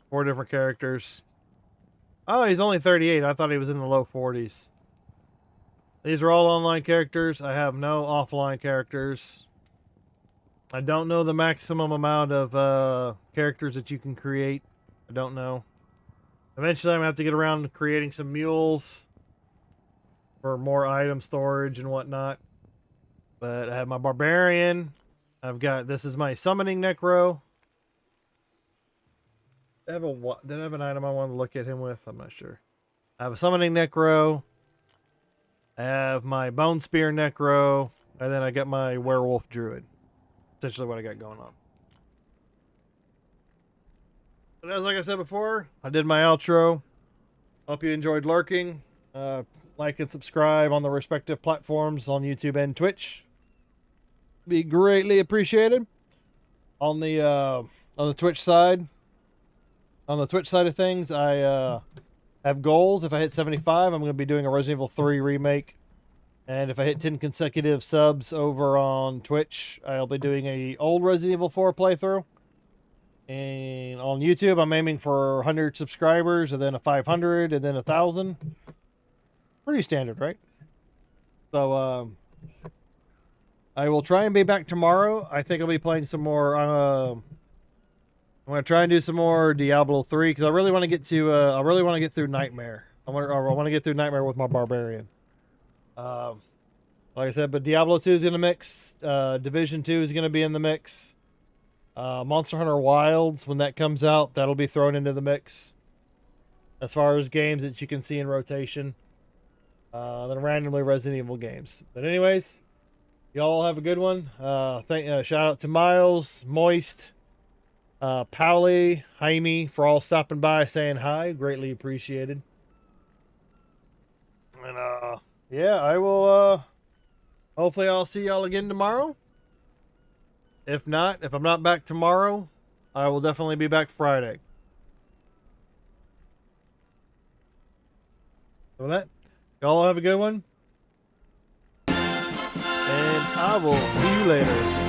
4 different characters. Oh, he's only 38. I thought he was in the low 40s. These are all online characters. I have no offline characters. I don't know the maximum amount of characters that you can create. I don't know. Eventually, I'm going to have to get around to creating some mules for more item storage and whatnot. But I have my Barbarian. I've got, this is my Summoning Necro. Did I have an item I want to look at him with? I'm not sure. I have a summoning necro. I have my bone spear necro, and then I got my werewolf druid. Essentially what I got going on. But as like I said before, I did my outro. Hope you enjoyed lurking. Like and subscribe on the respective platforms on YouTube and Twitch. Be greatly appreciated. On the Twitch side, of things, I have goals. If I hit 75, I'm going to be doing a Resident Evil 3 remake. And if I hit 10 consecutive subs over on Twitch, I'll be doing a old Resident Evil 4 playthrough. And on YouTube, I'm aiming for 100 subscribers, and then a 500, and then 1,000. Pretty standard, right? So, I will try and be back tomorrow. I think I'll be playing some more. I'm gonna try and do some more Diablo 3 because I really want to get to. I really want to get through Nightmare. I want to get through Nightmare with my barbarian. Like I said, but Diablo 2 is gonna mix. Division 2 is gonna be in the mix. Monster Hunter Wilds, when that comes out, that'll be thrown into the mix. As far as games that you can see in rotation, then randomly Resident Evil games. But anyways, y'all have a good one. Shout out to Miles, Moist, Powley, Jaime for all stopping by saying hi. Greatly appreciated. And yeah, I will. Hopefully, I'll see y'all again tomorrow. If not, if I'm not back tomorrow, I will definitely be back Friday. So with that, y'all have a good one. And I will see you later.